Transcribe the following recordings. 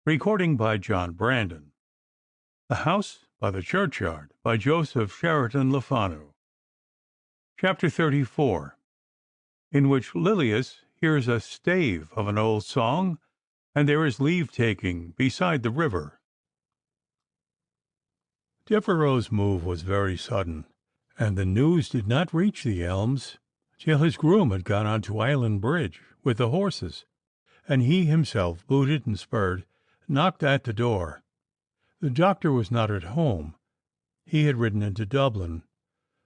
Recording by John Brandon. The House by the Churchyard by Joseph Sheridan Le Fanu. Chapter 34, in which Lilias hears a stave of an old song, and there is leave-taking beside the river. Devereux's move was very sudden, and the news did not reach the Elms till his groom had gone on to Island Bridge with the horses, and he himself, booted and spurred, knocked at the door. The doctor was not at home. He had ridden into Dublin.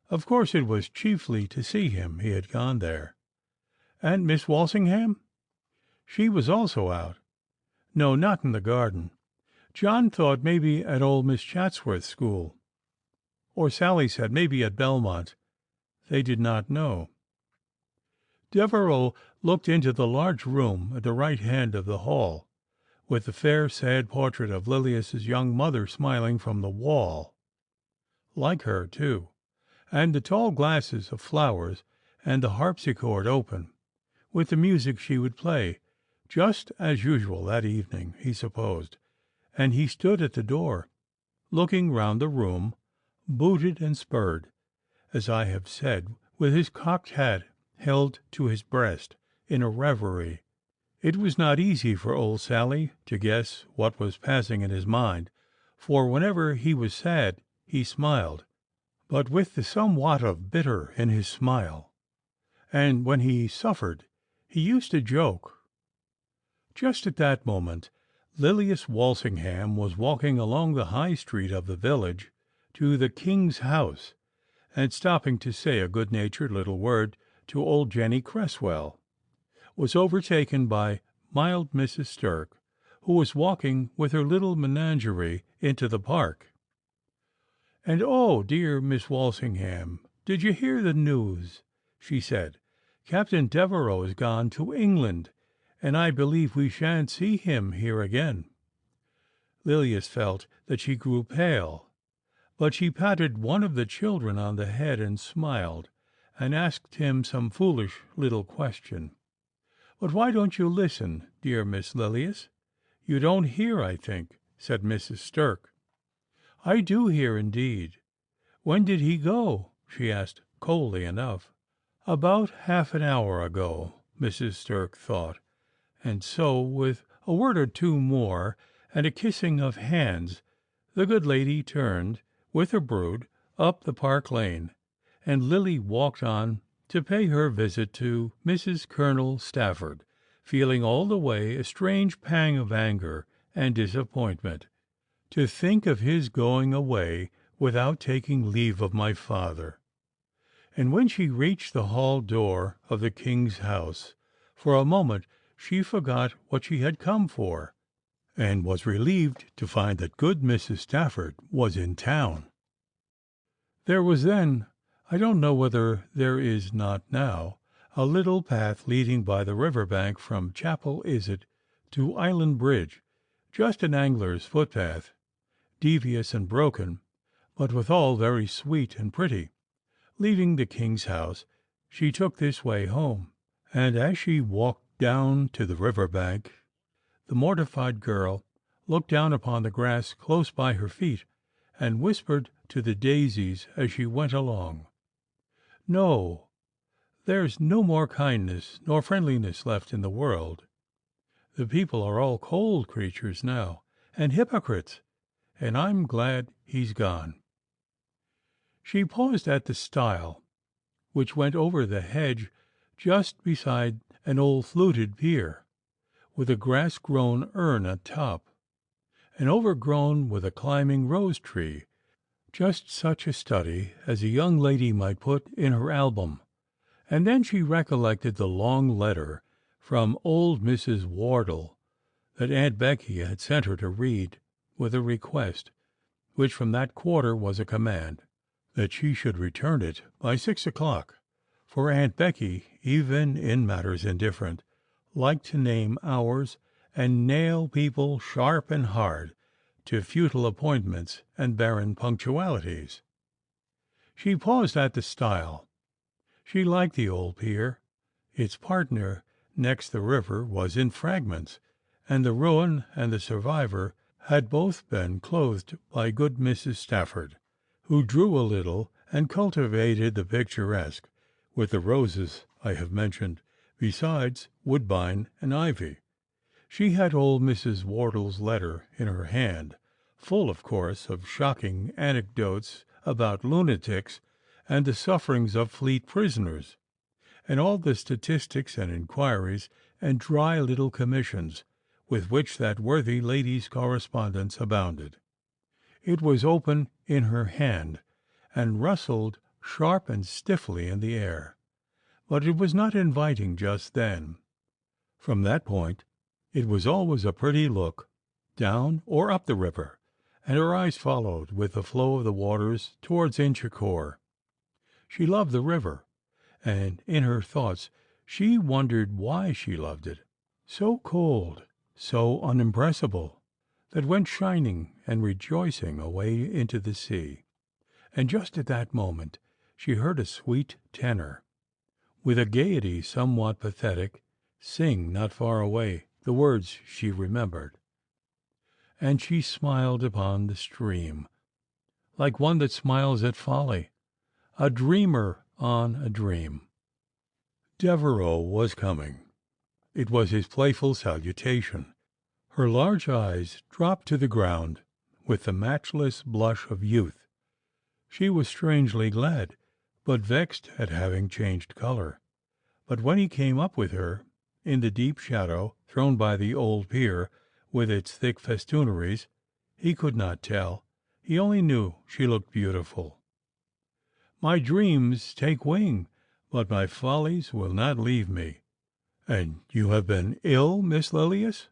Of course it was chiefly to see him he had gone there. And Miss Walsingham? She was also out. No, not in the garden. John thought maybe at old Miss Chatsworth's school. Or Sally said maybe at Belmont. They did not know. Devereux looked into the large room at the right hand of the hall, with the fair, sad portrait of Lilias's young mother smiling from the wall, like her, too, and the tall glasses of flowers, and the harpsichord open, with the music she would play, just as usual that evening, he supposed, and he stood at the door, looking round the room, booted and spurred, as I have said, with his cocked hat held to his breast, in a reverie. It was not easy for old Sally to guess what was passing in his mind, for whenever he was sad he smiled, but with the somewhat of bitter in his smile, and when he suffered he used to joke. Just at that moment Lilias Walsingham was walking along the high street of the village to the King's house, and stopping to say a good-natured little word to old Jenny Cresswell, was overtaken by mild Mrs. Stirk, who was walking with her little menagerie into the park. "And oh, dear Miss Walsingham, did you hear the news?" she said. "Captain Devereux is gone to England, and I believe we shan't see him here again." Lilias felt that she grew pale, but she patted one of the children on the head and smiled, and asked him some foolish little question. "But why don't you listen, dear Miss Lilias? You don't hear, I think," said Mrs. Stirk. "I do hear, indeed. When did he go?" she asked, coldly enough. "About half an hour ago," Mrs. Stirk thought, and so, with a word or two more, and a kissing of hands, the good lady turned, with her brood, up the park lane, and Lily walked on to pay her visit to Mrs. Colonel Stafford, feeling all the way a strange pang of anger and disappointment. To think of his going away without taking leave of my father! And when she reached the hall door of the King's house, for a moment she forgot what she had come for, and was relieved to find that good Mrs. Stafford was in town. There was then, I don't know whether there is not now, a little path leading by the river bank from Chapel Is-it to Island Bridge, just an angler's footpath, devious and broken, but withal very sweet and pretty. Leaving the King's house, she took this way home, and as she walked down to the river bank, the mortified girl looked down upon the grass close by her feet, and whispered to the daisies as she went along, "No, there's no more kindness nor friendliness left in the world. The people are all cold creatures now, and hypocrites, and I'm glad he's gone." She paused at the stile, which went over the hedge just beside an old fluted pier, with a grass-grown urn at top, and overgrown with a climbing rose-tree, just such a study as a young lady might put in her album. And then she recollected the long letter from old Mrs. Wardle that Aunt Becky had sent her to read, with a request, which from that quarter was a command, that she should return it by 6 o'clock, for Aunt Becky, even in matters indifferent, liked to name hours and nail people sharp and hard to futile appointments and barren punctualities. She paused at the stile. She liked the old pier. Its partner next the river was in fragments, and the ruin and the survivor had both been clothed by good Mrs. Stafford, who drew a little and cultivated the picturesque, with the roses I have mentioned, besides woodbine and ivy. She had old Mrs. Wardle's letter in her hand, full, of course, of shocking anecdotes about lunatics and the sufferings of Fleet prisoners, and all the statistics and inquiries and dry little commissions with which that worthy lady's correspondence abounded. It was open in her hand, and rustled sharp and stiffly in the air, but it was not inviting just then. From that point it was always a pretty look, down or up the river, and her eyes followed with the flow of the waters towards Inchicore. She loved the river, and in her thoughts she wondered why she loved it, so cold, so unimpressible, that went shining and rejoicing away into the sea. And just at that moment she heard a sweet tenor, with a gaiety somewhat pathetic, sing not far away the words she remembered. And she smiled upon the stream, like one that smiles at folly, a dreamer on a dream. Devereux was coming. It was his playful salutation. Her large eyes dropped to the ground with the matchless blush of youth. She was strangely glad, but vexed at having changed color. But when he came up with her, in the deep shadow thrown by the old pier with its thick festooneries, he could not tell. He only knew she looked beautiful. My dreams take wing, but my follies will not leave me. And you have been ill, Miss Lilias?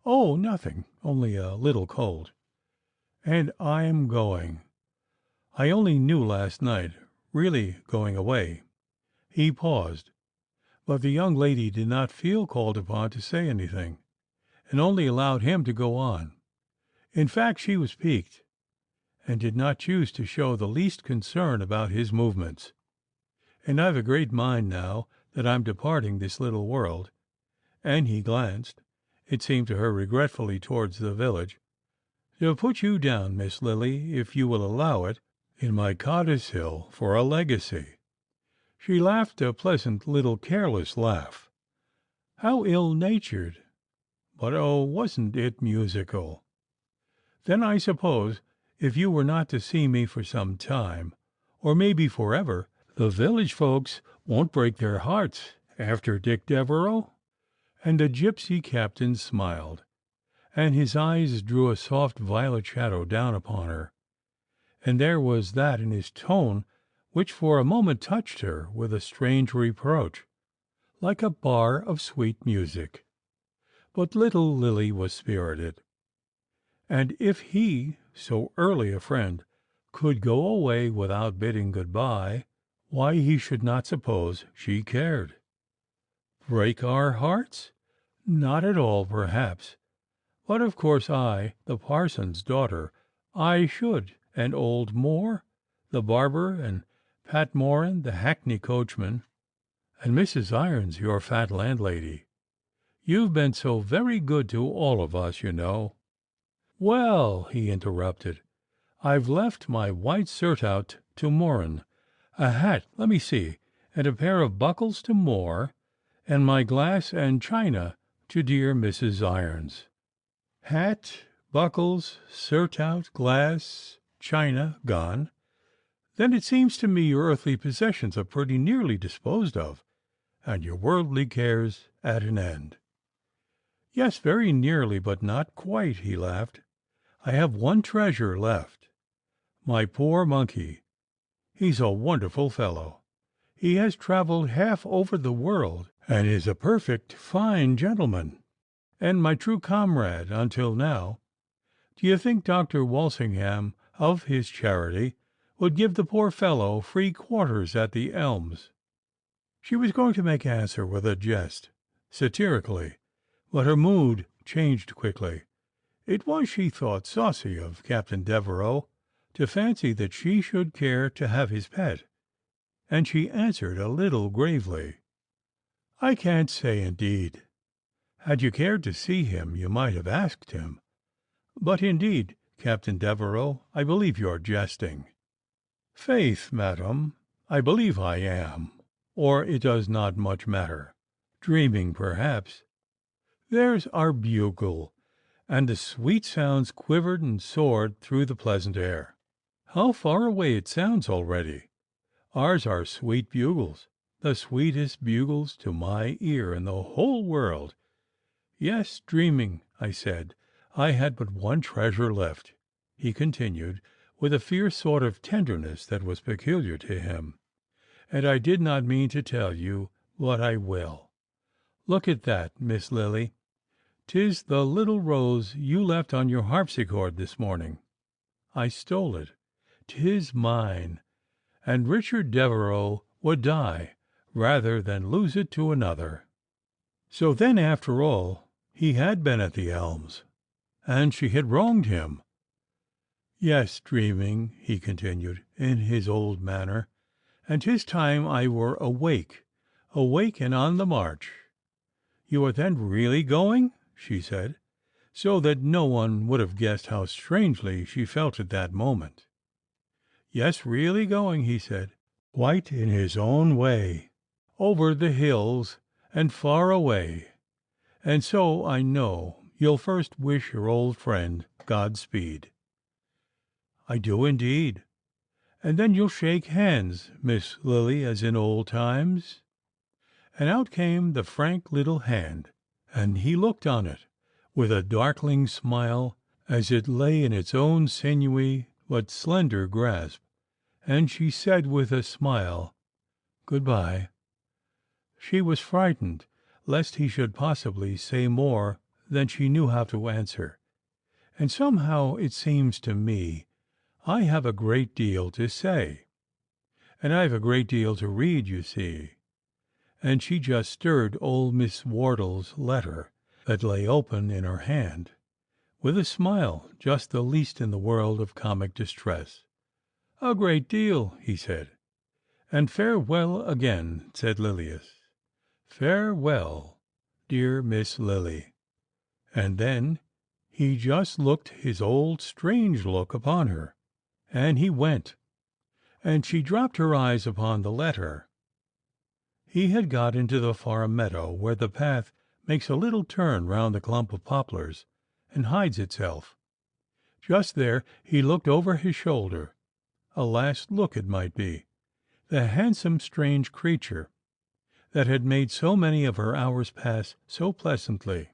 Oh, nothing, only a little cold. And I am going. I only knew last night, really going away. He paused, but the young lady did not feel called upon to say anything, and only allowed him to go on. In fact, she was piqued, and did not choose to show the least concern about his movements. And I've a great mind now that I'm departing this little world, and he glanced, it seemed to her regretfully, towards the village, to put you down, Miss Lily, if you will allow it, in my codicil for a legacy. She laughed a pleasant little careless laugh. How ill-natured! But oh, wasn't it musical? Then I suppose, if you were not to see me for some time, or maybe forever, the village folks won't break their hearts after Dick Devereux? And the gypsy captain smiled, and his eyes drew a soft violet shadow down upon her, and there was that in his tone which for a moment touched her with a strange reproach, like a bar of sweet music. But little Lily was spirited, and if he, so early a friend, could go away without bidding good-bye, why he should not suppose she cared. Break our hearts? Not at all, perhaps. But of course I, the parson's daughter, I should, and old Moore, the barber, and Pat Moran, the hackney coachman, and Mrs. Irons, your fat landlady. You've been so very good to all of us, you know. Well, he interrupted, I've left my white surtout to Moran, a hat, let me see, and a pair of buckles to Moore, and my glass and china to dear Mrs. Irons. Hat, buckles, surtout, glass, china gone. Then it seems to me your earthly possessions are pretty nearly disposed of, and your worldly cares at an end. Yes, very nearly, but not quite, he laughed. I have one treasure left. My poor monkey. He's a wonderful fellow. He has travelled half over the world, and is a perfect fine gentleman, and my true comrade until now. Do you think Dr. Walsingham, of his charity, would give the poor fellow free quarters at the Elms? She was going to make answer with a jest, satirically, but her mood changed quickly. It was, she thought, saucy of Captain Devereux to fancy that she should care to have his pet, and she answered a little gravely, I can't say, indeed. Had you cared to see him, you might have asked him. But indeed, Captain Devereux, I believe you are jesting." "Faith, madam, I believe I am, or it does not much matter. Dreaming, perhaps. There's our bugle," and the sweet sounds quivered and soared through the pleasant air. "How far away it sounds already! Ours are sweet bugles, the sweetest bugles to my ear in the whole world. Yes, dreaming, I said. I had but one treasure left," he continued, with a fierce sort of tenderness that was peculiar to him, "and I did not mean to tell you, but I will. Look at that, Miss Lily. 'Tis the little rose you left on your harpsichord this morning. I stole it. 'Tis mine, and Richard Devereux would die rather than lose it to another." So then, after all, he had been at the Elms, and she had wronged him. "Yes, dreaming," he continued, in his old manner, "and 'tis time I were awake and on the march." "You are then really going?" she said, so that no one would have guessed how strangely she felt at that moment. "Yes, really going," he said, quite in his own way, "over the hills and far away. And so I know you'll first wish your old friend Godspeed." "I do indeed. And then you'll shake hands, Miss Lily, as in old times." And out came the frank little hand, and he looked on it with a darkling smile as it lay in its own sinewy but slender grasp, and she said with a smile, "Good-bye." She was frightened lest he should possibly say more than she knew how to answer, and somehow it seems to me I have a great deal to say, and I've a great deal to read, you see. And she just stirred old Miss Wardle's letter that lay open in her hand, with a smile just the least in the world of comic distress. "A great deal," he said. "And farewell again," said Lilias. "Farewell, dear Miss Lily." And then he just looked his old strange look upon her, and he went, and she dropped her eyes upon the letter. He had got into the far meadow where the path makes a little turn round the clump of poplars and hides itself. Just there he looked over his shoulder, a last look it might be, the handsome strange creature that had made so many of her hours pass so pleasantly,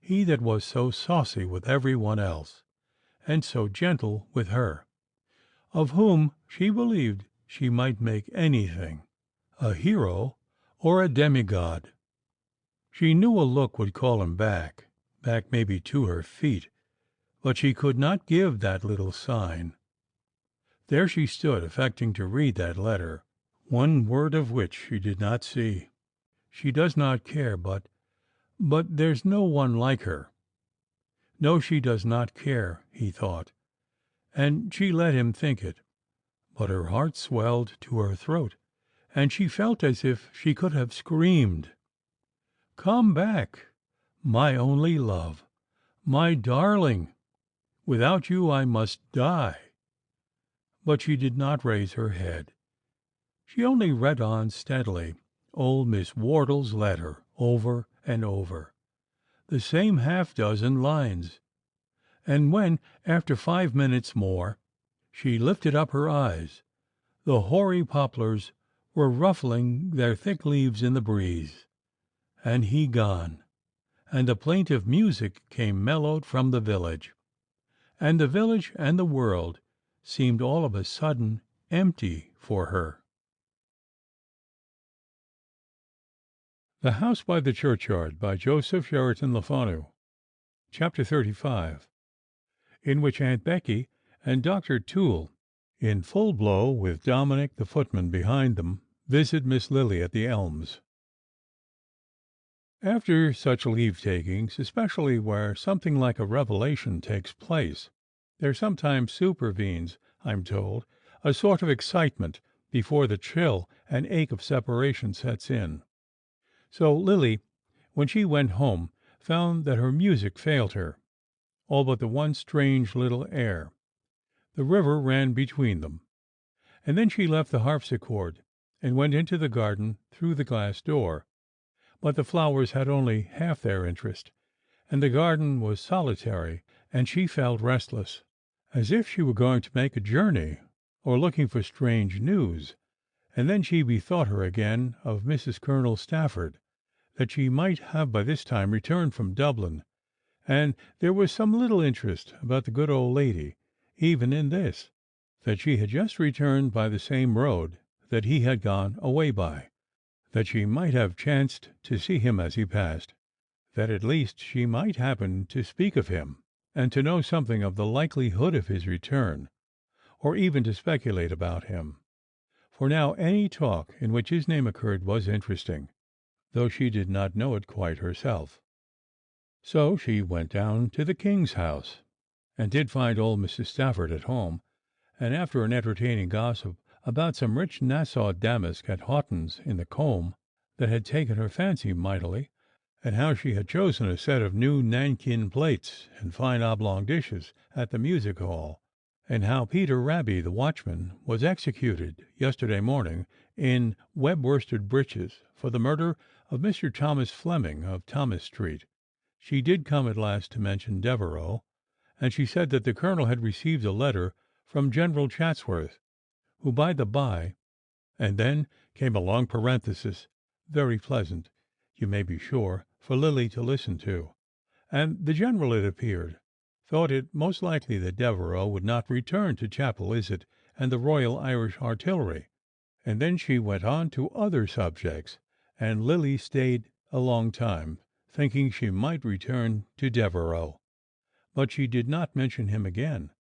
he that was so saucy with every one else, and so gentle with her, of whom she believed she might make anything, a hero or a demigod. She knew a look would call him back maybe to her feet, but she could not give that little sign. There she stood, affecting to read that letter, one word of which she did not see. She does not care, but there's no one like her. No, she does not care, he thought, and she let him think it, but her heart swelled to her throat, and she felt as if she could have screamed, "Come back, my only love, my darling! Without you I must die." But she did not raise her head. She only read on steadily old Miss Wardle's letter over and over, the same half-dozen lines, and when, after 5 minutes more, she lifted up her eyes, the hoary poplars were ruffling their thick leaves in the breeze, and he gone, and the plaintive music came mellowed from the village, and the village and the world seemed all of a sudden empty for her. The House by the Churchyard, by Joseph Sheridan Le Fanu. Chapter 35, in which Aunt Becky and Dr. Toole, in full blow with Dominic the footman behind them, visit Miss Lily at the Elms. After such leave-takings, especially where something like a revelation takes place, there sometimes supervenes, I'm told, a sort of excitement before the chill and ache of separation sets in. So Lily when she went home, found that her music failed her, all but the one strange little air. The river ran between them. And then she left the harpsichord and went into the garden through the glass door. But the flowers had only half their interest, and the garden was solitary, and she felt restless, as if she were going to make a journey, or looking for strange news. And then she bethought her again of Mrs. Colonel Stafford, that she might have by this time returned from Dublin, and there was some little interest about the good old lady, even in this, that she had just returned by the same road that he had gone away by, that she might have chanced to see him as he passed, that at least she might happen to speak of him, and to know something of the likelihood of his return, or even to speculate about him. For now any talk in which his name occurred was interesting, though she did not know it quite herself. So she went down to the King's house, and did find old Mrs. Stafford at home, and after an entertaining gossip about some rich Nassau damask at Houghton's in the Combe that had taken her fancy mightily, and how she had chosen a set of new Nankin plates and fine oblong dishes at the music hall, and how Peter Raby, the watchman, was executed yesterday morning in web worsted breeches for the murder of Mr. Thomas Fleming of Thomas Street. She did come at last to mention Devereux, and she said that the colonel had received a letter from General Chatsworth, who, by the by, and then came a long parenthesis, very pleasant, you may be sure, for Lily to listen to, and the general, it appeared, thought it most likely that Devereux would not return to Chapel Izzard and the Royal Irish Artillery. And then she went on to other subjects, and Lily stayed a long time, thinking she might return to Devereux, but she did not mention him again.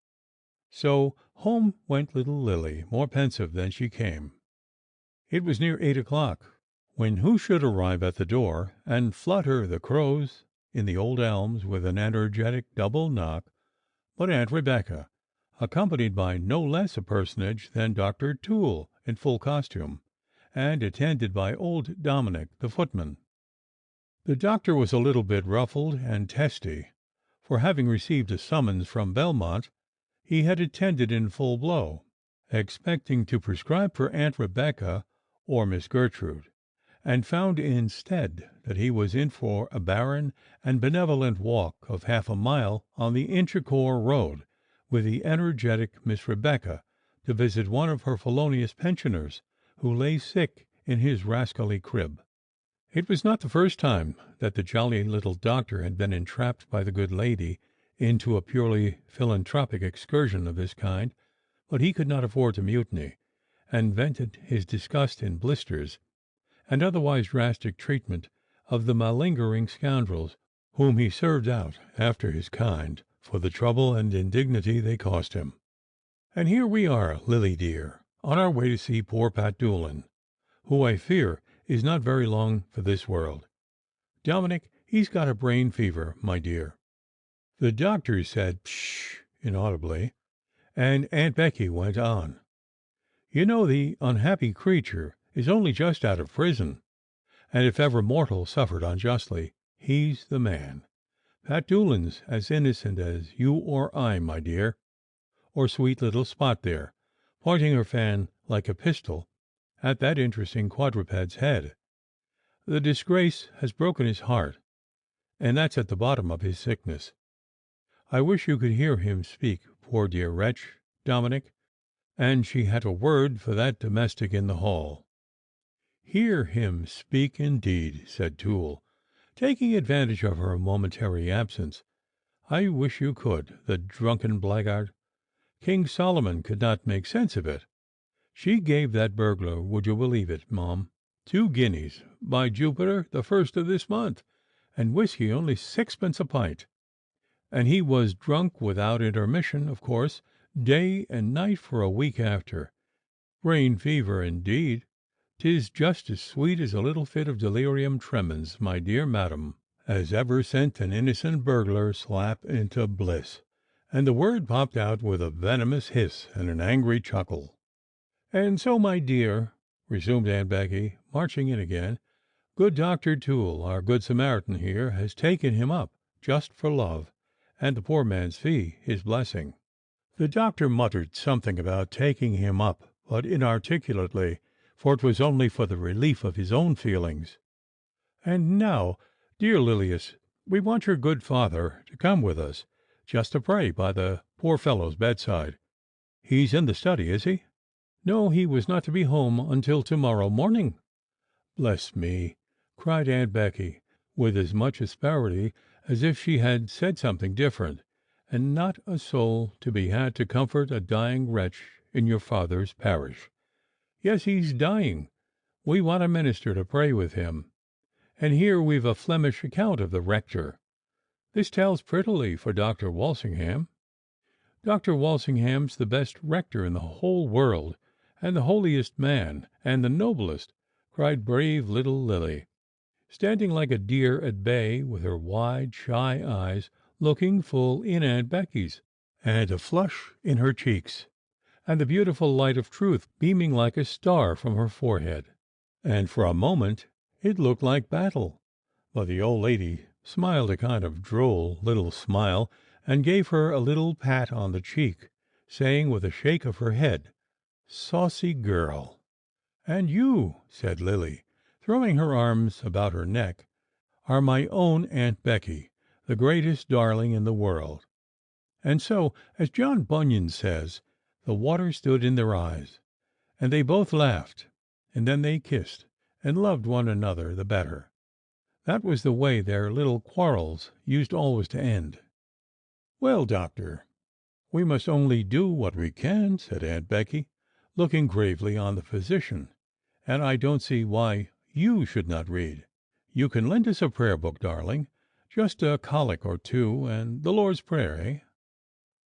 So home went little Lily, more pensive than she came. It was near 8 o'clock, when who should arrive at the door and flutter the crows in the old elms with an energetic double knock but Aunt Rebecca, accompanied by no less a personage than Dr. Toole in full costume, and attended by old Dominic, the footman. The doctor was a little bit ruffled and testy, for having received a summons from Belmont, he had attended in full blow, expecting to prescribe for Aunt Rebecca or Miss Gertrude, and found instead that he was in for a barren and benevolent walk of half a mile on the Inchicore road with the energetic Miss Rebecca to visit one of her felonious pensioners who lay sick in his rascally crib. It was not the first time that the jolly little doctor had been entrapped by the good lady into a purely philanthropic excursion of this kind, but he could not afford to mutiny, and vented his disgust in blisters and otherwise drastic treatment of the malingering scoundrels whom he served out after his kind for the trouble and indignity they cost him. And here we are, Lily dear, on our way to see poor Pat Doolin, who I fear is not very long for this world. Dominic, he's got a brain fever, my dear." The doctor said "Psh!" inaudibly, and Aunt Becky went on. "You know the unhappy creature is only just out of prison, and if ever mortal suffered unjustly, he's the man. Pat Doolin's as innocent as you or I, my dear, or sweet little Spot there," pointing her fan like a pistol at that interesting quadruped's head. "The disgrace has broken his heart, and that's at the bottom of his sickness. I wish you could hear him speak, poor dear wretch, Dominic," and she had a word for that domestic in the hall. "Hear him speak, indeed," said Toole, taking advantage of her momentary absence. "I wish you could, the drunken blackguard. King Solomon could not make sense of it. She gave that burglar, would you believe it, Mom, 2 guineas, by Jupiter, the 1st of this month, and whiskey only 6pence a pint. And he was drunk without intermission, of course, day and night for a week after. Brain fever, indeed! 'Tis just as sweet as a little fit of delirium tremens, my dear madam, as ever sent an innocent burglar slap into bliss." And the word popped out with a venomous hiss and an angry chuckle. "And so, my dear," resumed Aunt Becky, marching in again, Good Dr. Toole, our good Samaritan here, has taken him up, just for love, and the poor man's fee, his blessing." The doctor muttered something about taking him up, but inarticulately, for it was only for the relief of his own feelings. "And now, dear Lilias, we want your good father to come with us, just to pray by the poor fellow's bedside. He's in the study, is he?" "No, he was not to be home until to-morrow morning." "Bless me!" cried Aunt Becky, with as much asperity as if she had said something different, "and not a soul to be had to comfort a dying wretch in your father's parish." "Yes, he's dying. We want a minister to pray with him. And here we've a Flemish account of the rector. This tells prettily for Dr. Walsingham." "Dr. Walsingham's the best rector in the whole world, and the holiest man, and the noblest," cried brave little Lily, standing like a deer at bay, with her wide, shy eyes looking full in Aunt Becky's, and a flush in her cheeks, and the beautiful light of truth beaming like a star from her forehead. And for a moment it looked like battle, but the old lady smiled a kind of droll little smile, and gave her a little pat on the cheek, saying with a shake of her head, "Saucy girl!" "And you," said Lily, throwing her arms about her neck, "are my own Aunt Becky, the greatest darling in the world." And so, as John Bunyan says, the water stood in their eyes, and they both laughed, and then they kissed, and loved one another the better. That was the way their little quarrels used always to end. "Well, doctor, we must only do what we can," said Aunt Becky, looking gravely on the physician, "and I don't see why you should not read. You can lend us a prayer book, darling, just a collect or two, and the Lord's Prayer, eh?"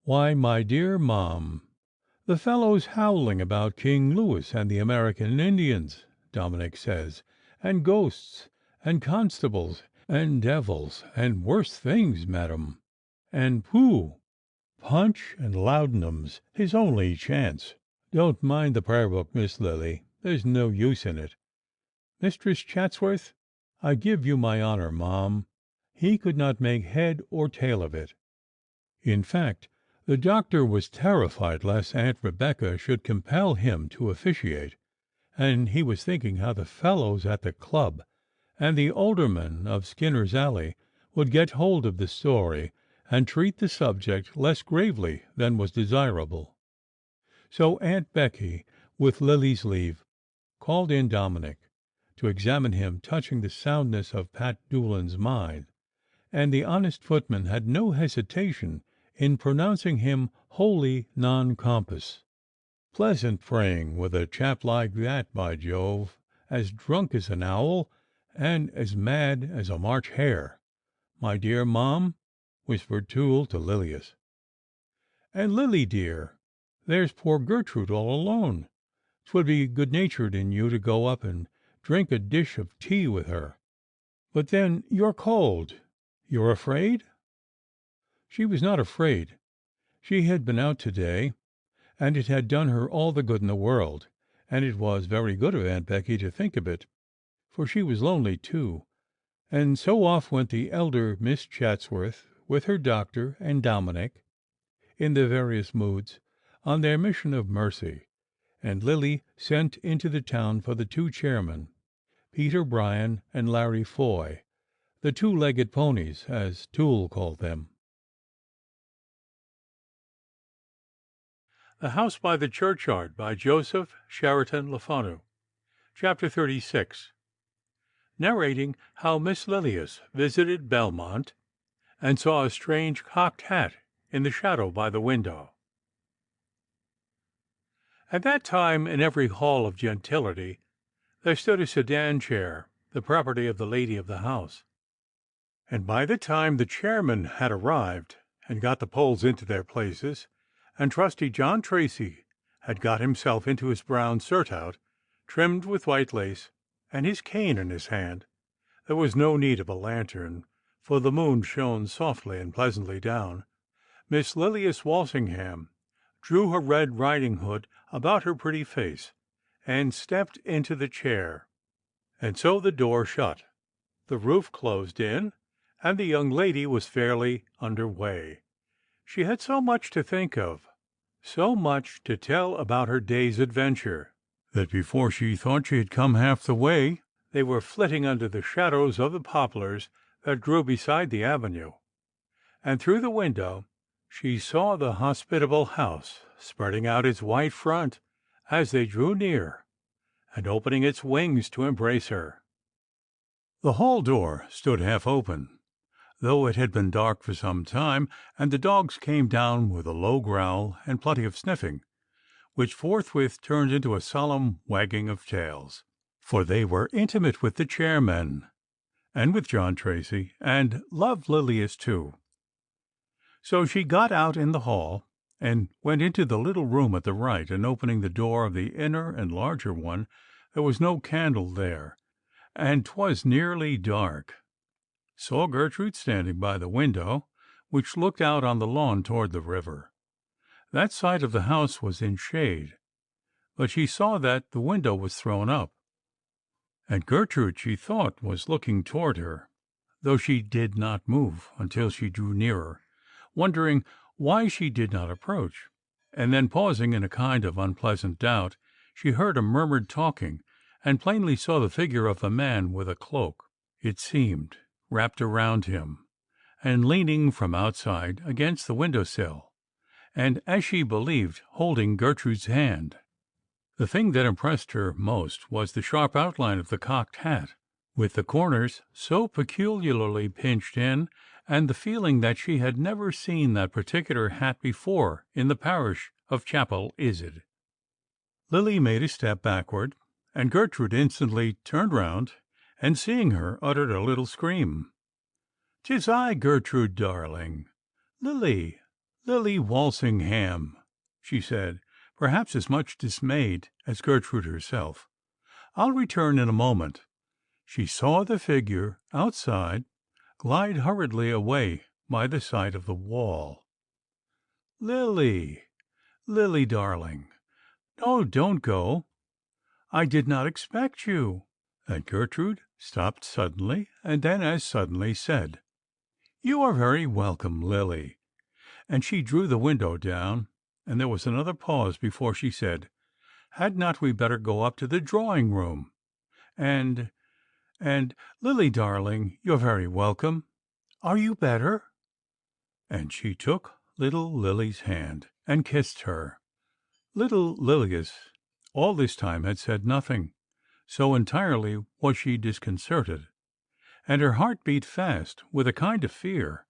"Why, my dear Mom, the fellow's howling about King Louis and the American Indians, Dominic says, and ghosts, and constables, and devils, and worse things, madam, and pooh! Punch and laudanum's his only chance. Don't mind the prayer book, Miss Lily. There's no use in it. Mistress Chatsworth, I give you my honor, Mom, he could not make head or tail of it." In fact, the doctor was terrified lest Aunt Rebecca should compel him to officiate, and he was thinking how the fellows at the club and the aldermen of Skinner's Alley would get hold of the story and treat the subject less gravely than was desirable. So Aunt Becky, with Lily's leave, called in Dominic to examine him touching the soundness of Pat Doolan's mind, and the honest footman had no hesitation in pronouncing him wholly non-compos. Pleasant praying with a chap like that, by Jove, as drunk as an owl and as mad as a March hare. "My dear Mom," whispered Toole to Lilias. "And Lily, dear, there's poor Gertrude all alone. 'Twould be good-natured in you to go up and drink a dish of tea with her. But then you're cold. You're afraid?" She was not afraid. She had been out to-day, and it had done her all the good in the world, and it was very good of Aunt Becky to think of it, for she was lonely too, and so off went the elder Miss Chatsworth with her doctor and Dominic, in their various moods, on their mission of mercy, and Lily sent into the town for the two chairmen, Peter Bryan and Larry Foy, the two-legged ponies, as Toole called them. The House by the Churchyard, by Joseph Sheridan Le Fanu. Chapter 36. Narrating how Miss Lilias visited Belmont and saw a strange cocked hat in the shadow by the window. At that time, in every hall of gentility, there stood a sedan chair, the property of the lady of the house. And by the time the chairman had arrived and got the poles into their places, and trusty John Tracy had got himself into his brown surtout, trimmed with white lace, and his cane in his hand, there was no need of a lantern, for the moon shone softly and pleasantly down. Miss Lilias Walsingham drew her red riding hood about her pretty face, and stepped into the chair, And so the door shut, the roof closed in, and the young lady was fairly under way. She had so much to think of, so much to tell about her day's adventure, that before she thought she had come half the way, they were flitting under the shadows of the poplars that grew beside the avenue, and through the window she saw the hospitable house spreading out its white front as they drew near, and opening its wings to embrace her. The hall door stood half open, though it had been dark for some time, and the dogs came down with a low growl and plenty of sniffing, which forthwith turned into a solemn wagging of tails, for they were intimate with the chairmen, and with John Tracy, and loved Lilias too. So she got out in the hall, and went into the little room at the right, and opening the door of the inner and larger one, there was no candle there, and 'twas nearly dark, saw Gertrude standing by the window, which looked out on the lawn toward the river. That side of the house was in shade, but she saw that the window was thrown up, and Gertrude, she thought, was looking toward her, though she did not move until she drew nearer, wondering why she did not approach, and then pausing in a kind of unpleasant doubt, she heard a murmured talking, and plainly saw the figure of a man with a cloak, it seemed, wrapped around him, and leaning from outside against the window-sill, and, as she believed, holding Gertrude's hand. The thing that impressed her most was the sharp outline of the cocked hat, with the corners so peculiarly pinched in, and the feeling that she had never seen that particular hat before in the parish of Chapel Izard. Lily made a step backward, and Gertrude instantly turned round, and seeing her, uttered a little scream. "'Tis I, Gertrude, darling, Lily, Lily Walsingham," she said, perhaps as much dismayed as Gertrude herself. "I'll return in a moment." She saw the figure outside glide hurriedly away by the side of the wall. "Lily, Lily, darling, no, don't go. I did not expect you." And Gertrude stopped suddenly, and then as suddenly said, "You are very welcome, Lily." And she drew the window down, and there was another pause before she said, "Had not we better go up to the drawing-room? And, Lily, darling, you're very welcome. Are you better?" And she took little Lily's hand and kissed her. Little Lilias all this time had said nothing, so entirely was she disconcerted, and her heart beat fast with a kind of fear,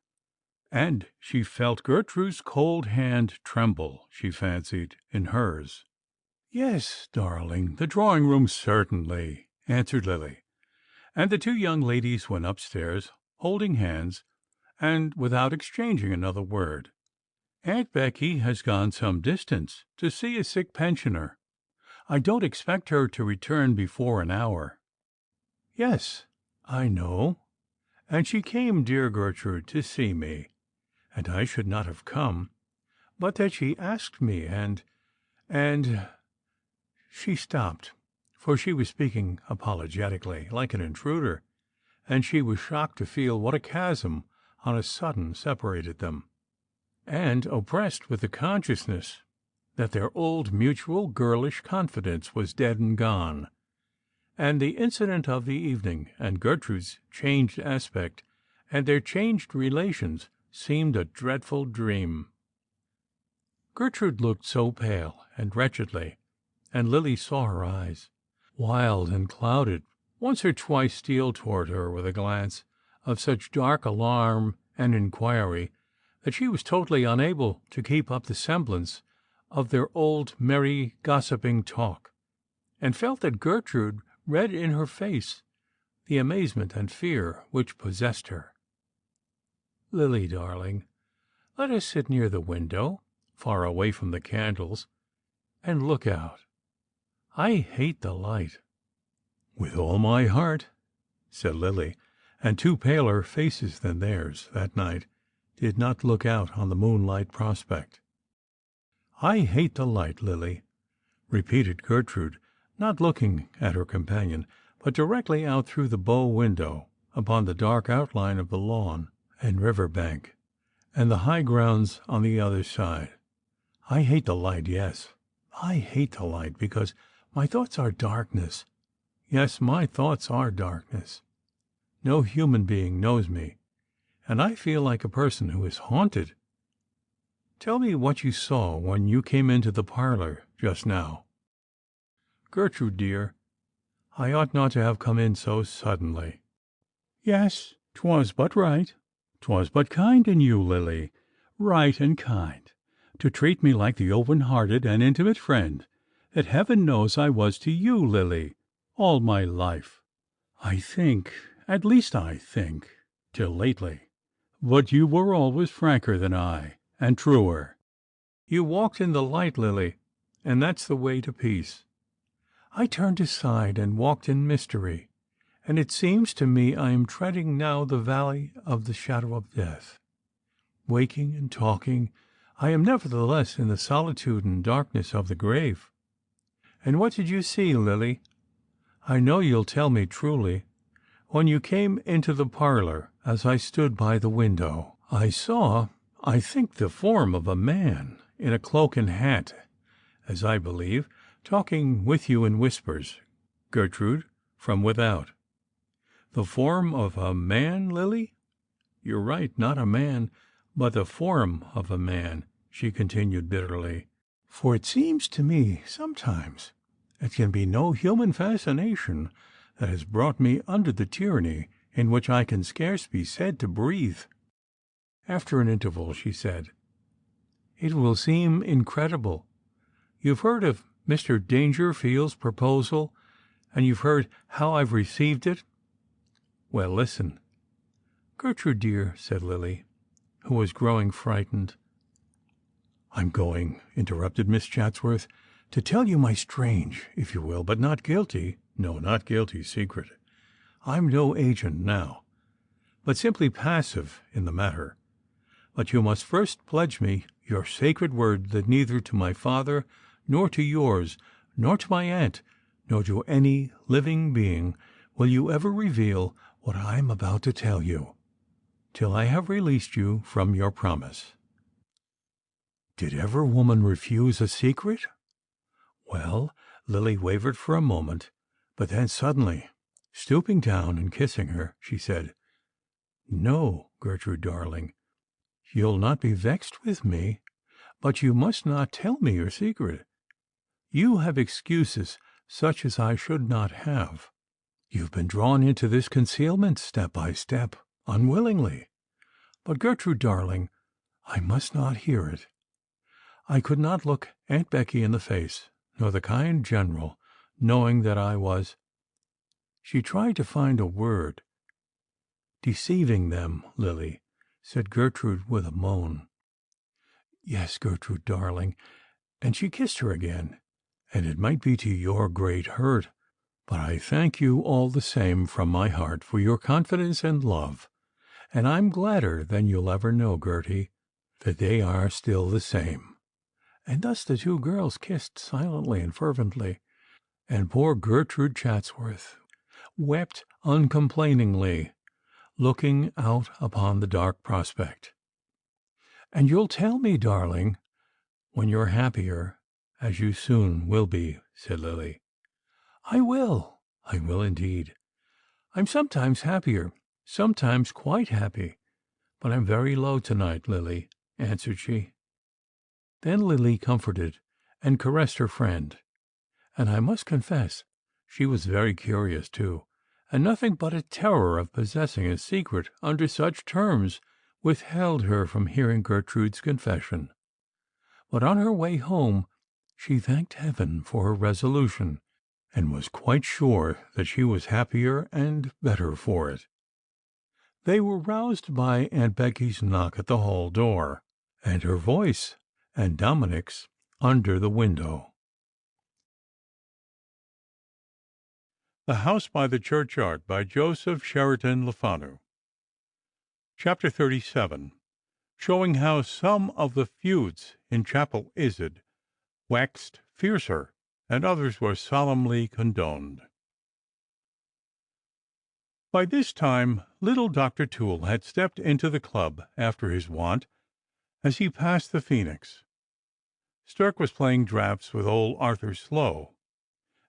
and she felt Gertrude's cold hand tremble, she fancied, in hers. "Yes, darling, the drawing-room, certainly," answered Lily, and the two young ladies went upstairs, holding hands, and without exchanging another word. "Aunt Becky has gone some distance to see a sick pensioner. I don't expect her to return before an hour." "Yes, I know. And she came, dear Gertrude, to see me, and I should not have come, but that she asked me, and She stopped, for she was speaking apologetically, like an intruder, and she was shocked to feel what a chasm on a sudden separated them, and oppressed with the consciousness that their old mutual girlish confidence was dead and gone, and the incident of the evening, and Gertrude's changed aspect, and their changed relations, seemed a dreadful dream. Gertrude looked so pale and wretchedly, and Lily saw her eyes, wild and clouded, once or twice steal toward her with a glance of such dark alarm and inquiry that she was totally unable to keep up the semblance of their old merry gossiping talk, and felt that Gertrude read in her face the amazement and fear which possessed her. "Lily, darling, let us sit near the window, far away from the candles, and look out. I hate the light." "With all my heart," said Lily, and two paler faces than theirs that night did not look out on the moonlight prospect. "I hate the light, Lily," repeated Gertrude, not looking at her companion, but directly out through the bow window upon the dark outline of the lawn and river bank, and the high grounds on the other side. I hate the light, yes, I hate the light, because my thoughts are darkness. Yes, my thoughts are darkness. No human being knows me, and I feel like a person who is haunted. Tell me what you saw when you came into the parlor just now. Gertrude, dear, I ought not to have come in so suddenly. Yes, 'twas but right. 'Twas but kind in you, Lily, right and kind, to treat me like the open-hearted and intimate friend that heaven knows I was to you, Lily, all my life. I think, at least I think, till lately, but you were always franker than I, and truer. You walked in the light, Lily, and that's the way to peace. I turned aside and walked in mystery, and it seems to me I am treading now the valley of the shadow of death. Waking and talking, I am nevertheless in the solitude and darkness of the grave. And what did you see, Lily? I know you'll tell me truly. When you came into the parlor, as I stood by the window, I saw, I think, the form of a man in a cloak and hat, as I believe, talking with you in whispers, Gertrude, from without. The form of a man, Lily? You're right, not a man, but the form of a man, she continued bitterly. For it seems to me sometimes it can be no human fascination that has brought me under the tyranny in which I can scarce be said to breathe. After an interval, she said, "It will seem incredible. You've heard of Mr. Dangerfield's proposal, and you've heard how I've received it. Well, listen." "Gertrude, dear," said Lily, who was growing frightened. "I'm going," interrupted Miss Chatsworth, "to tell you my strange, if you will, but not guilty, no, not guilty secret. I'm no agent now, but simply passive in the matter. But you must first pledge me your sacred word that neither to my father, nor to yours, nor to my aunt, nor to any living being will you ever reveal what I am about to tell you, till I have released you from your promise." Did ever woman refuse a secret? Well, Lily wavered for a moment, but then suddenly, stooping down and kissing her, she said, "No, Gertrude, darling, you'll not be vexed with me, but you must not tell me your secret. You have excuses such as I should not have. You've been drawn into this concealment step by step, unwillingly. But, Gertrude, darling, I must not hear it. I could not look Aunt Becky in the face, nor the kind general, knowing that I was—" She tried to find a word. "Deceiving them, Lily," said Gertrude with a moan. "Yes, Gertrude, darling," and she kissed her again, "and it might be to your great hurt, but I thank you all the same from my heart for your confidence and love, and I'm gladder than you'll ever know, Gertie, that they are still the same." And thus the two girls kissed silently and fervently, and poor Gertrude Chatsworth wept uncomplainingly, looking out upon the dark prospect. "And you'll tell me, darling, when you're happier, as you soon will be," said Lily. I will indeed. I'm sometimes happier, sometimes quite happy, but I'm very low tonight, Lily," answered she. Then Lily comforted and caressed her friend, and I must confess she was very curious too, and nothing but a terror of possessing a secret under such terms withheld her from hearing Gertrude's confession. But on her way home she thanked Heaven for her resolution, and was quite sure that she was happier and better for it. They were roused by Aunt Becky's knock at the hall door, and her voice and Dominic's under the window. The House by the Churchyard by Joseph Sheridan Le Fanu. Chapter 37. Showing how some of the feuds in Chapel Izard waxed fiercer, and others were solemnly condoned. By this time little Dr. Toole had stepped into the club after his wont. As he passed the Phoenix, Stirk was playing draughts with old Arthur Slow,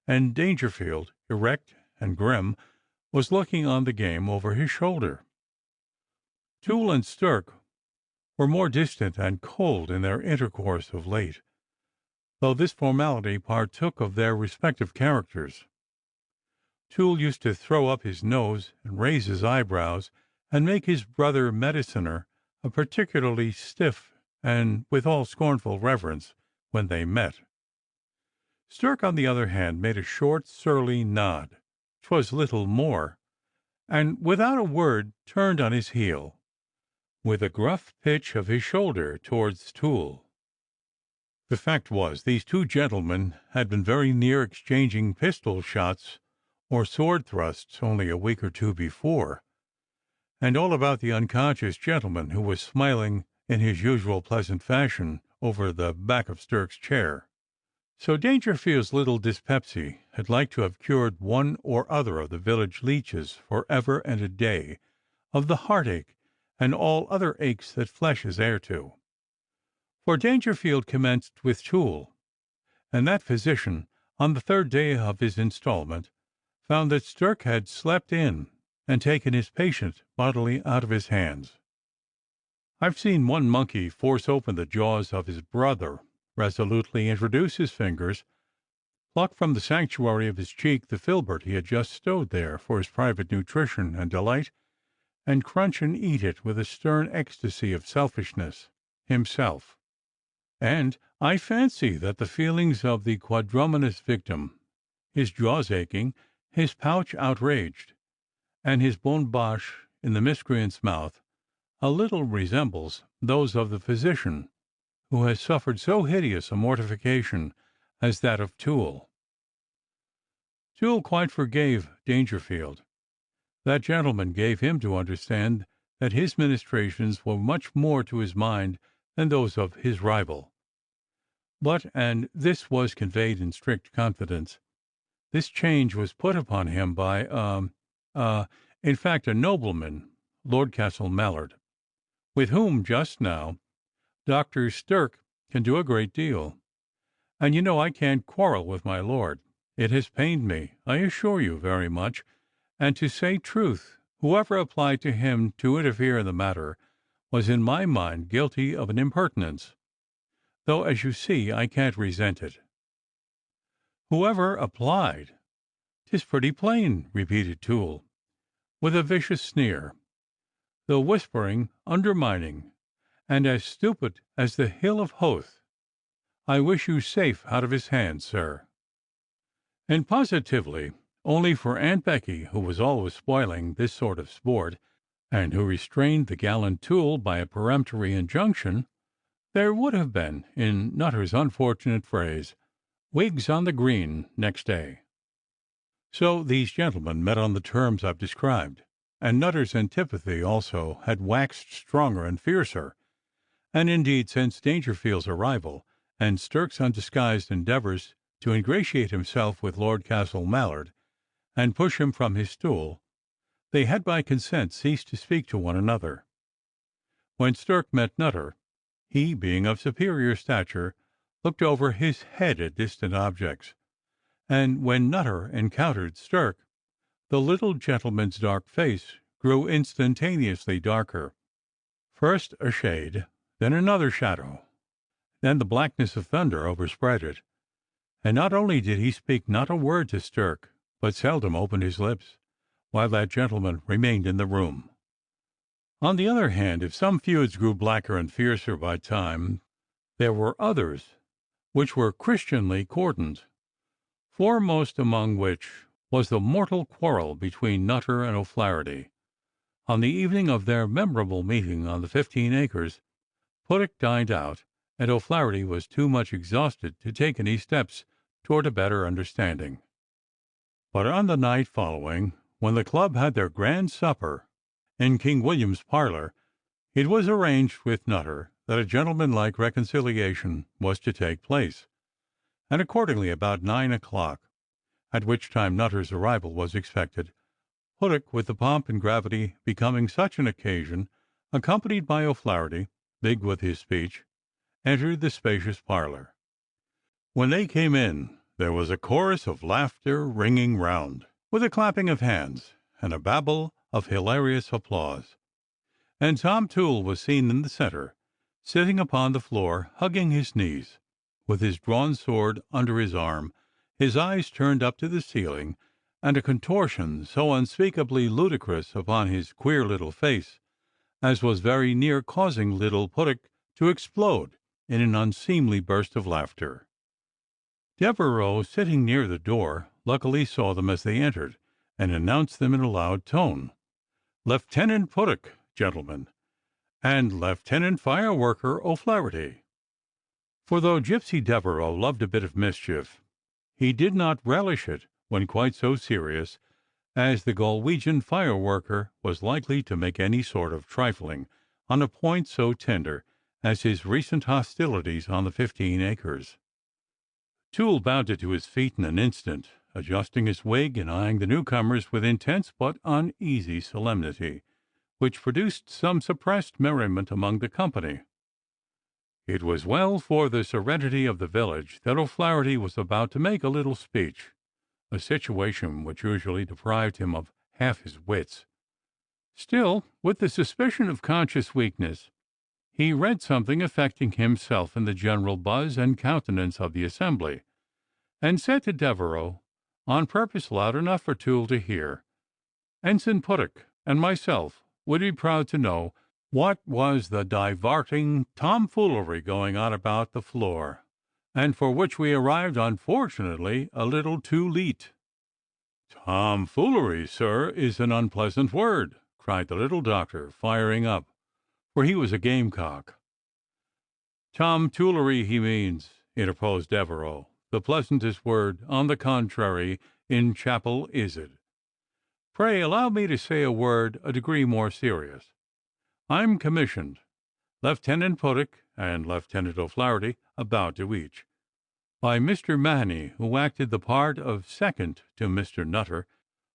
and Dangerfield, erect and grim, was looking on the game over his shoulder. Toole and Stirk were more distant and cold in their intercourse of late, though this formality partook of their respective characters. Toole used to throw up his nose and raise his eyebrows, and make his brother mediciner a particularly stiff and withal scornful reverence when they met. Stirk, on the other hand, made a short, surly nod, 'twas little more, and without a word turned on his heel, with a gruff pitch of his shoulder towards Toole. The fact was, these two gentlemen had been very near exchanging pistol shots or sword thrusts only a week or two before, and all about the unconscious gentleman who was smiling in his usual pleasant fashion over the back of Stirk's chair. So Dangerfield's little dyspepsy had like to have cured one or other of the village leeches for ever and a day of the heartache and all other aches that flesh is heir to. For Dangerfield commenced with Toole, and that physician, on the third day of his installment, found that Stirk had slept in and taken his patient bodily out of his hands. I've seen one monkey force open the jaws of his brother, resolutely introduce his fingers, pluck from the sanctuary of his cheek the filbert he had just stowed there for his private nutrition and delight, and crunch and eat it with a stern ecstasy of selfishness himself. And I fancy that the feelings of the quadrumanous victim, his jaws aching, his pouch outraged, and his bonne bouche in the miscreant's mouth, a little resembles those of the physician who has suffered so hideous a mortification as that of Toole. Toole quite forgave Dangerfield. That gentleman gave him to understand that his ministrations were much more to his mind than those of his rival. But, and this was conveyed in strict confidence, this change was put upon him by in fact, a nobleman, Lord Castle Mallard, with whom just now Dr. Stirk can do a great deal. And you know I can't quarrel with my lord. It has pained me, I assure you, very much, and to say truth, whoever applied to him to interfere in the matter was in my mind guilty of an impertinence, though, as you see, I can't resent it. Whoever applied? 'Tis pretty plain, repeated Toole, with a vicious sneer, though whispering, undermining, and as stupid as the hill of Hoth. I wish you safe out of his hands, sir. And positively, only for Aunt Becky, who was always spoiling this sort of sport, and who restrained the gallant Toole by a peremptory injunction, there would have been, in Nutter's unfortunate phrase, wigs on the green next day. So these gentlemen met on the terms I've described, and Nutter's antipathy also had waxed stronger and fiercer, and indeed since Dangerfield's arrival, and Stirk's undisguised endeavours to ingratiate himself with Lord Castle Mallard, and push him from his stool, they had by consent ceased to speak to one another. When Stirk met Nutter, he, being of superior stature, looked over his head at distant objects, and when Nutter encountered Stirk, the little gentleman's dark face grew instantaneously darker. First a shade, then another shadow, then the blackness of thunder overspread it, and not only did he speak not a word to Stirk, but seldom opened his lips, while that gentleman remained in the room. On the other hand, if some feuds grew blacker and fiercer by time, there were others which were Christianly cordoned, foremost among which was the mortal quarrel between Nutter and O'Flaherty. On the evening of their memorable meeting on the 15 acres, Puttock dined out, and O'Flaherty was too much exhausted to take any steps toward a better understanding. But on the night following, when the club had their grand supper in King William's parlour, it was arranged with Nutter that a gentlemanlike reconciliation was to take place, and accordingly about 9 o'clock, at which time Nutter's arrival was expected, Puddock, with the pomp and gravity becoming such an occasion, accompanied by O'Flaherty, big with his speech, entered the spacious parlour. When they came in, there was a chorus of laughter ringing round, with a clapping of hands and a babble of hilarious applause, and Tom Toole was seen in the centre, sitting upon the floor, hugging his knees, with his drawn sword under his arm, his eyes turned up to the ceiling, and a contortion so unspeakably ludicrous upon his queer little face as was very near causing little Puddock to explode in an unseemly burst of laughter. Devereux, sitting near the door, luckily saw them as they entered, and announced them in a loud tone. "Lieutenant Puddock, gentlemen, and Lieutenant Fireworker O'Flaherty." For though Gypsy Devereux loved a bit of mischief, he did not relish it when quite so serious as the Galwegian fireworker was likely to make any sort of trifling on a point so tender as his recent hostilities on the 15 acres. Toole bounded to his feet in an instant, adjusting his wig and eyeing the newcomers with intense but uneasy solemnity, which produced some suppressed merriment among the company. It was well for the serenity of the village that O'Flaherty was about to make a little speech, a situation which usually deprived him of half his wits. Still, with the suspicion of conscious weakness, he read something affecting himself in the general buzz and countenance of the assembly, and said to Devereux, on purpose loud enough for Toole to hear, "Ensign Puddock and myself would be proud to know what was the diverting tomfoolery going on about the floor, and for which we arrived unfortunately a little too late." "Tomfoolery, sir, is an unpleasant word," cried the little doctor, firing up, for he was a gamecock. "Tomtoolery he means," interposed Devereux. "The pleasantest word, on the contrary, in chapel is it. Pray allow me to say a word a degree more serious. I'm commissioned, Lieutenant Puddock and Lieutenant O'Flaherty, a bow to each, by Mr. Manny, who acted the part of second to Mr. Nutter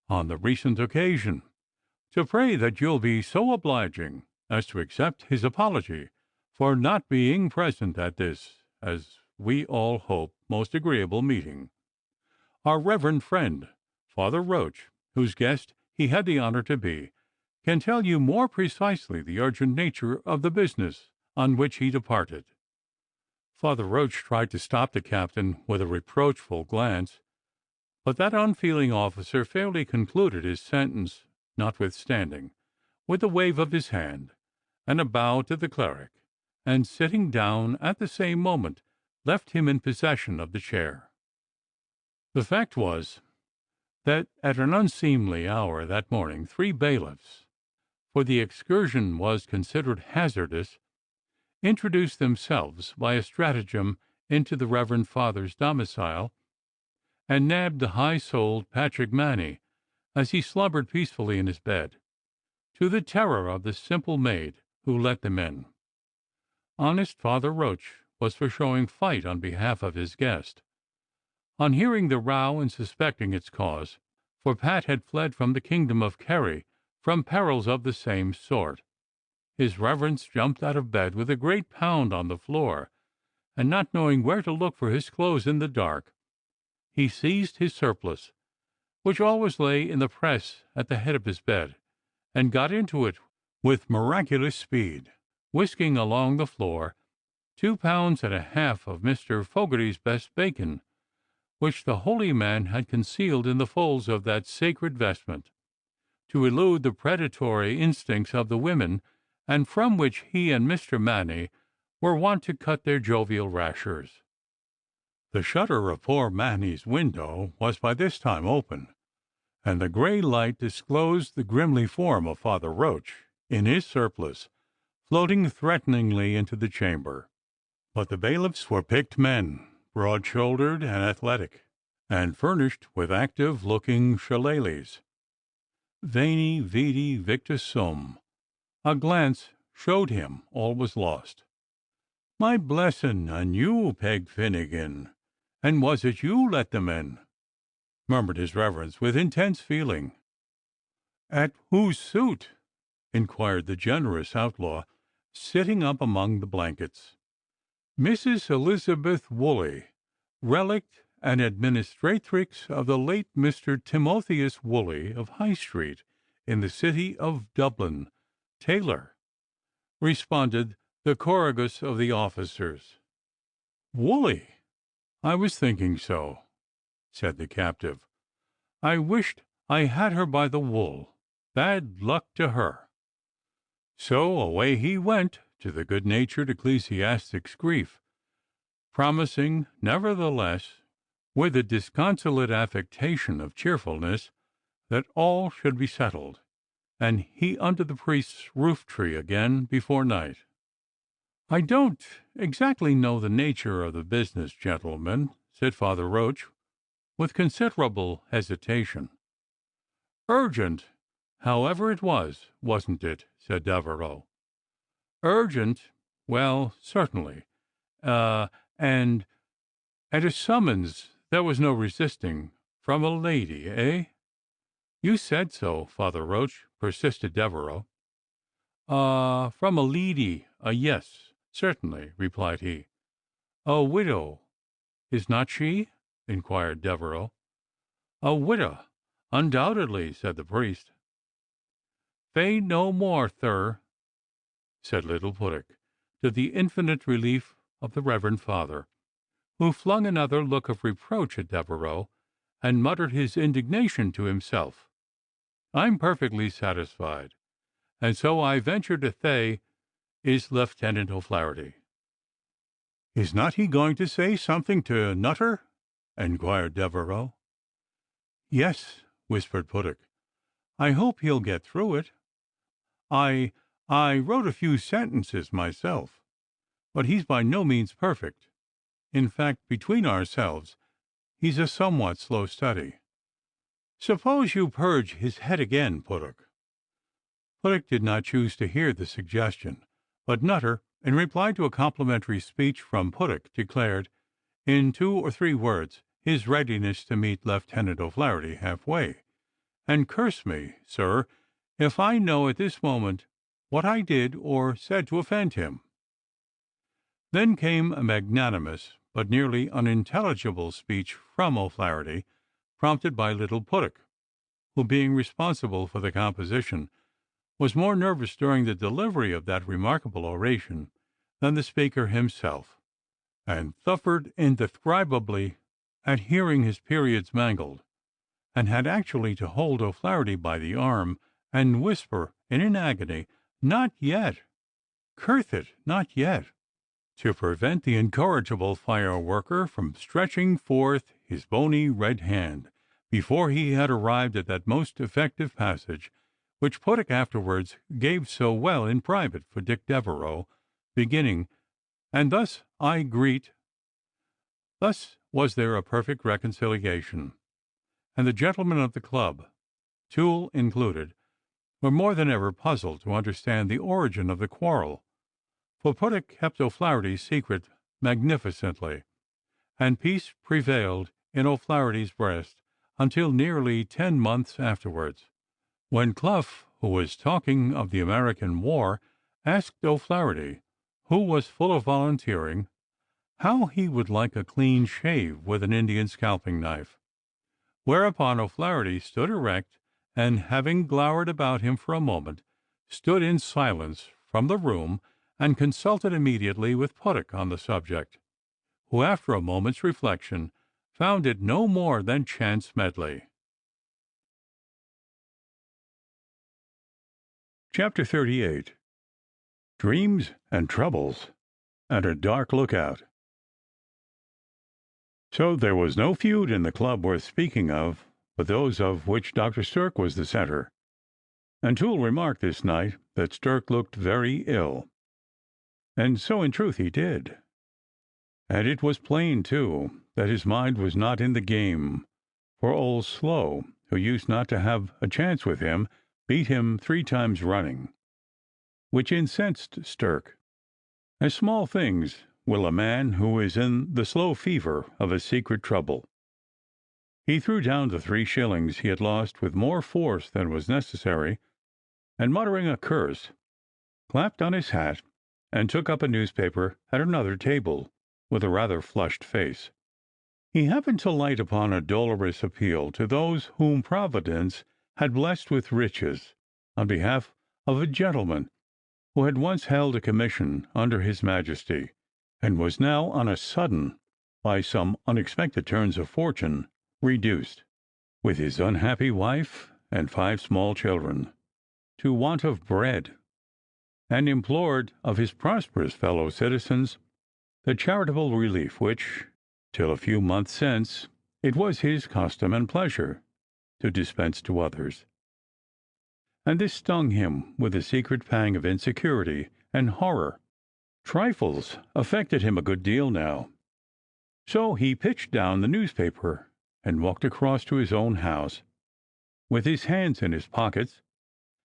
on the recent occasion, to pray that you'll be so obliging as to accept his apology for not being present at this, as we all hope, most agreeable meeting. Our reverend friend, Father Roach, whose guest he had the honor to be, can tell you more precisely the urgent nature of the business on which he departed." Father Roach tried to stop the captain with a reproachful glance, but that unfeeling officer fairly concluded his sentence notwithstanding, with a wave of his hand and a bow to the cleric, and sitting down at the same moment, left him in possession of the chair. The fact was that at an unseemly hour that morning 3 bailiffs, for the excursion was considered hazardous, introduced themselves by a stratagem into the Reverend Father's domicile, and nabbed the high-souled Patrick Manny as he slumbered peacefully in his bed, to the terror of the simple maid who let them in. Honest Father Roach was for showing fight on behalf of his guest. On hearing the row and suspecting its cause, for Pat had fled from the kingdom of Kerry from perils of the same sort, his reverence jumped out of bed with a great pound on the floor, and not knowing where to look for his clothes in the dark, he seized his surplice, which always lay in the press at the head of his bed, and got into it with miraculous speed, whisking along the floor 2 pounds and a half of Mr. Fogarty's best bacon, which the holy man had concealed in the folds of that sacred vestment, to elude the predatory instincts of the women, and from which he and Mr. Manny were wont to cut their jovial rashers. The shutter of poor Manny's window was by this time open, and the grey light disclosed the grimly form of Father Roach, in his surplice, floating threateningly into the chamber. But the bailiffs were picked men, broad-shouldered and athletic, and furnished with active-looking shillelaghs. Veni, vidi, victus sum. A glance showed him all was lost. "My blessin' on you, Peg Finnegan, and was it you let them in?" murmured his reverence with intense feeling. "At whose suit?" inquired the generous outlaw, sitting up among the blankets. "Mrs. Elizabeth Woolley, relict and administratrix of the late Mr. Timotheus Woolley of High Street, in the city of Dublin, tailor," responded the choragus of the officers. "Woolley! I was thinking so," said the captive. "I wished I had her by the wool. Bad luck to her." So away he went to the good-natured ecclesiastic's grief, promising, nevertheless, with a disconsolate affectation of cheerfulness, that all should be settled, and he under the priest's roof-tree again before night. "I don't exactly know the nature of the business, gentlemen," said Father Roach, with considerable hesitation. "Urgent, however, it was, wasn't it?" said Devereux. "Urgent? Well, certainly. And a summons there was no resisting, from a lady, eh?" "You said so, Father Roach," persisted Devereux. From a leady, yes, certainly," replied he. "A widow, is not she?" inquired Devereux. "A widow, undoubtedly," said the priest. "Fay no more, thir," said little Puttock, to the infinite relief of the Reverend Father, who flung another look of reproach at Devereux, and muttered his indignation to himself. "I'm perfectly satisfied, and so I venture to thay is Lieutenant O'Flaherty." "Is not he going to say something to Nutter?" inquired Devereux. "Yes," whispered Puttock. "I hope he'll get through it. I wrote a few sentences myself, but he's by no means perfect. In fact, between ourselves, he's a somewhat slow study. Suppose you purge his head again, Puttock." Puttock did not choose to hear the suggestion, but Nutter, in reply to a complimentary speech from Puttock, declared, in 2 or 3 words, his readiness to meet Lieutenant O'Flaherty halfway. "And curse me, sir, if I know at this moment what I did or said to offend him." Then came a magnanimous but nearly unintelligible speech from O'Flaherty, prompted by little Puttock, who, being responsible for the composition, was more nervous during the delivery of that remarkable oration than the speaker himself, and suffered indescribably at hearing his periods mangled, and had actually to hold O'Flaherty by the arm and whisper in an agony, "Not yet, Curthit, not yet," to prevent the incorrigible fireworker from stretching forth his bony red hand before he had arrived at that most effective passage which Puttock afterwards gave so well in private for Dick Devereux, beginning, "And thus I greet." Thus was there a perfect reconciliation, and the gentlemen of the club, Toole included, were more than ever puzzled to understand the origin of the quarrel, for Puttock kept O'Flaherty's secret magnificently, and peace prevailed in O'Flaherty's breast until nearly 10 months afterwards, when Clough, who was talking of the American War, asked O'Flaherty, who was full of volunteering, how he would like a clean shave with an Indian scalping knife, whereupon O'Flaherty stood erect, and, having glowered about him for a moment, stood in silence from the room and consulted immediately with Puttock on the subject, who, after a moment's reflection, found it no more than chance medley. Chapter 38. Dreams and Troubles, and a Dark Lookout. So there was no feud in the club worth speaking of, but those of which Dr. Stirk was the centre, and Toole remarked this night that Stirk looked very ill. And so in truth he did, and it was plain, too, that his mind was not in the game, for old Slow, who used not to have a chance with him, beat him 3 times running, which incensed Stirk, as small things will a man who is in the slow fever of a secret trouble. He threw down the 3 shillings he had lost with more force than was necessary, and, muttering a curse, clapped on his hat and took up a newspaper at another table, with a rather flushed face. He happened to light upon a dolorous appeal to those whom Providence had blessed with riches, on behalf of a gentleman who had once held a commission under His Majesty, and was now on a sudden, by some unexpected turns of fortune, reduced, with his unhappy wife and 5 small children, to want of bread, and implored of his prosperous fellow citizens the charitable relief which, till a few months since, it was his custom and pleasure to dispense to others. And this stung him with a secret pang of insecurity and horror. Trifles affected him a good deal now. So he pitched down the newspaper and walked across to his own house, with his hands in his pockets,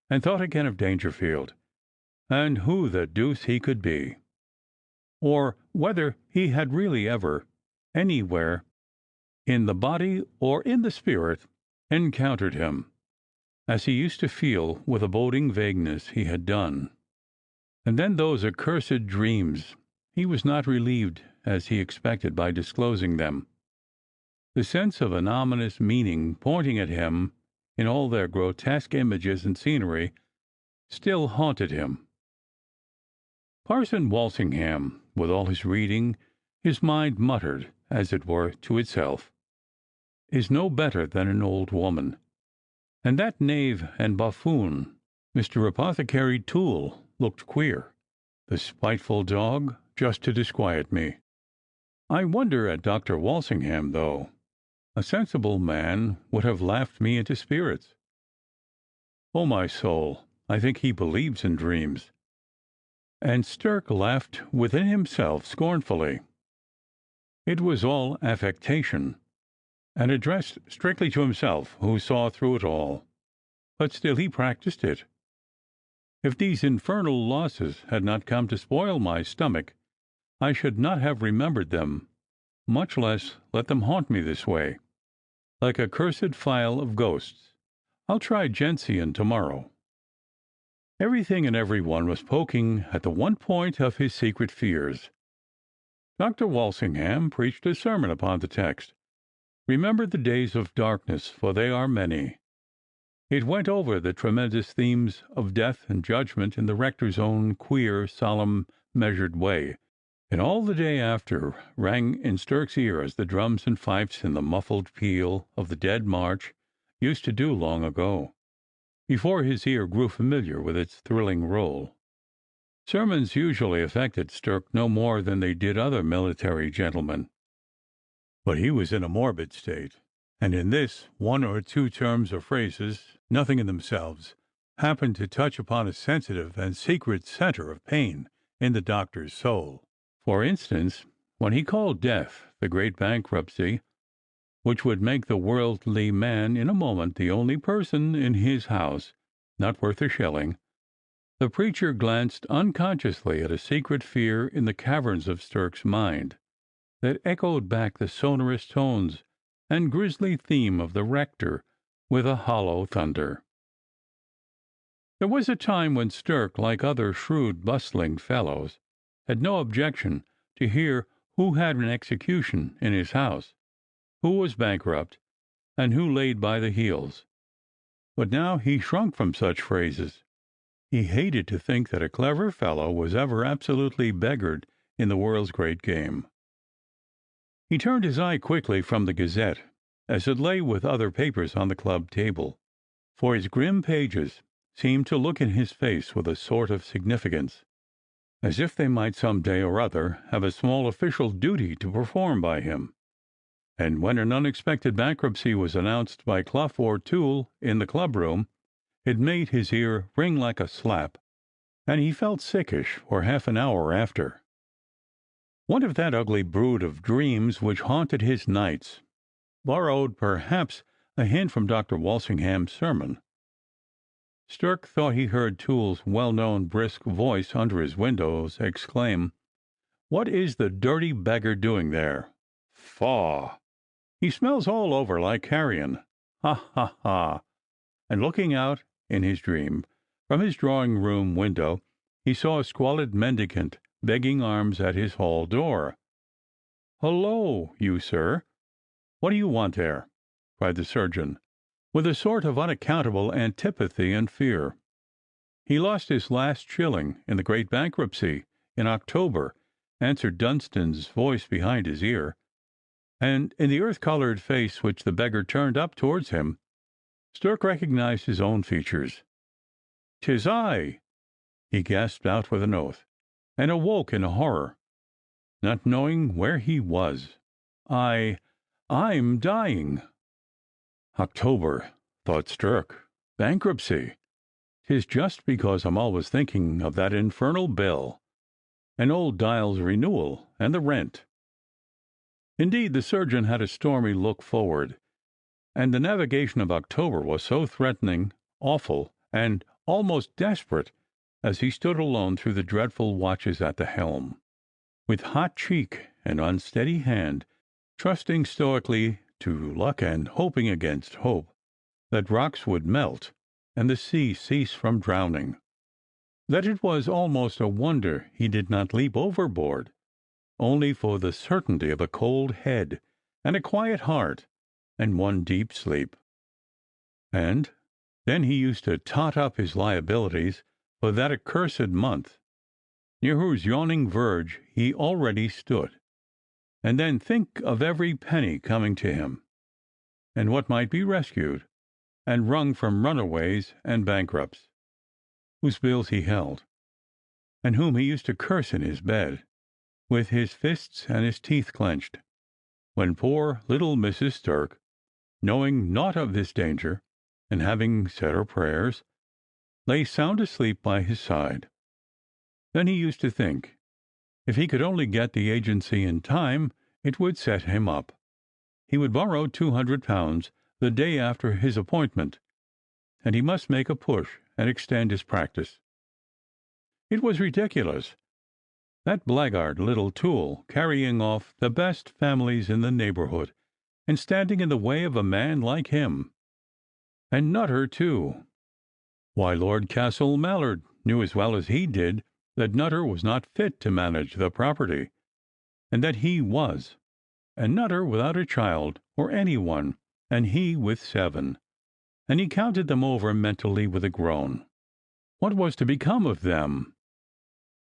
and thought again of Dangerfield, and who the deuce he could be, or whether he had really ever, anywhere, in the body or in the spirit, encountered him, as he used to feel with a boding vagueness he had done. And then those accursed dreams! He was not relieved as he expected by disclosing them. The sense of an ominous meaning pointing at him in all their grotesque images and scenery still haunted him. Parson Walsingham, with all his reading, his mind muttered, as it were, to itself, is no better than an old woman. And that knave and buffoon, Mr. Apothecary Toole, looked queer, the spiteful dog, just to disquiet me. I wonder at Dr. Walsingham, though. A sensible man would have laughed me into spirits. Oh, my soul, I think he believes in dreams. And Stirk laughed within himself scornfully. It was all affectation, and addressed strictly to himself, who saw through it all. But still he practised it. If these infernal losses had not come to spoil my stomach, I should not have remembered them, much less let them haunt me this way, like a cursed file of ghosts. I'll try gentian tomorrow. Everything and everyone was poking at the one point of his secret fears. Dr. Walsingham preached a sermon upon the text, "Remember the days of darkness, for they are many." It went over the tremendous themes of death and judgment in the rector's own queer, solemn, measured way, and all the day after rang in Stirk's ear as the drums and fifes in the muffled peal of the Dead March used to do long ago, before his ear grew familiar with its thrilling roll. Sermons usually affected Stirk no more than they did other military gentlemen, but he was in a morbid state, and in this 1 or 2 terms or phrases, nothing in themselves, happened to touch upon a sensitive and secret centre of pain in the doctor's soul. For instance, when he called death the great bankruptcy, which would make the worldly man in a moment the only person in his house not worth a shilling, the preacher glanced unconsciously at a secret fear in the caverns of Stirk's mind, that echoed back the sonorous tones and grisly theme of the rector with a hollow thunder. There was a time when Stirk, like other shrewd, bustling fellows, had no objection to hear who had an execution in his house, who was bankrupt, and who laid by the heels. But now he shrunk from such phrases. He hated to think that a clever fellow was ever absolutely beggared in the world's great game. He turned his eye quickly from the Gazette, as it lay with other papers on the club table, for its grim pages seemed to look in his face with a sort of significance, as if they might some day or other have a small official duty to perform by him. And when an unexpected bankruptcy was announced by Clough or Toole in the club-room, it made his ear ring like a slap, and he felt sickish for half an hour after. What if that ugly brood of dreams which haunted his nights borrowed perhaps a hint from Dr. Walsingham's sermon? Stirk thought he heard Toole's well-known brisk voice under his windows exclaim, "What is the dirty beggar doing there? Faugh!" He smells all over like carrion. Ha, ha, ha!" And looking out in his dream from his drawing-room window, he saw a squalid mendicant begging alms at his hall door. "Hullo, you, sir! What do you want there?" cried the surgeon, with a sort of unaccountable antipathy and fear. "He lost his last shilling in the great bankruptcy in October," answered Dunstan's voice behind his ear, and in the earth-coloured face which the beggar turned up towards him, Stirk recognized his own features. "'Tis I!" he gasped out with an oath, and awoke in horror, not knowing where he was. I'm dying." "October," thought Stirk. "Bankruptcy! 'Tis just because I'm always thinking of that infernal bill, and old Dial's renewal, and the rent." Indeed, the surgeon had a stormy look forward, and the navigation of October was so threatening, awful, and almost desperate, as he stood alone through the dreadful watches at the helm, with hot cheek and unsteady hand, trusting stoically to luck and hoping against hope that rocks would melt and the sea cease from drowning, that it was almost a wonder he did not leap overboard, only for the certainty of a cold head and a quiet heart and one deep sleep. And then he used to tot up his liabilities for that accursed month, near whose yawning verge he already stood, and then think of every penny coming to him, and what might be rescued and wrung from runaways and bankrupts, whose bills he held, and whom he used to curse in his bed, with his fists and his teeth clenched, when poor little Mrs. Stirk, knowing naught of this danger, and having said her prayers, lay sound asleep by his side. Then he used to think, if he could only get the agency in time, it would set him up. He would borrow £200 the day after his appointment, and he must make a push and extend his practice. It was ridiculous, that blackguard little tool carrying off the best families in the neighbourhood, and standing in the way of a man like him. And Nutter, too. Why, Lord Castle Mallard knew as well as he did that Nutter was not fit to manage the property, and that he was, and Nutter without a child or any one, and he with 7, and he counted them over mentally with a groan. What was to become of them?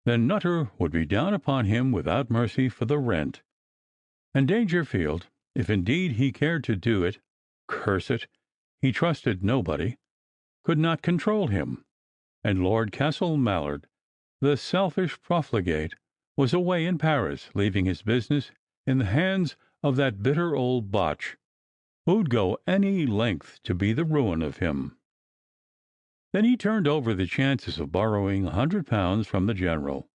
Then Nutter would be down upon him without mercy for the rent, and Dangerfield, if indeed he cared to do it, curse it, he trusted nobody, could not control him, and Lord Castle Mallard, the selfish profligate, was away in Paris, leaving his business in the hands of that bitter old botch, who'd go any length to be the ruin of him. Then he turned over the chances of borrowing £100 from the General,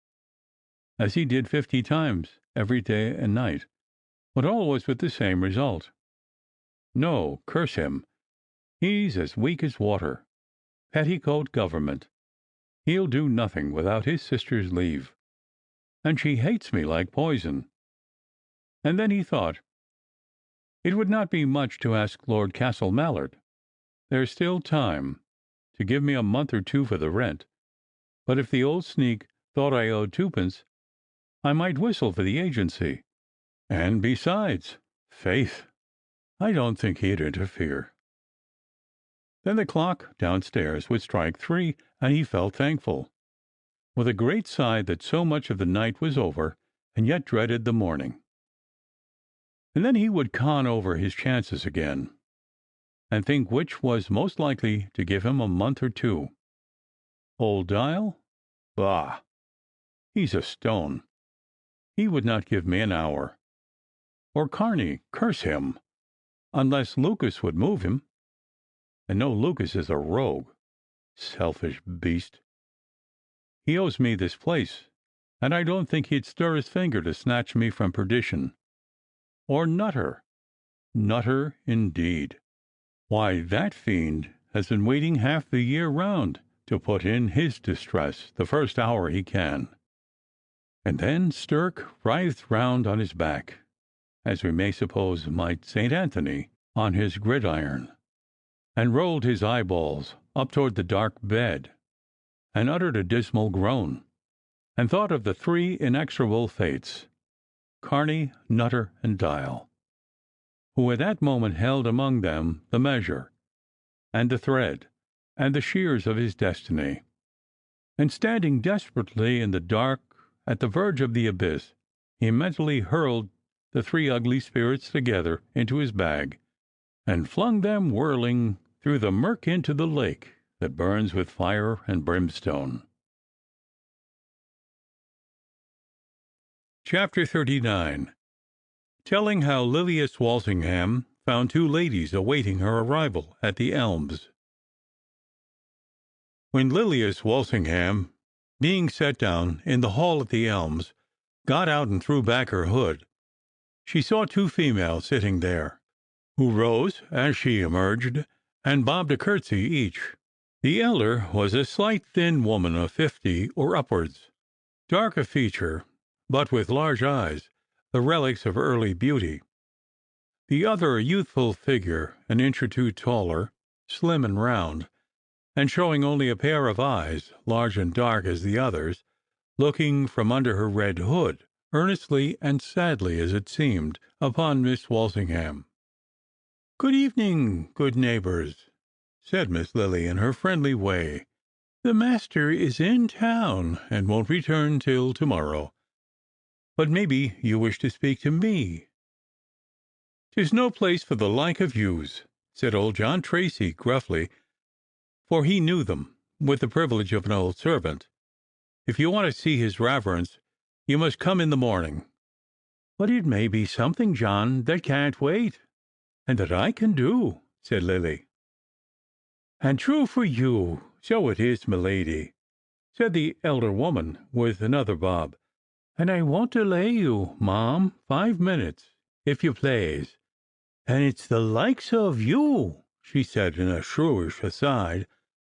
as he did 50 times every day and night, but always with the same result. No, curse him, he's as weak as water. Petticoat government. He'll do nothing without his sister's leave, and she hates me like poison. And then he thought, it would not be much to ask Lord Castle Mallard. There's still time to give me a month or 2 for the rent, but if the old sneak thought I owed 2d, I might whistle for the agency, and besides, faith, I don't think he'd interfere. Then the clock downstairs would strike 3, and he felt thankful, with a great sigh, that so much of the night was over, and yet dreaded the morning. And then he would con over his chances again, and think which was most likely to give him a month or 2. Old Dial? Bah! He's a stone. He would not give me an hour. Or Carney, curse him, unless Lucas would move him. And no, Lucas is a rogue. Selfish beast. He owes me this place, and I don't think he'd stir his finger to snatch me from perdition. Or Nutter. Nutter, indeed. Why, that fiend has been waiting half the year round to put in his distress the first hour he can. And then Stirk writhed round on his back, as we may suppose might St. Anthony on his gridiron, and rolled his eyeballs up toward the dark bed, and uttered a dismal groan, and thought of the three inexorable fates, Carney, Nutter, and Dial, who at that moment held among them the measure, and the thread, and the shears of his destiny. And standing desperately in the dark at the verge of the abyss, he mentally hurled the three ugly spirits together into his bag, and flung them whirling through the murk into the lake that burns with fire and brimstone. Chapter 39. Telling how Lilias Walsingham found two ladies awaiting her arrival at the Elms. When Lilias Walsingham, being set down in the hall at the Elms, got out and threw back her hood, she saw two females sitting there, who rose as she emerged, and bobbed a curtsy each. The elder was a slight, thin woman of 50 or upwards, dark of feature, but with large eyes, the relics of early beauty. The other a youthful figure, an inch or two taller, slim and round, and showing only a pair of eyes, large and dark as the others, looking from under her red hood, earnestly and sadly, as it seemed, upon Miss Walsingham. "Good evening, good neighbours," said Miss Lily in her friendly way. "The master is in town, and won't return till to-morrow. But maybe you wish to speak to me." "'Tis no place for the like of yous," said old John Tracy gruffly, for he knew them, with the privilege of an old servant. "If you want to see his Reverence, you must come in the morning." "But it may be something, John, that can't wait, and that I can do," said Lily. "And true for you, so it is, my lady," said the elder woman, with another bob. "And I won't delay you, ma'am, 5 minutes, if you plaise. And it's the likes of you," she said in a shrewish aside,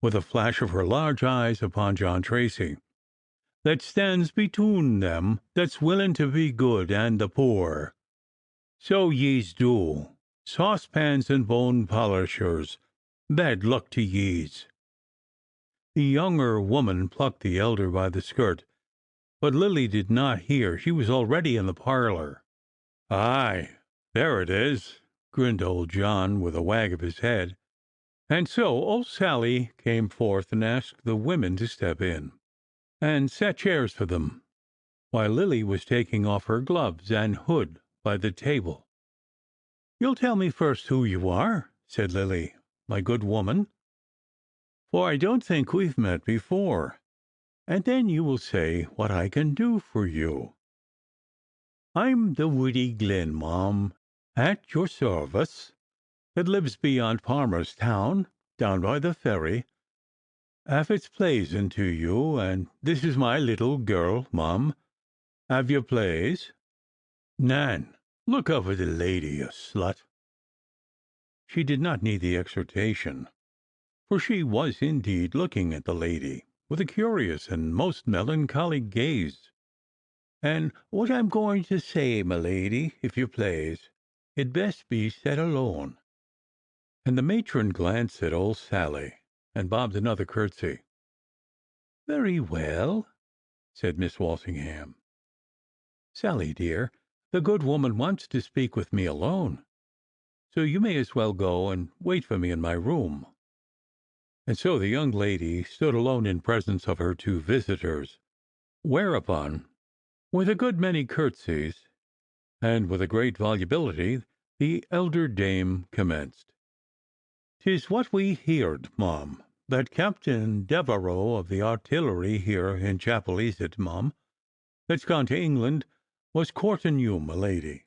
with a flash of her large eyes upon John Tracy, "that stands between them that's willing to be good and the poor. So yees do, saucepans and bone polishers. Bad luck to yees." The younger woman plucked the elder by the skirt, but Lily did not hear. She was already in the parlour. "Aye, there it is," grinned old John, with a wag of his head. And so old Sally came forth and asked the women to step in, and set chairs for them, while Lily was taking off her gloves and hood by the table. "You'll tell me first who you are," said Lily, "my good woman, for I don't think we've met before, and then you will say what I can do for you." "I'm the Widdy Glynn, ma'am, at your service, that lives beyond Palmer's Town, down by the ferry, if it's plaisin' to you, and this is my little girl, ma'am, av you plaise. Nan, look over the lady, you slut." She did not need the exhortation, for she was indeed looking at the lady with a curious and most melancholy gaze. "And what I'm going to say, my lady, if you plaise, it best be said alone." And the matron glanced at old Sally, and bobbed another curtsy. "Very well," said Miss Walsingham. "Sally, dear, the good woman wants to speak with me alone, so you may as well go and wait for me in my room." And so the young lady stood alone in presence of her two visitors, whereupon, with a good many curtsies, and with a great volubility, the elder dame commenced. "'Tis what we heerd, mum, that Captain Devereux of the artillery here in Chapelizod, mum, that's gone to England, was courting you, my lady.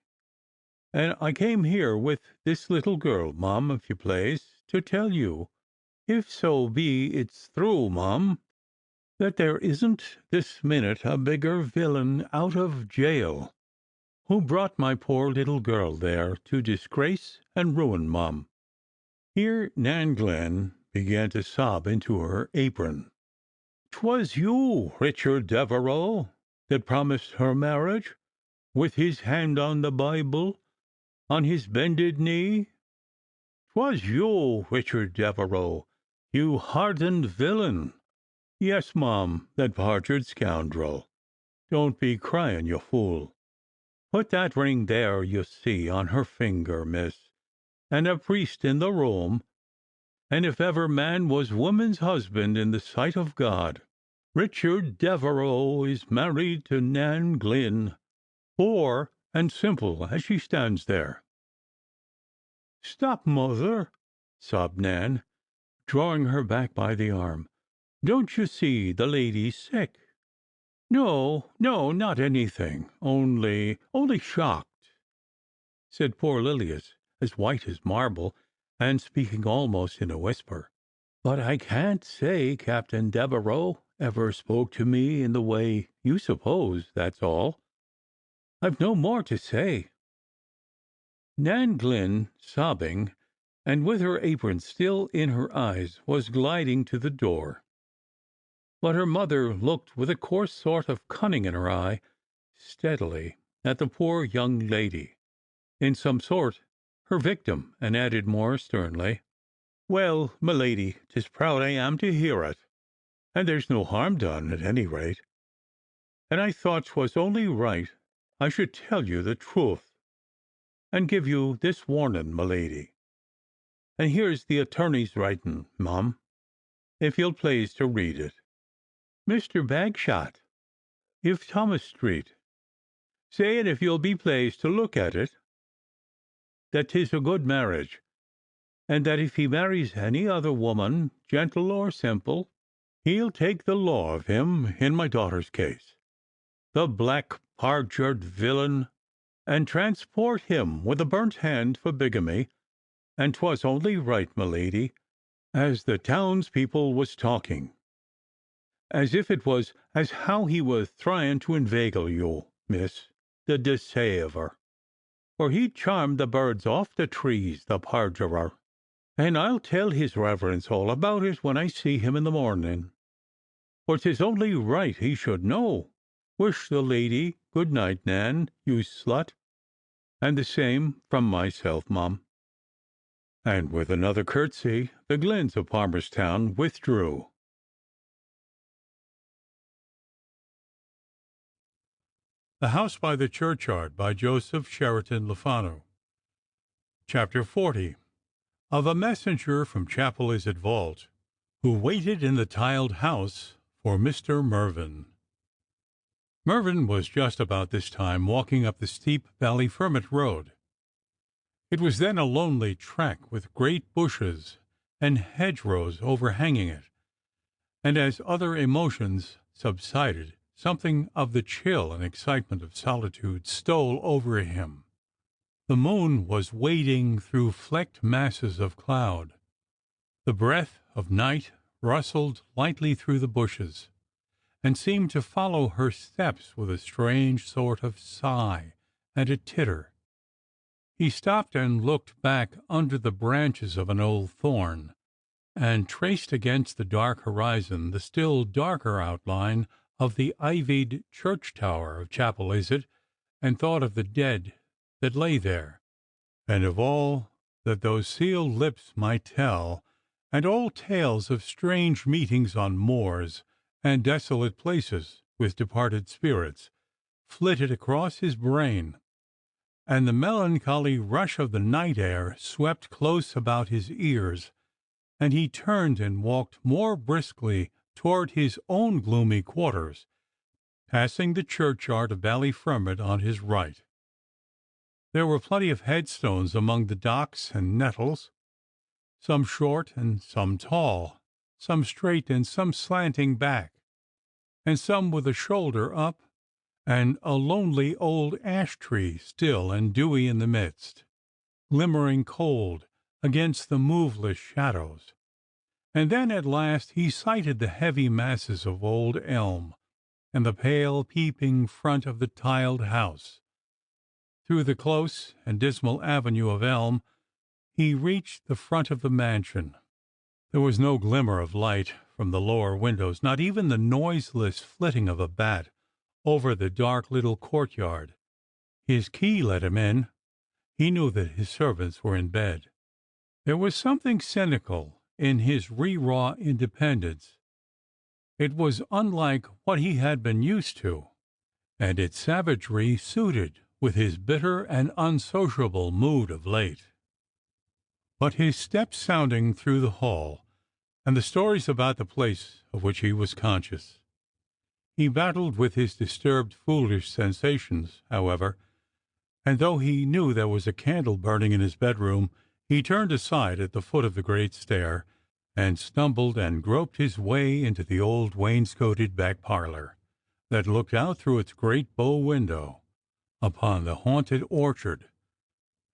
And I came here with this little girl, mum, if you plaise, to tell you, if so be it's thrue, mum, that there isn't this minute a bigger villain out of jail, who brought my poor little girl there to disgrace and ruin, mum." Here Nan Glen began to sob into her apron. "'Twas you, Richard Devereux, that promised her marriage, with his hand on the Bible. on his bended knee. "'Twas you, Richard Devereux, you hardened villain!" "Yes, mum, that parjured scoundrel." "Don't be crying, you fool. Put that ring there you see on her finger, miss, and a priest in the room, and if ever man was woman's husband in the sight of God, Richard Devereux is married to Nan Glynn, poor and simple as she stands there." "Stop, mother," sobbed Nan, drawing her back by the arm. "Don't you see the lady's sick?" "No, no, not anything, only shocked," said poor Lilias, as white as marble, and speaking almost in a whisper. "But I can't say Captain Devereux ever spoke to me in the way you suppose, that's all. I've no more to say." Nan Glynn, sobbing, and with her apron still in her eyes, was gliding to the door. But her mother looked with a coarse sort of cunning in her eye steadily at the poor young lady, in some sort her victim, and added more sternly, "Well, my lady, 'tis proud I am to hear it, and there's no harm done, at any rate, and I thought 'twas only right I should tell you the truth, and give you this warning, my lady. And here's the attorney's writing, mum, if you'll please to read it. Mr. Bagshot, if Thomas Street, saying, if you'll be pleased to look at it, that 'tis a good marriage, and that if he marries any other woman, gentle or simple, he'll take the law of him in my daughter's case, the black parjured villain, and transport him with a burnt hand for bigamy, and 'twas only right, my lady, as the townspeople was talking, as if it was as how he was trying to inveigle you, miss, the deceiver, for he charmed the birds off the trees, the parjurer, and I'll tell his reverence all about it when I see him in the morning, for 'tis only right he should know. Wish the lady good night, Nan, you slut, and the same from myself, mum." And with another curtsy the Glynns of Palmerstown withdrew. The House by the Churchyard by Joseph Sheridan Le Fanu. Chapter 40. Of a messenger from Chapelizod Vault, who waited in the tiled house for Mr. Mervyn. Mervyn was just about this time walking up the steep Ballyfermot road. It was then a lonely track with great bushes and hedgerows overhanging it, and as other emotions subsided, something of the chill and excitement of solitude stole over him. The moon was wading through flecked masses of cloud. The breath of night rustled lightly through the bushes, and seemed to follow her steps with a strange sort of sigh and a titter. He stopped and looked back under the branches of an old thorn, and traced against the dark horizon the still darker outline of the ivied church tower of Chapelizod, and thought of the dead that lay there, and of all that those sealed lips might tell, and old tales of strange meetings on moors and desolate places with departed spirits flitted across his brain, and the melancholy rush of the night air swept close about his ears, and he turned and walked more briskly toward his own gloomy quarters, passing the churchyard of Ballyfermot on his right. There were plenty of headstones among the docks and nettles, some short and some tall, some straight and some slanting back, and some with a shoulder up, and a lonely old ash tree still and dewy in the midst, glimmering cold against the moveless shadows. And then at last he sighted the heavy masses of old elm, and the pale peeping front of the tiled house. Through the close and dismal avenue of elm he reached the front of the mansion. There was no glimmer of light from the lower windows, not even the noiseless flitting of a bat over the dark little courtyard. His key let him in. he knew that his servants were in bed. There was something cynical in his raw independence. It was unlike what he had been used to, and its savagery suited with his bitter and unsociable mood of late. But his steps sounding through the hall, and the stories about the place of which he was conscious. He battled with his disturbed, foolish sensations, however, and though he knew there was a candle burning in his bedroom, he turned aside at the foot of the great stair, and stumbled and groped his way into the old wainscoted back parlor that looked out through its great bow window upon the haunted orchard,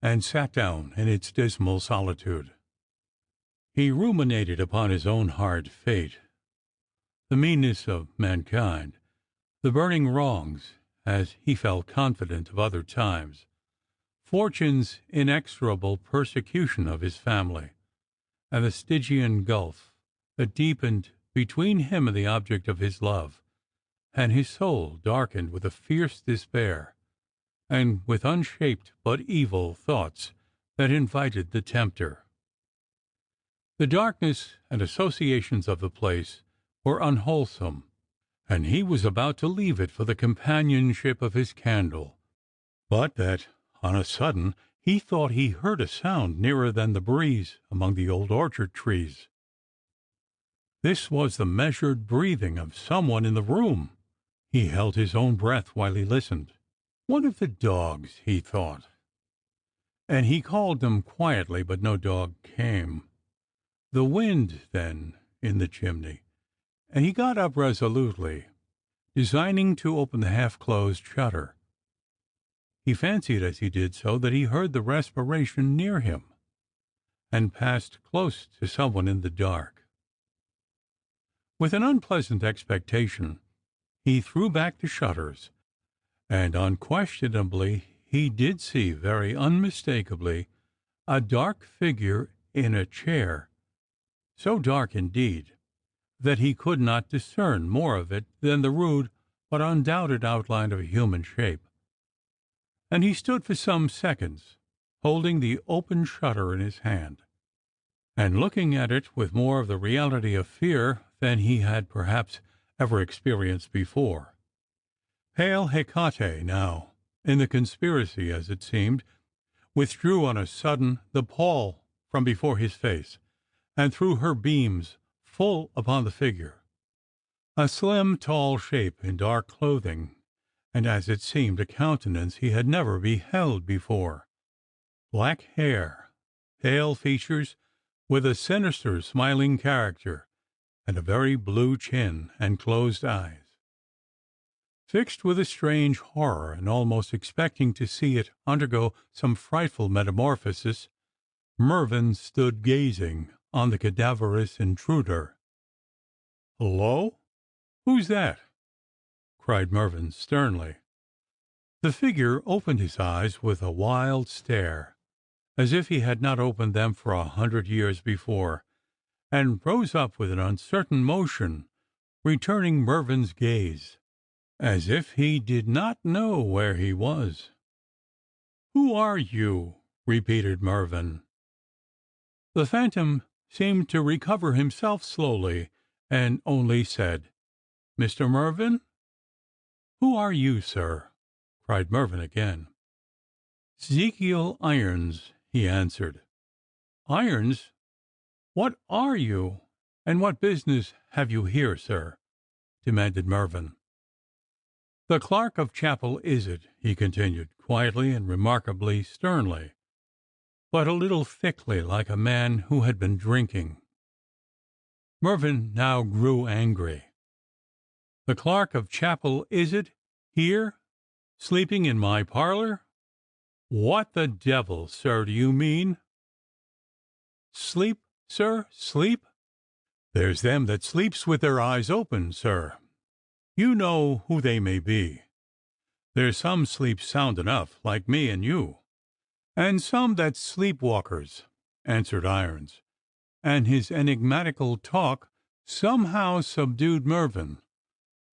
and sat down in its dismal solitude. He ruminated upon his own hard fate, the meanness of mankind, the burning wrongs, as he felt confident of other times, Fortune's inexorable persecution of his family, and the Stygian gulf that deepened between him and the object of his love, and his soul darkened with a fierce despair, and with unshaped but evil thoughts that invited the tempter. The darkness and associations of the place were unwholesome, and he was about to leave it for the companionship of his candle, but that, on a sudden, he thought he heard a sound nearer than the breeze among the old orchard trees. This was the measured breathing of someone in the room. He held his own breath while he listened. One of the dogs, he thought, and he called them quietly, but no dog came. The wind, then, in the chimney, and he got up resolutely, designing to open the half-closed shutter. He fancied as he did so that he heard the respiration near him, and passed close to someone in the dark. With an unpleasant expectation, he threw back the shutters, and unquestionably he did see, very unmistakably, a dark figure in a chair, so dark indeed that he could not discern more of it than the rude but undoubted outline of a human shape. And he stood for some seconds, holding the open shutter in his hand, and looking at it with more of the reality of fear than he had perhaps ever experienced before. Pale Hecate now, in the conspiracy as it seemed, withdrew on a sudden the pall from before his face, and threw her beams full upon the figure, a slim, tall shape in dark clothing, and, as it seemed, a countenance he had never beheld before. Black hair, pale features, with a sinister, smiling character, and a very blue chin and closed eyes. Fixed with a strange horror, and almost expecting to see it undergo some frightful metamorphosis, Mervyn stood gazing on the cadaverous intruder. "Hullo! Who's that?" cried Mervyn sternly. The figure opened his eyes with a wild stare, as if he had not opened them for 100 years before, and rose up with an uncertain motion, returning Mervyn's gaze, as if he did not know where he was. "Who are you?" repeated Mervyn. The phantom seemed to recover himself slowly, and only said, "Mr. Mervyn?" "Who are you, sir?" cried Mervyn again. "Ezekiel Irons," he answered. "Irons? What are you, and what business have you here, sir?" demanded Mervyn. "The clerk of chapel is it," he continued, quietly and remarkably sternly, but a little thickly, like a man who had been drinking. Mervyn now grew angry. "The clerk of chapel is it, here, sleeping in my parlour? What the devil, sir, do you mean?" "Sleep, sir, sleep? There's them that sleeps with their eyes open, sir. You know who they may be. There's some sleep sound enough, like me and you, and some that's sleep walkers," answered Irons, and his enigmatical talk somehow subdued Mervyn,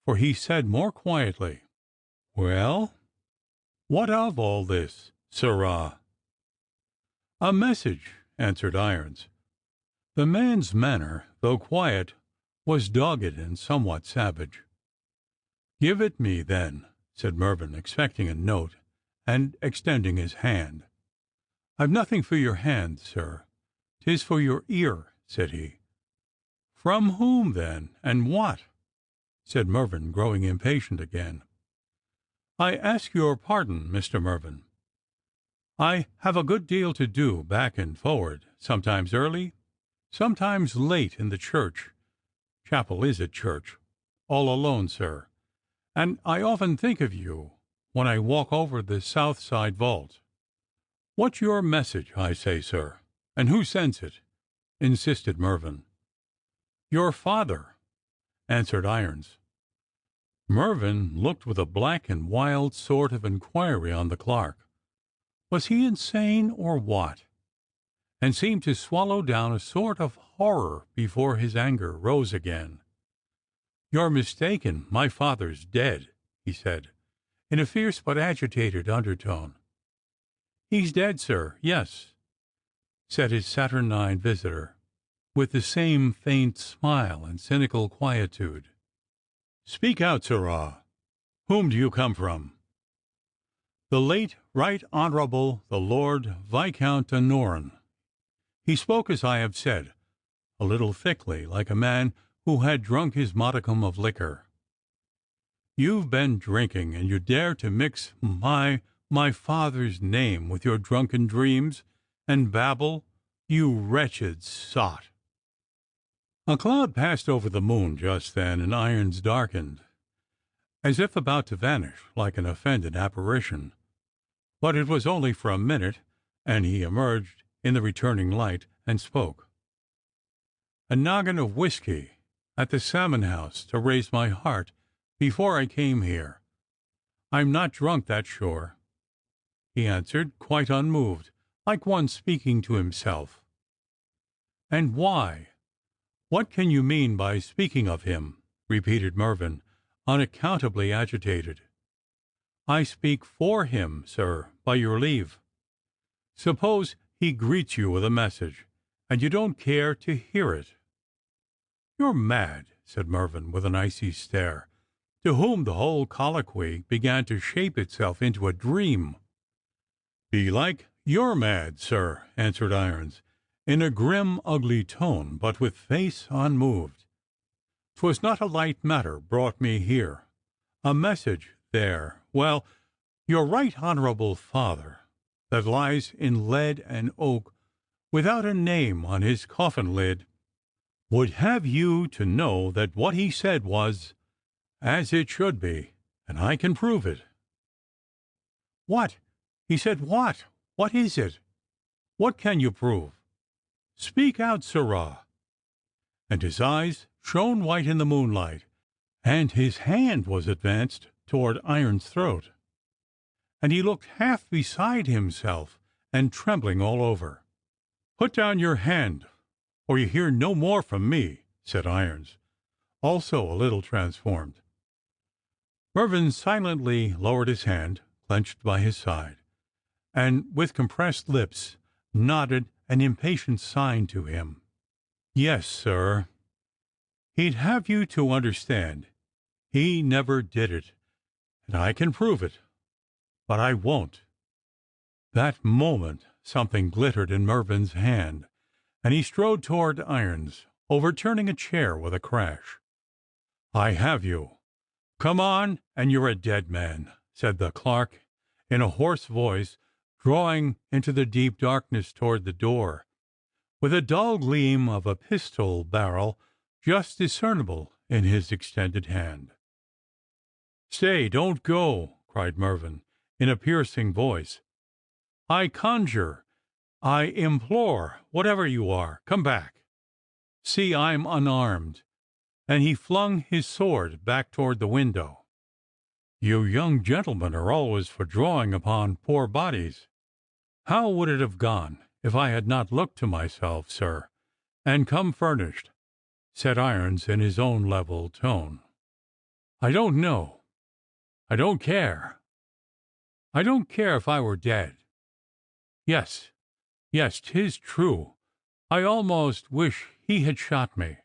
for he said more quietly, "Well, what of all this, sirrah?" "A message," answered Irons. The man's manner, though quiet, was dogged and somewhat savage. "Give it me, then," said Mervyn, expecting a note, and extending his hand. "I've nothing for your hand, sir. 'Tis for your ear," said he. "From whom, then, and what?" said Mervyn, growing impatient again. "I ask your pardon, Mr. Mervyn. I have a good deal to do back and forward, sometimes early, sometimes late in the church. Chapel is at church. All alone, sir. And I often think of you when I walk over the south side vault." "What's your message, I say, sir, and who sends it?" insisted Mervyn. "Your father," answered Irons. Mervyn looked with a black and wild sort of inquiry on the clerk. Was he insane or what? And seemed to swallow down a sort of horror before his anger rose again. "You're mistaken. My father's dead," he said, in a fierce but agitated undertone. "He's dead, sir, yes," said his saturnine visitor, with the same faint smile and cynical quietude. "Speak out, sirrah. Whom do you come from?" "The late Right Honourable the Lord Viscount Honoran." He spoke, as I have said, a little thickly, like a man who had drunk his modicum of liquor. "You've been drinking, and you dare to mix my father's name with your drunken dreams, and babble, you wretched sot." A cloud passed over the moon just then, and Irons darkened, as if about to vanish like an offended apparition. But it was only for a minute, and he emerged in the returning light and spoke. "A noggin of whisky at the Salmon House to raise my heart before I came here. I'm not drunk, that's sure," he answered, quite unmoved, like one speaking to himself. "And why? What can you mean by speaking of him?" repeated Mervyn, unaccountably agitated. "I speak for him, sir, by your leave. Suppose he greets you with a message, and you don't care to hear it." "You're mad," said Mervyn, with an icy stare, to whom the whole colloquy began to shape itself into a dream. "Belike you're mad, sir," answered Irons, in a grim, ugly tone, but with face unmoved. "'Twas not a light matter brought me here. A message there. Well, your right honourable father, that lies in lead and oak, without a name on his coffin lid, would have you to know that what he said was as it should be, and I can prove it." "What? He said what? What is it? What can you prove? Speak out, sirrah." And his eyes shone white in the moonlight, and his hand was advanced toward Irons's throat, and he looked half beside himself and trembling all over. "Put down your hand, or you hear no more from me," said Irons, also a little transformed. Mervyn silently lowered his hand, clenched by his side, and with compressed lips nodded an impatient sign to him. "Yes, sir. He'd have you to understand he never did it, and I can prove it, but I won't." That moment something glittered in Mervyn's hand, and he strode toward Irons, overturning a chair with a crash. "I have you. Come on, and you're a dead man," said the clerk in a hoarse voice, drawing into the deep darkness toward the door, with a dull gleam of a pistol barrel just discernible in his extended hand. "Stay, don't go," cried Mervyn, in a piercing voice. "I conjure, I implore, whatever you are, come back. See, I'm unarmed," and he flung his sword back toward the window. "You young gentlemen are always for drawing upon poor bodies. How would it have gone if I had not looked to myself, sir, and come furnished?" said Irons in his own level tone. "I don't know. I don't care. I don't care if I were dead. Yes, Yes, 'tis true. I almost wish he had shot me.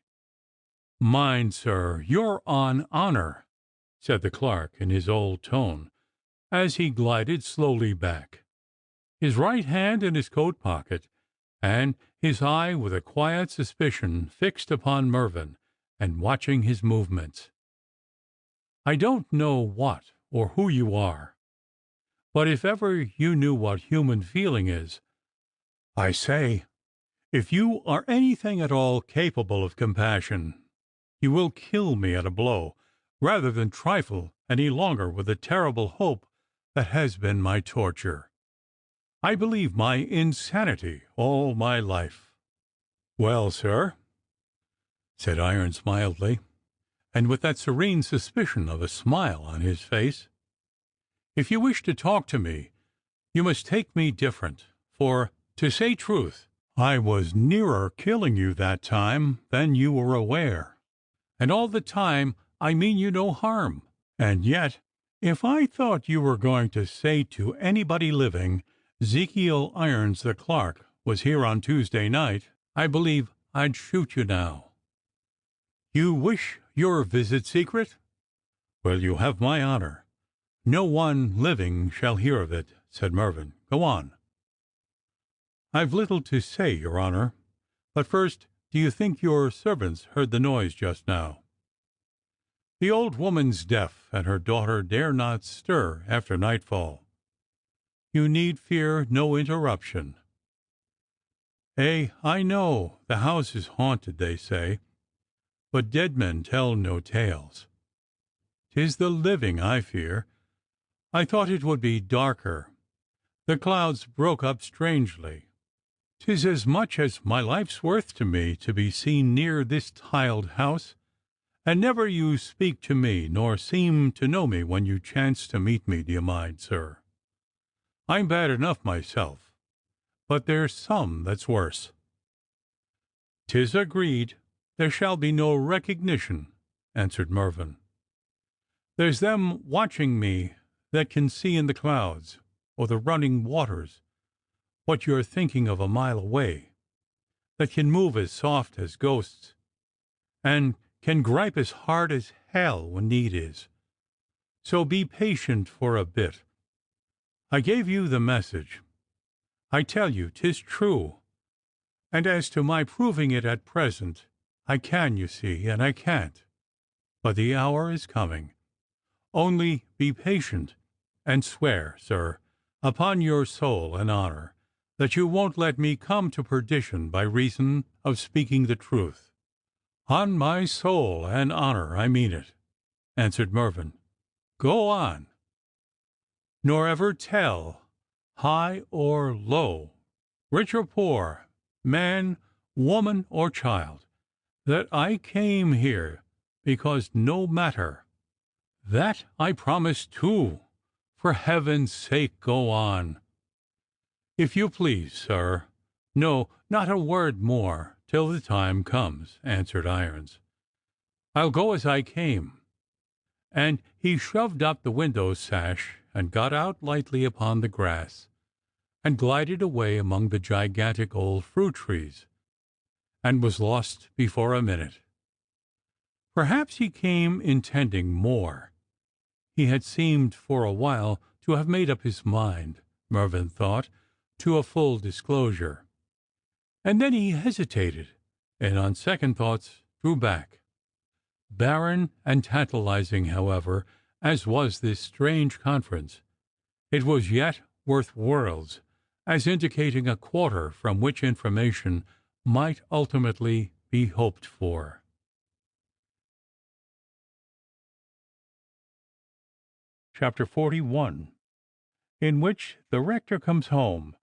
Mind, sir, you're on honour, said the clerk in his old tone, as he glided slowly back, his right hand in his coat pocket, and his eye with a quiet suspicion fixed upon Mervyn and watching his movements. I don't know what or who you are, but if ever you knew what human feeling is, I say, if you are anything at all capable of compassion, you will kill me at a blow, rather than trifle any longer with the terrible hope that has been my torture. I believe my insanity all my life. Well, sir, said Irons mildly, and with that serene suspicion of a smile on his face, if you wish to talk to me, you must take me different, for, to say truth, I was nearer killing you that time than you were aware, and all the time I mean you no harm. And yet, if I thought you were going to say to anybody living, Zekiel Irons the clerk was here on Tuesday night, I believe I'd shoot you now. You wish your visit secret? Well, you have my honour. No one living shall hear of it, said Mervyn. Go on. I've little to say, your honour. But first, do you think your servants heard the noise just now? The old woman's deaf, and her daughter dare not stir after nightfall. You need fear no interruption. I know the house is haunted, they say, but dead men tell no tales. 'Tis the living I fear. I thought it would be darker. The clouds broke up strangely. 'Tis as much as my life's worth to me to be seen near this tiled house, and never you speak to me, nor seem to know me when you chance to meet me, d'ye mind, sir. I'm bad enough myself, but there's some that's worse. 'Tis agreed there shall be no recognition, answered Mervyn. There's them watching me that can see in the clouds, or the running waters, what you're thinking of a mile away, that can move as soft as ghosts, and can gripe as hard as hell when need is. So be patient for a bit. I gave you the message. I tell you 'tis true, and as to my proving it at present, I can, you see, and I can't. But the hour is coming. Only be patient, and swear, sir, upon your soul and honour, that you won't let me come to perdition by reason of speaking the truth. On my soul and honour I mean it, answered Mervyn. Go on. Nor ever tell, high or low, rich or poor, man, woman, or child, that I came here because no matter. That I promise too. For heaven's sake, go on. If you please, sir. No, not a word more till the time comes, answered Irons. I'll go as I came. And he shoved up the window sash and got out lightly upon the grass, and glided away among the gigantic old fruit trees, and was lost before a minute. Perhaps he came intending more. He had seemed for a while to have made up his mind, Mervyn thought, to a full disclosure. And then he hesitated, and on second thoughts drew back. Barren and tantalizing, however, as was this strange conference, it was yet worth worlds, as indicating a quarter from which information might ultimately be hoped for. Chapter 41, in which the rector comes home,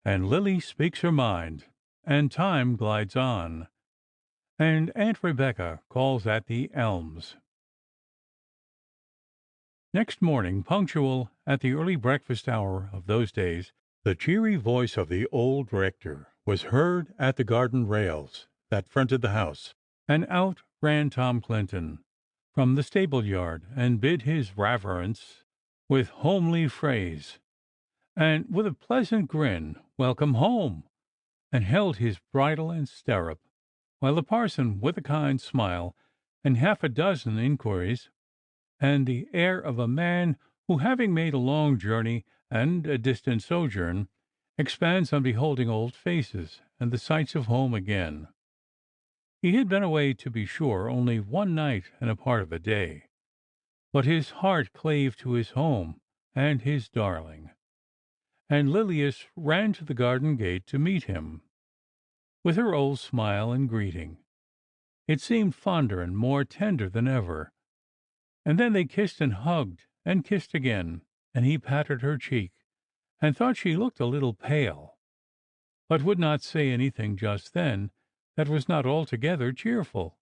and Lily speaks her mind, and time glides on, and Aunt Rebecca calls at the Elms. Next morning, punctual at the early breakfast hour of those days, the cheery voice of the old rector was heard at the garden rails that fronted the house, and out ran Tom Clinton from the stable yard, and bid his reverence with homely phrase, and with a pleasant grin, welcome home, and held his bridle and stirrup, while the parson, with a kind smile and half a dozen inquiries, and the air of a man who, having made a long journey and a distant sojourn, expands on beholding old faces and the sights of home again. He had been away, to be sure, only one night and a part of a day, but his heart clave to his home and his darling, and Lilias ran to the garden gate to meet him, with her old smile and greeting. It seemed fonder and more tender than ever. And then they kissed and hugged and kissed again, and he patted her cheek, and thought she looked a little pale, but would not say anything just then that was not altogether cheerful.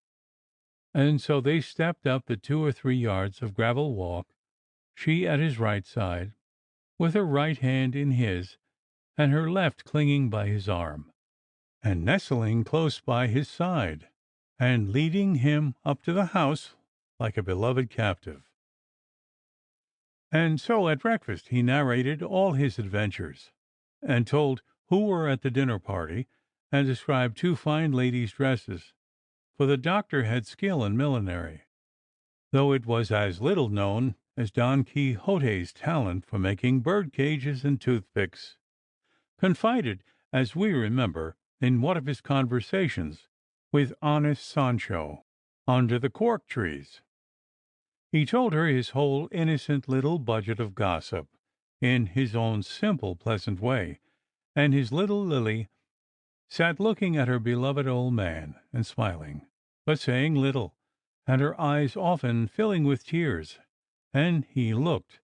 And so they stepped up the 2 or 3 yards of gravel walk, she at his right side, with her right hand in his, and her left clinging by his arm, and nestling close by his side, and leading him up to the house like a beloved captive. And so at breakfast he narrated all his adventures, and told who were at the dinner party, and described 2 fine ladies' dresses, for the doctor had skill in millinery, though it was as little known as Don Quixote's talent for making bird cages and toothpicks, confided, as we remember, in one of his conversations with honest Sancho under the cork trees. He told her his whole innocent little budget of gossip in his own simple, pleasant way, and his little Lily sat looking at her beloved old man and smiling, but saying little, and her eyes often filling with tears, and he looked,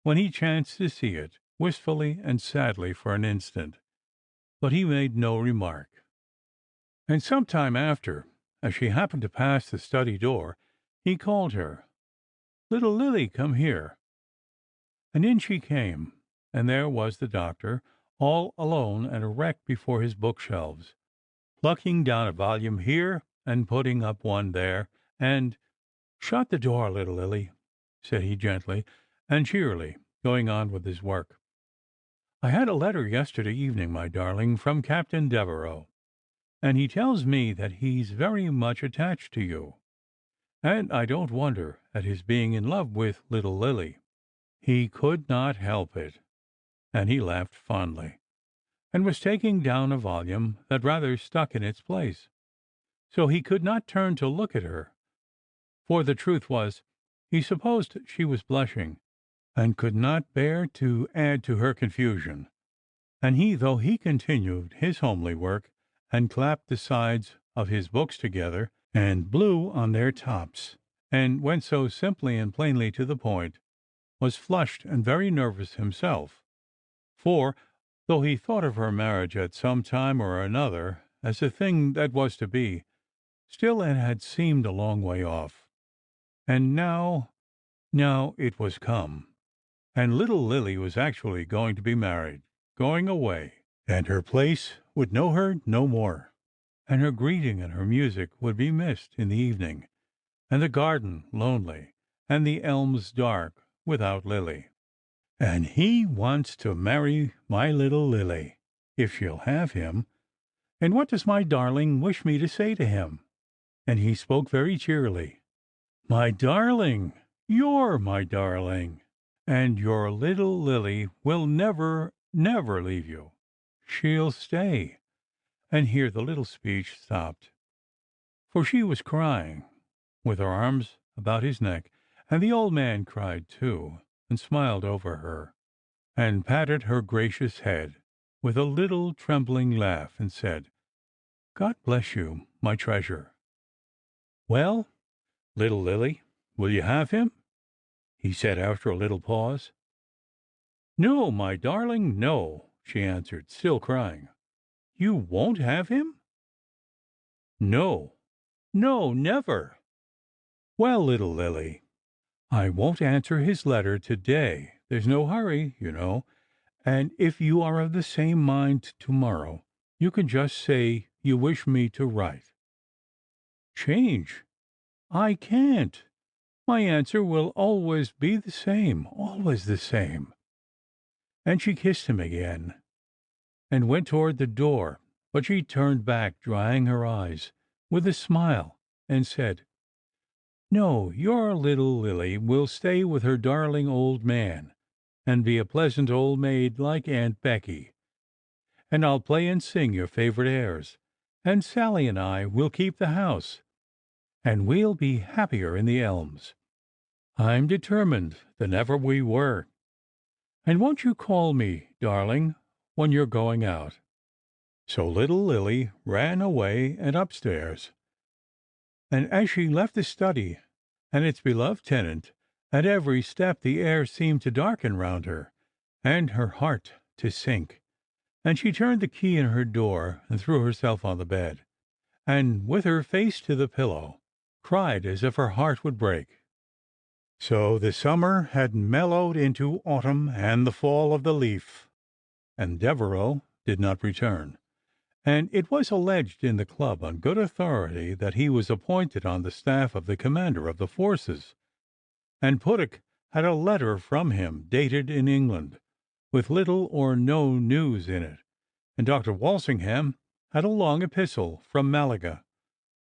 when he chanced to see it, wistfully and sadly for an instant, but he made no remark. And some time after, as she happened to pass the study door, he called her, "Little Lily, come here." And in she came, and there was the doctor, all alone and erect before his bookshelves, plucking down a volume here and putting up one there, and "Shut the door, little Lily," said he gently and cheerily, going on with his work. "I had a letter yesterday evening, my darling, from Captain Devereux, and he tells me that he's very much attached to you, and I don't wonder at his being in love with little Lily. He could not help it," and he laughed fondly, and was taking down a volume that rather stuck in its place, so he could not turn to look at her, for the truth was, he supposed she was blushing, and could not bear to add to her confusion. And he, though he continued his homely work, and clapped the sides of his books together, and blew on their tops, and went so simply and plainly to the point, was flushed and very nervous himself, for, though he thought of her marriage at some time or another as a thing that was to be, still it had seemed a long way off, and now it was come, and little Lily was actually going to be married, going away, and her place would know her no more, and her greeting and her music would be missed in the evening, and the garden lonely, and the elms dark without Lily. "And he wants to marry my little Lily, if she'll have him. And what does my darling wish me to say to him?" And he spoke very cheerily. "My darling, you're my darling, and your little Lily will never, never leave you. She'll stay." And here the little speech stopped, for she was crying, with her arms about his neck, and the old man cried too, and smiled over her, and patted her gracious head with a little trembling laugh, and said, "God bless you, my treasure." "Well, little Lily, will you have him?" he said after a little pause. "No, my darling, no," she answered, still crying. "You won't have him?" "No, no, never." "Well, little Lily, I won't answer his letter to-day. There's no hurry, you know, and if you are of the same mind to-morrow, you can just say you wish me to write." "Change? I can't. My answer will always be the same, always the same." And she kissed him again, and went toward the door, but she turned back, drying her eyes, with a smile, and said, "No, your little Lily will stay with her darling old man, and be a pleasant old maid like Aunt Becky, and I'll play and sing your favorite airs, and Sally and I will keep the house, and we'll be happier in the elms. I'm determined than ever we were. And won't you call me, darling, when you're going out?" So little Lily ran away and upstairs, and as she left the study and its beloved tenant, at every step the air seemed to darken round her, and her heart to sink, and she turned the key in her door and threw herself on the bed, and with her face to the pillow, cried as if her heart would break. So the summer had mellowed into autumn and the fall of the leaf, and Devereux did not return, and it was alleged in the club on good authority that he was appointed on the staff of the commander of the forces, and Puttock had a letter from him dated in England, with little or no news in it, and Dr. Walsingham had a long epistle from Malaga,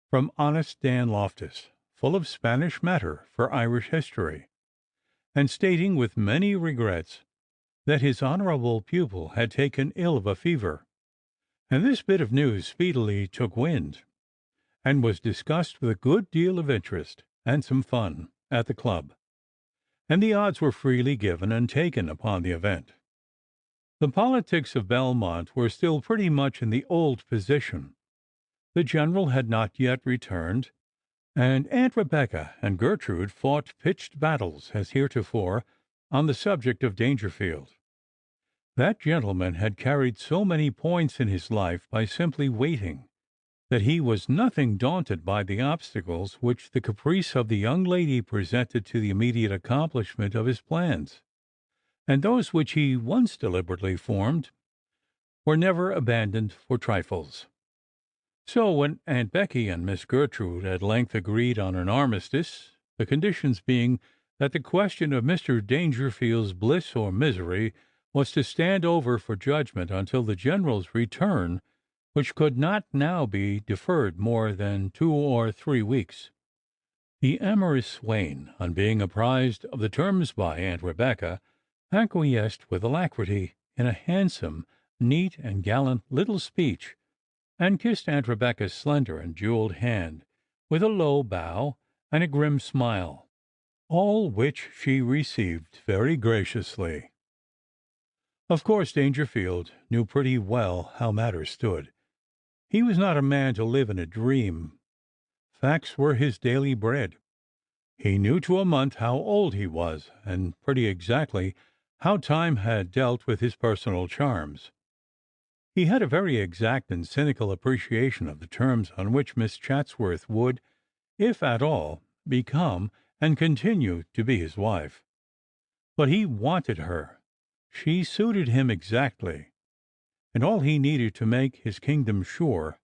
from honest Dan Loftus, full of Spanish matter for Irish history, and stating with many regrets that his honourable pupil had taken ill of a fever. And this bit of news speedily took wind, and was discussed with a good deal of interest and some fun at the club, and the odds were freely given and taken upon the event. The politics of Belmont were still pretty much in the old position. The general had not yet returned, and Aunt Rebecca and Gertrude fought pitched battles as heretofore on the subject of Dangerfield. That gentleman had carried so many points in his life by simply waiting, that he was nothing daunted by the obstacles which the caprice of the young lady presented to the immediate accomplishment of his plans, and those which he once deliberately formed were never abandoned for trifles. So when Aunt Becky and Miss Gertrude at length agreed on an armistice, the conditions being that the question of Mr. Dangerfield's bliss or misery was to stand over for judgment until the general's return, which could not now be deferred more than 2 or 3 weeks, the amorous swain, on being apprised of the terms by Aunt Rebecca, acquiesced with alacrity in a handsome, neat, and gallant little speech, and kissed Aunt Rebecca's slender and jeweled hand with a low bow and a grim smile, all which she received very graciously. Of course Dangerfield knew pretty well how matters stood. He was not a man to live in a dream. Facts were his daily bread. He knew to a month how old he was, and pretty exactly how time had dealt with his personal charms. He had a very exact and cynical appreciation of the terms on which Miss Chatsworth would, if at all, become and continue to be his wife. But he wanted her. She suited him exactly, and all he needed to make his kingdom sure,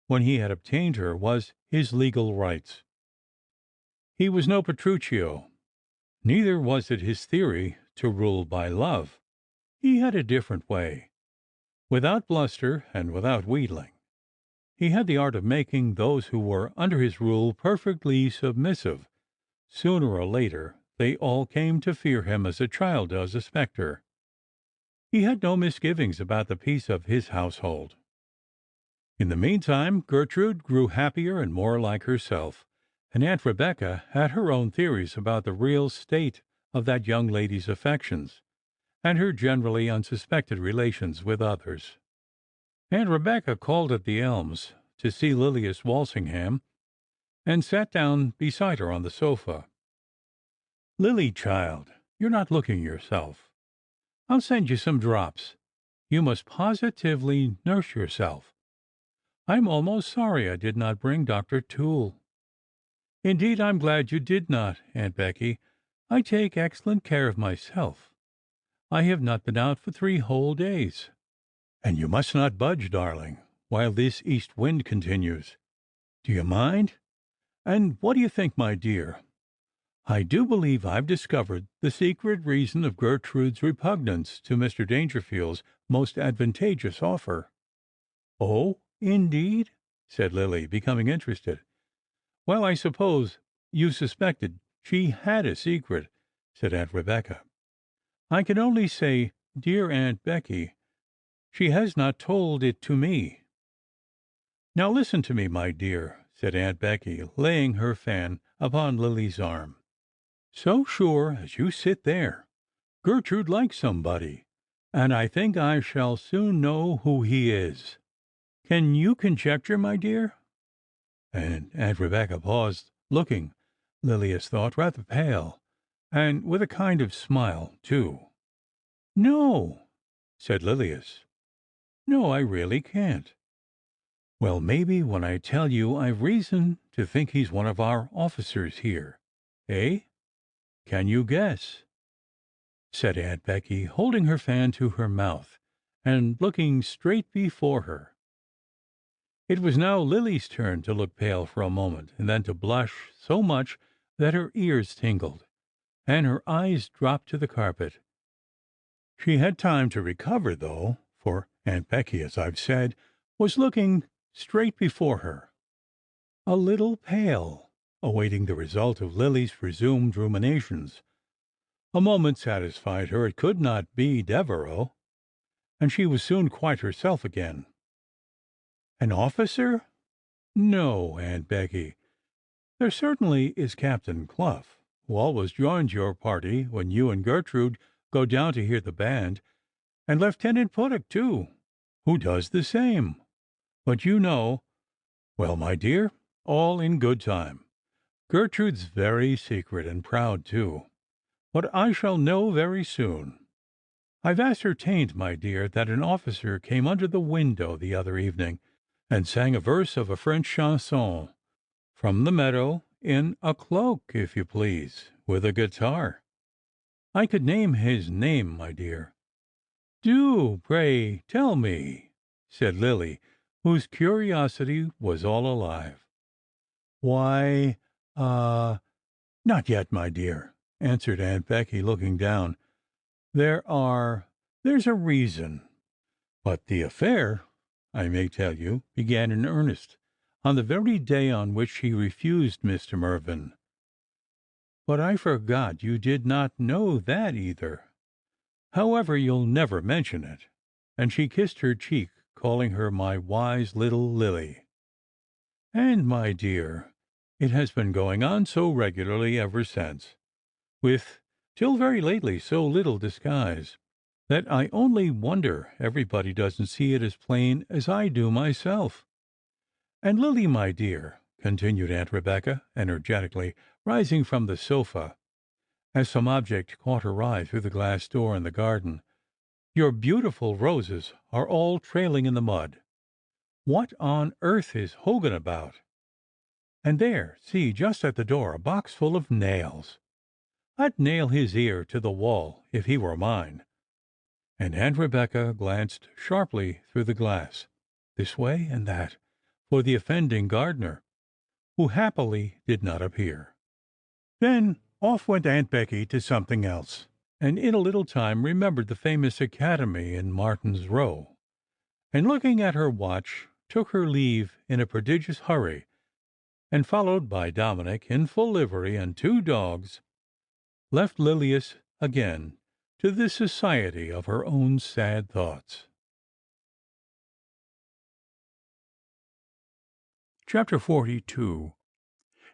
when he had obtained her, was his legal rights. He was no Petruchio, neither was it his theory to rule by love. He had a different way. Without bluster and without wheedling, he had the art of making those who were under his rule perfectly submissive. Sooner or later they all came to fear him as a child does a spectre. He had no misgivings about the peace of his household. In the meantime Gertrude grew happier and more like herself, and Aunt Rebecca had her own theories about the real state of that young lady's affections, and her generally unsuspected relations with others. Aunt Rebecca called at the Elms to see Lilias Walsingham, and sat down beside her on the sofa. "Lily, child, you're not looking yourself. I'll send you some drops. You must positively nurse yourself. I'm almost sorry I did not bring Dr. Toole." "Indeed, I'm glad you did not, Aunt Becky. I take excellent care of myself. I have not been out for 3 whole days." "And you must not budge, darling, while this east wind continues. Do you mind? And what do you think, my dear? I do believe I've discovered the secret reason of Gertrude's repugnance to Mr. Dangerfield's most advantageous offer." "Oh, Indeed? Said Lily, becoming interested. Well, I suppose you suspected she had a secret, said Aunt Rebecca. I can only say, dear Aunt Becky, she has not told it to me. Now listen to me, my dear, said Aunt Becky, laying her fan upon Lily's arm. So sure as you sit there, Gertrude likes somebody, and I think I shall soon know who he is. Can you conjecture, my dear? And Aunt Rebecca paused, looking, Lilias thought, rather pale, and with a kind of smile, too. No, said Lilias. No, I really can't. Well, maybe when I tell you I've reason to think he's one of our officers here. Eh? Can you guess? Said Aunt Becky, holding her fan to her mouth and looking straight before her. It was now Lily's turn to look pale for a moment, and then to blush so much that her ears tingled, and her eyes dropped to the carpet. She had time to recover, though, for Aunt Becky, as I've said, was looking straight before her, a little pale, awaiting the result of Lily's presumed ruminations. A moment satisfied her it could not be Devereux, and she was soon quite herself again. An officer? No, Aunt Becky. There certainly is Captain Clough, who always joins your party when you and Gertrude go down to hear the band, and Lieutenant Puddock, too, who does the same. But you know, well, my dear, all in good time. Gertrude's very secret and proud, too. But I shall know very soon. I've ascertained, my dear, that an officer came under the window the other evening and sang a verse of a French chanson from the meadow, in a cloak, if you please, with a guitar. I could name his name, my dear. Do, pray, tell me, said Lily, whose curiosity was all alive. Why, not yet, my dear, answered Aunt Becky, looking down. There's a reason. But the affair, I may tell you, began in earnest on the very day on which she refused Mr. Mervyn. But I forgot you did not know that either. However, you'll never mention it. And she kissed her cheek, calling her my wise little Lily. And, my dear, it has been going on so regularly ever since, with, till very lately, so little disguise, that I only wonder everybody doesn't see it as plain as I do myself. And Lily, my dear, continued Aunt Rebecca, energetically, rising from the sofa, as some object caught her eye through the glass door in the garden, your beautiful roses are all trailing in the mud. What on earth is Hogan about? And there, see, just at the door, a box full of nails. I'd nail his ear to the wall if he were mine. And Aunt Rebecca glanced sharply through the glass, this way and that, for the offending gardener, who happily did not appear. Then off went Aunt Becky to something else, and in a little time remembered the famous academy in Martin's Row, and looking at her watch, took her leave in a prodigious hurry, and followed by Dominic in full livery and 2 dogs, left Lilias again to the society of her own sad thoughts. Chapter 42,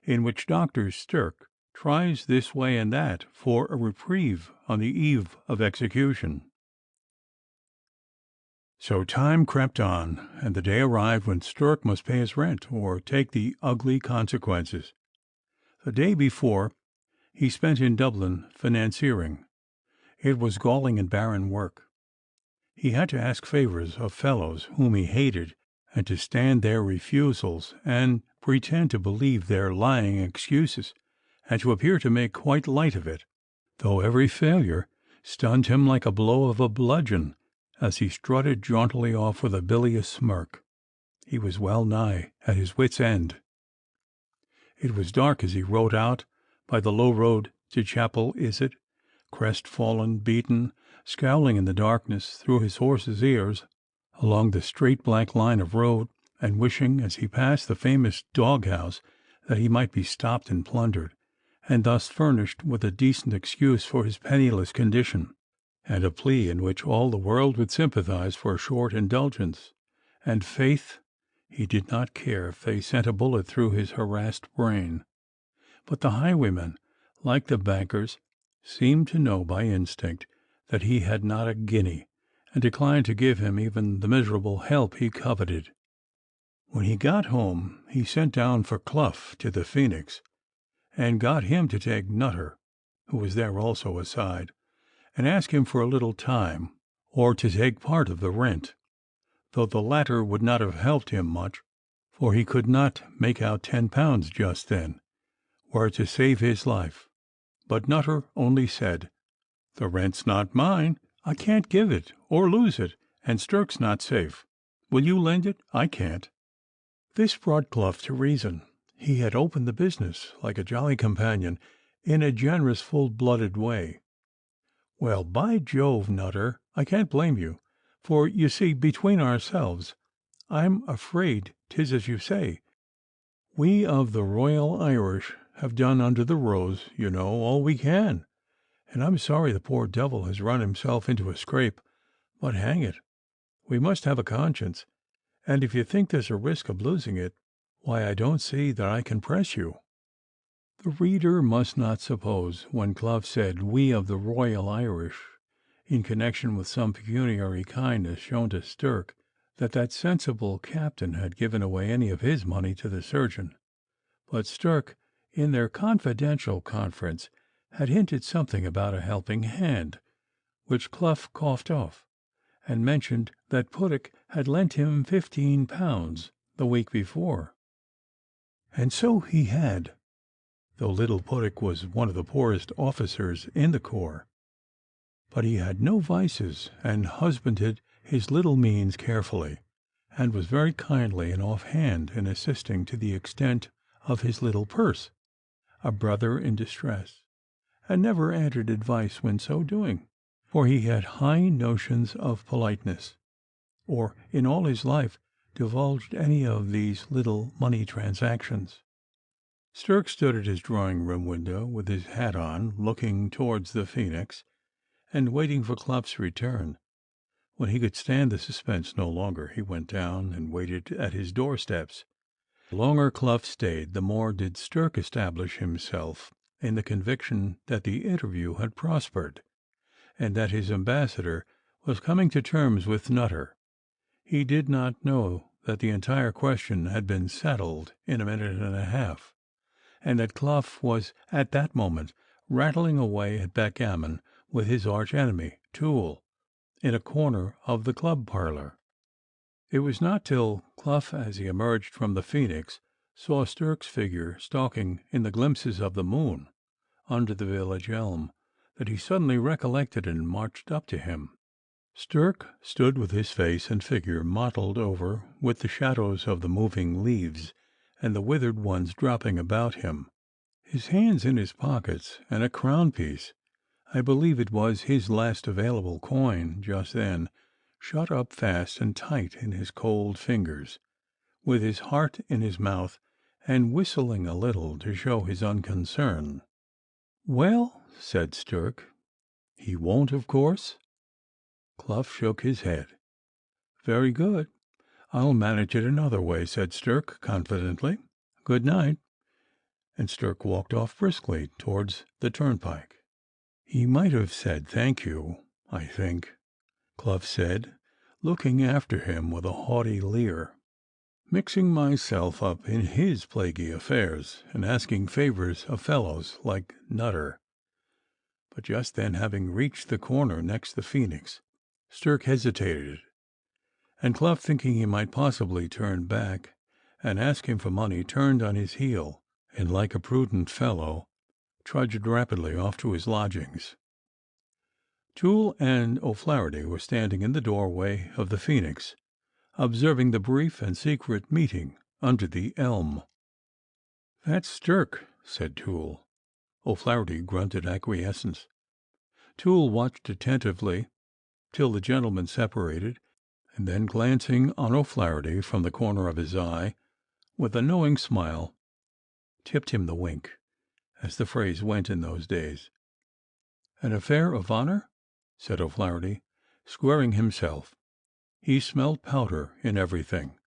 in which Dr. Stirk tries this way and that for a reprieve on the eve of execution. So time crept on, and the day arrived when Stirk must pay his rent or take the ugly consequences. The day before he spent in Dublin financiering. It was galling and barren work. He had to ask favours of fellows whom he hated, and to stand their refusals, and pretend to believe their lying excuses, and to appear to make quite light of it, though every failure stunned him like a blow of a bludgeon, as he strutted jauntily off with a bilious smirk. He was well nigh at his wits' end. It was dark as he rode out by the low road to Chapel Isset, crestfallen, beaten, scowling in the darkness through his horse's ears, along the straight black line of road and wishing as he passed the famous dog-house that he might be stopped and plundered, and thus furnished with a decent excuse for his penniless condition, and a plea in which all the world would sympathize for a short indulgence. And faith, he did not care if they sent a bullet through his harassed brain. But the highwaymen, like the bankers, seemed to know by instinct that he had not a guinea, and declined to give him even the miserable help he coveted. When he got home, he sent down for Clough to the Phoenix, and got him to take Nutter, who was there also, aside, and ask him for a little time, or to take part of the rent, though the latter would not have helped him much, for he could not make out £10 just then, were to save his life. But Nutter only said, "The rent's not mine. I can't give it or lose it, and Stirk's not safe. Will you lend it? I can't." This brought Clough to reason. He had opened the business, like a jolly companion, in a generous, full-blooded way. "Well, by Jove, Nutter, I can't blame you, for, you see, between ourselves, I'm afraid 'tis as you say. We of the Royal Irish have done under the rose, you know, all we can, and I'm sorry the poor devil has run himself into a scrape, but hang it, we must have a conscience, and if you think there's a risk of losing it, why, I don't see that I can press you." The reader must not suppose, when Clough said "we of the Royal Irish," in connection with some pecuniary kindness shown to Stirk, that sensible captain had given away any of his money to the surgeon. But Stirk, in their confidential conference, had hinted something about a helping hand, which Clough coughed off, and mentioned that Puttock had lent him £15 the week before. And so he had, though little Puttock was one of the poorest officers in the corps. But he had no vices, and husbanded his little means carefully, and was very kindly and off-hand in assisting to the extent of his little purse, a brother in distress, and never entered advice when so doing, for he had high notions of politeness, or in all his life divulged any of these little money transactions. Stirk stood at his drawing-room window with his hat on, looking towards the Phoenix, and waiting for Clough's return. When he could stand the suspense no longer, he went down and waited at his doorsteps. The longer Clough stayed, the more did Stirk establish himself in the conviction that the interview had prospered, and that his ambassador was coming to terms with Nutter. He did not know that the entire question had been settled in a minute and a half, and that Clough was at that moment rattling away at backgammon with his arch-enemy, Toole, in a corner of the club parlour. It was not till Clough, as he emerged from the Phoenix, saw Stirk's figure stalking in the glimpses of the moon under the village elm, that he suddenly recollected and marched up to him. Stirk stood with his face and figure mottled over with the shadows of the moving leaves and the withered ones dropping about him, his hands in his pockets, and a crown-piece, I believe it was his last available coin just then, shut up fast and tight in his cold fingers, with his heart in his mouth, and whistling a little to show his unconcern. "Well," said Stirk, "he won't, of course?" Clough shook his head. "Very good. I'll manage it another way," said Stirk confidently. "Good night." And Stirk walked off briskly towards the turnpike. "He might have said thank you, I think," Clough said, looking after him with a haughty leer. "Mixing myself up in his plaguey affairs, and asking favours of fellows like Nutter." But just then, having reached the corner next the Phoenix, Stirk hesitated, and Clough, thinking he might possibly turn back and ask him for money, turned on his heel, and, like a prudent fellow, trudged rapidly off to his lodgings. Toole and O'Flaherty were standing in the doorway of the Phoenix, observing the brief and secret meeting under the elm. "That's Stirk," said Toole. O'Flaherty grunted acquiescence. Toole watched attentively till the gentlemen separated, and then glancing on O'Flaherty from the corner of his eye, with a knowing smile, tipped him the wink, as the phrase went in those days. "An affair of honor?" said O'Flaherty, squaring himself. He smelled powder in everything.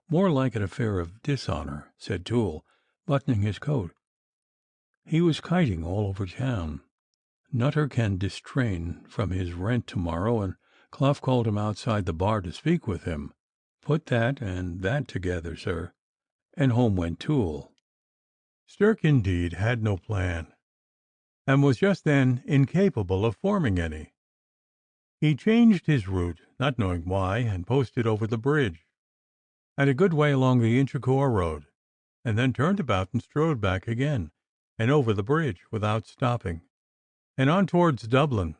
"More like an affair of dishonor," said Toole, buttoning his coat. "He was kiting all over town. Nutter can distrain from his rent to-morrow, and Clough called him outside the bar to speak with him. Put that and that together, sir." And home went Toole. Stirk, indeed, had no plan, and was just then incapable of forming any. He changed his route, not knowing why, and posted over the bridge, and a good way along the Inchicore road, and then turned about and strode back again, and over the bridge, without stopping, and on towards Dublin.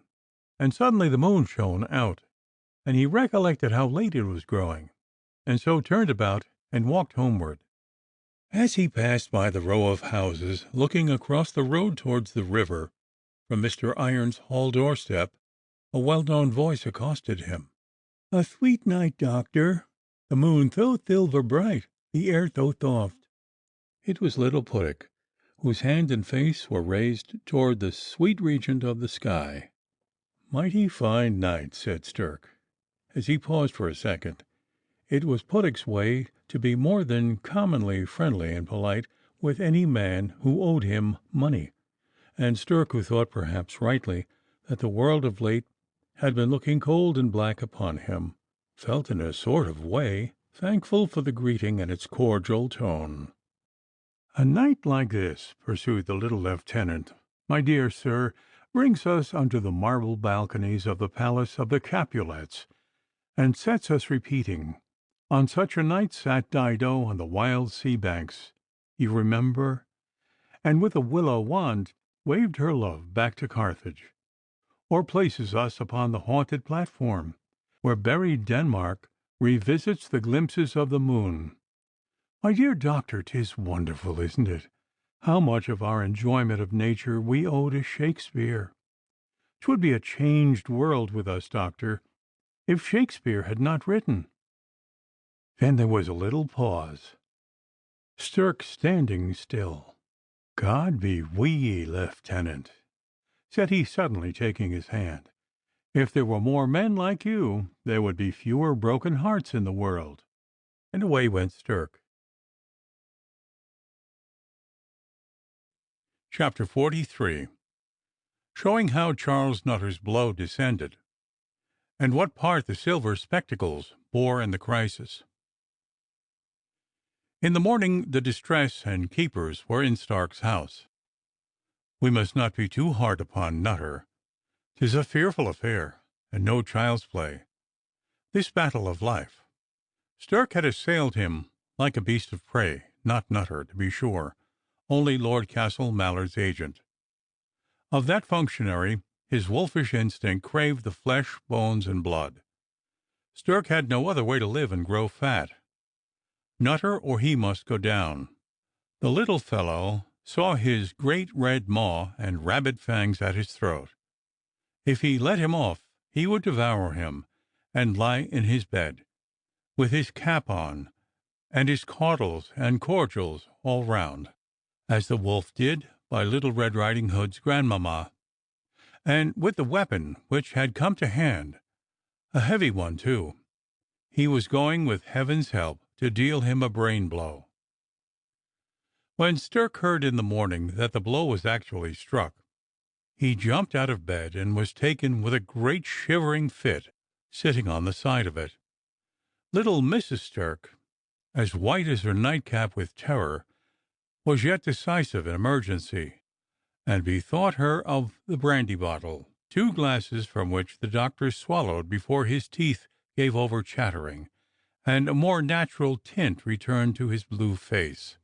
And suddenly the moon shone out, and he recollected how late it was growing, and so turned about and walked homeward. As he passed by the row of houses looking across the road towards the river from Mr. Irons' hall doorstep, a well-known voice accosted him. "A sweet night, Doctor. The moon so silver bright, the air so soft." It was little Puttick, whose hand and face were raised toward the sweet region of the sky. "Mighty fine night," said Stirk, as he paused for a second. It was Puttick's way to be more than commonly friendly and polite with any man who owed him money, and Stirk, who thought, perhaps rightly, that the world of late had been looking cold and black upon him, felt in a sort of way thankful for the greeting and its cordial tone. "A night like this," pursued the little lieutenant, "my dear sir, brings us under the marble balconies of the palace of the Capulets, and sets us repeating, 'On such a night sat Dido on the wild sea banks, you remember, and with a willow wand waved her love back to Carthage,' or places us upon the haunted platform, where buried Denmark revisits the glimpses of the moon. My dear Doctor, 'tis wonderful, isn't it, how much of our enjoyment of nature we owe to Shakespeare? 'Twould be a changed world with us, Doctor, if Shakespeare had not written." Then there was a little pause, Stirk standing still. "God be wi' ye, Lieutenant," said he suddenly, taking his hand. "If there were more men like you, there would be fewer broken hearts in the world." And away went Stirk. Chapter 43, showing how Charles Nutter's blow descended, and what part the silver spectacles bore in the crisis. In the morning the distress and keepers were in Stark's house. We must not be too hard upon Nutter. 'Tis a fearful affair, and no child's play, this battle of life. Stark had assailed him like a beast of prey, not Nutter, to be sure, only Lord Castle Mallard's agent. Of that functionary his wolfish instinct craved the flesh, bones, and blood. Stirk had no other way to live and grow fat. Nutter or he must go down. The little fellow saw his great red maw and rabid fangs at his throat. If he let him off, he would devour him, and lie in his bed, with his cap on, and his caudles and cordials all round, as the wolf did by Little Red Riding Hood's grandmamma, and with the weapon which had come to hand, a heavy one too, he was going, with Heaven's help, to deal him a brain blow. When Stirk heard in the morning that the blow was actually struck, he jumped out of bed and was taken with a great shivering fit, sitting on the side of it. Little Mrs. Stirk, as white as her nightcap with terror, was yet decisive in emergency, and bethought her of the brandy bottle, 2 glasses from which the doctor swallowed before his teeth gave over chattering, and a more natural tint returned to his blue face.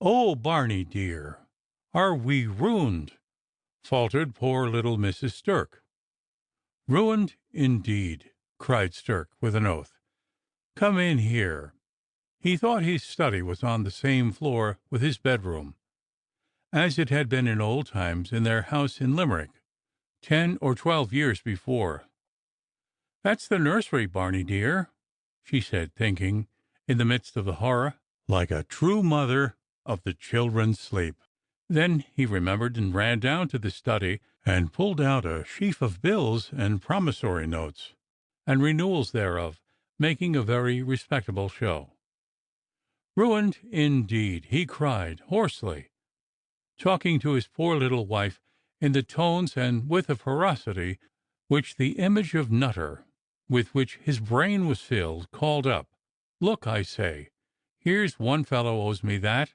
"Oh, Barney dear, are we ruined?" faltered poor little Mrs. Stirk. "Ruined, indeed!" cried Stirk with an oath. "Come in here." He thought his study was on the same floor with his bedroom, as it had been in old times in their house in Limerick, 10 or 12 years before. "That's the nursery, Barney dear," she said, thinking, in the midst of the horror, like a true mother, of the children's sleep. Then he remembered and ran down to the study and pulled out a sheaf of bills and promissory notes, and renewals thereof, making a very respectable show. "Ruined, indeed!" he cried hoarsely, talking to his poor little wife in the tones and with a ferocity which the image of Nutter, with which his brain was filled, called up. "Look, I say, here's one fellow owes me that,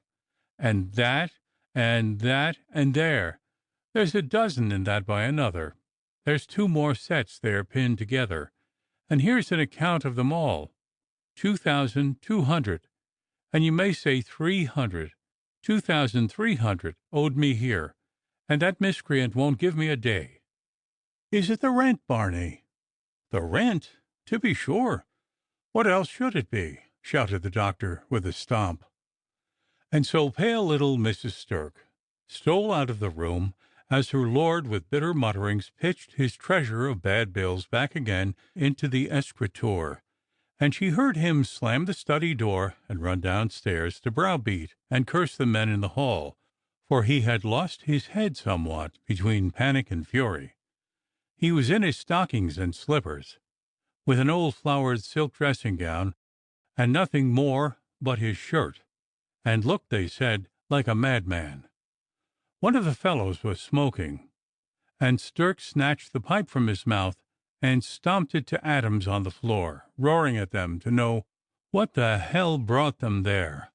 and that, and that, and there's a dozen in that by another. There's two more sets there pinned together, and here's an account of them all. 2,200, and you may say 300, 2,300 owed me here, and that miscreant won't give me a day." "Is it the rent, Barney?" "The rent, to be sure. What else should it be?" shouted the doctor with a stomp. And so pale little Mrs. Sturk stole out of the room as her lord, with bitter mutterings, pitched his treasure of bad bills back again into the escritoire, and she heard him slam the study door and run downstairs to browbeat and curse the men in the hall, for he had lost his head somewhat between panic and fury. He was in his stockings and slippers, with an old flowered silk dressing-gown, and nothing more but his shirt, and looked, they said, like a madman. One of the fellows was smoking, and Sturk snatched the pipe from his mouth and stomped it to atoms on the floor, roaring at them to know what the hell brought them there,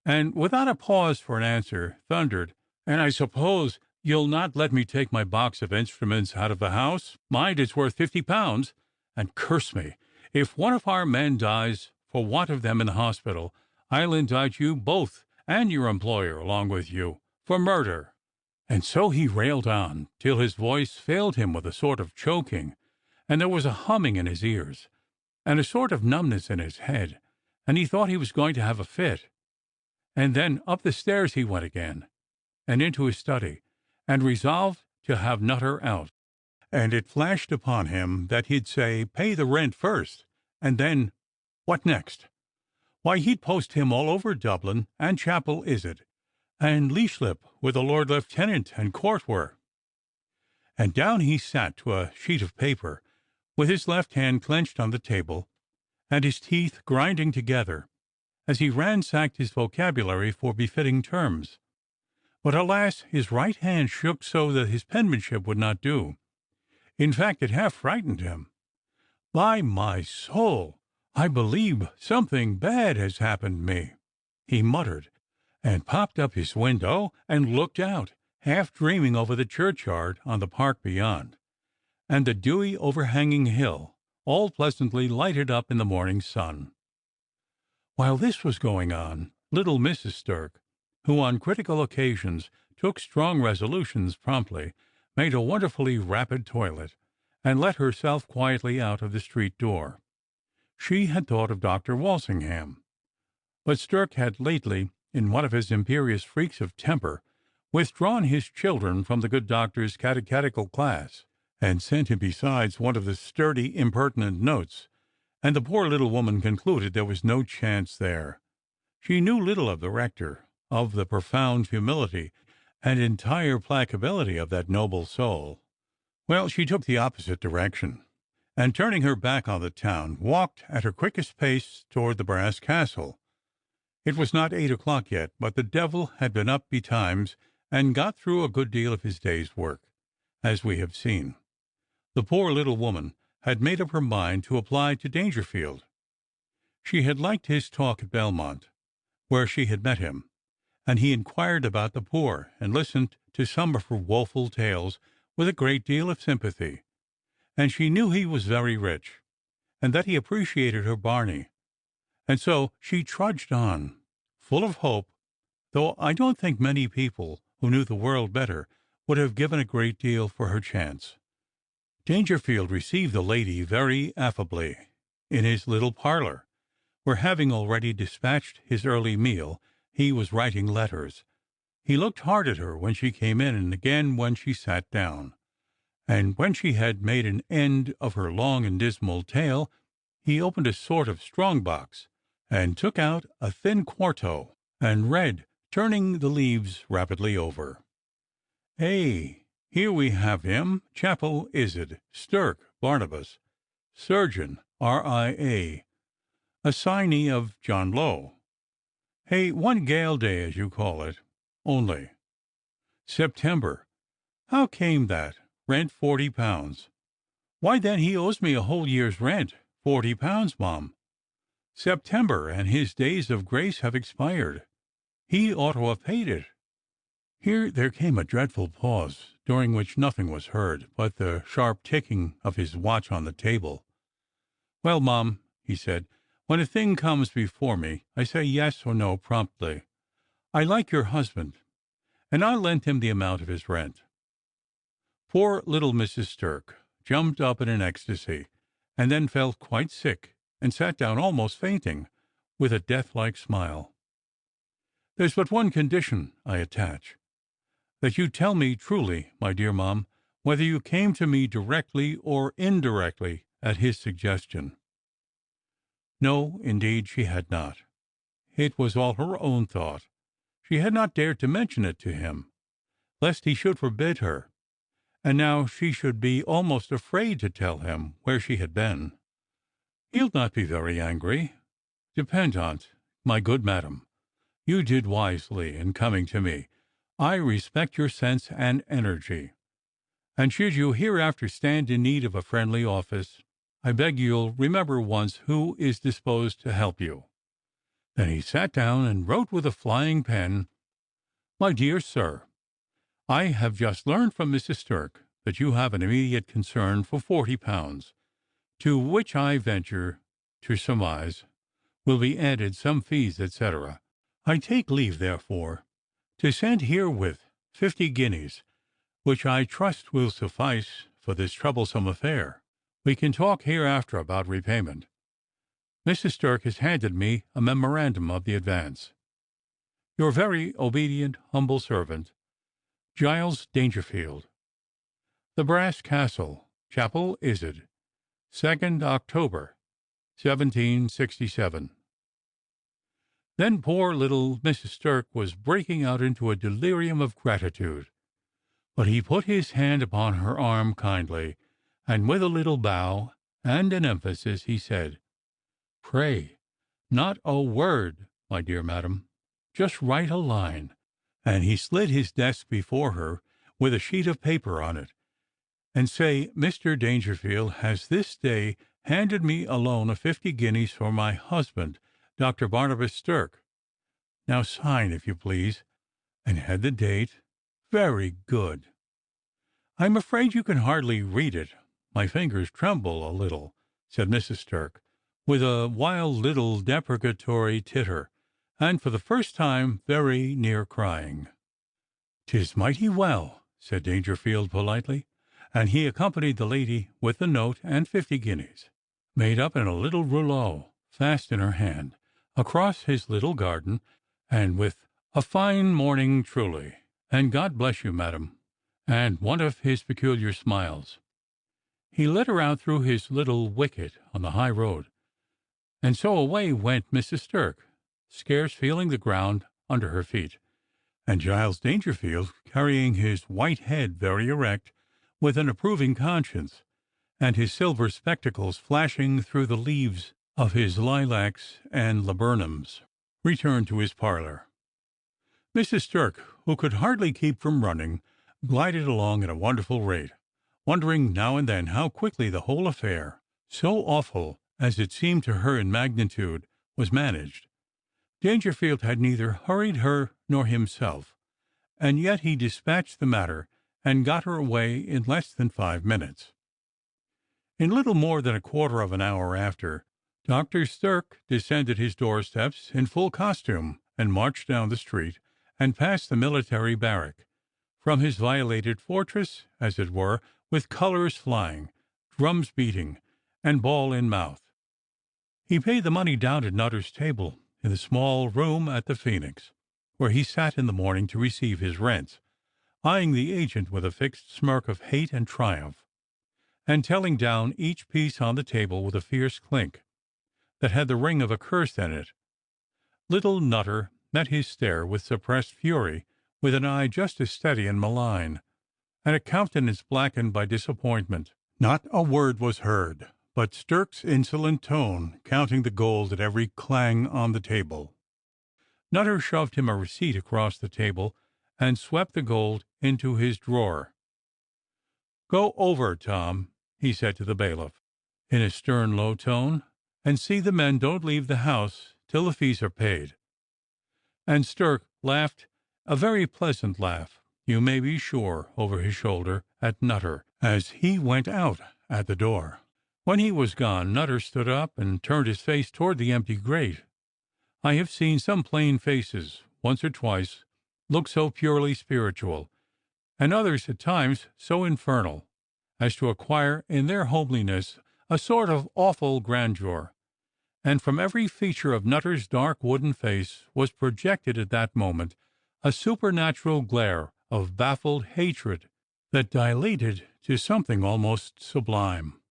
and without a pause for an answer, thundered, "And I suppose you'll not let me take my box of instruments out of the house? Mind, it's worth £50, and curse me, if one of our men dies for want of them in the hospital, I'll indict you both and your employer along with you for murder." And so he railed on till his voice failed him with a sort of choking, and there was a humming in his ears, and a sort of numbness in his head, and he thought he was going to have a fit. And then up the stairs he went again, and into his study, and resolved to have Nutter out. And it flashed upon him that he'd say, "Pay the rent first," and then what next? Why, he'd post him all over Dublin and Chapel is it, and Leaslip, where the Lord Lieutenant and court were. And down he sat to a sheet of paper, with his left hand clenched on the table, and his teeth grinding together, as he ransacked his vocabulary for befitting terms. But alas, his right hand shook so that his penmanship would not do. In fact, it half frightened him. "By my soul, I believe something bad has happened me," he muttered, and popped up his window and looked out, half dreaming over the churchyard on the park beyond, and the dewy overhanging hill, all pleasantly lighted up in the morning sun. While this was going on, little Mrs. Sturk, who on critical occasions took strong resolutions promptly, made a wonderfully rapid toilet, and let herself quietly out of the street door. She had thought of Dr. Walsingham, but Sturk had lately, in one of his imperious freaks of temper, withdrawn his children from the good doctor's catechetical class, and sent him besides one of the sturdy, impertinent notes, and the poor little woman concluded there was no chance there. She knew little of the rector, of the profound humility and entire placability of that noble soul. Well, she took the opposite direction, and turning her back on the town, walked at her quickest pace toward the brass castle. It was not 8 o'clock yet, but the devil had been up betimes and got through a good deal of his day's work, as we have seen. The poor little woman had made up her mind to apply to Dangerfield. She had liked his talk at Belmont, where she had met him, and he inquired about the poor, and listened to some of her woeful tales with a great deal of sympathy, and she knew he was very rich, and that he appreciated her Barney, and so she trudged on, full of hope, though I don't think many people who knew the world better would have given a great deal for her chance. Dangerfield received the lady very affably in his little parlour, where, having already dispatched his early meal, he was writing letters. He looked hard at her when she came in, and again when she sat down, and when she had made an end of her long and dismal tale, he opened a sort of strong box, and took out a thin quarto, and read, turning the leaves rapidly over. Here we have him. Chapel Isid, Stirk Barnabas, surgeon, RIA, assignee of John Lowe. One gale day, as you call it, only. September. How came that? Rent £40. Why, then he owes me a whole year's rent, £40, Mom. September, and his days of grace have expired. He ought to have paid it. Here there came a dreadful pause, during which nothing was heard but the sharp ticking of his watch on the table. Well, Mom, he said, when a thing comes before me, I say yes or no promptly. I like your husband, and I lent him the amount of his rent. Poor little Mrs. Stirk jumped up in an ecstasy, and then felt quite sick, and sat down almost fainting, with a death-like smile. There's but one condition I attach, that you tell me truly, my dear Mom, whether you came to me directly or indirectly at his suggestion. No, indeed, she had not. It was all her own thought. She had not dared to mention it to him, lest he should forbid her, and now she should be almost afraid to tell him where she had been. He'll not be very angry. Depend on't, my good madam, you did wisely in coming to me. I respect your sense and energy, and should you hereafter stand in need of a friendly office, I beg you'll remember once who is disposed to help you. Then he sat down and wrote with a flying pen, My dear Sir, I have just learned from Mrs. Stirk that you have an immediate concern for £40, to which I venture to surmise will be added some fees, etc. I take leave, therefore, to send herewith 50 guineas, which I trust will suffice for this troublesome affair. We can talk hereafter about repayment. Mrs. Stirk has handed me a memorandum of the advance. Your very obedient, humble servant, Giles Dangerfield. The Brass Castle, Chapel Isid, 2nd October, 1767. Then poor little Mrs. Stirk was breaking out into a delirium of gratitude, but he put his hand upon her arm kindly, and with a little bow and an emphasis, he said, Pray, not a word, my dear madam. Just write a line. And he slid his desk before her with a sheet of paper on it, and say, Mr. Dangerfield has this day handed me a loan of 50 guineas for my husband, Dr. Barnabas Stirk. Now sign, if you please, and had the date. Very good. I'm afraid you can hardly read it. My fingers tremble a little, said Mrs. Stirk, with a wild little deprecatory titter, and for the first time very near crying. "'Tis mighty well," said Dangerfield politely, and he accompanied the lady with the note and 50 guineas, made up in a little rouleau, fast in her hand, across his little garden, and with "A fine morning, truly," and "God bless you, madam," and one of his peculiar smiles. He let her out through his little wicket on the high road, and so away went Mrs. Stirk, scarce feeling the ground under her feet, and Giles Dangerfield carrying his white head very erect, with an approving conscience, and his silver spectacles flashing through the leaves of his lilacs and laburnums, returned to his parlour. Mrs. Stirk, who could hardly keep from running, glided along at a wonderful rate, wondering now and then how quickly the whole affair, so awful as it seemed to her in magnitude, was managed. Dangerfield had neither hurried her nor himself, and yet he dispatched the matter and got her away in less than 5 minutes. In little more than a quarter of an hour after, Dr. Stirk descended his doorsteps in full costume and marched down the street and past the military barrack, from his violated fortress, as it were, with colours flying, drums beating, and ball in mouth. He paid the money down at Nutter's table in the small room at the Phoenix, where he sat in the morning to receive his rents, eyeing the agent with a fixed smirk of hate and triumph, and telling down each piece on the table with a fierce clink that had the ring of a curse in it. Little Nutter met his stare with suppressed fury, with an eye just as steady and malign, and a countenance blackened by disappointment. Not a word was heard, but Stirk's insolent tone counting the gold at every clang on the table. Nutter shoved him a receipt across the table and swept the gold into his drawer. "Go over, Tom," he said to the bailiff, in a stern, low tone, "and see the men don't leave the house till the fees are paid." And Stirk laughed a very pleasant laugh, you may be sure, over his shoulder at Nutter as he went out at the door. When he was gone, Nutter stood up and turned his face toward the empty grate. I have seen some plain faces, once or twice, look so purely spiritual, and others at times so infernal, as to acquire in their homeliness a sort of awful grandeur, and from every feature of Nutter's dark wooden face was projected at that moment a supernatural glare of baffled hatred that dilated to something almost sublime.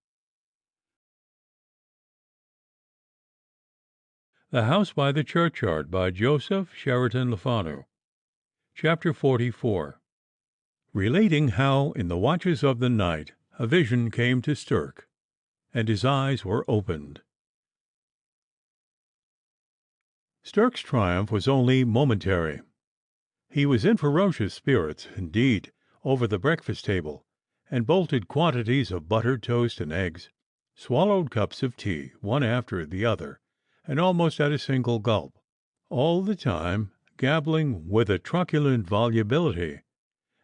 The House by the Churchyard, by Joseph Sheridan Le Fanu. Chapter 44. Relating how in the watches of the night a vision came to Stirk, and his eyes were opened. Stirk's triumph was only momentary. He was in ferocious spirits, indeed, over the breakfast table, and bolted quantities of buttered toast and eggs, swallowed cups of tea, one after the other, and almost at a single gulp, all the time gabbling with a truculent volubility,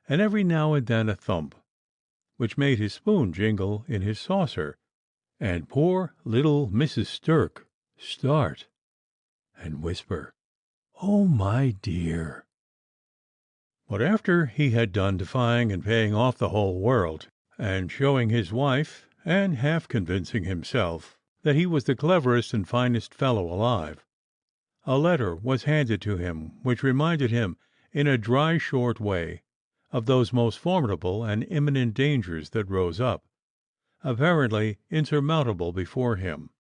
and every now and then a thump, which made his spoon jingle in his saucer, and poor little Mrs. Stirk start and whisper, "Oh, my dear!" But after he had done defying and paying off the whole world, and showing his wife, and half convincing himself, that he was the cleverest and finest fellow alive, a letter was handed to him which reminded him, in a dry, short way, of those most formidable and imminent dangers that rose up, apparently insurmountable, before him,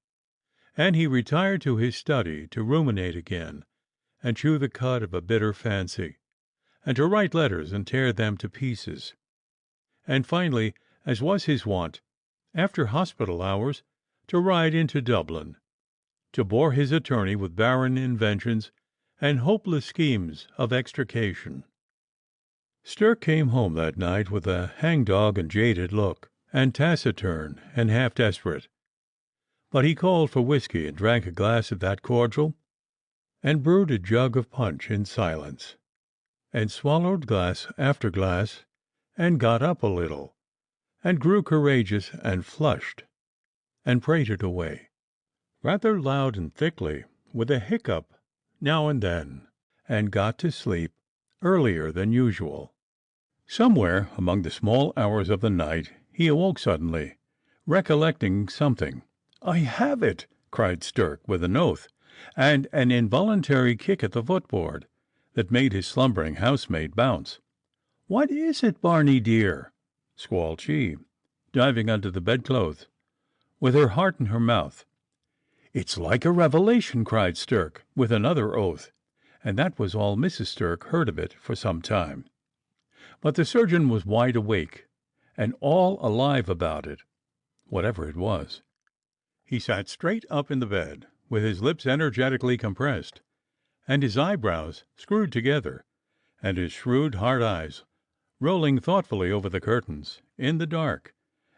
and he retired to his study to ruminate again, and chew the cud of a bitter fancy, and to write letters and tear them to pieces, and finally, as was his wont, after hospital hours, to ride into Dublin, to bore his attorney with barren inventions and hopeless schemes of extrication. Stirk came home that night with a hangdog and jaded look, and taciturn and half desperate. But he called for whiskey and drank a glass of that cordial, and brewed a jug of punch in silence, and swallowed glass after glass, and got up a little, and grew courageous and flushed, and prated away, rather loud and thickly, with a hiccup now and then, and got to sleep earlier than usual. Somewhere among the small hours of the night he awoke suddenly, recollecting something. "I have it!" cried Stirk, with an oath, and an involuntary kick at the footboard that made his slumbering housemaid bounce. "What is it, Barney dear?" squalled she, diving under the bedclothes, with her heart in her mouth. "It's like a revelation!" cried Stirk, with another oath, and that was all Mrs. Stirk heard of it for some time. But the surgeon was wide awake, and all alive about it, whatever it was. He sat straight up in the bed, with his lips energetically compressed, and his eyebrows screwed together, and his shrewd hard eyes rolling thoughtfully over the curtains, in the dark,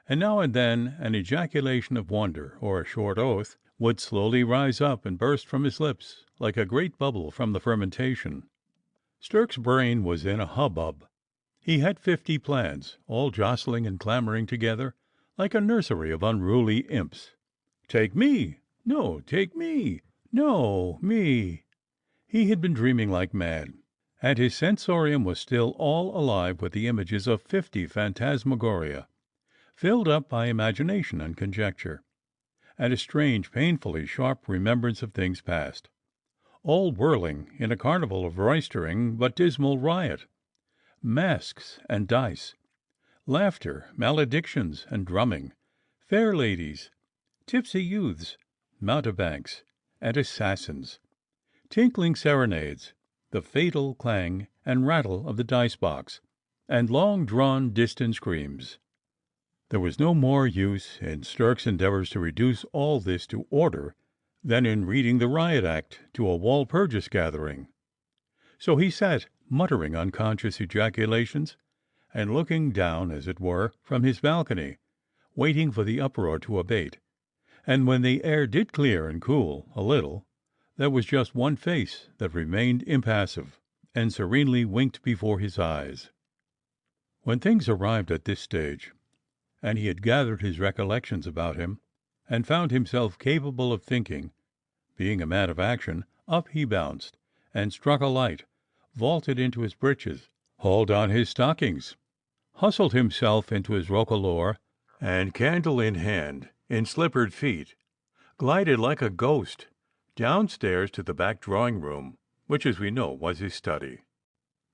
and now and then an ejaculation of wonder, or a short oath, would slowly rise up and burst from his lips like a great bubble from the fermentation. Stirk's brain was in a hubbub. He had 50 plans, all jostling and clamoring together, like a nursery of unruly imps. "Take me! No, take me! No, me!" He had been dreaming like mad, and his sensorium was still all alive with the images of 50 phantasmagoria, filled up by imagination and conjecture, and a strange, painfully sharp remembrance of things past, all whirling in a carnival of roistering but dismal riot. masks and dice, laughter, maledictions and drumming, fair ladies, tipsy youths, mountebanks, and assassins, tinkling serenades, the fatal clang and rattle of the dice-box, and long-drawn distant screams. There was no more use in Stirk's endeavors to reduce all this to order than in reading the riot act to a Walpurgis gathering. So he sat muttering unconscious ejaculations, and looking down, as it were, from his balcony, waiting for the uproar to abate. And when the air did clear and cool a little, there was just one face that remained impassive, and serenely winked before his eyes. When things arrived at this stage, and he had gathered his recollections about him, and found himself capable of thinking, being a man of action, up he bounced, and struck a light, vaulted into his breeches, hauled on his stockings, hustled himself into his roquelaure, and, candle in hand, in slippered feet, glided like a ghost downstairs to the back drawing-room, which, as we know, was his study.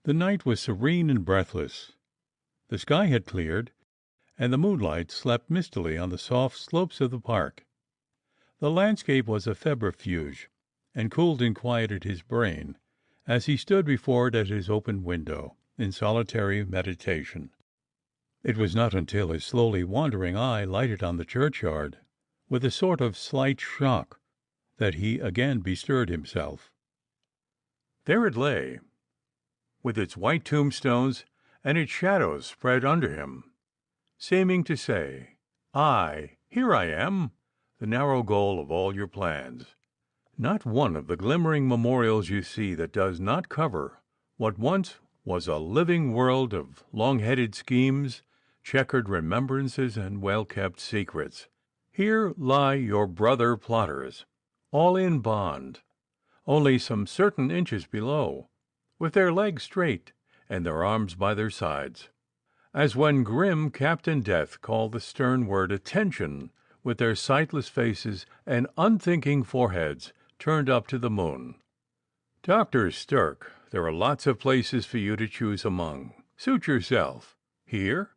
The night was serene and breathless. The sky had cleared, and the moonlight slept mistily on the soft slopes of the park. The landscape was a febrifuge, and cooled and quieted his brain as he stood before it at his open window, in solitary meditation. It was not until his slowly wandering eye lighted on the churchyard, with a sort of slight shock, that he again bestirred himself. There it lay, with its white tombstones and its shadows spread under him, seeming to say, here I am, the narrow goal of all your plans. Not one of the glimmering memorials you see that does not cover what once was a living world of long-headed schemes, checkered remembrances, and well-kept secrets. Here lie your brother plotters, all in bond, only some certain inches below, with their legs straight and their arms by their sides, as when grim Captain Death called the stern word attention, with their sightless faces and unthinking foreheads turned up to the moon. Dr. Stirk, there are lots of places for you to choose among. Suit yourself. Here,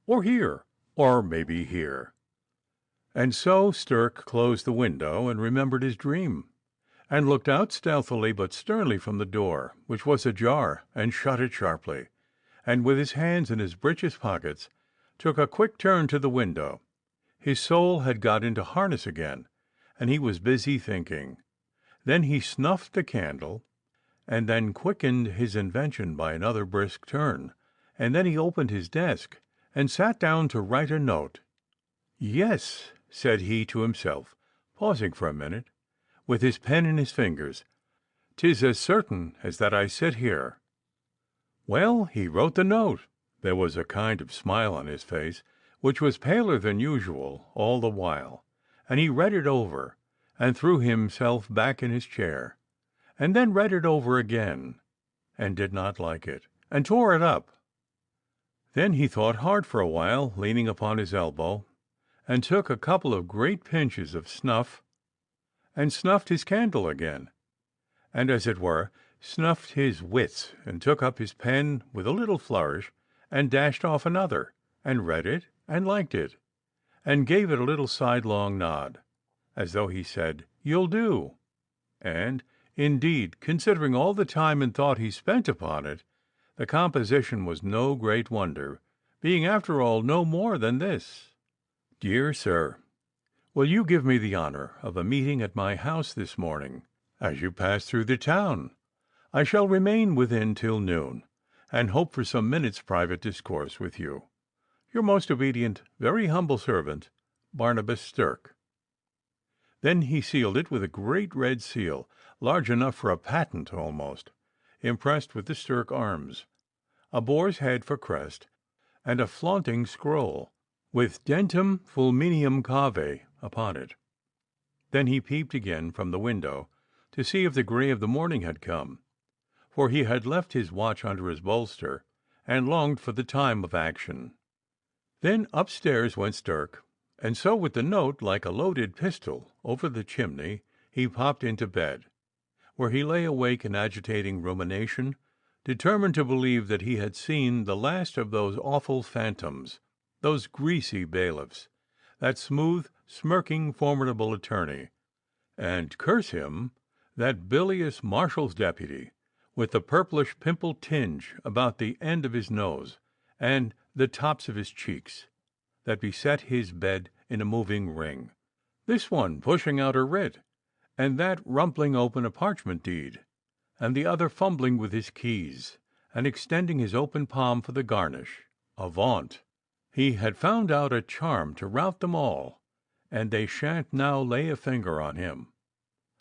or maybe here. And so Stirk closed the window and remembered his dream, and looked out stealthily but sternly from the door, which was ajar, and shut it sharply, and with his hands in his breeches pockets, took a quick turn to the window. His soul had got into harness again, and he was busy thinking. Then he snuffed the candle, and then quickened his invention by another brisk turn, and then he opened his desk, and sat down to write a note. Yes, said he to himself, pausing for a minute, with his pen in his fingers, 'tis as certain as that I sit here. Well, he wrote the note. There was a kind of smile on his face, which was paler than usual all the while, and he read it over, and threw himself back in his chair, and then read it over again, and did not like it, and tore it up. Then he thought hard for a while, leaning upon his elbow, and took a couple of great pinches of snuff, and snuffed his candle again, and, as it were, snuffed his wits, and took up his pen with a little flourish, and dashed off another, and read it, and liked it, and gave it a little sidelong nod, as though he said, "You'll do." And, indeed, considering all the time and thought he spent upon it, the composition was no great wonder, being after all no more than this: "Dear Sir, will you give me the honor of a meeting at my house this morning, as you pass through the town? I shall remain within till noon, and hope for some minutes' private discourse with you. Your most obedient, very humble servant, Barnabas Stirk." Then he sealed it with a great red seal, large enough for a patent almost, impressed with the Stirk arms, a boar's head for crest, and a flaunting scroll, with Dentum Fulminium Cave upon it. Then he peeped again from the window to see if the grey of the morning had come, for he had left his watch under his bolster, and longed for the time of action. Then upstairs went Stirk, and so with the note like a loaded pistol over the chimney he popped into bed, where he lay awake in agitating rumination determined to believe that he had seen the last of those awful phantoms, those greasy bailiffs, that smooth, smirking, formidable attorney, and curse him, that bilious marshal's deputy, with the purplish pimple tinge about the end of his nose and the tops of his cheeks, that beset his bed in a moving ring, this one pushing out a writ, and that rumpling open a parchment deed, and the other fumbling with his keys, and extending his open palm for the garnish. Avaunt! He had found out a charm to rout them all, and they shan't now lay a finger on him.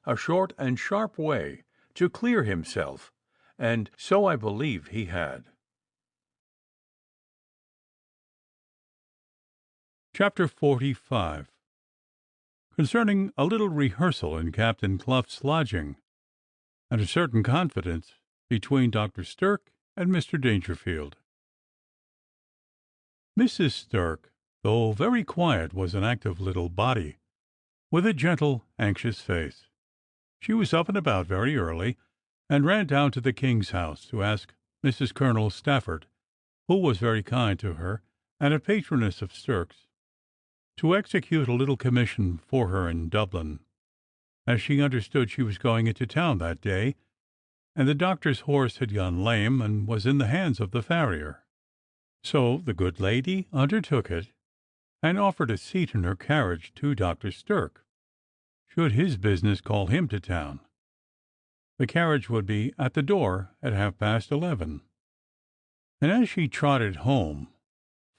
A short and sharp way to clear himself, and so I believe he had. Chapter 45. Concerning a little rehearsal in Captain Clough's lodging, and a certain confidence between Dr. Stirk and Mr. Dangerfield. Mrs. Stirk, though very quiet, was an active little body, with a gentle, anxious face. She was up and about very early, and ran down to the King's house to ask Mrs. Colonel Stafford, who was very kind to her, and a patroness of Stirk's, to execute a little commission for her in Dublin, as she understood she was going into town that day, and the doctor's horse had gone lame and was in the hands of the farrier. So the good lady undertook it, and offered a seat in her carriage to Dr. Stirk, should his business call him to town. The carriage would be at the door at 11:30, and as she trotted home,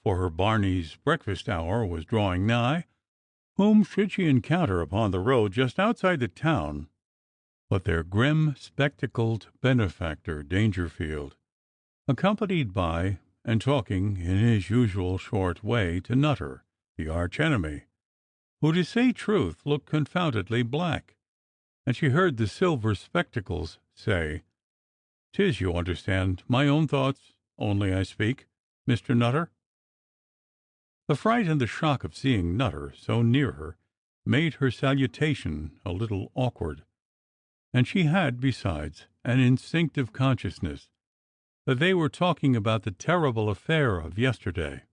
for her Barney's breakfast hour was drawing nigh, whom should she encounter upon the road just outside the town but their grim spectacled benefactor Dangerfield, accompanied by, and talking in his usual short way, to Nutter, the arch enemy, who, to say truth, looked confoundedly black, and she heard the silver spectacles say, "'Tis, you understand, my own thoughts only I speak, Mr. Nutter." The fright and the shock of seeing Nutter so near her made her salutation a little awkward, and she had, besides, an instinctive consciousness that they were talking about the terrible affair of yesterday.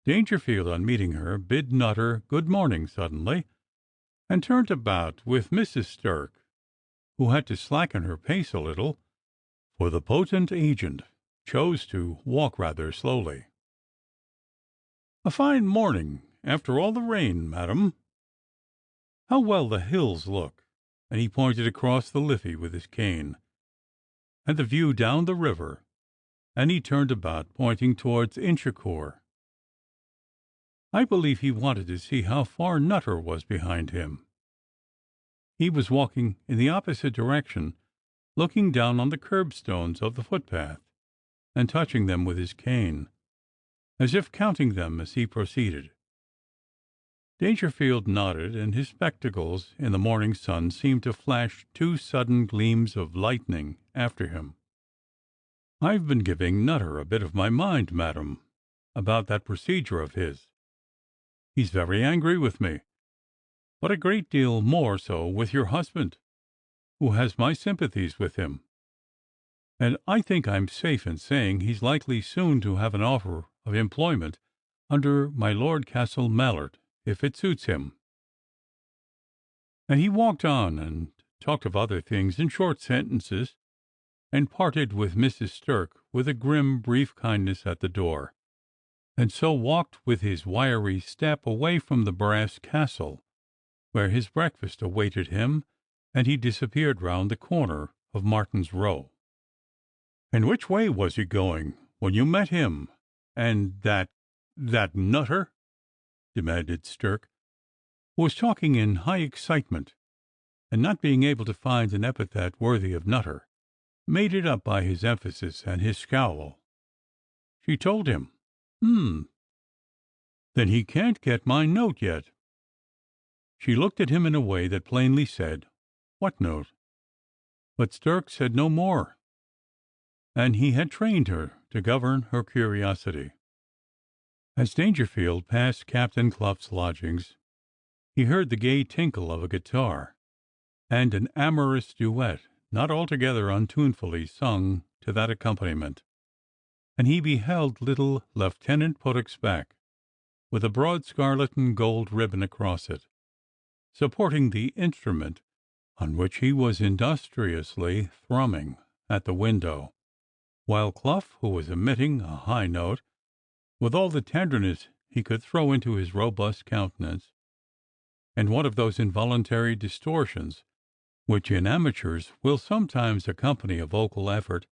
Dangerfield, on meeting her, bid Nutter good morning suddenly, and turned about with Mrs. Stirk, who had to slacken her pace a little, for the potent agent chose to walk rather slowly. "A fine morning, after all the rain, madam. How well the hills look!" and he pointed across the Liffey with his cane, "and the view down the river," and he turned about, pointing towards Inchicore. I believe he wanted to see how far Nutter was behind him. He was walking in the opposite direction, looking down on the curbstones of the footpath, and touching them with his cane, as if counting them as he proceeded. Dangerfield nodded, and his spectacles in the morning sun seemed to flash two sudden gleams of lightning after him. "I've been giving Nutter a bit of my mind, madam, about that procedure of his. He's very angry with me, but a great deal more so with your husband, who has my sympathies with him, and I think I'm safe in saying he's likely soon to have an offer of employment under my Lord Castle Mallard, if it suits him." And he walked on and talked of other things in short sentences, and parted with Mrs. Stirk with a grim, brief kindness at the door, and so walked with his wiry step away from the brass castle, where his breakfast awaited him, and he disappeared round the corner of Martin's Row. "And which way was he going when you met him and that Nutter?" demanded Stirk, who was talking in high excitement, and, not being able to find an epithet worthy of Nutter, made it up by his emphasis and his scowl. She told him. Then he can't get my note yet." She looked at him in a way that plainly said, "What note?" But Stirk said no more, and he had trained her to govern her curiosity. As Dangerfield passed Captain Clough's lodgings, he heard the gay tinkle of a guitar, and an amorous duet not altogether untunefully sung to that accompaniment, and he beheld little Lieutenant Puttock's back, with a broad scarlet and gold ribbon across it, supporting the instrument on which he was industriously thrumming at the window, while Clough, who was emitting a high note with all the tenderness he could throw into his robust countenance, and one of those involuntary distortions which in amateurs will sometimes accompany a vocal effort,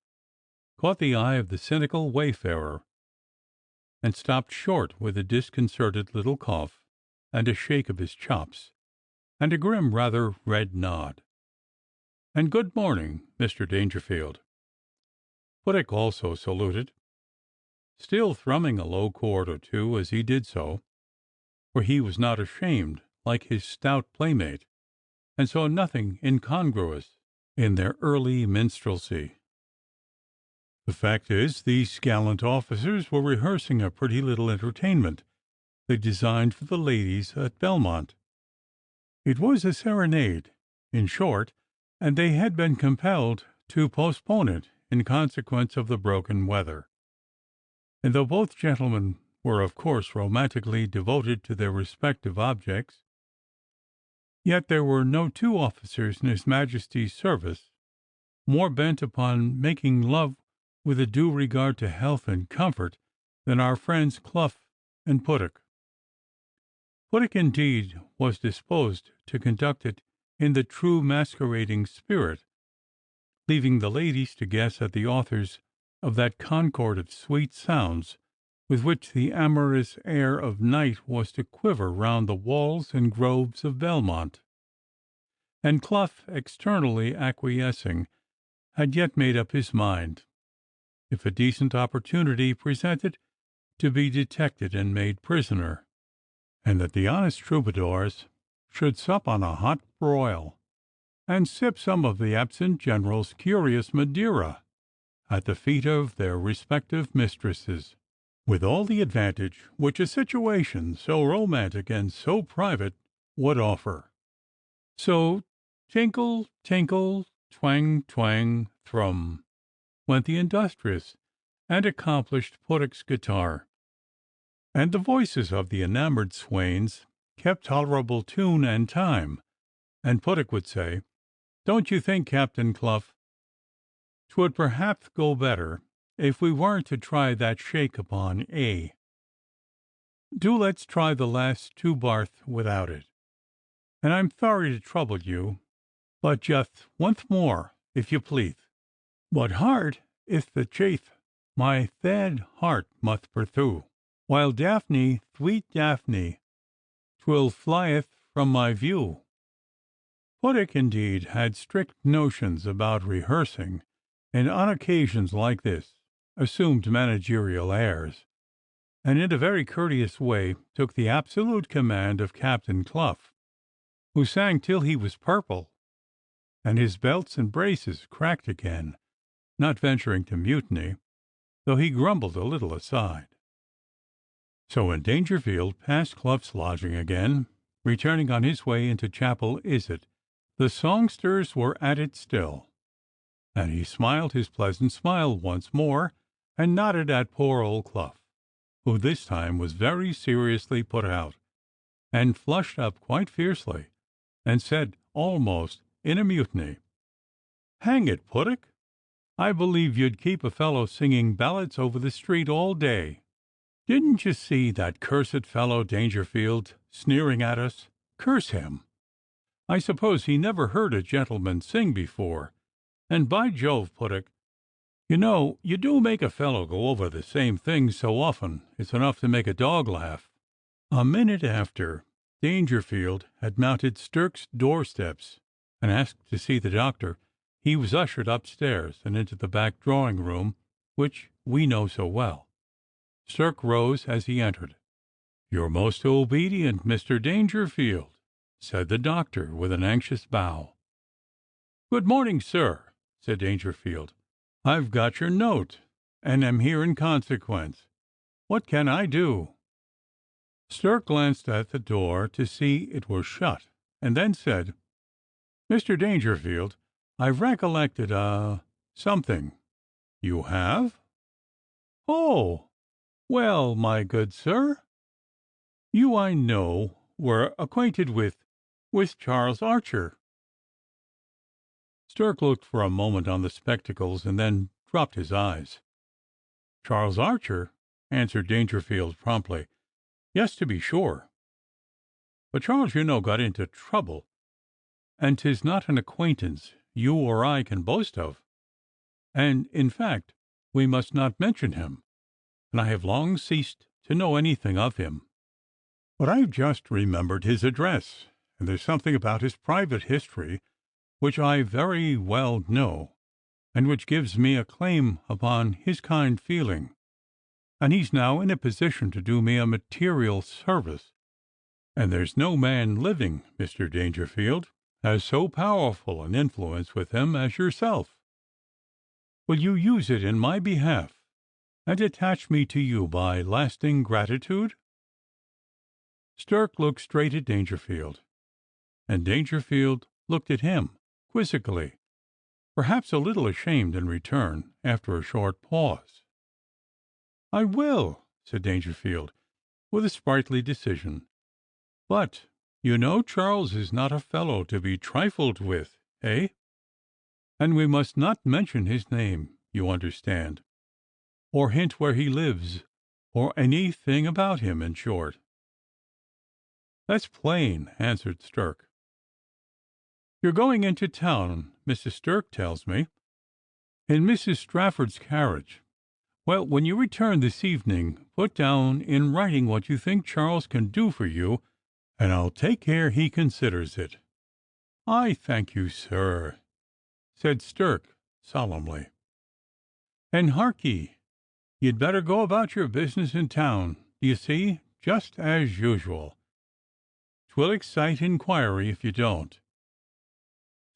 caught the eye of the cynical wayfarer, and stopped short with a disconcerted little cough, and a shake of his chops, and a grim, rather red nod. "And good morning, Mr. Dangerfield." Puttock also saluted, still thrumming a low chord or two as he did so, for he was not ashamed, like his stout playmate, and saw nothing incongruous in their early minstrelsy. The fact is, these gallant officers were rehearsing a pretty little entertainment they designed for the ladies at Belmont. It was a serenade, in short, and they had been compelled to postpone it in consequence of the broken weather. And though both gentlemen were of course romantically devoted to their respective objects, yet there were no two officers in His Majesty's service more bent upon making love with a due regard to health and comfort than our friends Clough and Puttock. Puttock, indeed, was disposed to conduct it in the true masquerading spirit, leaving the ladies to guess at the authors of that concord of sweet sounds with which the amorous air of night was to quiver round the walls and groves of Belmont. And Clough, externally acquiescing, had yet made up his mind, if a decent opportunity presented, to be detected and made prisoner, and that the honest troubadours should sup on a hot broil, and sip some of the absent general's curious Madeira at the feet of their respective mistresses, with all the advantage which a situation so romantic and so private would offer. So tinkle, tinkle, twang, twang, thrum, went the industrious and accomplished Puttock's guitar, and the voices of the enamoured swains kept tolerable tune and time, and Puttock would say, "Don't you think, Captain Clough, 'twould perhaps go better if we weren't to try that shake upon A? Do let's try the last two barth without it. And I'm sorry to trouble you, but just once more, if you please. But hard is the chase my sad heart must pursue, while Daphne, sweet Daphne, 'twill flieth from my view." Puttock, indeed, had strict notions about rehearsing, and on occasions like this assumed managerial airs, and in a very courteous way took the absolute command of Captain Clough, who sang till he was purple, and his belts and braces cracked again, not venturing to mutiny, though he grumbled a little aside. So when Dangerfield passed Clough's lodging again, returning on his way into Chapel Iset, the songsters were at it still, and he smiled his pleasant smile once more, and nodded at poor old Clough, who this time was very seriously put out, and flushed up quite fiercely, and said, almost in a mutiny, "Hang it, Puttock, I believe you'd keep a fellow singing ballads over the street all day. Didn't you see that cursed fellow Dangerfield sneering at us? Curse him! I suppose he never heard a gentleman sing before. And by Jove, Puttock, you know you do make a fellow go over the same things so often it's enough to make a dog laugh." A minute after, Dangerfield had mounted Stirk's doorsteps and asked to see the doctor. He was ushered upstairs and into the back drawing room, which we know so well. Stirk rose as he entered. "Your most obedient, Mr. Dangerfield," said the doctor with an anxious bow. "Good morning, sir," said Dangerfield. "I've got your note, and am here in consequence. What can I do?" Stirk glanced at the door to see it was shut, and then said, "Mr. Dangerfield, I've recollected, something." "You have? Oh! Well, my good sir, you, I know, were acquainted with Charles Archer." Stirk looked for a moment on the spectacles, and then dropped his eyes. "Charles Archer?" answered Dangerfield promptly. "Yes, to be sure. But Charles, you know, got into trouble, and 'tis not an acquaintance you or I can boast of, and, in fact, we must not mention him, and I have long ceased to know anything of him. But I've just remembered his address, and there's something about his private history which I very well know, and which gives me a claim upon his kind feeling, and he's now in a position to do me a material service, and there's no man living, Mr. Dangerfield, has so powerful an influence with him as yourself. Will you use it in my behalf, and attach me to you by lasting gratitude?" Stirk looked straight at Dangerfield, and Dangerfield looked at him quizzically, perhaps a little ashamed in return, after a short pause. "I will," said Dangerfield, with a sprightly decision. "But, you know, Charles is not a fellow to be trifled with, eh? And we must not mention his name, you understand, or hint where he lives, or anything about him, in short." "That's plain," answered Stirk. "You're going into town, Mrs. Stirk tells me, in Mrs. Strafford's carriage. Well, when you return this evening, put down in writing what you think Charles can do for you, and I'll take care he considers it." "I thank you, sir," said Stirk solemnly. "And hark ye, you'd better go about your business in town, d'ye see, just as usual. 'Twill excite inquiry if you don't.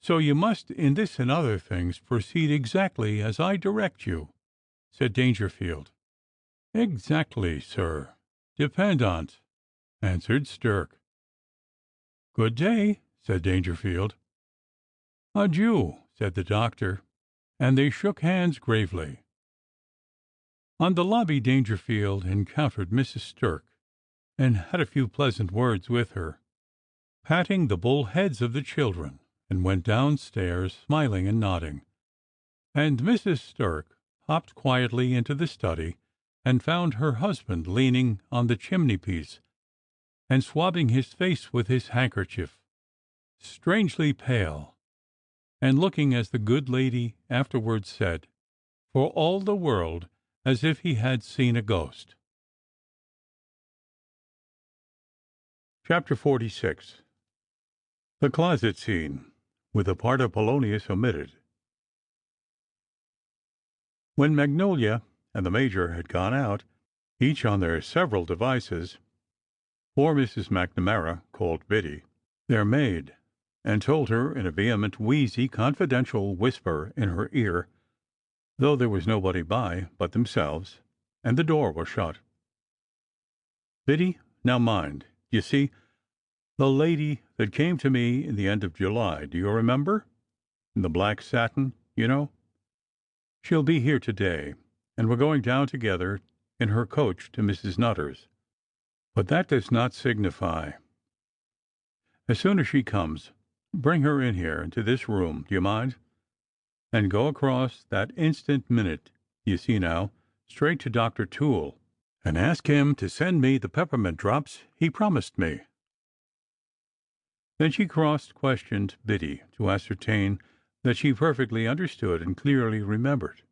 So you must in this and other things proceed exactly as I direct you," said Dangerfield. "Exactly, sir, depend on't," answered Stirk. "Good day," said Dangerfield. "Adieu," said the doctor, and they shook hands gravely. On the lobby Dangerfield encountered Mrs. Stirk, and had a few pleasant words with her, patting the bull heads of the children, and went downstairs smiling and nodding. And Mrs. Stirk hopped quietly into the study, and found her husband leaning on the chimney-piece, and swabbing his face with his handkerchief, strangely pale, and looking, as the good lady afterwards said, for all the world as if he had seen a ghost. Chapter 46. The closet scene, with the part of Polonius omitted. When Magnolia and the Major had gone out, each on their several devices, poor Mrs. McNamara called Biddy, their maid, and told her in a vehement, wheezy, confidential whisper in her ear, though there was nobody by but themselves, and the door was shut: "Biddy, now mind, you see, the lady that came to me in the end of July, do you remember? In the black satin, you know. She'll be here to-day, and we're going down together in her coach to Mrs. Nutter's. But that does not signify. As soon as she comes, bring her in here, into this room, do you mind? And go across that instant minute, you see now, straight to Dr. Toole, and ask him to send me the peppermint drops he promised me." Then she cross-questioned Biddy to ascertain that she perfectly understood and clearly remembered,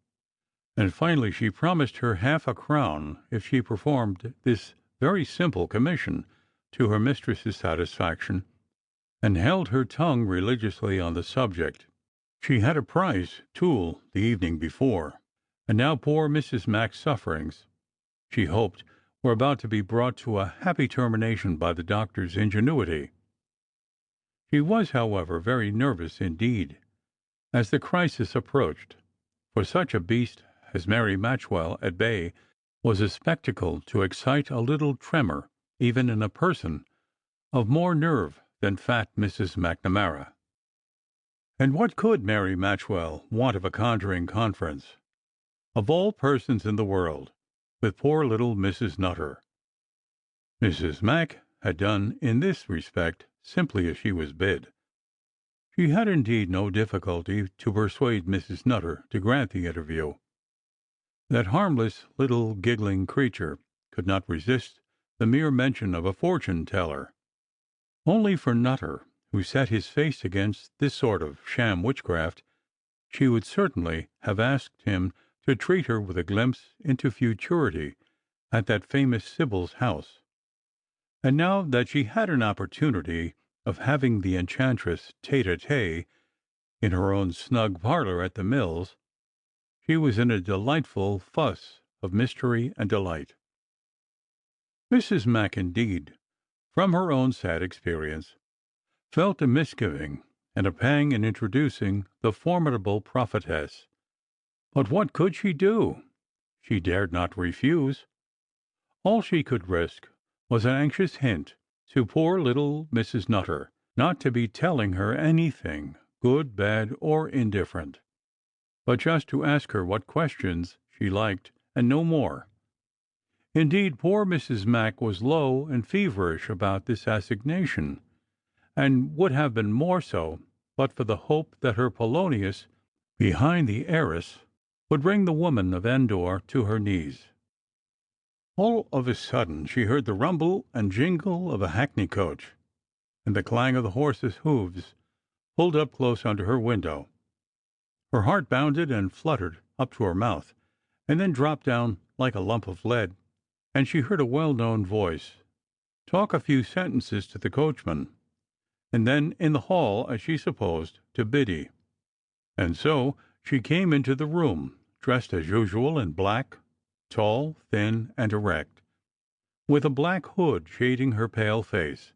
and finally she promised her half-a-crown if she performed this very simple commission to her mistress's satisfaction, and held her tongue religiously on the subject. She had apprised Toole the evening before, and now poor Mrs. Mack's sufferings, she hoped, were about to be brought to a happy termination by the doctor's ingenuity. She was, however, very nervous indeed as the crisis approached, for such a beast as Mary Matchwell at bay was a spectacle to excite a little tremor even in a person of more nerve than fat Mrs. McNamara. And what could Mary Matchwell want of a conjuring conference, of all persons in the world, with poor little Mrs. Nutter? Mrs. Mac had done in this respect simply as she was bid. She had indeed no difficulty to persuade Mrs. Nutter to grant the interview. That harmless little giggling creature could not resist the mere mention of a fortune-teller. Only for Nutter, who set his face against this sort of sham witchcraft, she would certainly have asked him to treat her with a glimpse into futurity at that famous Sibyl's house. And now that she had an opportunity of having the enchantress tete-a-tete in her own snug parlour at the Mills, she was in a delightful fuss of mystery and delight. Mrs. Mac, indeed, from her own sad experience, felt a misgiving and a pang in introducing the formidable prophetess. But what could she do? She dared not refuse. All she could risk was an anxious hint to poor little Mrs. Nutter not to be telling her anything, good, bad, or indifferent, but just to ask her what questions she liked, and no more. Indeed, poor Mrs. Mac was low and feverish about this assignation, and would have been more so but for the hope that her Polonius, behind the heiress, would bring the woman of Endor to her knees. All of a sudden she heard the rumble and jingle of a hackney coach, and the clang of the horses' hoofs pulled up close under her window. Her heart bounded and fluttered up to her mouth, and then dropped down like a lump of lead, and she heard a well-known voice talk a few sentences to the coachman, and then in the hall, as she supposed, to Biddy. And so she came into the room, dressed as usual in black, tall, thin, and erect, with a black hood shading her pale face,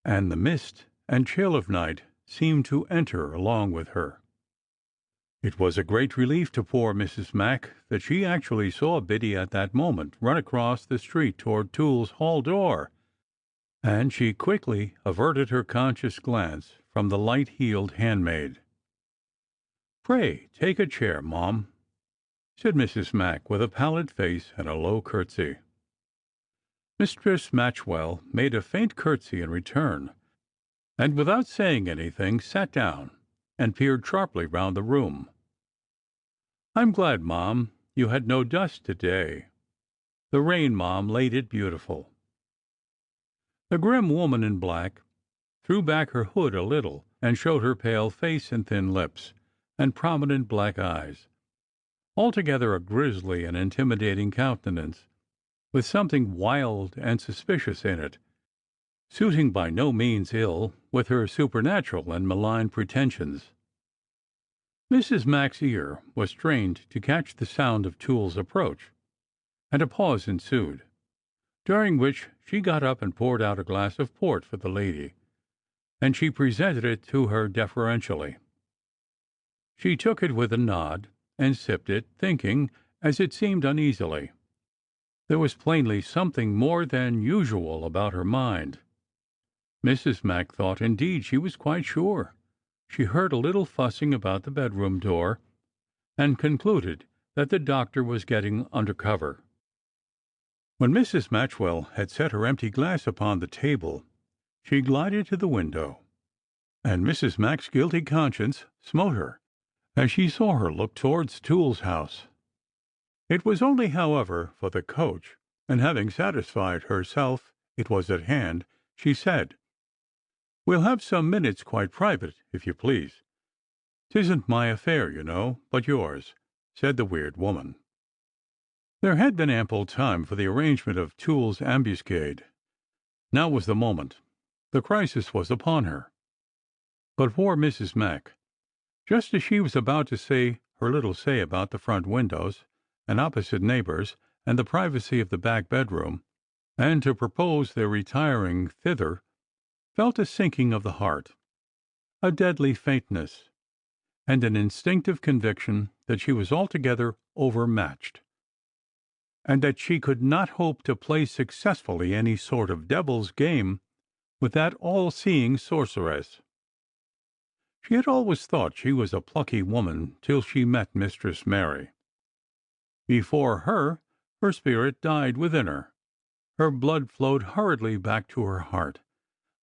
and the mist and chill of night seemed to enter along with her. It was a great relief to poor Mrs. Mac that she actually saw Biddy at that moment run across the street toward Toole's hall door, and she quickly averted her conscious glance from the light-heeled handmaid. "Pray take a chair, Mom," said Mrs. Mac, with a pallid face and a low curtsy. Mistress Matchwell made a faint curtsy in return, and without saying anything sat down and peered sharply round the room. "I'm glad, Mom, you had no dust today. The rain, Mom, laid it beautiful." The grim woman in black threw back her hood a little, and showed her pale face and thin lips, and prominent black eyes, altogether a grisly and intimidating countenance, with something wild and suspicious in it, suiting by no means ill with her supernatural and malign pretensions. Mrs. Mac's ear was strained to catch the sound of Toole's approach, and a pause ensued, during which she got up and poured out a glass of port for the lady, and she presented it to her deferentially. She took it with a nod, and sipped it, thinking, as it seemed uneasily. There was plainly something more than usual about her mind. Mrs. Mac thought, indeed, she was quite sure, she heard a little fussing about the bedroom door, and concluded that the doctor was getting under cover. When Mrs. Matchwell had set her empty glass upon the table, she glided to the window, and Mrs. Mac's guilty conscience smote her as she saw her look towards Toole's house. It was only, however, for the coach, and having satisfied herself it was at hand, she said, "We'll have some minutes quite private, if you please." "'Tisn't my affair, you know, but yours," said the weird woman. There had been ample time for the arrangement of Toole's ambuscade. Now was the moment. The crisis was upon her. But poor Mrs. Mac, just as she was about to say her little say about the front windows and opposite neighbors, and the privacy of the back bedroom, and to propose their retiring thither, felt a sinking of the heart, a deadly faintness, and an instinctive conviction that she was altogether overmatched, and that she could not hope to play successfully any sort of devil's game with that all-seeing sorceress. She had always thought she was a plucky woman till she met Mistress Mary. Before her spirit died within her. Her blood flowed hurriedly back to her heart,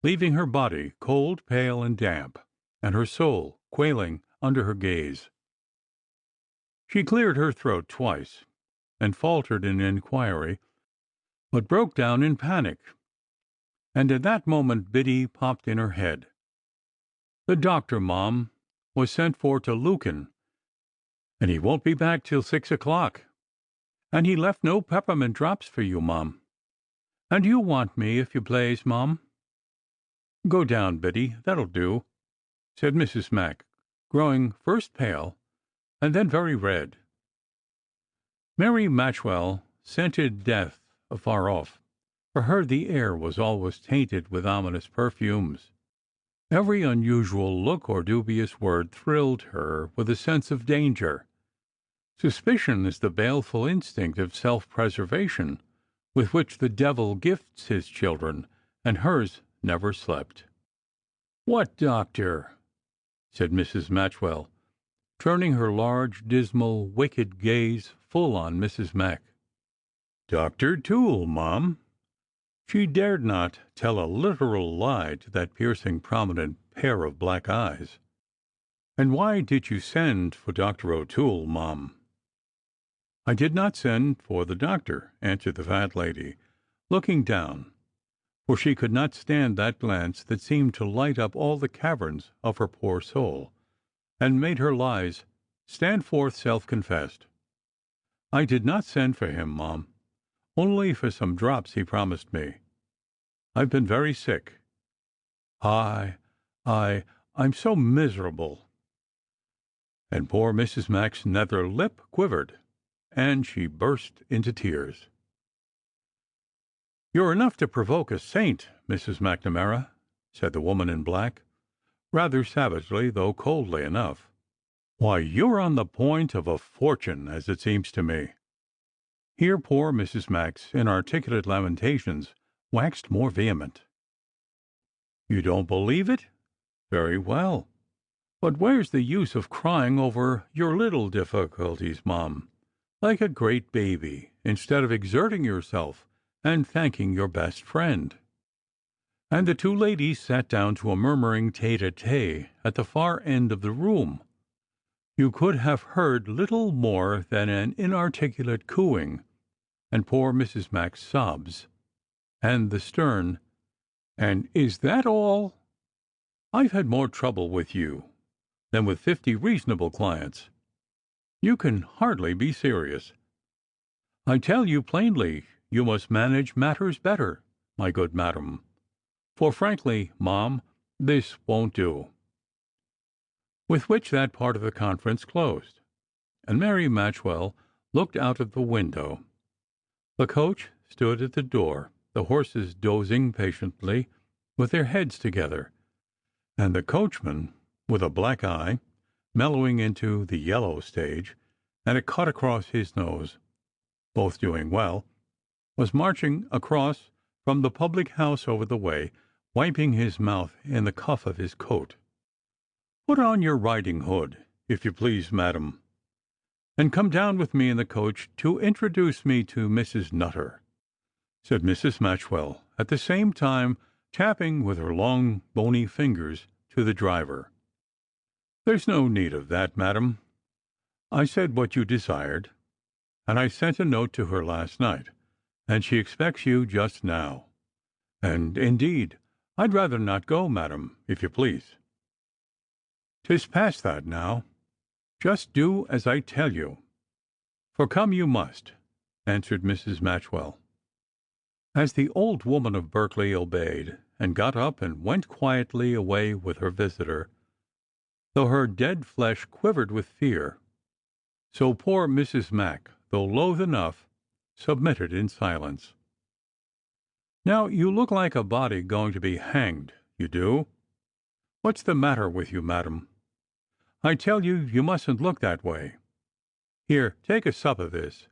leaving her body cold, pale, and damp, and her soul quailing under her gaze. She cleared her throat twice, and faltered in inquiry, but broke down in panic, and at that moment Biddy popped in her head. "The doctor, Mom, was sent for to Lucan, and he won't be back till 6 o'clock. And he left no peppermint drops for you, Mom. And you want me, if you plaze, Mom." "Go down, Biddy, that'll do," said Mrs. Mac, growing first pale and then very red. Mary Matchwell scented death afar off. For her the air was always tainted with ominous perfumes. Every unusual look or dubious word thrilled her with a sense of danger. Suspicion is the baleful instinct of self-preservation with which the devil gifts his children, and hers never slept. "What doctor?" said Mrs. Matchwell, turning her large, dismal, wicked gaze full on Mrs. Mac. "Dr. Toole, Mom." She dared not tell a literal lie to that piercing, prominent pair of black eyes. "And why did you send for Dr. O'Toole, Mom?" "I did not send for the doctor," answered the fat lady, looking down, for she could not stand that glance that seemed to light up all the caverns of her poor soul, and made her lies stand forth self-confessed. "I did not send for him, Mom, only for some drops he promised me. I've been very sick. I'm so miserable." And poor Mrs. Mac's nether lip quivered, and she burst into tears. "You're enough to provoke a saint, Mrs. McNamara," said the woman in black, rather savagely, though coldly enough. "Why, you're on the point of a fortune, as it seems to me." Here poor Mrs. Mac's inarticulate lamentations waxed more vehement. "You don't believe it? Very well. But where's the use of crying over your little difficulties, Mom, like a great baby, instead of exerting yourself and thanking your best friend?" And the two ladies sat down to a murmuring tete-a-tete at the far end of the room. You could have heard little more than an inarticulate cooing, and poor Mrs. Mac's sobs, and the stern, "And is that all? I've had more trouble with you than with 50 reasonable clients. You can hardly be serious. I tell you plainly you must manage matters better, my good madam, for frankly, Mom, this won't do." With which that part of the conference closed, and Mary Matchwell looked out of the window. The coach stood at the door, the horses dozing patiently with their heads together, and the coachman, with a black eye, mellowing into the yellow stage, and a cut across his nose, both doing well, was marching across from the public house over the way, wiping his mouth in the cuff of his coat. "Put on your riding hood, if you please, madam, and come down with me in the coach to introduce me to Mrs. Nutter," said Mrs. Matchwell, at the same time tapping with her long bony fingers to the driver. "There's no need of that, madam. I said what you desired, and I sent a note to her last night, and she expects you just now. And, indeed, I'd rather not go, madam, if you please." "'Tis past that now. Just do as I tell you, for come you must," answered Mrs. Matchwell. As the old woman of Berkeley obeyed, and got up and went quietly away with her visitor, though her dead flesh quivered with fear, so poor Mrs. Mac, though loath enough, submitted in silence. "Now you look like a body going to be hanged, you do. What's the matter with you, madam? I tell you, you mustn't look that way. Here, take a sup of this,"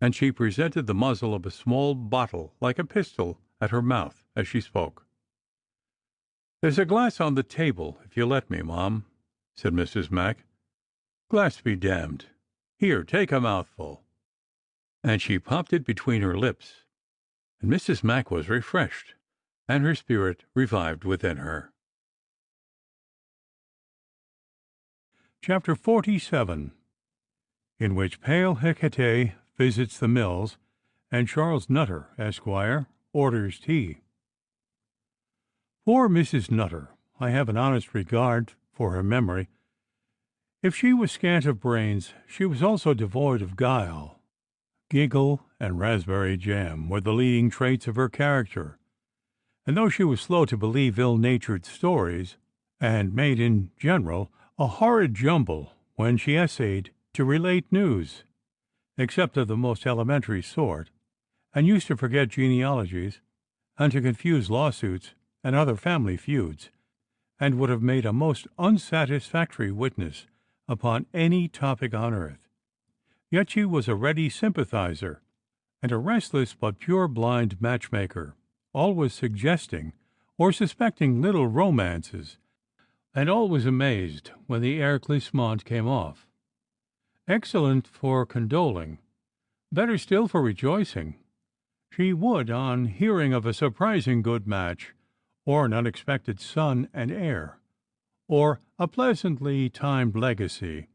and she presented the muzzle of a small bottle like a pistol at her mouth as she spoke. "There's a glass on the table, if you'll let me, Mom," said Mrs. Mac. "Glass be damned. Here, take a mouthful." And she popped it between her lips, and Mrs. Mac was refreshed, and her spirit revived within her. Chapter 47, in which Pale Hecate visits the mills, and Charles Nutter, Esquire, orders tea. Poor Mrs. Nutter! I have an honest regard for her memory. If she was scant of brains, she was also devoid of guile. Giggle and raspberry jam were the leading traits of her character, and though she was slow to believe ill-natured stories, and made in general a horrid jumble when she essayed to relate news, except of the most elementary sort, and used to forget genealogies, and to confuse lawsuits and other family feuds, and would have made a most unsatisfactory witness upon any topic on earth. Yet she was a ready sympathizer, and a restless but pure-blind matchmaker, always suggesting or suspecting little romances, and always amazed when the éclaircissement came off. Excellent for condoling, better still for rejoicing. She would, on hearing of a surprising good match, or an unexpected son and heir, or a pleasantly timed legacy,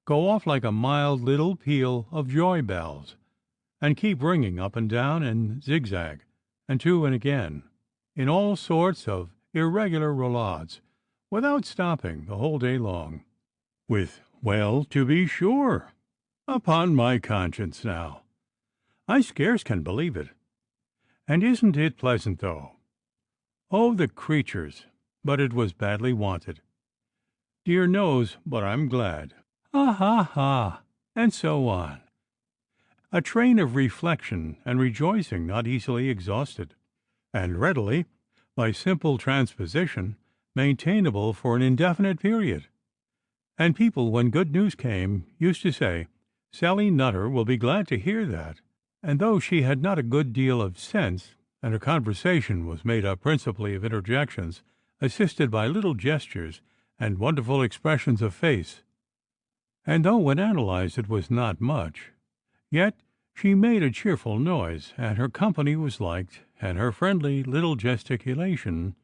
go off like a mild little peal of joy bells, and keep ringing up and down and zigzag, and to and again, in all sorts of irregular roulades, without stopping the whole day long, with "Well, to be sure! Upon my conscience, now! I scarce can believe it. And isn't it pleasant, though? Oh, the creatures! But it was badly wanted. Dear knows, but I'm glad. Ha, ha, ha!" and so on. A train of reflection and rejoicing not easily exhausted, and readily, by simple transposition, maintainable for an indefinite period. And people, when good news came, used to say, "Sally Nutter will be glad to hear that," and though she had not a good deal of sense, and her conversation was made up principally of interjections, assisted by little gestures and wonderful expressions of face, and though when analyzed it was not much, yet she made a cheerful noise, and her company was liked, and her friendly little gesticulation,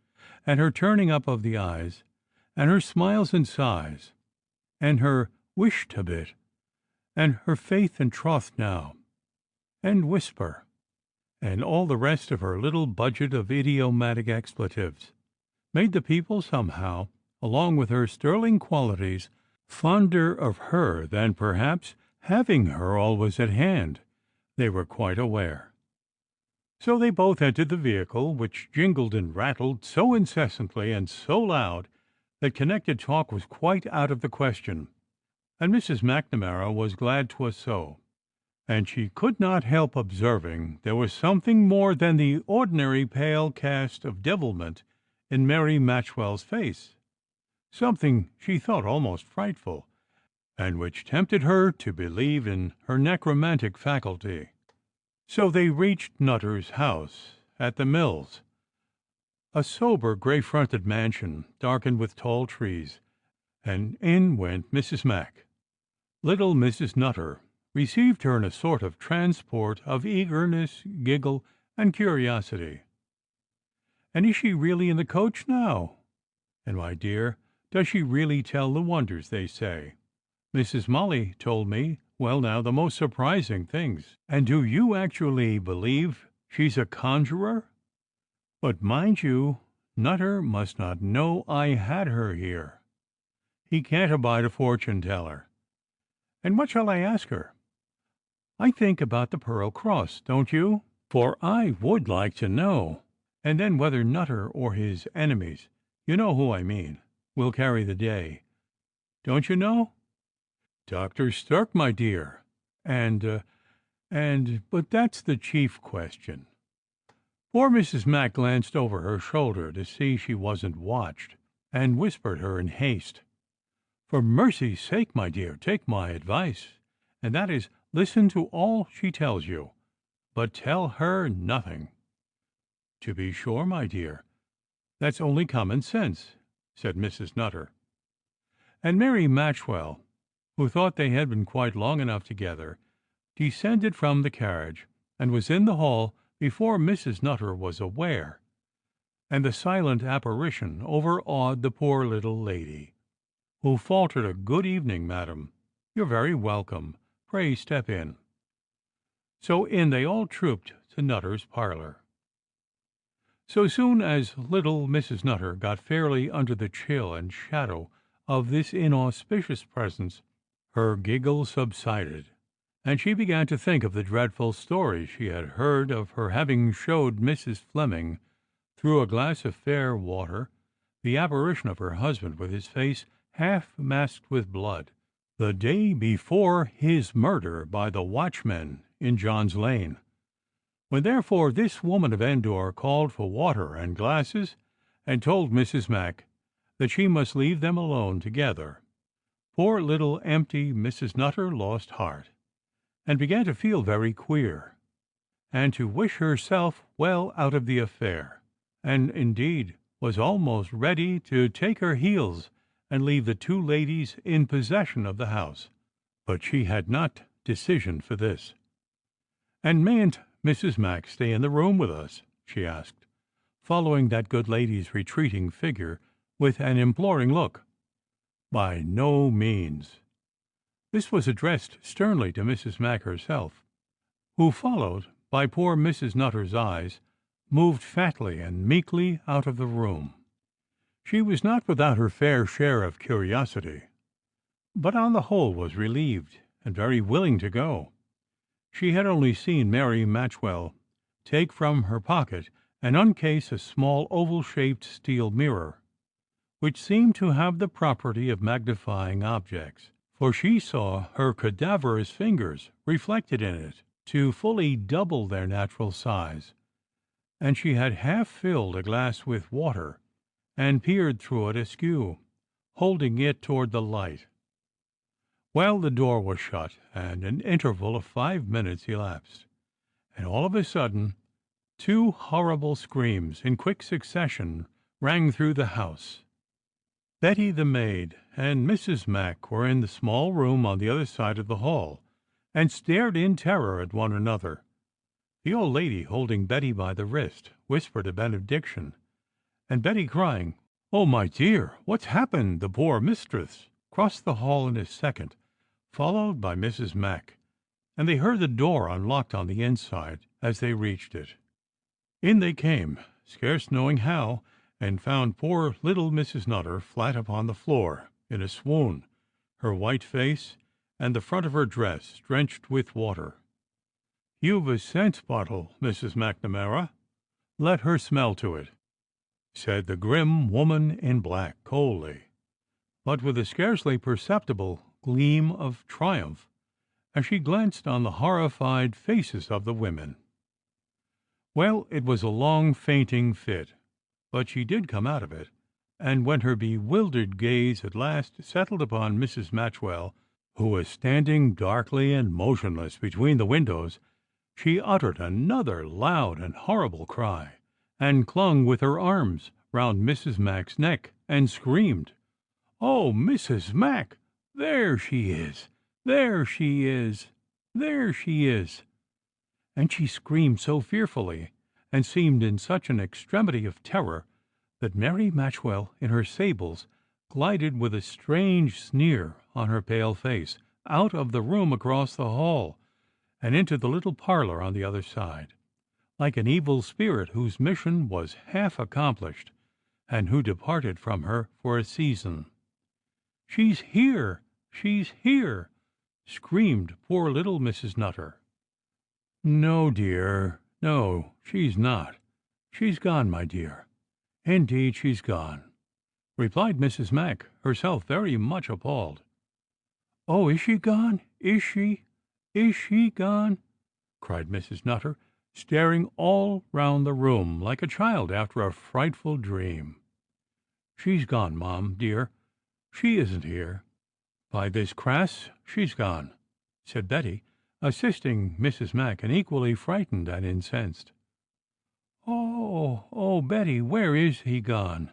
and her turning up of the eyes, and her smiles and sighs, and her "wisht a bit," and her "faith and troth now," and "whisper," and all the rest of her little budget of idiomatic expletives, made the people somehow, along with her sterling qualities, fonder of her than perhaps, having her always at hand, they were quite aware. So they both entered the vehicle, which jingled and rattled so incessantly and so loud that connected talk was quite out of the question, and Mrs. McNamara was glad 'twas so, and she could not help observing there was something more than the ordinary pale cast of devilment in Mary Matchwell's face, something she thought almost frightful, and which tempted her to believe in her necromantic faculty. So they reached Nutter's house at the mills, a sober, gray-fronted mansion, darkened with tall trees, and in went Mrs. Mac. Little Mrs. Nutter received her in a sort of transport of eagerness, giggle, and curiosity. "And is she really in the coach now? And, my dear, does she really tell the wonders they say? Mrs. Molly told me, well now, the most surprising things. And do you actually believe she's a conjurer? But mind you, Nutter must not know I had her here. He can't abide a fortune-teller. And what shall I ask her? I think about the Pearl Cross, don't you? For I would like to know. And then whether Nutter or his enemies, you know who I mean, will carry the day. Don't you know? Dr. Stirk, my dear. But that's the chief question." Poor Mrs. Mac glanced over her shoulder to see she wasn't watched, and whispered her in haste, "For mercy's sake, my dear, take my advice, and that is, listen to all she tells you, but tell her nothing." "To be sure, my dear. "That's only common sense," said Mrs. Nutter. And Mary Matchwell, who thought they had been quite long enough together, descended from the carriage, and was in the hall before Mrs. Nutter was aware, and the silent apparition overawed the poor little lady, who faltered a "Good evening, madam. You're very welcome. Pray step in." So in they all trooped to Nutter's parlour. So soon as little Mrs. Nutter got fairly under the chill and shadow of this inauspicious presence, her giggle subsided, and she began to think of the dreadful story she had heard of her having showed Mrs. Fleming, through a glass of fair water, the apparition of her husband with his face half masked with blood, the day before his murder by the watchmen in John's Lane. When therefore this woman of Endor called for water and glasses, and told Mrs. Mac that she must leave them alone together, poor little empty Mrs. Nutter lost heart, and began to feel very queer, and to wish herself well out of the affair, and indeed was almost ready to take her heels and leave the two ladies in possession of the house. But she had not decision for this. "And mayn't Mrs. Mac stay in the room with us?" she asked, following that good lady's retreating figure with an imploring look. "By no means." This was addressed sternly to Mrs. Mac herself, who, followed by poor Mrs. Nutter's eyes, moved fatly and meekly out of the room. She was not without her fair share of curiosity, but on the whole was relieved and very willing to go. She had only seen Mary Matchwell take from her pocket and uncase a small oval-shaped steel mirror, which seemed to have the property of magnifying objects, for she saw her cadaverous fingers reflected in it to fully double their natural size, and she had half filled a glass with water, and peered through it askew, holding it toward the light. Well, the door was shut, and an interval of 5 minutes elapsed, and all of a sudden 2 horrible screams in quick succession rang through the house. Betty the maid and Mrs. Mac were in the small room on the other side of the hall, and stared in terror at one another. The old lady, holding Betty by the wrist, whispered a benediction, and Betty, crying, "Oh, my dear, what's happened the poor mistress?" crossed the hall in a second, followed by Mrs. Mac, and they heard the door unlocked on the inside as they reached it. In they came, scarce knowing how, and found poor little Mrs. Nutter flat upon the floor, in a swoon, her white face and the front of her dress drenched with water. "You've a scent bottle, Mrs. McNamara. Let her smell to it," said the grim woman in black, coldly, but with a scarcely perceptible gleam of triumph, as she glanced on the horrified faces of the women. Well, it was a long fainting fit, but she did come out of it, and when her bewildered gaze at last settled upon Mrs. Matchwell, who was standing darkly and motionless between the windows, she uttered another loud and horrible cry, and clung with her arms round Mrs. Mac's neck, and screamed, "Oh, Mrs. Mac! There she is! There she is! There she is!" And she screamed so fearfully, and seemed in such an extremity of terror, that Mary Matchwell, in her sables, glided with a strange sneer on her pale face out of the room across the hall, and into the little parlour on the other side, like an evil spirit whose mission was half accomplished, and who departed from her for a season. "She's here! She's here!" screamed poor little Mrs. Nutter. "No, dear, no, she's not. She's gone, my dear. Indeed, she's gone," replied Mrs. Mac, herself very much appalled. "Oh, is she gone? Is she? Is she gone?" cried Mrs. Nutter, staring all round the room like a child after a frightful dream. "She's gone, Mom, dear. She isn't here. By this crass, she's gone," said Betty, assisting Mrs. Mac, and equally frightened and incensed. Oh, oh, Betty, where is he gone?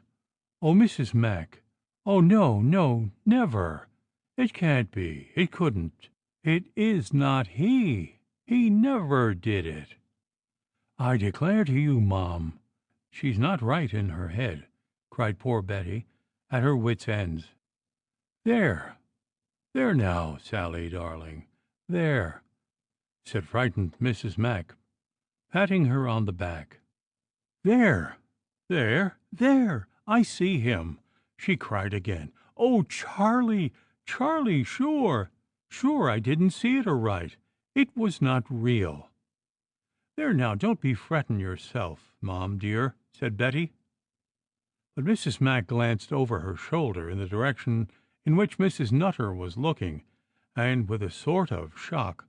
Oh, Mrs. Mac. Oh, no, no, never. It can't be. It couldn't. It is not he. He never did it. I declare to you, Mom, she's not right in her head, cried poor Betty, at her wits' ends. There, there now, Sally, darling, there, said frightened Mrs. Mac, patting her on the back. There, there, I see him, she cried again. Oh, Charlie, Charlie, sure, I didn't see it aright. It was not real. There now, don't be frettin' yourself, Mom, dear, said Betty. But Mrs. Mac glanced over her shoulder in the direction in which Mrs. Nutter was looking, and with a sort of shock,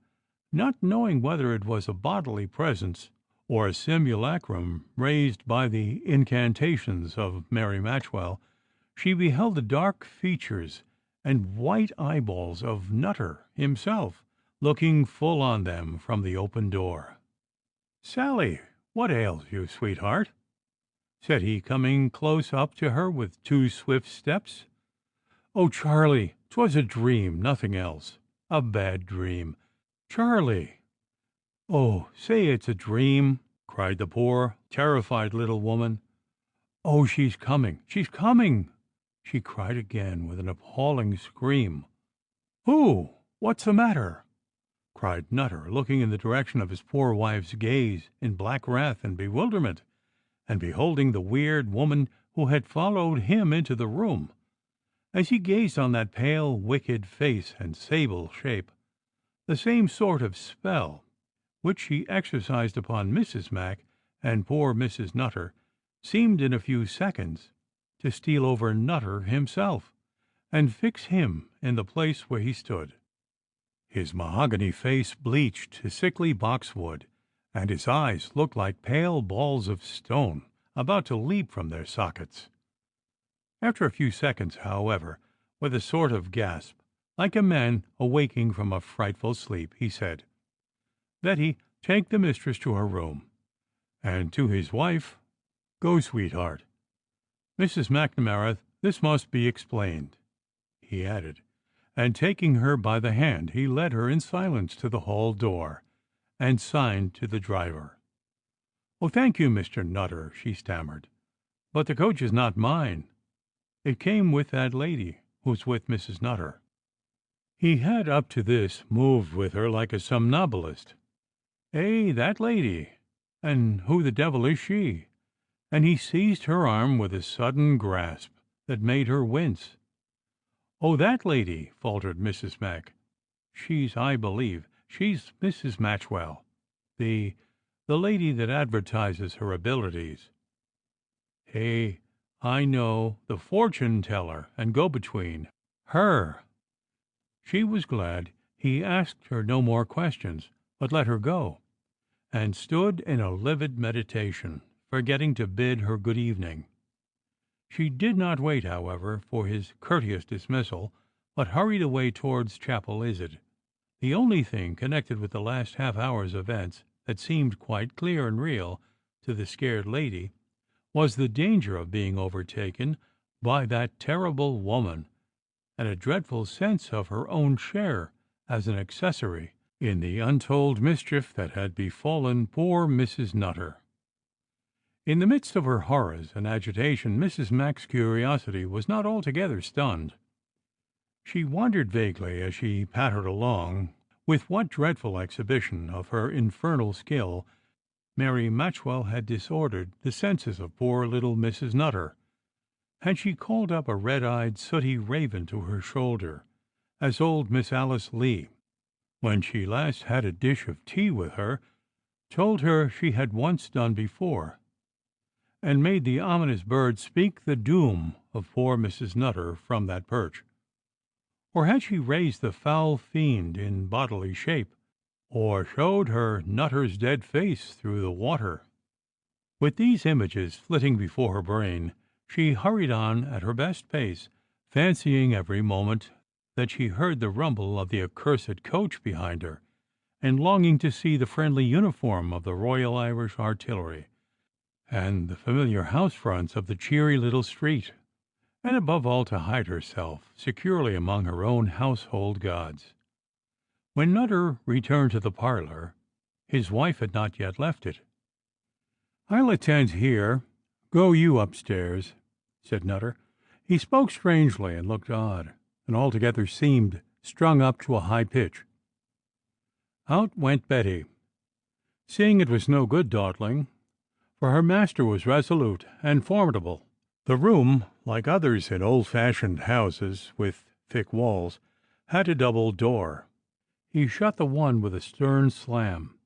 not knowing whether it was a bodily presence or a simulacrum raised by the incantations of Mary Matchwell, she beheld the dark features and white eyeballs of Nutter himself looking full on them from the open door. "Sally, what ails you, sweetheart?" said he, coming close up to her with 2 swift steps. "Oh, Charlie, 'twas a dream, nothing else. A bad dream. Charlie!" "Oh, say it's a dream!" cried the poor, terrified little woman. "Oh, she's coming, she's coming!" she cried again with an appalling scream. "Who? What's the matter?" cried Nutter, looking in the direction of his poor wife's gaze in black wrath and bewilderment, and beholding the weird woman who had followed him into the room. As he gazed on that pale, wicked face and sable shape, the same sort of spell which she exercised upon Mrs. Mac and poor Mrs. Nutter seemed in a few seconds to steal over Nutter himself, and fix him in the place where he stood. His mahogany face bleached to sickly boxwood, and his eyes looked like pale balls of stone about to leap from their sockets. After a few seconds, however, with a sort of gasp, like a man awaking from a frightful sleep, he said, "Betty, take the mistress to her room," and to his wife, "Go, sweetheart. Mrs. McNamara, this must be explained," he added, and taking her by the hand, he led her in silence to the hall door, and signed to the driver. "Oh, thank you, Mr. Nutter," she stammered, "but the coach is not mine. It came with that lady who's with Mrs. Nutter." He had up to this moved with her like a somnambulist. "Eh, that lady? And who the devil is she?" And he seized her arm with a sudden grasp that made her wince. "Oh, that lady," faltered Mrs. Mac. I believe, she's Mrs. Matchwell, the lady that advertises her abilities." "Hey, I know, the fortune teller and go-between. Her." She was glad he asked her no more questions, but let her go, and stood in a livid meditation, forgetting to bid her good evening. She did not wait, however, for his courteous dismissal, but hurried away towards Chapel Izard. The only thing connected with the last half-hour's events that seemed quite clear and real to the scared lady was the danger of being overtaken by that terrible woman, and a dreadful sense of her own share as an accessory in the untold mischief that had befallen poor Mrs. Nutter. In the midst of her horrors and agitation, Mrs. Mac's curiosity was not altogether stunned. She wondered vaguely, as she pattered along, with what dreadful exhibition of her infernal skill Mary Matchwell had disordered the senses of poor little Mrs. Nutter. Had she called up a red-eyed, sooty raven to her shoulder, as old Miss Alice Lee, when she last had a dish of tea with her, told her she had once done before, and made the ominous bird speak the doom of poor Mrs. Nutter from that perch? Or had she raised the foul fiend in bodily shape, or showed her Nutter's dead face through the water? With these images flitting before her brain, she hurried on at her best pace, fancying every moment that she heard the rumble of the accursed coach behind her, and longing to see the friendly uniform of the Royal Irish Artillery, and the familiar house fronts of the cheery little street, and above all to hide herself securely among her own household gods. When Nutter returned to the parlor, his wife had not yet left it. "I'll attend here. Go you upstairs," said Nutter. He spoke strangely and looked odd, and altogether seemed strung up to a high pitch. Out went Betty, seeing it was no good dawdling, for her master was resolute and formidable. The room, like others in old-fashioned houses with thick walls, had a double door. He shut the one with a stern slam,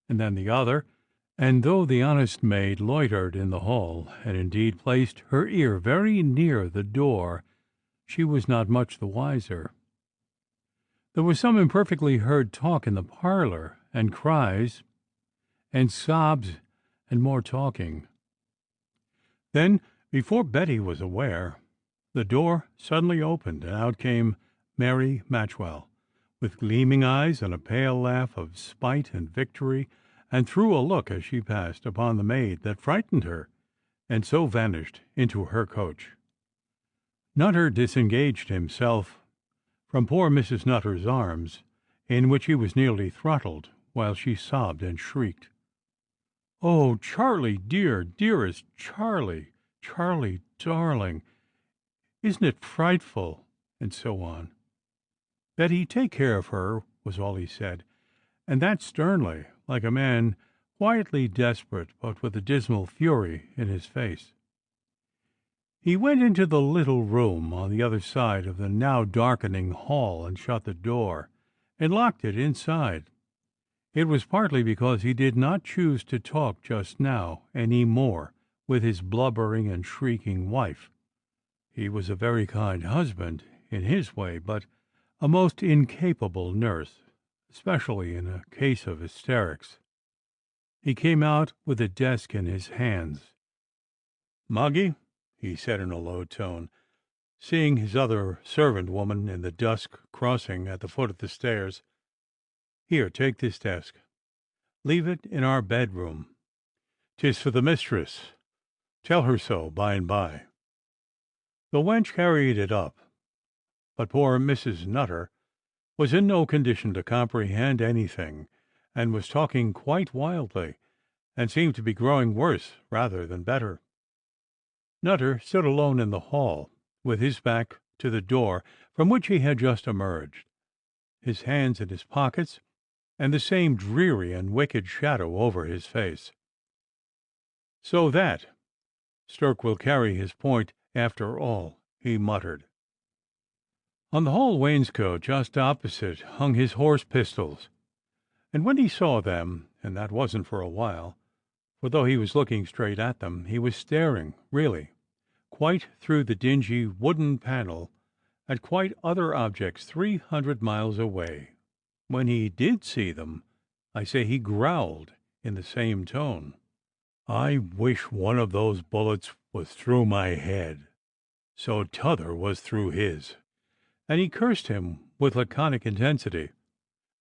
and then the other, and though the honest maid loitered in the hall, and indeed placed her ear very near the door, she was not much the wiser. There was some imperfectly heard talk in the parlor, and cries, and sobs, and more talking. Then, before Betty was aware, the door suddenly opened, and out came Mary Matchwell, with gleaming eyes and a pale laugh of spite and victory, and threw a look as she passed upon the maid that frightened her, and so vanished into her coach. Nutter disengaged himself from poor Mrs. Nutter's arms, in which he was nearly throttled, while she sobbed and shrieked, "Oh, Charlie, dear, dearest Charlie, Charlie, darling, isn't it frightful?" and so on. "Betty, take care of her," was all he said, and that sternly, like a man quietly desperate, but with a dismal fury in his face. He went into the little room on the other side of the now darkening hall and shut the door, and locked it inside. It was partly because he did not choose to talk just now any more with his blubbering and shrieking wife. He was a very kind husband in his way, but a most incapable nurse, especially in a case of hysterics. He came out with a desk in his hands. "Moggy," he said in a low tone, seeing his other servant woman in the dusk crossing at the foot of the stairs, "here, take this desk. Leave it in our bedroom. 'Tis for the mistress. Tell her so by and by." The wench carried it up, but poor Mrs. Nutter was in no condition to comprehend anything, and was talking quite wildly, and seemed to be growing worse rather than better. Nutter stood alone in the hall, with his back to the door from which he had just emerged, his hands in his pockets, and the same dreary and wicked shadow over his face. "So that Stirk will carry his point after all," he muttered. On the hall wainscot just opposite hung his horse pistols, and when he saw them, and that wasn't for a while, for though he was looking straight at them, he was staring, really, quite through the dingy wooden panel, at quite other objects 300 miles away. When he did see them, I say he growled in the same tone, "I wish one of those bullets was through my head, so t'other was through his," and he cursed him with laconic intensity.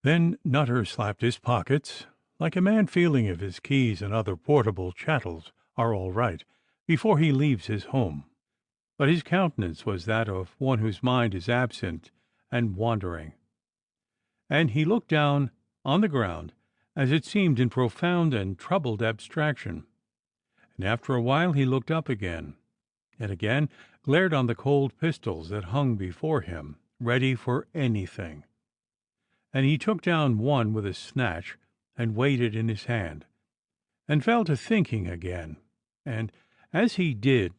Then Nutter slapped his pockets, like a man feeling if his keys and other portable chattels are all right before he leaves his home. But his countenance was that of one whose mind is absent and wandering, and he looked down on the ground, as it seemed in profound and troubled abstraction, and after a while he looked up again, and again glared on the cold pistols that hung before him, ready for anything. And he took down one with a snatch, and weighed it in his hand, and fell to thinking again, and, as he did,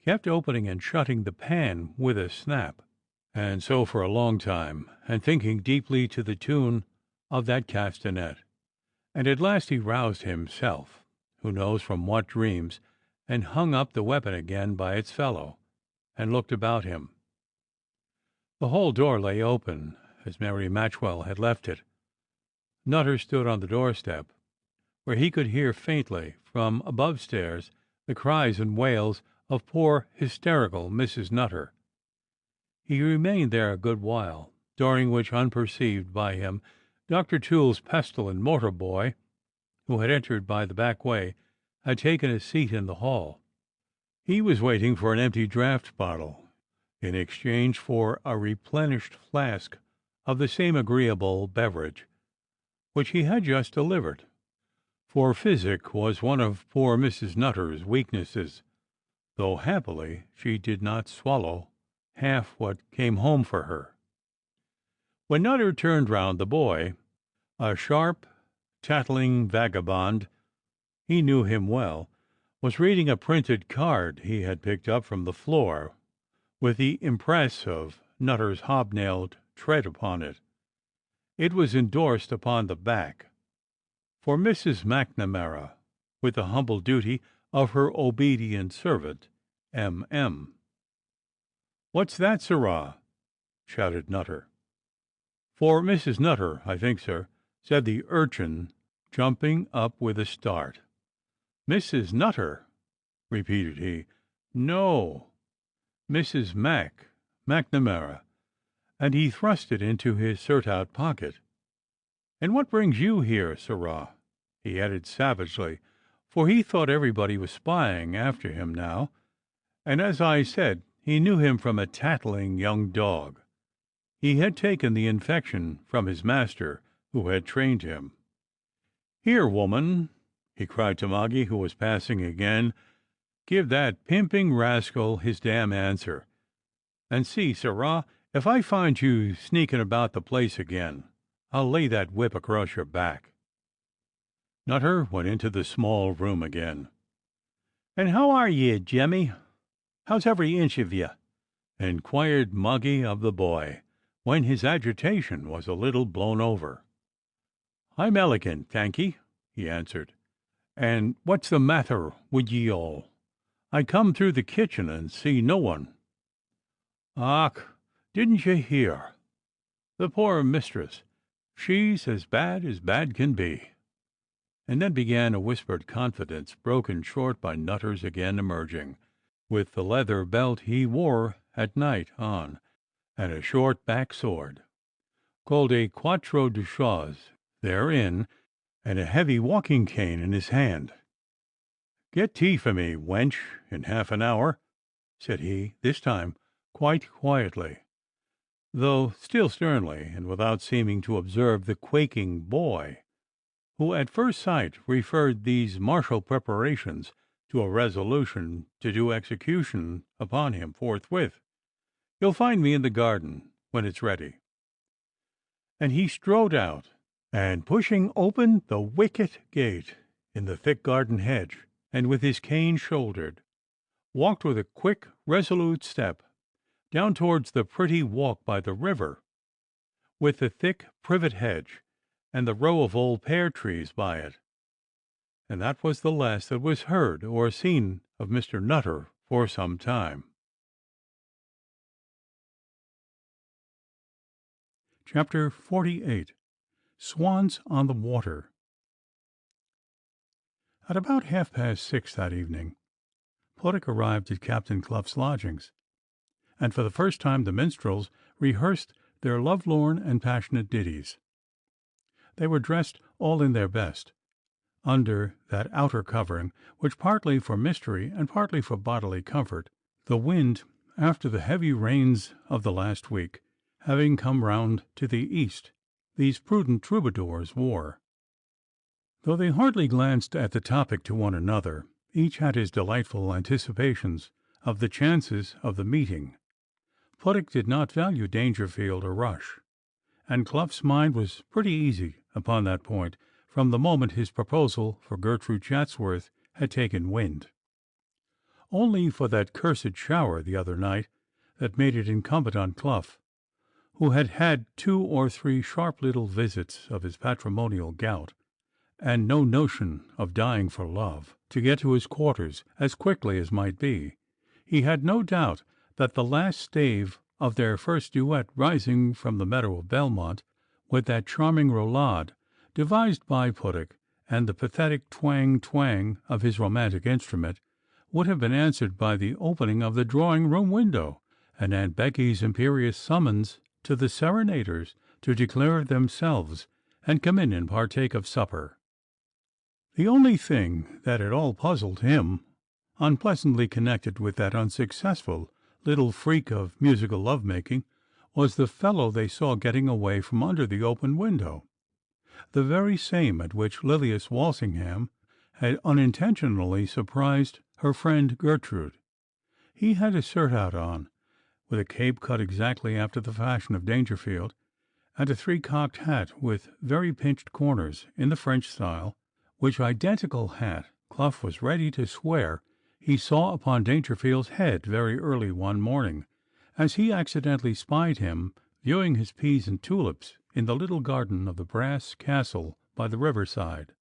kept opening and shutting the pan with a snap, and so for a long time, and thinking deeply to the tune of that castanet. And at last he roused himself, who knows from what dreams, and hung up the weapon again by its fellow, and looked about him. The hall door lay open, as Mary Matchwell had left it. Nutter stood on the doorstep, where he could hear faintly from above stairs the cries and wails of poor hysterical Mrs. Nutter. He remained there a good while, during which, unperceived by him, Dr. Toole's pestle and mortar boy, who had entered by the back way, had taken a seat in the hall. He was waiting for an empty draught bottle in exchange for a replenished flask of the same agreeable beverage which he had just delivered, for physic was one of poor Mrs. Nutter's weaknesses, though happily she did not swallow half what came home for her. When Nutter turned round, the boy, a sharp, tattling vagabond, he knew him well, was reading a printed card he had picked up from the floor, with the impress of Nutter's hobnailed tread upon it. It was endorsed upon the back, "For Mrs. McNamara, with the humble duty of her obedient servant, M.M." "What's that, sirrah?" shouted Nutter. "For Mrs. Nutter, I think, sir," said the urchin, jumping up with a start. "Mrs. Nutter!" repeated he. "No, Mrs. McNamara," and he thrust it into his surtout pocket. "And what brings you here, sirrah?" he added savagely, for he thought everybody was spying after him now, and, as I said, he knew him from a tattling young dog. He had taken the infection from his master, who had trained him. "Here, woman," he cried to Moggy, who was passing again, "give that pimping rascal his damn answer, and see, sirrah, if I find you sneaking about the place again, I'll lay that whip across your back." Nutter went into the small room again. "And how are ye, Jemmy? How's every inch of ye?" inquired Moggy of the boy, when his agitation was a little blown over. "I'm elegant, thank ye," he answered. "And what's the matther wid ye all? I come through the kitchen and see no one." "Och, didn't ye hear? The poor mistress, she's as bad can be." And then began a whispered confidence, broken short by Nutter's again emerging, with the leather belt he wore at night on, and a short back sword, called a quatre de chasse, therein, and a heavy walking cane in his hand. "Get tea for me, wench, in half an hour," said he, this time quite quietly, though still sternly, and without seeming to observe the quaking boy, who at first sight referred these martial preparations to a resolution to do execution upon him forthwith. "You'll find me in the garden when it's ready." And he strode out, and pushing open the wicket gate in the thick garden hedge, and with his cane shouldered, walked with a quick resolute step down towards the pretty walk by the river, with the thick privet hedge and the row of old pear trees by it. And that was the last that was heard or seen of Mr. Nutter for some time. Chapter 48. Swans on the Water. At about 6:30 that evening, Puttock arrived at Captain Clough's lodgings, and for the first time the minstrels rehearsed their lovelorn and passionate ditties. They were dressed all in their best, under that outer covering which, partly for mystery and partly for bodily comfort, the wind, after the heavy rains of the last week, having come round to the east, these prudent troubadours wore. Though they hardly glanced at the topic to one another, each had his delightful anticipations of the chances of the meeting. Puttock did not value Dangerfield or Rush, and Clough's mind was pretty easy upon that point from the moment his proposal for Gertrude Chatsworth had taken wind. Only for that cursed shower the other night that made it incumbent on Clough, who had had 2 or 3 sharp little visits of his patrimonial gout, and no notion of dying for love, to get to his quarters as quickly as might be. He had no doubt that the last stave of their first duet rising from the meadow of Belmont, with that charming roulade devised by Puttock, and the pathetic twang of his romantic instrument, would have been answered by the opening of the drawing-room window, and Aunt Becky's imperious summons to the serenaders to declare themselves and come in and partake of supper. The only thing that at all puzzled him, unpleasantly connected with that unsuccessful little freak of musical love-making, was the fellow they saw getting away from under the open window, the very same at which Lilias Walsingham had unintentionally surprised her friend Gertrude. He had a surtout on, with a cape cut exactly after the fashion of Dangerfield, and a three-cocked hat with very pinched corners in the French style, which identical hat Clough was ready to swear he saw upon Dangerfield's head very early one morning, as he accidentally spied him viewing his peas and tulips in the little garden of the brass castle by the riverside.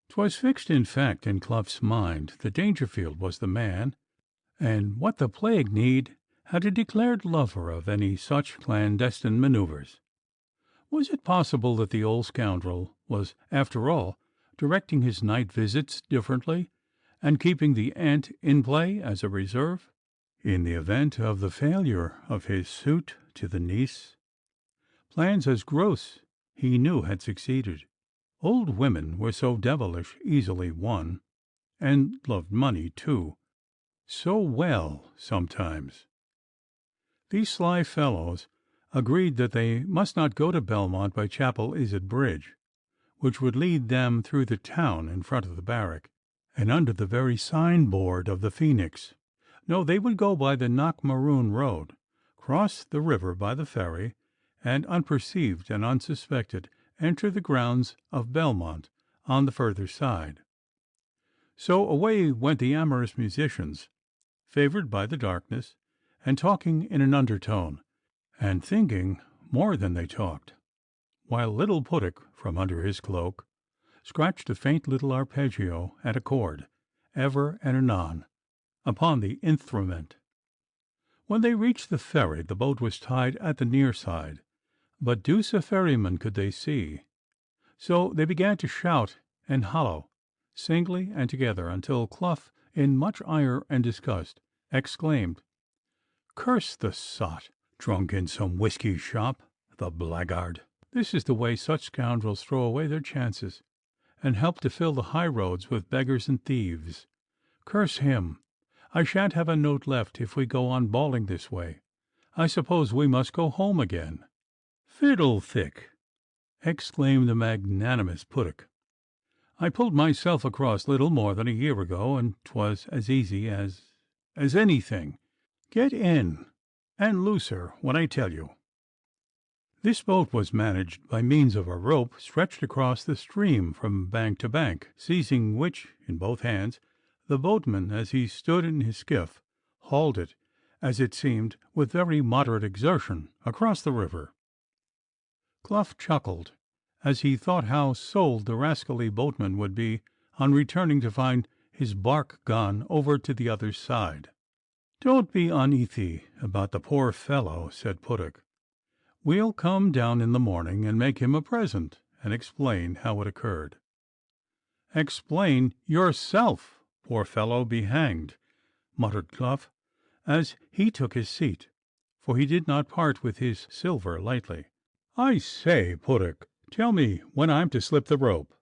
'Twas fixed in fact in Clough's mind that Dangerfield was the man, and what the plague need had a declared lover of any such clandestine manoeuvres? Was it possible that the old scoundrel was, after all, directing his night visits differently, and keeping the ant in play as a reserve, in the event of the failure of his suit to the niece? Plans as gross he knew had succeeded. Old women were so devilish easily won, and loved money too, so well sometimes. These sly fellows agreed that they must not go to Belmont by Chapel Izard Bridge, which would lead them through the town in front of the barrack, and under the very signboard of the Phoenix. No, they would go by the Knockmaroon road, cross the river by the ferry, and, unperceived and unsuspected, enter the grounds of Belmont on the further side. So away went the amorous musicians, favoured by the darkness, and talking in an undertone, and thinking more than they talked, while little Puttock, from under his cloak, scratched a faint little arpeggio and a chord, ever and anon, upon the instrument. When they reached the ferry, the boat was tied at the near side, but deuce a ferryman could they see. So they began to shout and holloa, singly and together, until Clough, in much ire and disgust, exclaimed, "Curse the sot! Drunk in some whisky shop, the blackguard! This is the way such scoundrels throw away their chances, and help to fill the high roads with beggars and thieves. Curse him! I shan't have a note left if we go on bawling this way. I suppose we must go home again." "Fiddlestick!" exclaimed the magnanimous Puttock. "I pulled myself across little more than a year ago, and 'twas as easy as anything. Get in, and loose her when I tell you." This boat was managed by means of a rope stretched across the stream from bank to bank, seizing which in both hands, the boatman, as he stood in his skiff, hauled it, as it seemed, with very moderate exertion, across the river. Clough chuckled as he thought how sold the rascally boatman would be on returning to find his bark gone over to the other side. "Don't be uneasy about the poor fellow," said Puttock. "We'll come down in the morning and make him a present, and explain how it occurred." "Explain yourself, poor fellow be hanged," muttered Clough, as he took his seat, for he did not part with his silver lightly. "I say, Puttock, tell me when I'm to slip the rope."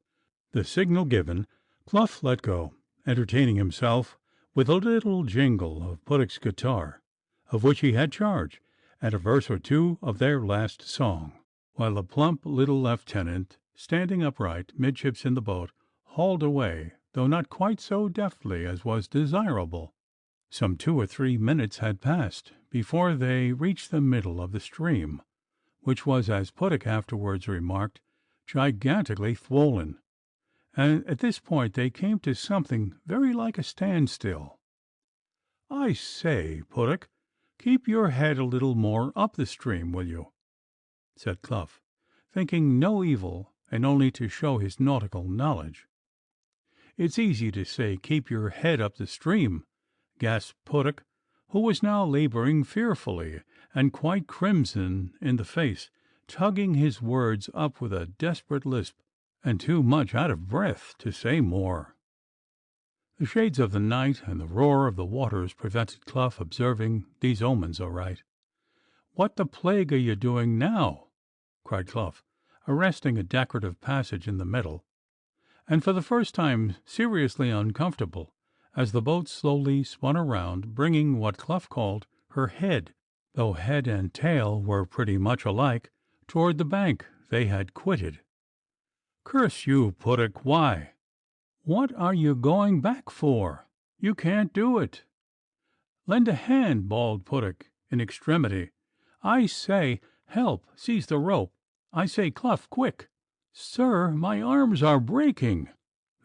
The signal given, Clough let go, entertaining himself with a little jingle of Puttock's guitar, of which he had charge, and a verse or two of their last song, while the plump little lieutenant, standing upright midships in the boat, hauled away, though not quite so deftly as was desirable. Some 2 or 3 minutes had passed before they reached the middle of the stream, which was, as Puttock afterwards remarked, gigantically swollen, and at this point they came to something very like a standstill. "I say, Puttock, keep your head a little more up the stream, will you?" said Clough, thinking no evil, and only to show his nautical knowledge. "It's easy to say, keep your head up the stream," gasped Puttock, who was now labouring fearfully, and quite crimson in the face, tugging his words up with a desperate lisp, and too much out of breath to say more. The shades of the night and the roar of the waters prevented Clough observing these omens aright. "What the plague are you doing now?" cried Clough, arresting a decorative passage in the middle, and for the first time seriously uncomfortable, as the boat slowly spun around, bringing what Clough called her head, though head and tail were pretty much alike, toward the bank they had quitted. "Curse you, Puttock, why? What are you going back for? You can't do it." "Lend a hand," bawled Puttock in extremity. "I say, help! Seize the rope! I say, Clough, quick!" "Sir, my arms are breaking."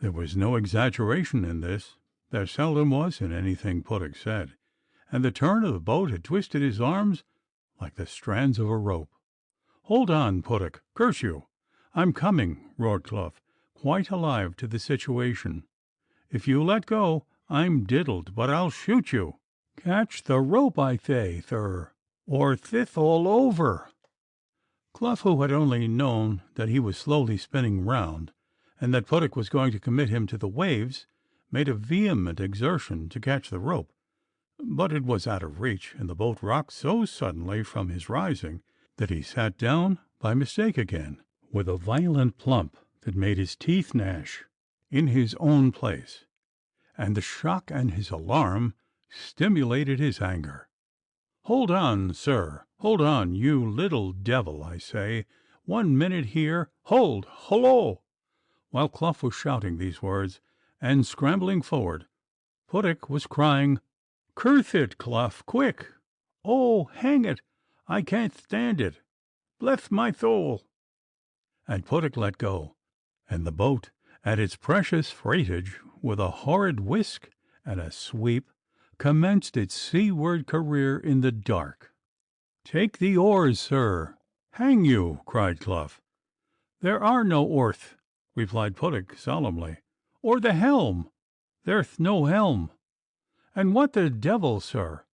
There was no exaggeration in this. There seldom was in anything Puttock said, and the turn of the boat had twisted his arms like the strands of a rope. "Hold on, Puttock, curse you! I'm coming," roared Clough, quite alive to the situation. "If you let go, I'm diddled, but I'll shoot you." "Catch the rope, I thay, thur, or thith all over." Clough, who had only known that he was slowly spinning round, and that Puttock was going to commit him to the waves, made a vehement exertion to catch the rope, but it was out of reach, and the boat rocked so suddenly from his rising that he sat down by mistake again, with a violent plump that made his teeth gnash, in his own place, and the shock and his alarm stimulated his anger. "Hold on, sir! Hold on, you little devil, I say! 1 minute here! Hold! Hollo!" While Clough was shouting these words and scrambling forward, Puttock was crying, "Curth it, Clough, quick! Oh, hang it, I can't stand it! Bleth my thoul!" And Puttock let go, and the boat and its precious freightage, with a horrid whisk and a sweep, commenced its seaward career in the dark. "Take the oars, sir! Hang you!" cried Clough. "There are no orth," replied Puttock solemnly. "Or the helm! There'th no helm. And what the devil, sir!"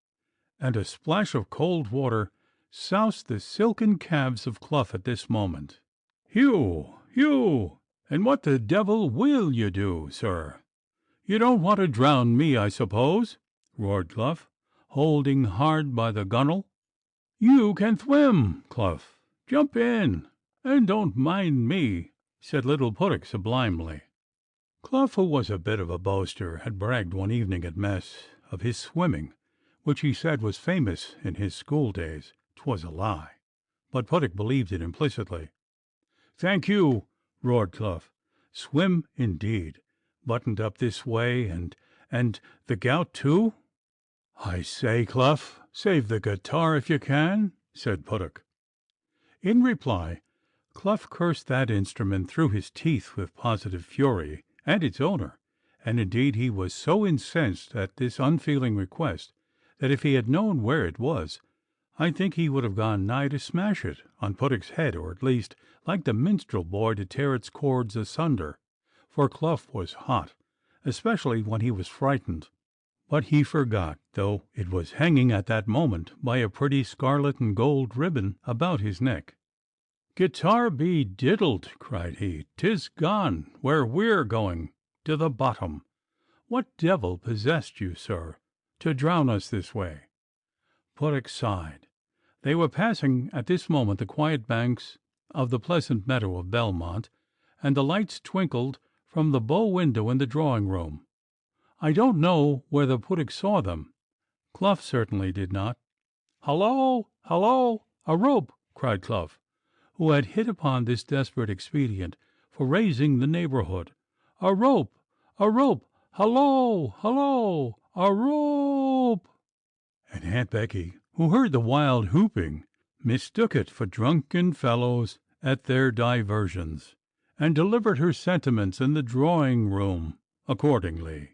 And a splash of cold water soused the silken calves of Clough at this moment. "Hugh, Hugh! And what the devil will you do, sir? You don't want to drown me, I suppose?" roared Clough, holding hard by the gunwale. "You can thwim, Clough. Jump in, and don't mind me," said little Puttock sublimely. Clough, who was a bit of a boaster, had bragged one evening at mess of his swimming, which he said was famous in his school days. 'Twas a lie, but Puttock believed it implicitly. "Thank you," roared Clough. "Swim, indeed! Buttoned up this way, and the gout too?" "I say, Clough, save the guitar if you can," said Puttock. In reply, Clough cursed that instrument through his teeth with positive fury, and its owner, and indeed he was so incensed at this unfeeling request that if he had known where it was, I think he would have gone nigh to smash it on Puttock's head, or at least, like the minstrel boy, to tear its cords asunder, for Clough was hot, especially when he was frightened. But he forgot, though it was hanging at that moment by a pretty scarlet and gold ribbon about his neck. "Guitar be diddled!" cried he. "'Tis gone where we're going, to the bottom. What devil possessed you, sir, to drown us this way?" Puttock sighed. They were passing at this moment the quiet banks of the pleasant meadow of Belmont, and the lights twinkled from the bow window in the drawing room. I don't know whether Puttock saw them. Clough certainly did not. "Hallo! Hallo! A rope!" cried Clough, who had hit upon this desperate expedient for raising the neighbourhood. "A rope! A rope! Hallo! Hallo! A rope!" And Aunt Becky, who heard the wild whooping, mistook it for drunken fellows at their diversions, and delivered her sentiments in the drawing room accordingly.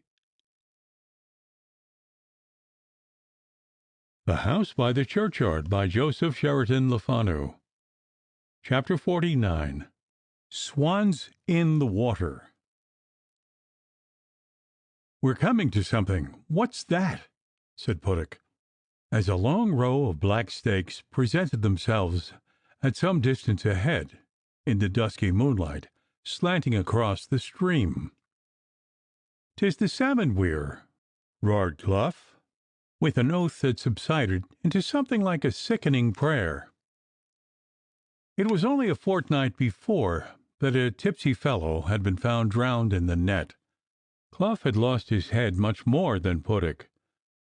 The House by the Churchyard, by Joseph Sheridan Le Fanu. Chapter 49. Swans in the Water. "We're coming to something. What's that?" said Puttock, as a long row of black stakes presented themselves at some distance ahead in the dusky moonlight, slanting across the stream. "'Tis the salmon weir," roared Clough, with an oath that subsided into something like a sickening prayer. It was only a fortnight before that a tipsy fellow had been found drowned in the net. Clough had lost his head much more than Puttock,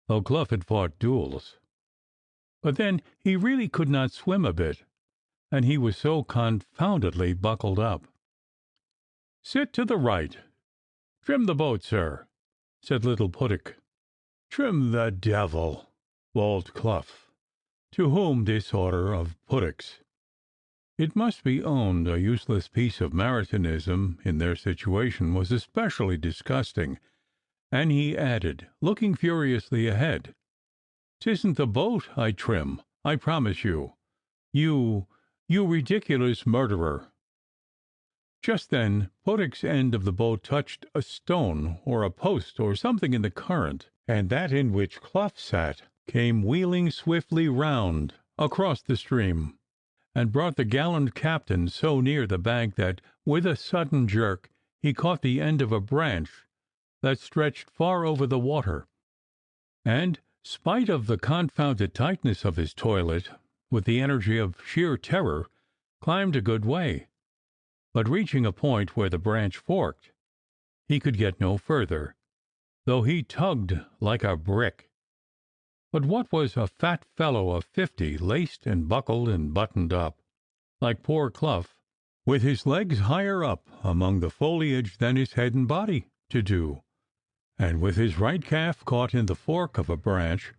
though Clough had fought duels. But then he really could not swim a bit, and he was so confoundedly buckled up. "Sit to the right. Trim the boat, sir," said little Puttock. "Trim the devil!" bawled Clough, to whom this order of Puttock's, it must be owned, a useless piece of Maritinism in their situation, was especially disgusting, and he added, looking furiously ahead, "'Tisn't the boat I trim, I promise you, you ridiculous murderer!" Just then Puttock's end of the boat touched a stone or a post or something in the current, and that in which Clough sat came wheeling swiftly round across the stream, and brought the gallant captain so near the bank that, with a sudden jerk, he caught the end of a branch that stretched far over the water, and, spite of the confounded tightness of his toilet, with the energy of sheer terror, climbed a good way. But reaching a point where the branch forked, he could get no further, though he tugged like a brick. But what was a fat fellow of 50, laced and buckled and buttoned up, like poor Clough, with his legs higher up among the foliage than his head and body, to do, and with his right calf caught in the fork of a branch,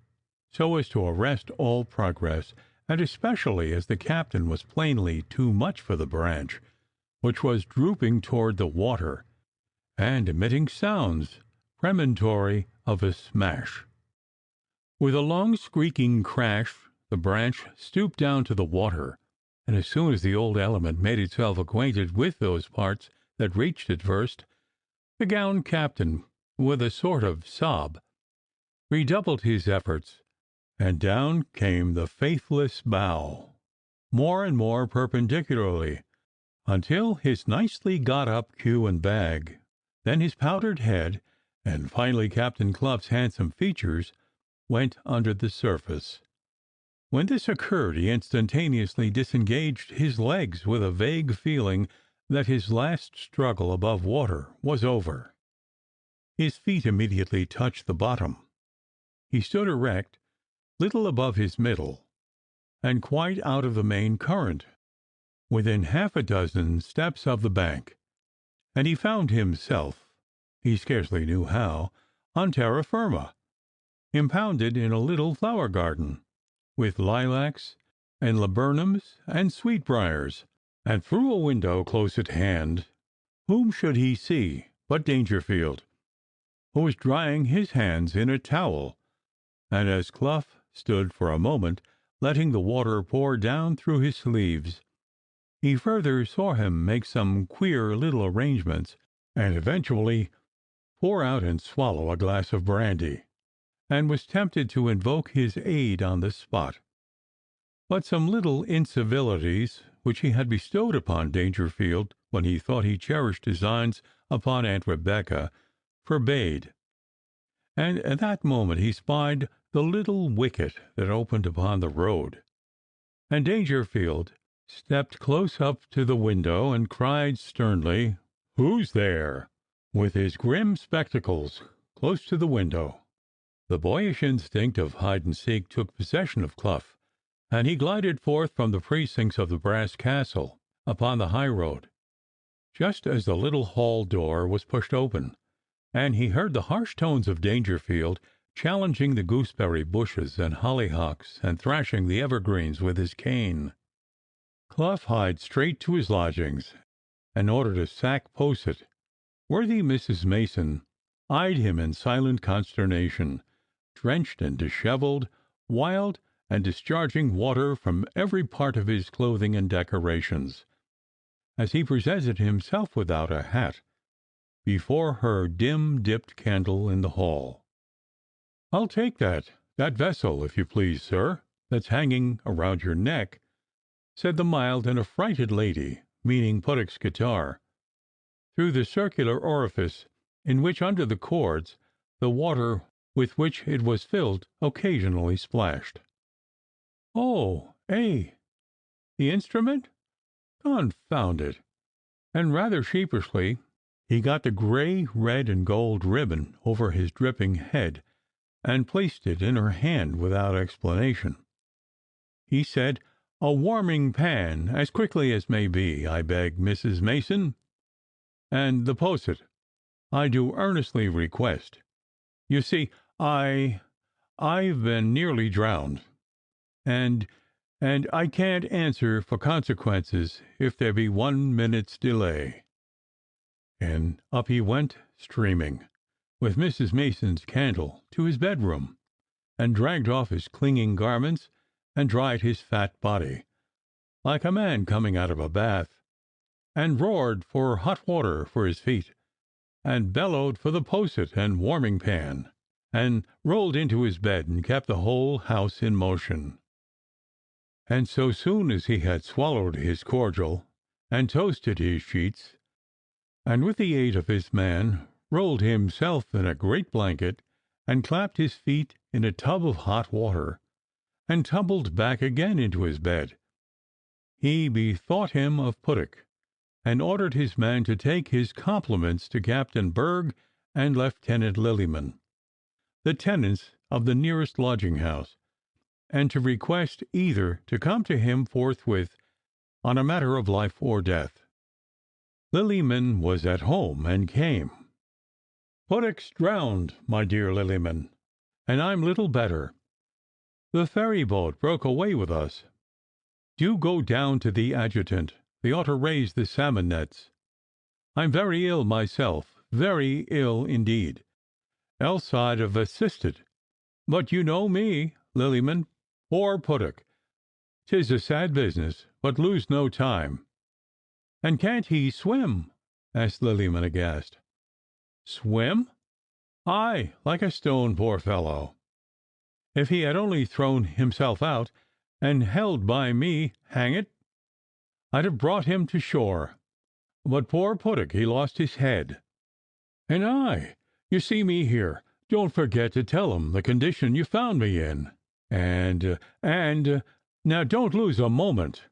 so as to arrest all progress, and especially as the captain was plainly too much for the branch, which was drooping toward the water, and emitting sounds premonitory of a smash. With a long squeaking crash the branch stooped down to the water, and as soon as the old element made itself acquainted with those parts that reached it first, the gallant captain, with a sort of sob, redoubled his efforts, and down came the faithless bow, more and more perpendicularly, until his nicely got up cue and bag, then his powdered head, and finally Captain Clough's handsome features, went under the surface. When this occurred he instantaneously disengaged his legs with a vague feeling that his last struggle above water was over. His feet immediately touched the bottom. He stood erect, little above his middle, and quite out of the main current, within half a dozen steps of the bank, and he found himself, he scarcely knew how, on terra firma, impounded in a little flower garden, with lilacs and laburnums and sweetbriers, and through a window close at hand whom should he see but Dangerfield, who was drying his hands in a towel, and as Clough stood for a moment letting the water pour down through his sleeves, he further saw him make some queer little arrangements, and eventually pour out and swallow a glass of brandy, and was tempted to invoke his aid on the spot. But some little incivilities which he had bestowed upon Dangerfield when he thought he cherished designs upon Aunt Rebecca forbade, and at that moment he spied the little wicket that opened upon the road, and Dangerfield stepped close up to the window and cried sternly, "Who's there?" with his grim spectacles close to the window. The boyish instinct of hide and seek took possession of Clough, and he glided forth from the precincts of the brass castle upon the high road, just as the little hall door was pushed open, and he heard the harsh tones of Dangerfield challenging the gooseberry bushes and hollyhocks, and thrashing the evergreens with his cane. Clough hied straight to his lodgings, and ordered a sack posset. Worthy Mrs. Mason eyed him in silent consternation, drenched and dishevelled, wild, and discharging water from every part of his clothing and decorations, as he presented himself without a hat before her dim-dipped candle in the hall. "I'll take that vessel, if you please, sir, that's hanging around your neck," said the mild and affrighted lady, meaning Puttock's guitar, through the circular orifice in which, under the cords, the water with which it was filled occasionally splashed. "Oh, the instrument? Confound it! and rather sheepishly he got the grey, red, and gold ribbon over his dripping head and placed it in her hand without explanation. He said, "A warming pan, as quickly as may be, I beg, Mrs. Mason, and the posset, I do earnestly request. You see, I've been nearly drowned, and I can't answer for consequences if there be 1 minute's delay." And up he went streaming, with Mrs. Mason's candle, to his bedroom, and dragged off his clinging garments, and dried his fat body, like a man coming out of a bath, and roared for hot water for his feet, and bellowed for the posset and warming pan, and rolled into his bed, and kept the whole house in motion. And so soon as he had swallowed his cordial, and toasted his sheets, and with the aid of his man rolled himself in a great blanket, and clapped his feet in a tub of hot water, and tumbled back again into his bed, he bethought him of Puttock, and ordered his man to take his compliments to Captain Berg and Lieutenant Lillyman, the tenants of the nearest lodging-house, and to request either to come to him forthwith on a matter of life or death. Lillyman was at home, and came. "Puttock's drowned, my dear Lillyman, and I'm little better. The ferry boat broke away with us. Do go down to the adjutant. They ought to raise the salmon nets. I'm very ill myself, very ill indeed, else I'd have assisted. But you know me, Lillyman. Poor Puttock! 'Tis a sad business, but lose no time." "And can't he swim?" asked Lillyman, aghast. "Swim? Aye, like a stone, poor fellow. If he had only thrown himself out, and held by me, hang it, I'd have brought him to shore. But poor Puttock, he lost his head. And you see me here. Don't forget to tell him the condition you found me in. And now don't lose a moment."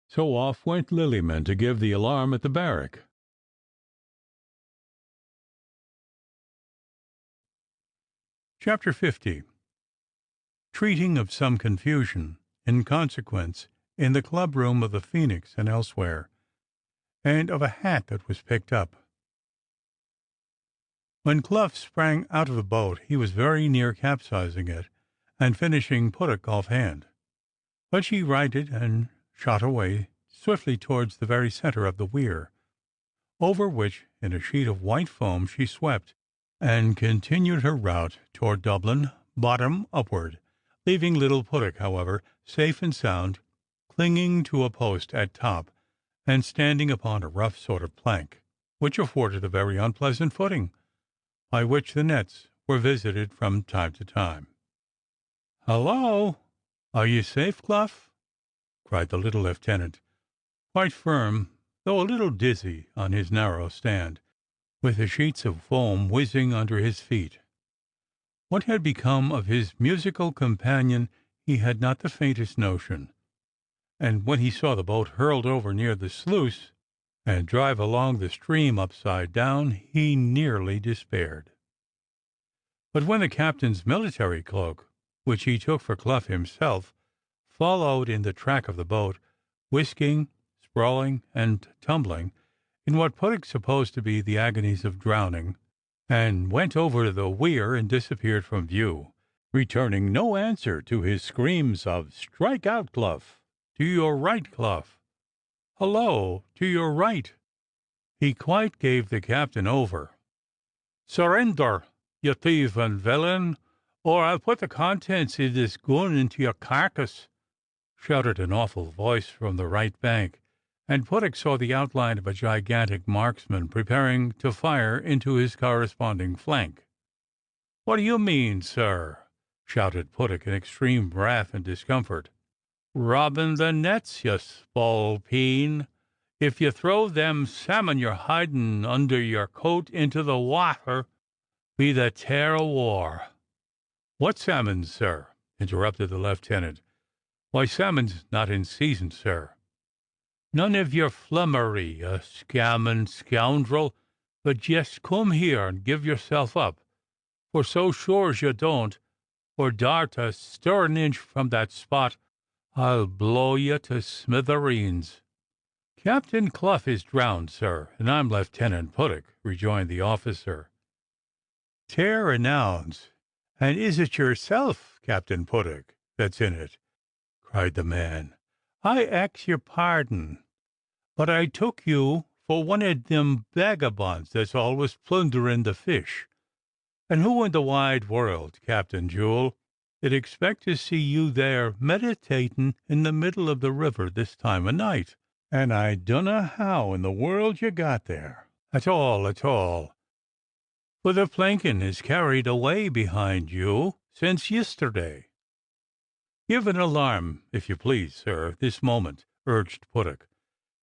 So off went Lillyman to give the alarm at the barrack. Chapter 50. Treating of some confusion in consequence in the club room of the Phoenix and elsewhere, and of a hat that was picked up. When Clough sprang out of the boat he was very near capsizing it and finishing Puttock offhand, but she righted and shot away swiftly towards the very centre of the weir, over which in a sheet of white foam she swept, and continued her route toward Dublin, bottom upward, leaving little Puttock, however, safe and sound, clinging to a post at top, and standing upon a rough sort of plank, which afforded a very unpleasant footing, by which the nets were visited from time to time. "Hallo! Are you safe, Clough?" cried the little lieutenant, quite firm, though a little dizzy on his narrow stand, with the sheets of foam whizzing under his feet. What had become of his musical companion he had not the faintest notion, and when he saw the boat hurled over near the sluice and drive along the stream upside down, he nearly despaired. But when the captain's military cloak, which he took for Clough himself, followed in the track of the boat, whisking, sprawling, and tumbling, in what Puttock supposed to be the agonies of drowning, and went over the weir and disappeared from view, returning no answer to his screams of "Strike out, Clough! To your right, Clough! Hullo! To your right!" He quite gave the captain over. "Surrender, you thief and villain, or I'll put the contents of this gun into your carcass," shouted an awful voice from the right bank, and Puttock saw the outline of a gigantic marksman preparing to fire into his corresponding flank. "What do you mean, sir?" shouted Puttock in extreme wrath and discomfort. "Robbing the nets, you spalpeen. If you throw them salmon you're hiding under your coat into the water, be the tear o' war." "What salmon, sir?" interrupted the lieutenant. "Why, salmon's not in season, sir." None of your flummery, you scamming scoundrel, but jest come here and give yourself up, for so sure's you don't, or dare to stir an inch from that spot, I'll blow you to smithereens." "Captain Clough is drowned, sir, and I'm Lieutenant Puttock," rejoined the officer. "Tare an' ouns, and is it yourself, Captain Puttock, that's in it?" cried the man. "I ax your pardon, but I took you for one o' them vagabonds that's always plunderin' the fish. And who in the wide world, Captain Jewel, 'd expect to see you there meditatin' in the middle of the river this time o' night? And I dunno how in the world you got there, at all, for the plankin is carried away behind you since yisterday." "Give an alarm, if you please, sir, this moment," urged Puttock.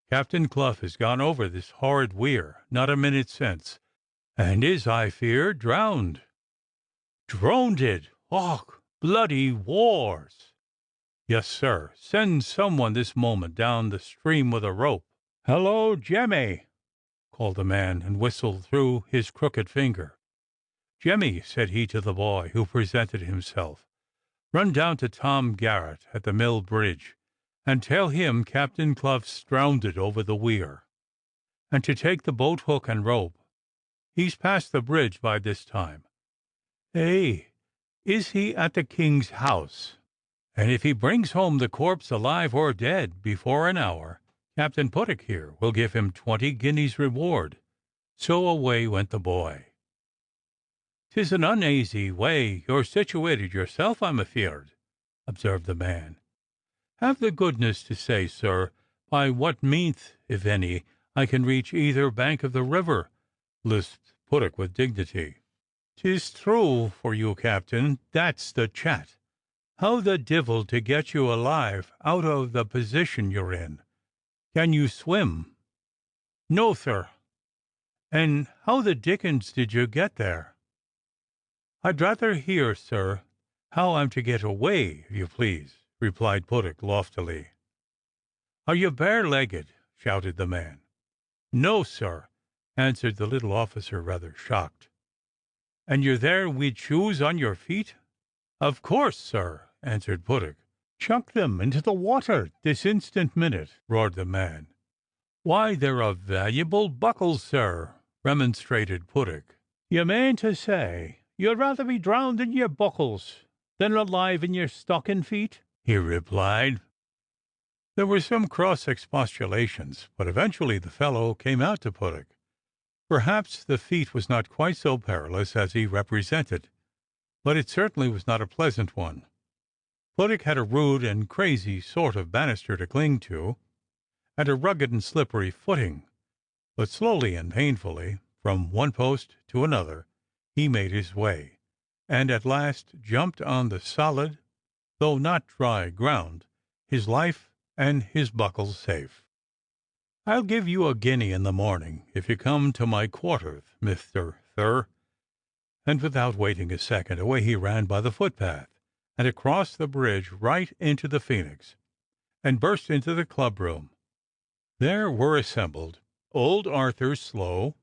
"Captain Clough has gone over this horrid weir not a minute since, and is, I fear, drowned." "Drownded! Och, bloody wars!" "Yes, sir. Send some one this moment down the stream with a rope." "Hallo, Jemmy!" called the man, and whistled through his crooked finger. "Jemmy," said he to the boy, who presented himself, "run down to Tom Garrett at the mill bridge, and tell him Captain Clough's drownded over the weir, and to take the boat hook and rope. He's past the bridge by this time." "Eh, is he at the King's house? And if he brings home the corpse alive or dead before an hour, Captain Puttock here will give him 20 guineas reward." So away went the boy. "'Tis an unaisy way you're situated yourself, I'm afeard," observed the man. "Have the goodness to say, sir, by what meanth, if any, I can reach either bank of the river?" lisped Puttock with dignity. "'Tis true for you, Captain, that's the chat. How the divil to get you alive out of the position you're in? Can you swim?" "No, sir." "And how the dickens did you get there?" "I'd rather hear, sir, how I'm to get away, if you please," replied Puttock loftily. "Are you bare-legged?" shouted the man. "No, sir," answered the little officer, rather shocked. "And you're there wid shoes on your feet?" "Of course, sir," answered Puttock. "Chuck them into the water this instant minute," roared the man. "Why, they're of valuable buckles, sir," remonstrated Puttock. "You mane to say you'd rather be drowned in your buckles than alive in your stocking feet?" he replied. There were some cross expostulations, but eventually the fellow came out to Puttock. Perhaps the feat was not quite so perilous as he represented, but it certainly was not a pleasant one. Puttock had a rude and crazy sort of banister to cling to, and a rugged and slippery footing, but slowly and painfully, from one post to another, he made his way, and at last jumped on the solid, though not dry ground, his life and his buckles safe. "I'll give you a guinea in the morning if you come to my quarters, Mr. Thur." And without waiting a second, away he ran by the footpath, and across the bridge right into the Phoenix, and burst into the club room. There were assembled old Arthur Slow,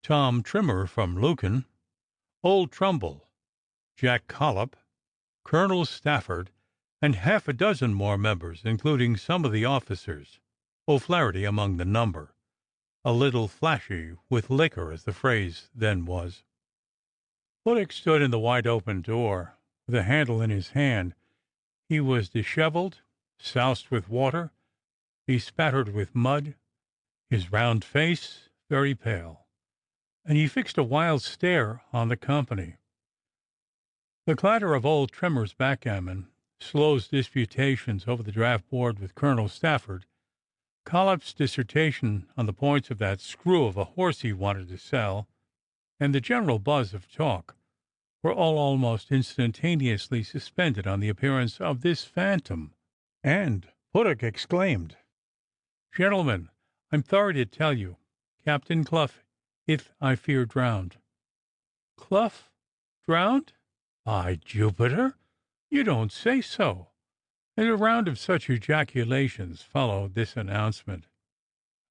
Tom Trimmer from Lucan, old Trumbull, Jack Collop, Colonel Stafford, and half a dozen more members, including some of the officers, O'Flaherty among the number, a little flashy with liquor, as the phrase then was. Puttock stood in the wide open door, with a handle in his hand. He was dishevelled, soused with water, bespattered with mud, his round face very pale, and he fixed a wild stare on the company. The clatter of old Trimmer's backgammon, Slow's disputations over the draft board with Colonel Stafford, Collop's dissertation on the points of that screw of a horse he wanted to sell, and the general buzz of talk, were all almost instantaneously suspended on the appearance of this phantom, and Puttock exclaimed, "Gentlemen, I'm sorry to tell you, Captain Clough ith, I fear, drowned." "Clough drowned? By Jupiter, you don't say so!" And a round of such ejaculations followed this announcement.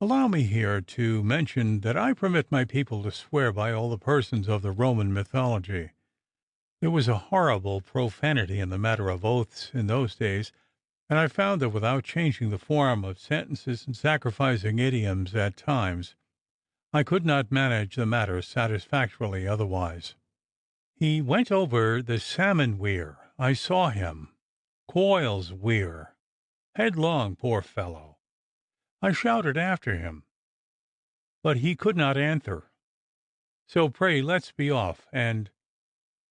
Allow me here to mention that I permit my people to swear by all the persons of the Roman mythology. There was a horrible profanity in the matter of oaths in those days, and I found that without changing the form of sentences and sacrificing idioms at times, I could not manage the matter satisfactorily otherwise. He went over the salmon weir. I saw him. Coils weir. Headlong, poor fellow. I shouted after him, but he could not answer. So pray let's be off, and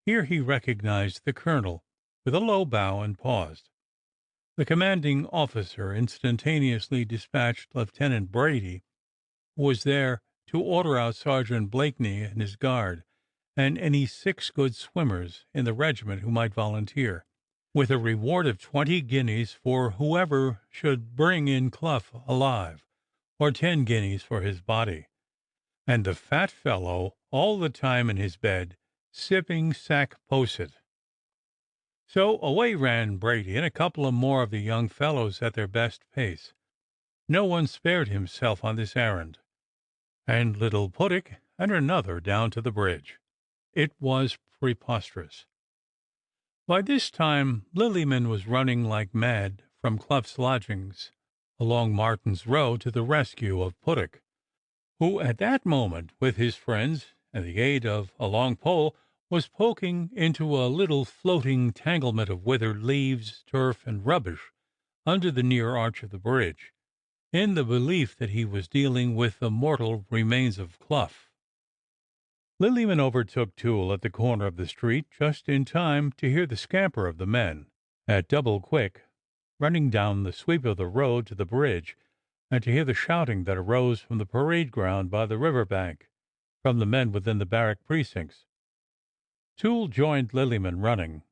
here he recognized the colonel with a low bow and paused. The commanding officer instantaneously dispatched Lieutenant Brady, who was there, to order out Sergeant Blakeney and his guard, and any 6 good swimmers in the regiment who might volunteer, with a reward of 20 guineas for whoever should bring in Clough alive, or 10 guineas for his body, and the fat fellow all the time in his bed, sipping sack posset. So away ran Brady and a couple of more of the young fellows at their best pace. No one spared himself on this errand, and little Puttick and another down to the bridge. It was preposterous. By this time Lillyman was running like mad from Clough's lodgings along Martin's Row to the rescue of Puttick, who at that moment, with his friends and the aid of a long pole, was poking into a little floating tanglement of withered leaves, turf, and rubbish under the near arch of the bridge, in the belief that he was dealing with the mortal remains of Clough. Lillyman overtook Toole at the corner of the street just in time to hear the scamper of the men at double quick running down the sweep of the road to the bridge, and to hear the shouting that arose from the parade ground by the river bank from the men within the barrack precincts. Toole joined Lillyman running.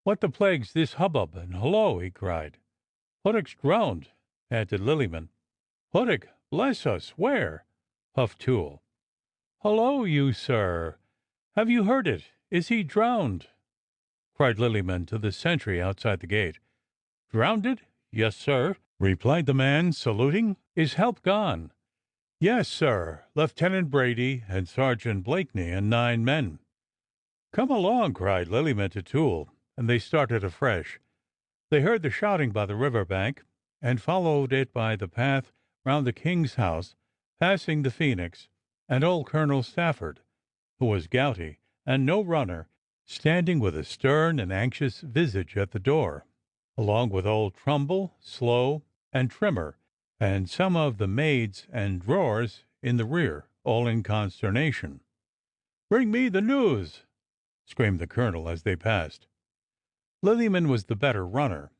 "What the plague's this hubbub and hullo?" he cried. "Puttick's drowned," panted Lillyman. "Puttick! Bless us! Where?" puffed Toole. "Hullo, you sir! Have you heard it? Is he drowned?" cried Lillyman to the sentry outside the gate. "Drownded? Yes, sir," replied the man, saluting. "Is help gone?" "Yes, sir. Lieutenant Brady and Sergeant Blakeney and 9 men." "Come along," cried Lillyman to Toole, and they started afresh. They heard the shouting by the river bank, and followed it by the path round the King's house, passing the Phoenix and old Colonel Stafford, who was gouty and no runner, standing with a stern and anxious visage at the door, along with old Trumbull, Slow, and Trimmer, and some of the maids and drawers in the rear, all in consternation. "Bring me the news!" screamed the colonel as they passed. Lillyman was the better runner.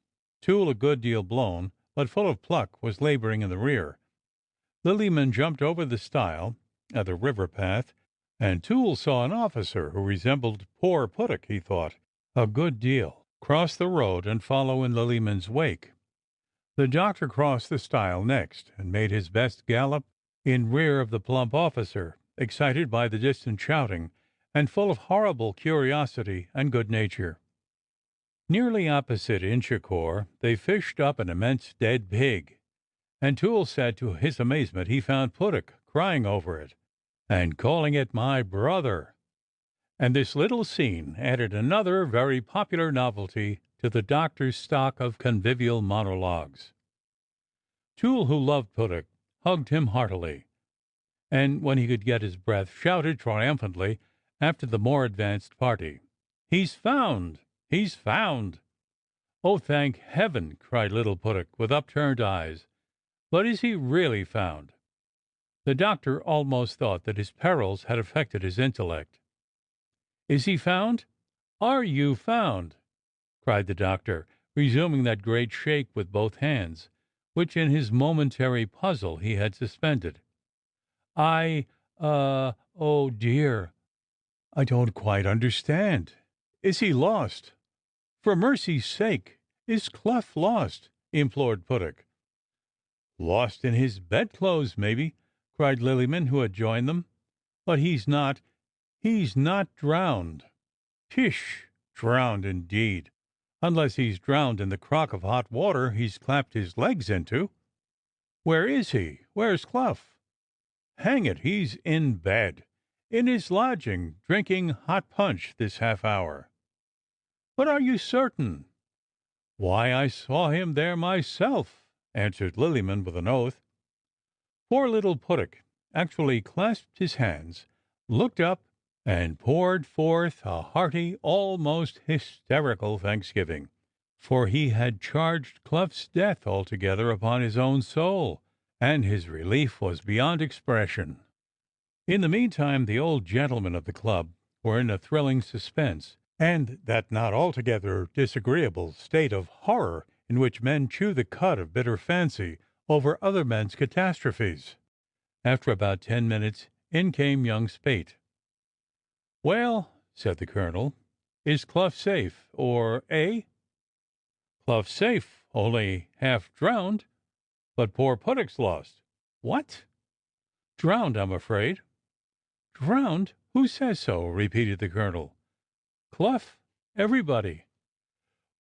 Toole, a good deal blown, but full of pluck, was laboring in the rear. Lillyman jumped over the stile at the river path, and Toole saw an officer who resembled poor Puttick, he thought, a good deal, cross the road and follow in Lillyman's wake. The doctor crossed the stile next, and made his best gallop in rear of the plump officer, excited by the distant shouting, and full of horrible curiosity and good nature. Nearly opposite Inchicore they fished up an immense dead pig, and Toole said to his amazement he found Puttick crying over it, and calling it "my brother." And this little scene added another very popular novelty to the doctor's stock of convivial monologues. Toole, who loved Puttick, hugged him heartily, and when he could get his breath, shouted triumphantly after the more advanced party, "He's found! He's found!" "Oh, thank heaven!" cried little Puttick with upturned eyes. "But is he really found?" The doctor almost thought that his perils had affected his intellect. "Is he found? Are you found?" cried the doctor, resuming that great shake with both hands, which in his momentary puzzle he had suspended. Oh dear, I don't quite understand. Is he lost? For mercy's sake, is Clough lost?" implored Puttick. "Lost in his bedclothes, maybe," cried Lillyman, who had joined them. "But he's not drowned." "Pish! Drowned, indeed! Unless he's drowned in the crock of hot water he's clapped his legs into." Where is he? Where's Clough? Hang it, he's in bed, in his lodging, drinking hot punch this half hour. But are you certain? Why, I saw him there myself, answered Lillyman with an oath. Poor little Puttock actually clasped his hands, looked up, and poured forth a hearty, almost hysterical thanksgiving, for he had charged Clough's death altogether upon his own soul, and his relief was beyond expression. In the meantime, the old gentlemen of the club were in a thrilling suspense, and that not altogether disagreeable state of horror in which men chew the cud of bitter fancy over other men's catastrophes. After about 10 minutes, in came young Spate. "Well," said the colonel, "is Clough safe, or Clough safe, only half drowned, but poor Puttock's lost." "What?" "Drowned, I'm afraid." "Drowned? Who says so?" repeated the colonel. "Clough, everybody."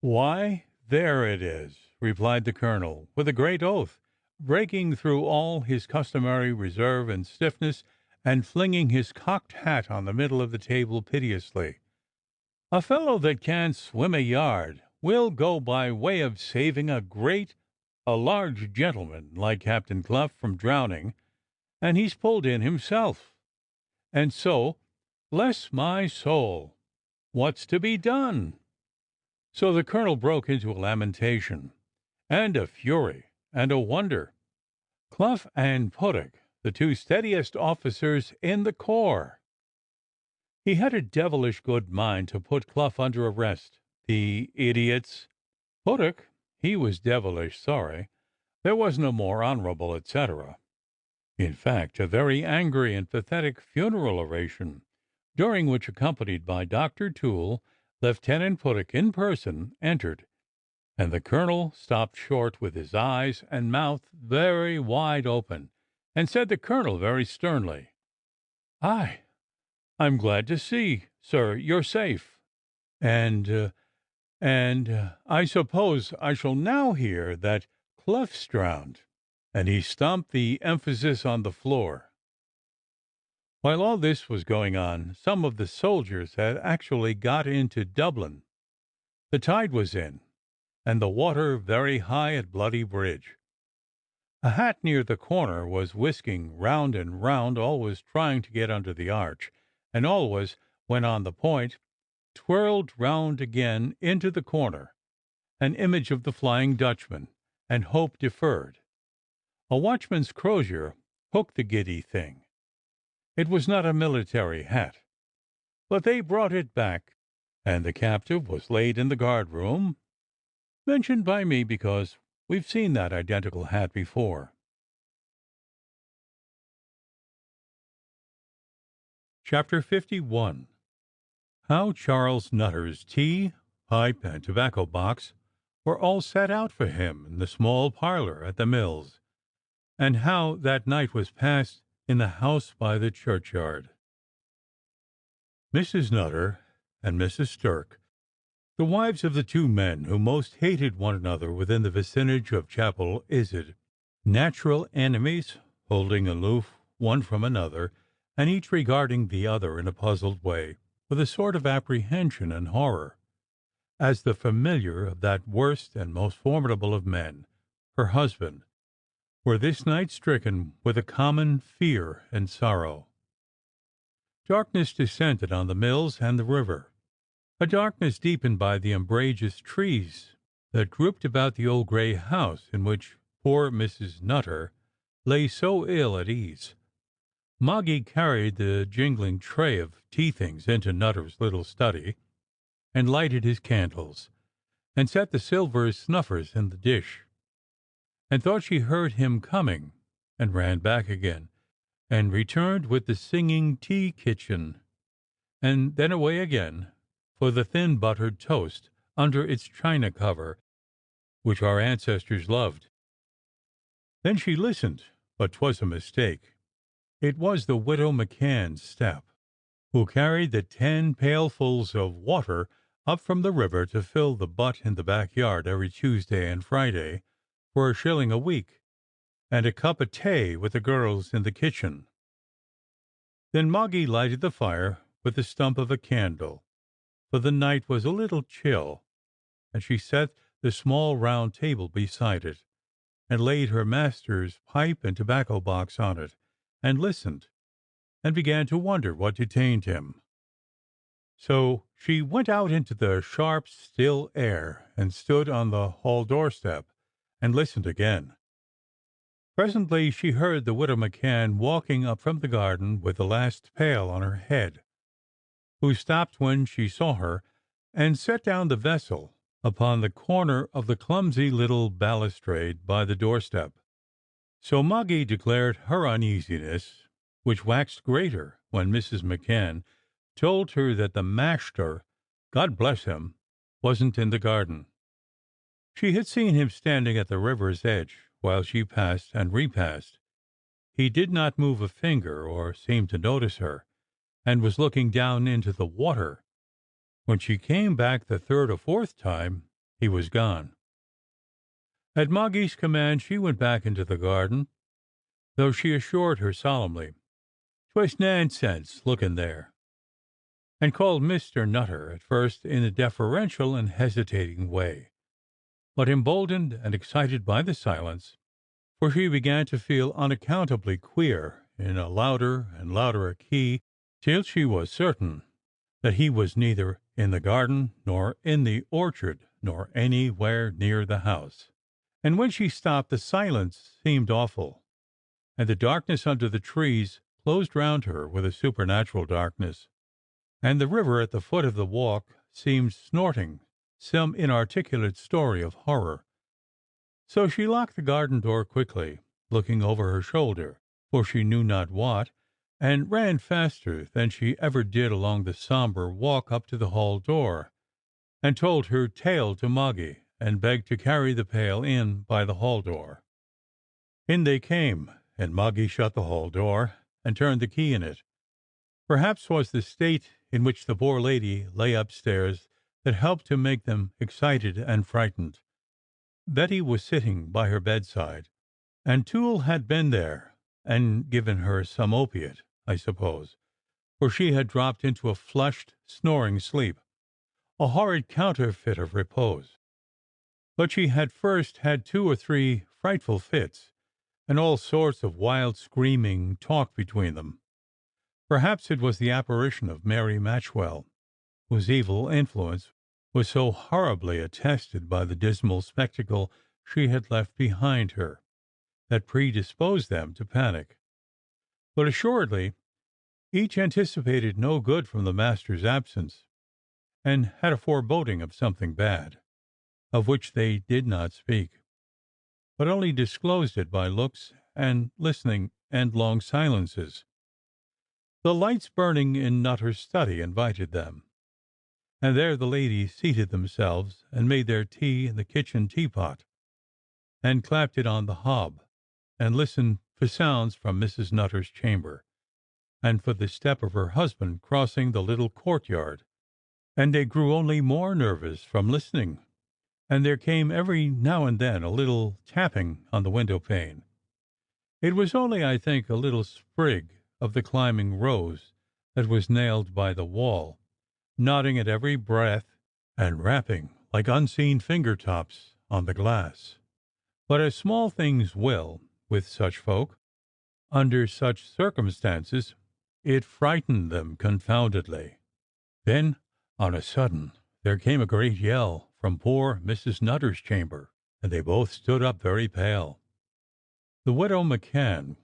"Why, there it is," replied the colonel, with a great oath, breaking through all his customary reserve and stiffness, and flinging his cocked hat on the middle of the table piteously. "A fellow that can't swim a yard will go by way of saving a large gentleman like Captain Clough from drowning, and he's pulled in himself. And so, bless my soul, what's to be done?" So the colonel broke into a lamentation, and a fury, and a wonder. Clough and Puttock, the two steadiest officers in the corps! He had a devilish good mind to put Clough under arrest. The idiots! Puttock, he was devilish sorry. There was no more honorable, etc. In fact, a very angry and pathetic funeral oration, during which, accompanied by Dr. Toole, Lieutenant Puttock in person entered, and the colonel stopped short with his eyes and mouth very wide open, and said the colonel very sternly, I'm glad to see, sir, you're safe, and I suppose I shall now hear that Clough's drowned," and he stomped the emphasis on the floor. While all this was going on, some of the soldiers had actually got into Dublin. The tide was in, and the water very high at Bloody Bridge. A hat near the corner was whisking round and round, always trying to get under the arch, and always, when on the point, twirled round again into the corner, an image of the Flying Dutchman, and hope deferred. A watchman's crozier hooked the giddy thing. It was not a military hat, but they brought it back, and the captive was laid in the guard-room, mentioned by me because we've seen that identical hat before. Chapter 51. How Charles Nutter's tea, pipe, and tobacco box were all set out for him in the small parlour at the mills, and how that night was passed in the house by the churchyard. Mrs. Nutter and Mrs. Sturk, the wives of the two men who most hated one another within the vicinage of Chapel Izard, natural enemies, holding aloof one from another, and each regarding the other in a puzzled way, with a sort of apprehension and horror, as the familiar of that worst and most formidable of men, her husband, were this night stricken with a common fear and sorrow. Darkness descended on the mills and the river, a darkness deepened by the umbrageous trees that grouped about the old grey house in which poor Mrs. Nutter lay so ill at ease. Moggy carried the jingling tray of tea things into Nutter's little study, and lighted his candles, and set the silver snuffers in the dish, and thought she heard him coming, and ran back again, and returned with the singing tea kitchen, and then away again for the thin buttered toast under its china cover, which our ancestors loved. Then she listened, but 'twas a mistake. It was the widow McCann's step, who carried the 10 pailfuls of water up from the river to fill the butt in the backyard every Tuesday and Friday for a shilling a week, and a cup of tea with the girls in the kitchen. Then Moggy lighted the fire with the stump of a candle, for the night was a little chill, and she set the small round table beside it, and laid her master's pipe and tobacco box on it, and listened, and began to wonder what detained him. So she went out into the sharp, still air, and stood on the hall doorstep, and listened again. Presently she heard the widow McCann walking up from the garden with the last pail on her head, who stopped when she saw her, and set down the vessel upon the corner of the clumsy little balustrade by the doorstep. So Moggy declared her uneasiness, which waxed greater when Mrs. McCann told her that the Master, God bless him, wasn't in the garden. She had seen him standing at the river's edge while she passed and repassed. He did not move a finger or seem to notice her, and was looking down into the water. When she came back the third or fourth time, he was gone. At Moggy's command she went back into the garden, though she assured her solemnly 'twas nonsense looking there, and called Mr. Nutter at first in a deferential and hesitating way, but emboldened and excited by the silence, for she began to feel unaccountably queer, in a louder and louder a key, till she was certain that he was neither in the garden, nor in the orchard, nor anywhere near the house. And when she stopped, the silence seemed awful, and the darkness under the trees closed round her with a supernatural darkness, and the river at the foot of the walk seemed snorting some inarticulate story of horror. So she locked the garden door quickly, looking over her shoulder, for she knew not what, and ran faster than she ever did along the sombre walk up to the hall door, and told her tale to Moggy, and begged to carry the pail in by the hall door. In they came, and Moggy shut the hall door, and turned the key in it. Perhaps 'twas the state in which the poor lady lay upstairs that helped to make them excited and frightened. Betty was sitting by her bedside, and Toole had been there and given her some opiate, I suppose, for she had dropped into a flushed, snoring sleep, a horrid counterfeit of repose. But she had first had 2 or 3 frightful fits, and all sorts of wild screaming talk between them. Perhaps it was the apparition of Mary Matchwell, whose evil influence was so horribly attested by the dismal spectacle she had left behind her, that predisposed them to panic. But assuredly each anticipated no good from the master's absence, and had a foreboding of something bad, of which they did not speak, but only disclosed it by looks and listening and long silences. The lights burning in Nutter's study invited them, and there the ladies seated themselves and made their tea in the kitchen teapot, and clapped it on the hob, and listened for sounds from Mrs. Nutter's chamber, and for the step of her husband crossing the little courtyard. And they grew only more nervous from listening, and there came every now and then a little tapping on the window pane. It was only, I think, a little sprig of the climbing rose that was nailed by the wall, nodding at every breath and rapping like unseen finger tops on the glass. But as small things will with such folk, under such circumstances, it frightened them confoundedly. Then, on a sudden, there came a great yell from poor Mrs. Nutter's chamber, and they both stood up very pale. The widow McCann,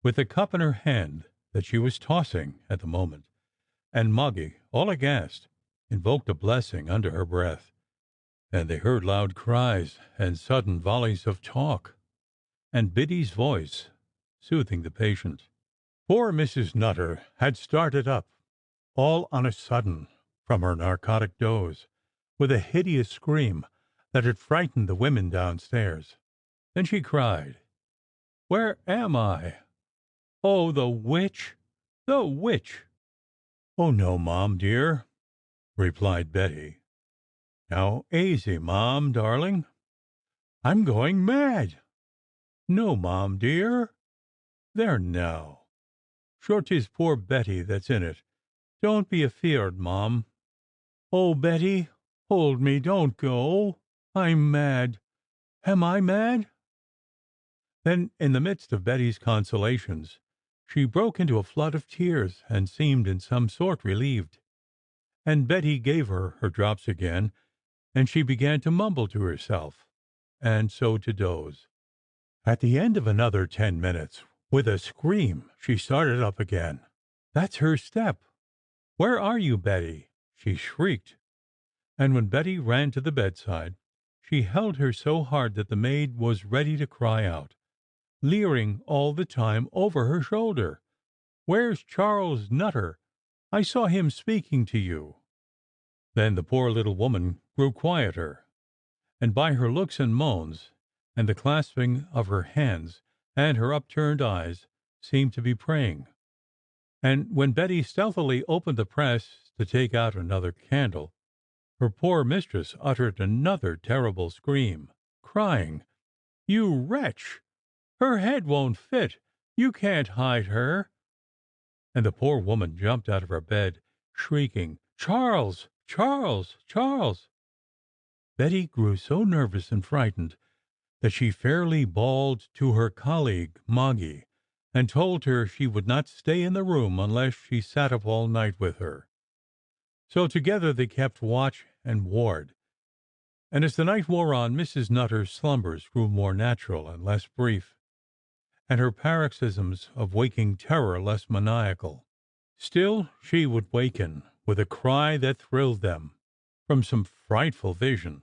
with the cup in her hand that she was tossing at the moment, and Moggy, all aghast, invoked a blessing under her breath, and they heard loud cries and sudden volleys of talk, and Biddy's voice soothing the patient. Poor Mrs. Nutter had started up, all on a sudden, from her narcotic doze, with a hideous scream that had frightened the women downstairs. Then she cried, "Where am I? Oh, the witch! The witch!" "Oh, no, Mom, dear," replied Betty. "Now, aisy, Mom, darling. I'm going mad." No, Mom, dear. There now. Sure 'tis poor Betty that's in it. Don't be afeard, Mom. Oh, Betty, hold me, don't go. I'm mad. Am I mad?" Then, in the midst of Betty's consolations, she broke into a flood of tears, and seemed in some sort relieved. And Betty gave her her drops again, and she began to mumble to herself, and so to doze. At the end of another 10 minutes, with a scream, she started up again. "That's her step! Where are you, Betty?" she shrieked. And when Betty ran to the bedside, she held her so hard that the maid was ready to cry out, leering all the time over her shoulder. "Where's Charles Nutter? I saw him speaking to you." Then the poor little woman grew quieter, and by her looks and moans, and the clasping of her hands, and her upturned eyes, seemed to be praying. And when Betty stealthily opened the press to take out another candle, her poor mistress uttered another terrible scream, crying, "You wretch! Her head won't fit! You can't hide her!" And the poor woman jumped out of her bed, shrieking, "Charles! Charles! Charles!" Betty grew so nervous and frightened that she fairly bawled to her colleague, Moggy, and told her she would not stay in the room unless she sat up all night with her. So together they kept watch and ward, and as the night wore on, Mrs. Nutter's slumbers grew more natural and less brief, and her paroxysms of waking terror less maniacal. Still she would waken with a cry that thrilled them, from some frightful vision,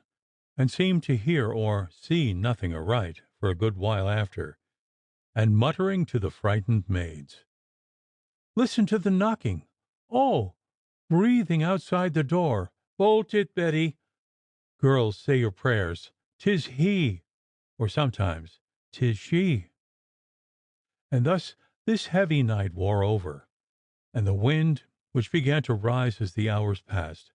and seem to hear or see nothing aright for a good while after, and muttering to the frightened maids, "Listen to the knocking! Oh! Breathing outside the door! Bolt it, Betty! Girls, say your prayers! 'Tis he!" or sometimes, "'Tis she!" And thus this heavy night wore over, and the wind, which began to rise as the hours passed,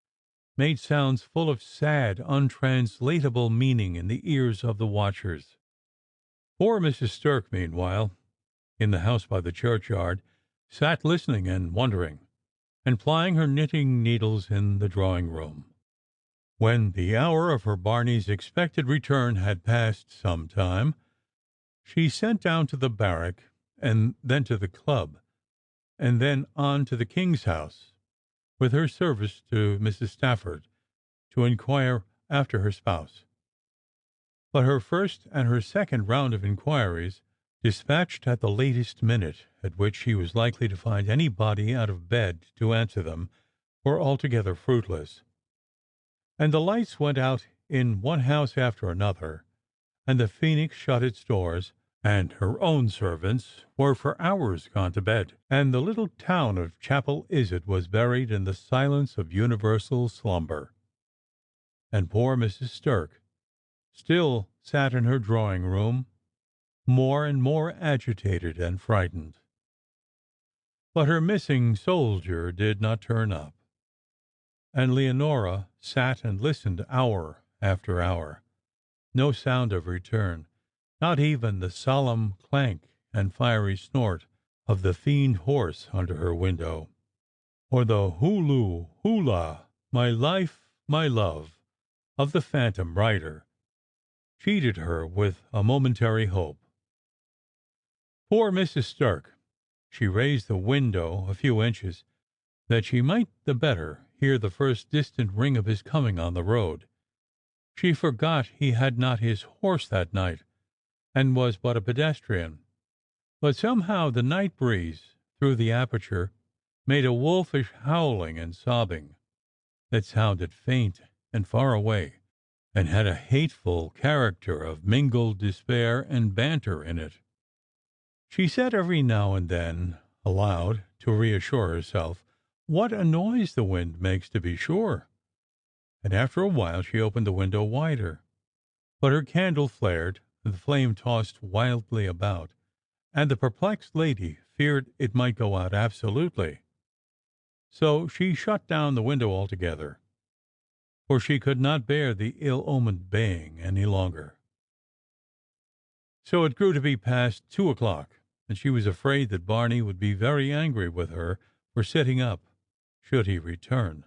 made sounds full of sad, untranslatable meaning in the ears of the watchers. Poor Mrs. Sturk, meanwhile, in the house by the churchyard, sat listening and wondering, and plying her knitting needles in the drawing room. When the hour of her Barney's expected return had passed some time, she sent down to the barrack, and then to the club, and then on to the King's House, with her service to Mrs. Stafford, to inquire after her spouse. But her first and her second round of inquiries, dispatched at the latest minute at which she was likely to find anybody out of bed to answer them, were altogether fruitless, and the lights went out in one house after another, and the Phoenix shut its doors, and her own servants were for hours gone to bed, and the little town of Chapel Izard was buried in the silence of universal slumber. And poor Mrs. Sturk still sat in her drawing room, more and more agitated and frightened. But her missing soldier did not turn up, and Leonora sat and listened hour after hour. No sound of return, not even the solemn clank and fiery snort of the fiend horse under her window, or the hooloo hoolah, my life, my love, of the phantom rider, cheated her with a momentary hope. Poor Mrs. Sturk! She raised the window a few inches, that she might the better hear the first distant ring of his coming on the road. She forgot he had not his horse that night, and was but a pedestrian. But somehow the night breeze through the aperture made a wolfish howling and sobbing, that sounded faint and far away, and had a hateful character of mingled despair and banter in it. She said every now and then aloud, to reassure herself, "What a noise the wind makes, to be sure!" And after a while she opened the window wider. But her candle flared, and the flame tossed wildly about, and the perplexed lady feared it might go out absolutely. So she shut down the window altogether, for she could not bear the ill-omened baying any longer. So it grew to be past 2 o'clock, and she was afraid that Barney would be very angry with her for sitting up, should he return.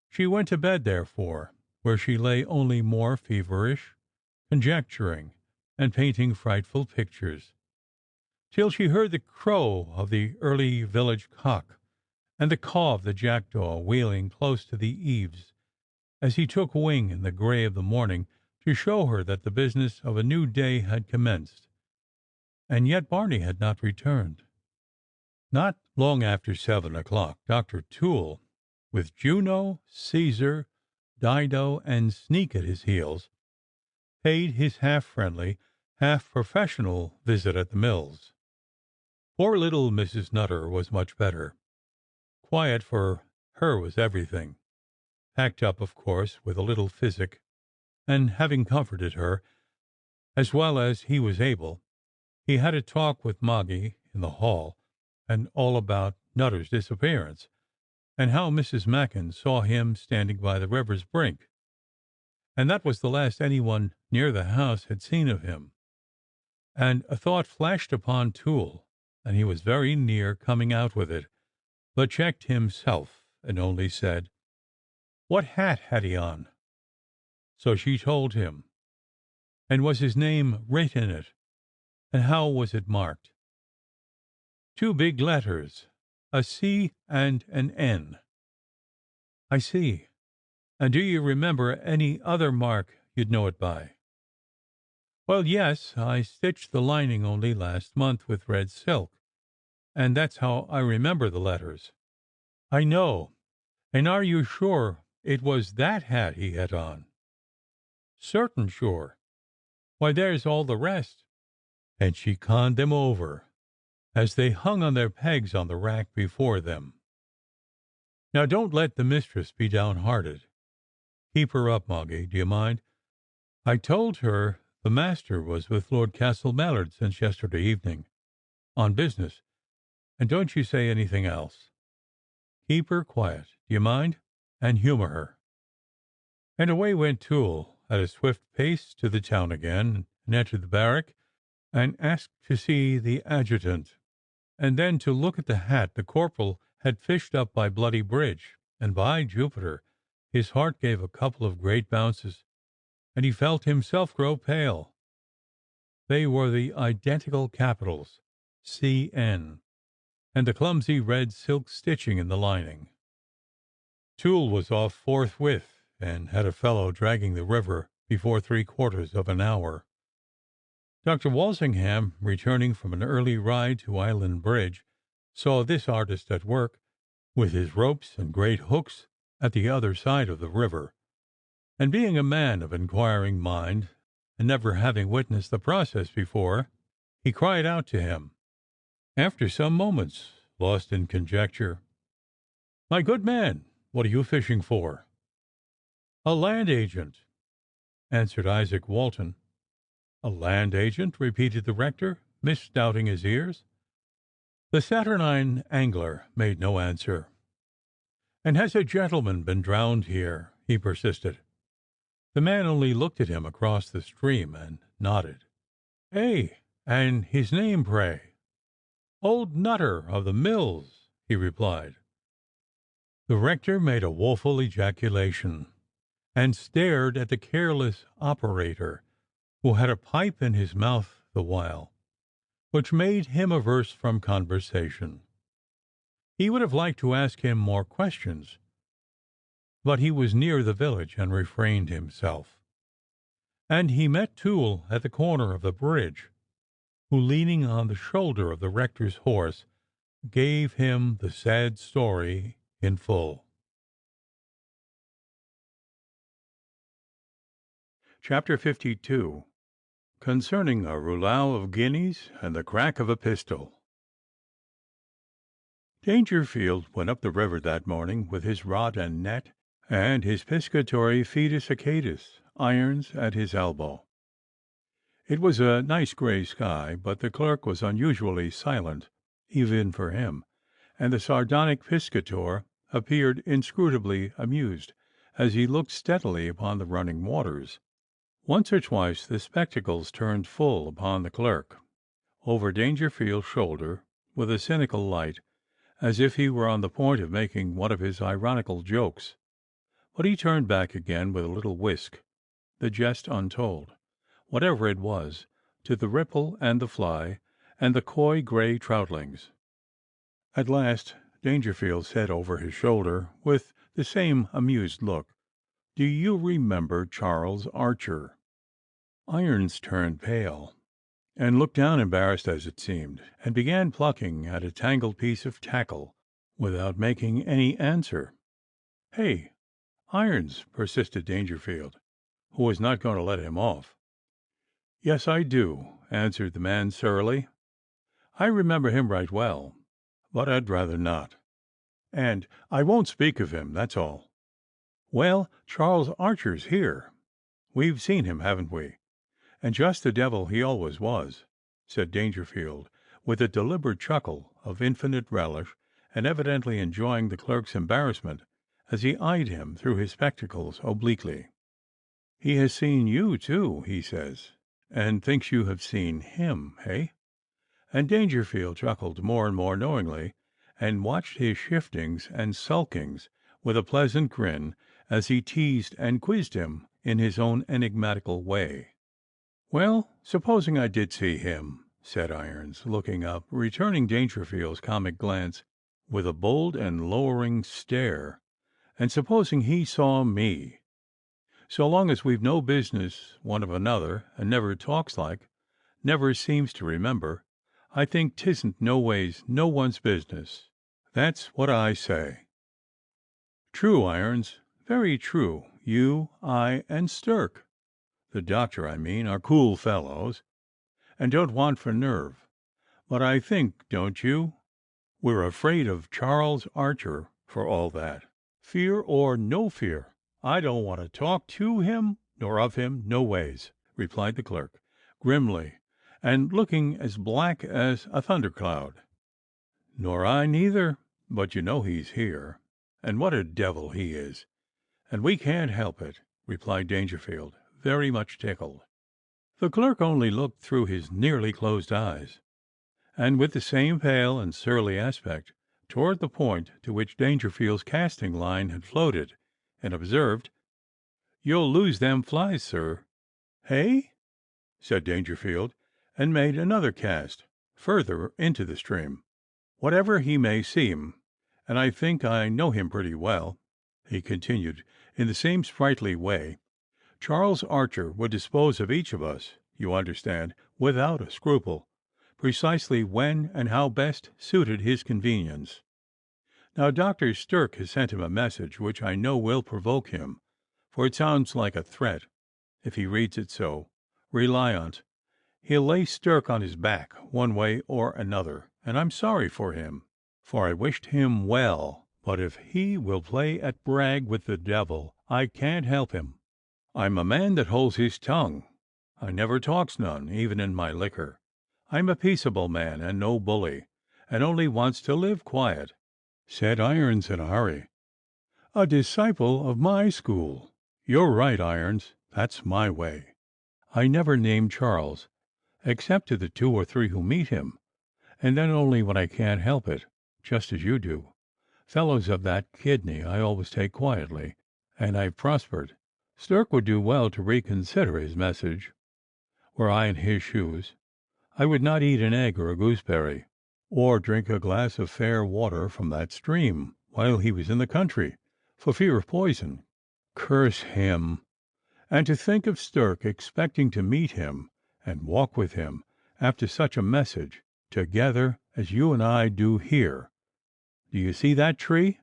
She went to bed, therefore, where she lay only more feverish, conjecturing and painting frightful pictures, till she heard the crow of the early village cock and the caw of the jackdaw wheeling close to the eaves as he took wing in the grey of the morning to show her that the business of a new day had commenced. And yet Barney had not returned. Not long after 7 o'clock, Dr. Toole, with Juno, Caesar, Dido, and Sneak at his heels, paid his half-friendly, half-professional visit at the mills. Poor little Mrs. Nutter was much better. Quiet for her was everything. Packed up, of course, with a little physic, and having comforted her as well as he was able, he had a talk with Moggy in the hall, and all about Nutter's disappearance, and how Mrs. Machin saw him standing by the river's brink, and that was the last anyone near the house had seen of him. And a thought flashed upon Toole, and he was very near coming out with it, but checked himself, and only said, "What hat had he on?" So she told him. And was his name written in it? And how was it marked? "Two big letters, a C and an N." "I see. And do you remember any other mark you'd know it by?" "Well, yes, I stitched the lining only last month with red silk, and that's how I remember the letters." "I know. And are you sure it was that hat he had on?" "Certain sure. Why, there's all the rest." And she conned them over, as they hung on their pegs on the rack before them. "Now don't let the mistress be downhearted. Keep her up, Moggy, do you mind? I told her the master was with Lord Castlemallard since yesterday evening, on business, and don't you say anything else. Keep her quiet, do you mind, and humour her." And away went Toole at a swift pace to the town again, and entered the barrack, and asked to see the adjutant, and then to look at the hat the corporal had fished up by Bloody Bridge, and by Jupiter, his heart gave a couple of great bounces, and he felt himself grow pale. They were the identical capitals C.N. and the clumsy red silk stitching in the lining. Toole was off forthwith, and had a fellow dragging the river before 3/4 of an hour. Dr. Walsingham, returning from an early ride to Island Bridge, saw this artist at work, with his ropes and great hooks, at the other side of the river, and being a man of inquiring mind, and never having witnessed the process before, he cried out to him, after some moments lost in conjecture, "My good man, what are you fishing for?" "A land agent," answered Isaac Walton. "A land agent?" repeated the rector, misdoubting his ears. The saturnine angler made no answer. "And has a gentleman been drowned here?" he persisted. The man only looked at him across the stream, and nodded. "Eh, and his name, pray?" "Old Nutter of the mills," he replied. The rector made a woeful ejaculation, and stared at the careless operator, who had a pipe in his mouth the while, which made him averse from conversation. He would have liked to ask him more questions, but he was near the village, and refrained himself. And he met Toole at the corner of the bridge, who, leaning on the shoulder of the rector's horse, gave him the sad story in full. Chapter 52. Concerning a rouleau of guineas and the crack of a pistol. Dangerfield went up the river that morning with his rod and net, and his piscatory Fidus Achatus irons at his elbow. It was a nice grey sky, but the clerk was unusually silent, even for him, and the sardonic piscator appeared inscrutably amused as he looked steadily upon the running waters. Once or twice the spectacles turned full upon the clerk, over Dangerfield's shoulder, with a cynical light, as if he were on the point of making one of his ironical jokes. But he turned back again with a little whisk, the jest untold, whatever it was, to the ripple and the fly, and the coy grey troutlings. At last Dangerfield said over his shoulder, with the same amused look, "Do you remember Charles Archer?" Irons turned pale, and looked down, embarrassed as it seemed, and began plucking at a tangled piece of tackle, without making any answer. "Hey, Irons," persisted Dangerfield, who was not going to let him off. "Yes, I do," answered the man surlily. "I remember him right well, but I'd rather not. And I won't speak of him, that's all." "Well, Charles Archer's here. We've seen him, haven't we? And just the devil he always was," said Dangerfield, with a deliberate chuckle of infinite relish, and evidently enjoying the clerk's embarrassment as he eyed him through his spectacles obliquely. "He has seen you, too, he says, and thinks you have seen him, hey?" And Dangerfield chuckled more and more knowingly, and watched his shiftings and sulkings with a pleasant grin, as he teased and quizzed him in his own enigmatical way. "Well, supposing I did see him," said Irons, looking up, returning Dangerfield's comic glance with a bold and lowering stare, "and supposing he saw me, so long as we've no business one of another, and never talks like, never seems to remember, I think 'tisn't no ways no one's business. That's what I say." "True, Irons, very true. You, I, and Stirk, the doctor I mean, are cool fellows, and don't want for nerve. But I think, don't you, we're afraid of Charles Archer for all that. Fear or no fear, I don't want to talk to him nor of him, no ways," replied the clerk, grimly, and looking as black as a thundercloud. "Nor I neither, but you know he's here, and what a devil he is, and we can't help it," replied Dangerfield, very much tickled. The clerk only looked through his nearly closed eyes, and with the same pale and surly aspect, toward the point to which Dangerfield's casting line had floated, and observed, "You'll lose them flies, sir." "Hey?" said Dangerfield, and made another cast further into the stream. "Whatever he may seem, and I think I know him pretty well," he continued in the same sprightly way, "Charles Archer would dispose of each of us, you understand, without a scruple, precisely when and how best suited his convenience. Now Dr. Stirk has sent him a message which I know will provoke him, for it sounds like a threat. If he reads it so, rely on't, he'll lay Stirk on his back one way or another, and I'm sorry for him, for I wished him well, but if he will play at brag with the devil, I can't help him. I'm a man that holds his tongue. I never talks none, even in my liquor. I'm a peaceable man, and no bully, and only wants to live quiet," said Irons in a hurry. "A disciple of my school. You're right, Irons. That's my way. I never name Charles, except to the 2 or 3 who meet him, and then only when I can't help it, just as you do. Fellows of that kidney I always take quietly, and I've prospered. Stirk would do well to reconsider his message. Were I in his shoes, I would not eat an egg or a gooseberry, or drink a glass of fair water from that stream while he was in the country, for fear of poison. Curse him! And to think of Stirk expecting to meet him and walk with him after such a message, together as you and I do here. Do you see that tree?"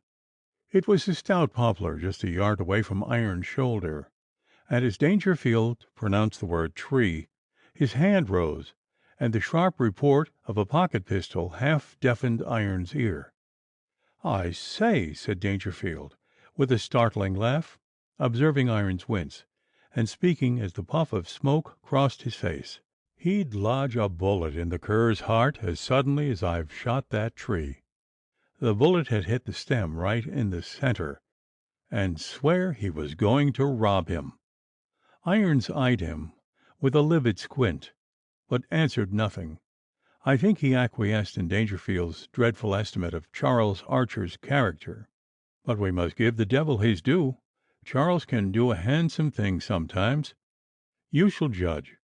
It was a stout poplar just a yard away from Iron's shoulder, and as Dangerfield pronounced the word tree, his hand rose, and the sharp report of a pocket pistol half deafened Iron's ear. "I say," said Dangerfield, with a startling laugh, observing Irons wince, and speaking as the puff of smoke crossed his face, "he'd lodge a bullet in the cur's heart as suddenly as I've shot that tree." The bullet had hit the stem right in the centre, and swear he was going to rob him. Irons eyed him with a livid squint, but answered nothing. I think he acquiesced in Dangerfield's dreadful estimate of Charles Archer's character. But we must give the devil his due. Charles can do a handsome thing sometimes. You shall judge.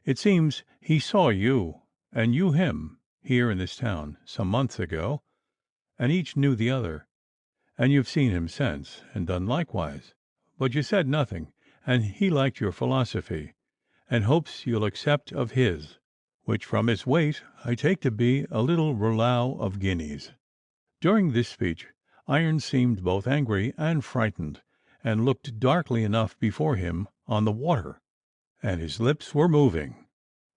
It seems he saw you, and you him, here in this town, some months ago, and each knew the other, and you've seen him since, and done likewise. But you said nothing, and he liked your philosophy, and hopes you'll accept of his, which from its weight I take to be a little rouleau of guineas." During this speech Irons seemed both angry and frightened, and looked darkly enough before him on the water, and his lips were moving,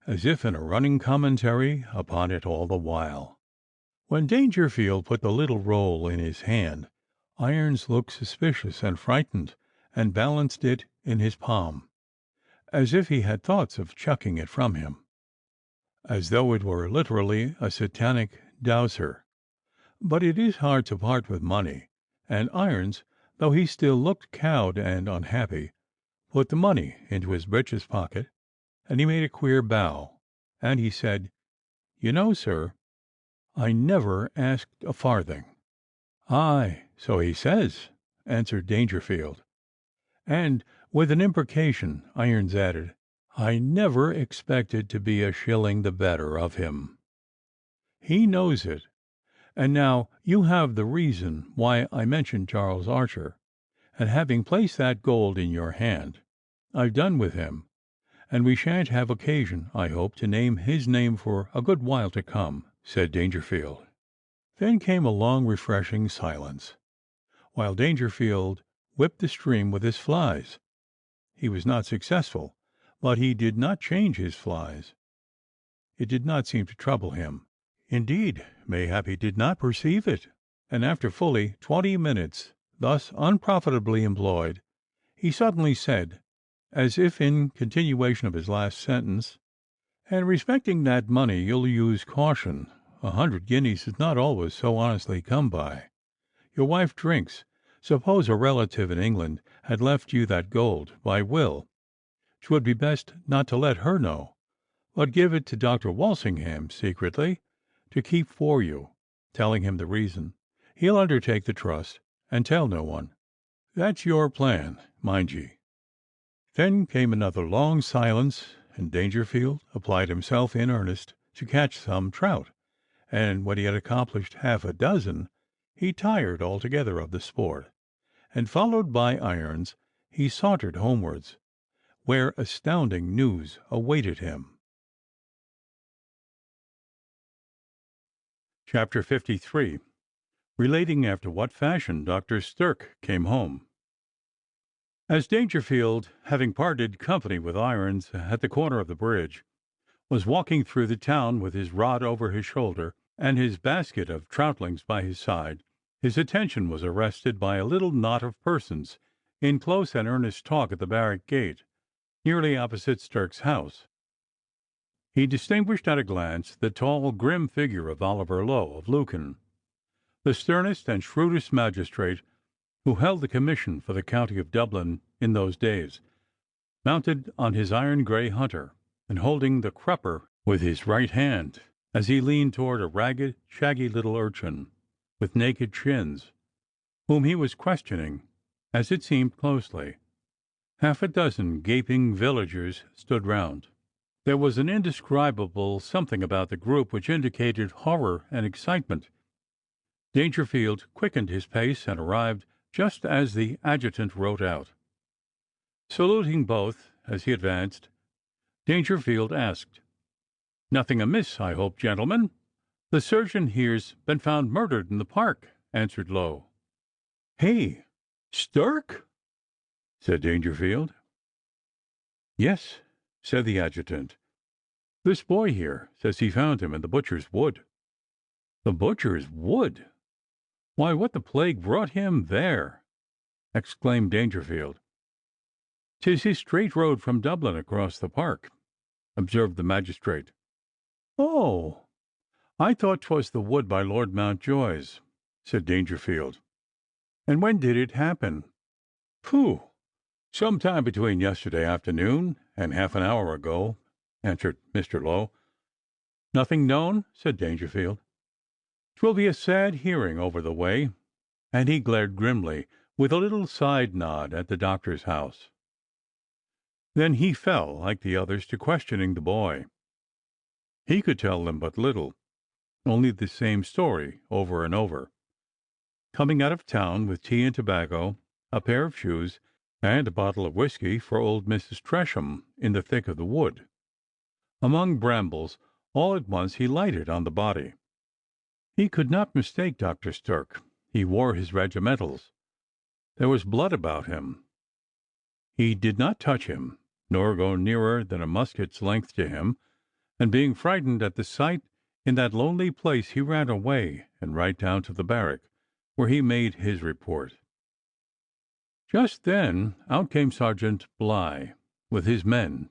as if in a running commentary upon it all the while. When Dangerfield put the little roll in his hand, Irons looked suspicious and frightened, and balanced it in his palm, as if he had thoughts of chucking it from him, as though it were literally a satanic dowser. But it is hard to part with money, and Irons, though he still looked cowed and unhappy, put the money into his breeches pocket, and he made a queer bow, and he said, "You know, sir, I never asked a farthing." "Aye, so he says," answered Dangerfield. And with an imprecation, Irons added, "I never expected to be a shilling the better of him. He knows it. And now you have the reason why I mentioned Charles Archer, and having placed that gold in your hand, I've done with him, and we shan't have occasion, I hope, to name his name for a good while to come," said Dangerfield. Then came a long refreshing silence, while Dangerfield whipped the stream with his flies. He was not successful, but he did not change his flies. It did not seem to trouble him. Indeed, mayhap he did not perceive it, and after fully 20 minutes thus unprofitably employed, he suddenly said, as if in continuation of his last sentence, "And respecting that money, you'll use caution. 100 guineas is not always so honestly come by. Your wife drinks. Suppose a relative in England had left you that gold by will, 'twould be best not to let her know, but give it to Dr. Walsingham secretly, to keep for you, telling him the reason. He'll undertake the trust, and tell no one. That's your plan, mind ye." Then came another long silence, and Dangerfield applied himself in earnest to catch some trout, and when he had accomplished half a dozen, he tired altogether of the sport, and followed by Irons, he sauntered homewards, where astounding news awaited him. Chapter 53, relating after what fashion Dr. Stirk came home. As Dangerfield, having parted company with Irons at the corner of the bridge, was walking through the town with his rod over his shoulder and his basket of troutlings by his side, his attention was arrested by a little knot of persons in close and earnest talk at the barrack gate, nearly opposite Stirk's house. He distinguished at a glance the tall, grim figure of Oliver Lowe of Lucan, the sternest and shrewdest magistrate who held the commission for the county of Dublin in those days, mounted on his iron grey hunter, and holding the crupper with his right hand, as he leaned toward a ragged, shaggy little urchin, with naked shins, whom he was questioning, as it seemed, closely. Half a dozen gaping villagers stood round. There was an indescribable something about the group which indicated horror and excitement. Dangerfield quickened his pace and arrived just as the adjutant rode out. Saluting both as he advanced, Dangerfield asked, "Nothing amiss, I hope, gentlemen?" "The surgeon here's been found murdered in the park," answered Lowe. "Hey, Stirk?" said Dangerfield. "Yes," said the adjutant. "This boy here says he found him in the butcher's wood." "The butcher's wood? Why, what the plague brought him there?" exclaimed Dangerfield. "'Tis his straight road from Dublin across the park," observed the magistrate. "Oh, I thought 'twas the wood by Lord Mountjoy's," said Dangerfield. "And when did it happen?" "Pooh! "Some time between yesterday afternoon and half an hour ago," answered Mr. Lowe. "Nothing known?" said Dangerfield. "'Twill be a sad hearing over the way," and he glared grimly, with a little side nod at the doctor's house. Then he fell, like the others, to questioning the boy. He could tell them but little, only the same story over and over. Coming out of town with tea and tobacco, a pair of shoes, and a bottle of whiskey for old Mrs. Tresham in the thick of the wood. Among brambles, all at once he lighted on the body. He could not mistake Dr. Stirk. He wore his regimentals. There was blood about him. He did not touch him, nor go nearer than a musket's length to him, and being frightened at the sight in that lonely place, he ran away and right down to the barrack, where he made his report. Just then out came Sergeant Bligh with his men,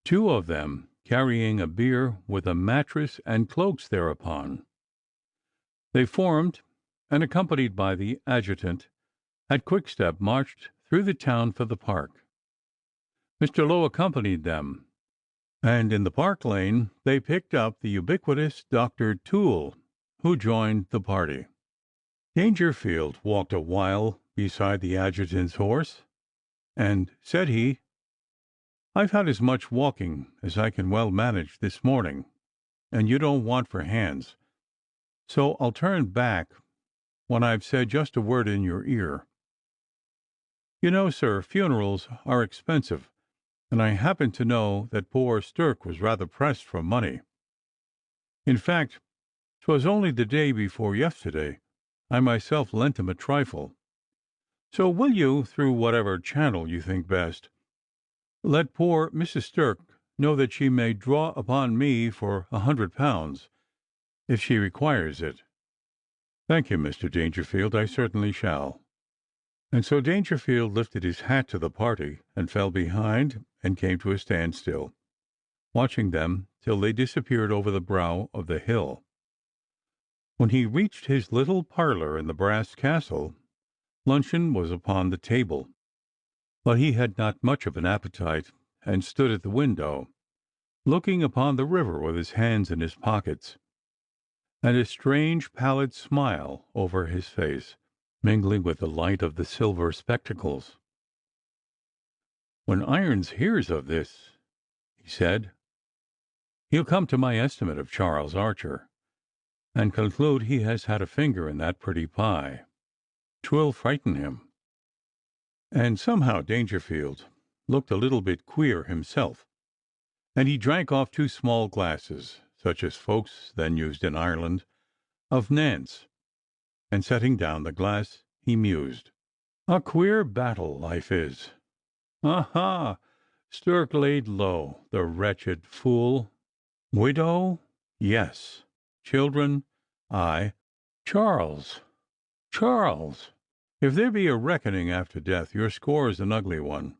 two of them carrying a bier with a mattress and cloaks thereupon. They formed, and accompanied by the adjutant, at quick step marched through the town for the park. Mr. Lowe accompanied them, and in the park lane they picked up the ubiquitous Dr. Toole, who joined the party. Dangerfield walked a while beside the adjutant's horse, and said he, "I've had as much walking as I can well manage this morning, and you don't want for hands, so I'll turn back when I've said just a word in your ear. You know, sir, funerals are expensive, and I happen to know that poor Stirk was rather pressed for money. In fact, 'twas only the day before yesterday I myself lent him a trifle. So will you, through whatever channel you think best, let poor Mrs. Stirk know that she may draw upon me for £100, if she requires it." "Thank you, Mr. Dangerfield, I certainly shall." And so Dangerfield lifted his hat to the party, and fell behind, and came to a standstill, watching them till they disappeared over the brow of the hill. When he reached his little parlour in the brass castle, luncheon was upon the table, but he had not much of an appetite, and stood at the window, looking upon the river with his hands in his pockets, and a strange pallid smile over his face, mingling with the light of the silver spectacles. "When Irons hears of this," he said, "he'll come to my estimate of Charles Archer, and conclude he has had a finger in that pretty pie. 'Twill frighten him." And somehow Dangerfield looked a little bit queer himself, and he drank off 2 small glasses, such as folks then used in Ireland, of Nance, and setting down the glass, he mused, "A queer battle life is. Aha! Stirk laid low, the wretched fool. Widow? Yes. Children? Aye. Charles! Charles! If there be a reckoning after death, your score is an ugly one.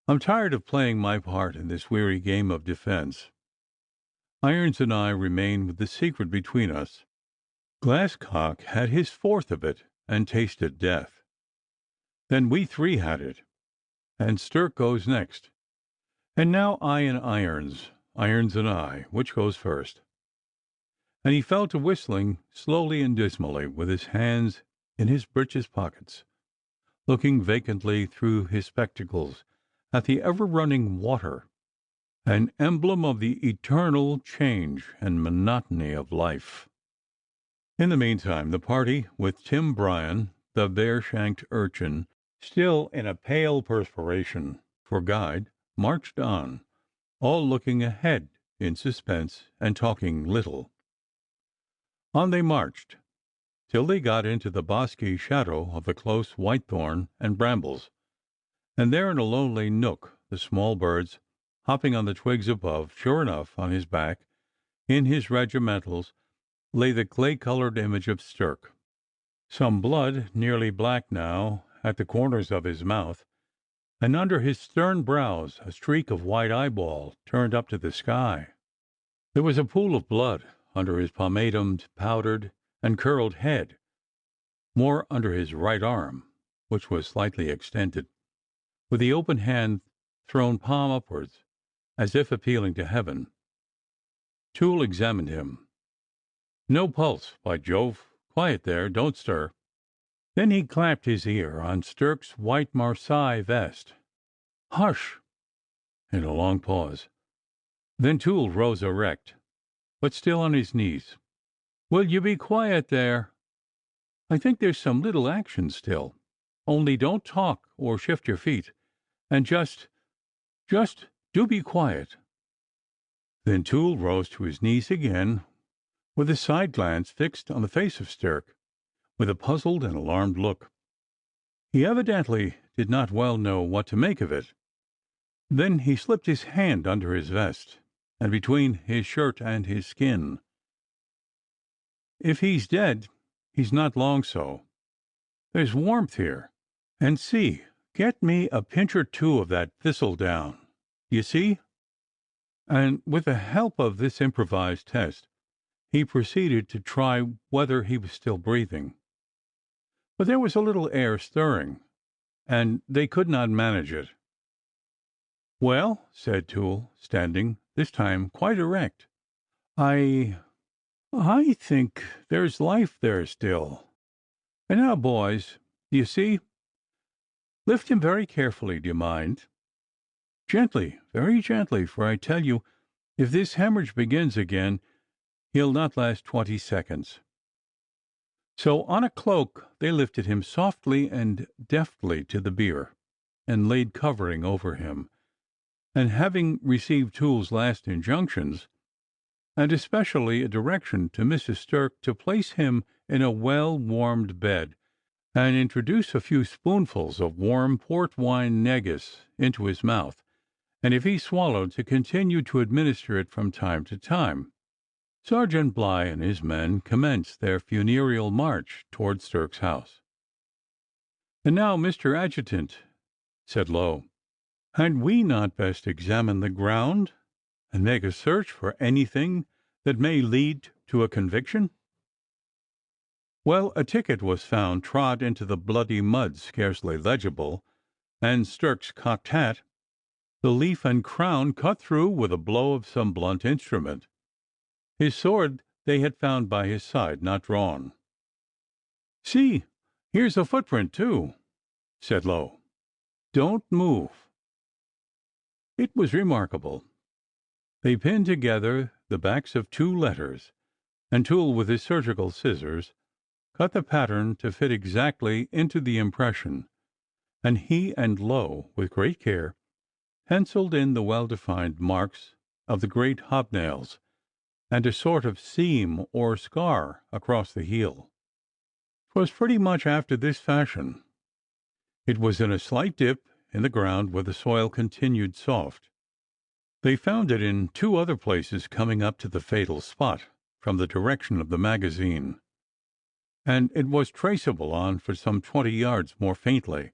I'm tired of playing my part in this weary game of defence. Irons and I remain with the secret between us. Glasscock had his fourth of it, and tasted death. Then we 3 had it, and Stirk goes next. And now I and Irons, Irons and I, which goes first?" And he fell to whistling slowly and dismally, with his hands in his breeches pockets, looking vacantly through his spectacles at the ever-running water, an emblem of the eternal change and monotony of life. In the meantime, the party, with Tim Bryan, the bare-shanked urchin, still in a pale perspiration, for guide, marched on, all looking ahead in suspense and talking little. On they marched, till they got into the bosky shadow of the close whitethorn and brambles, and there in a lonely nook, the small birds hopping on the twigs above, sure enough, on his back, in his regimentals, lay the clay-coloured image of Stirk. Some blood, nearly black now, at the corners of his mouth, and under his stern brows a streak of white eyeball turned up to the sky. There was a pool of blood under his pomadumed, powdered, and curled head, more under his right arm, which was slightly extended, with the open hand thrown palm upwards, as if appealing to heaven. Toole examined him. No pulse, by Jove! Quiet there, don't stir. Then he clapped his ear on Stirk's white Marseille vest. Hush! In a long pause. Then Toole rose erect, but still on his knees. Will you be quiet there? I think there's some little action still. Only don't talk or shift your feet, and just do be quiet. Then Toole rose to his knees again, with a side glance fixed on the face of Stirk, with a puzzled and alarmed look. He evidently did not well know what to make of it. Then he slipped his hand under his vest, and between his shirt and his skin. If he's dead, he's not long so. There's warmth here. And see, get me a pinch or two of that thistledown. You see? And with the help of this improvised test, he proceeded to try whether he was still breathing. But there was a little air stirring, and they could not manage it. Well, said Toole, standing, this time quite erect, I think there's life there still. And now, boys, do you see? Lift him very carefully, do you mind? Gently, very gently, for I tell you, if this hemorrhage begins again, he'll not last 20 seconds. So on a cloak they lifted him softly and deftly to the bier, and laid covering over him, and having received Toole's last injunctions, and especially a direction to Mrs. Stirk to place him in a well-warmed bed, and introduce a few spoonfuls of warm port wine negus into his mouth, and if he swallowed, to continue to administer it from time to time, Sergeant Bligh and his men commenced their funereal march toward Stirk's house. And now, Mr. Adjutant, said Lowe, had we not best examine the ground and make a search for anything that may lead to a conviction? Well, a ticket was found trod into the bloody mud, scarcely legible, and Stirk's cocked hat, the leaf and crown cut through with a blow of some blunt instrument. His sword they had found by his side, not drawn. See, here's a footprint, too, said Lowe. Don't move. It was remarkable. They pinned together the backs of 2 letters, and Toole, with his surgical scissors, cut the pattern to fit exactly into the impression, and he and Lowe, with great care, penciled in the well-defined marks of the great hobnails, and a sort of seam or scar across the heel. 'Twas pretty much after this fashion. It was in a slight dip in the ground where the soil continued soft. They found it in 2 other places coming up to the fatal spot from the direction of the magazine, and it was traceable on for some 20 yards more faintly.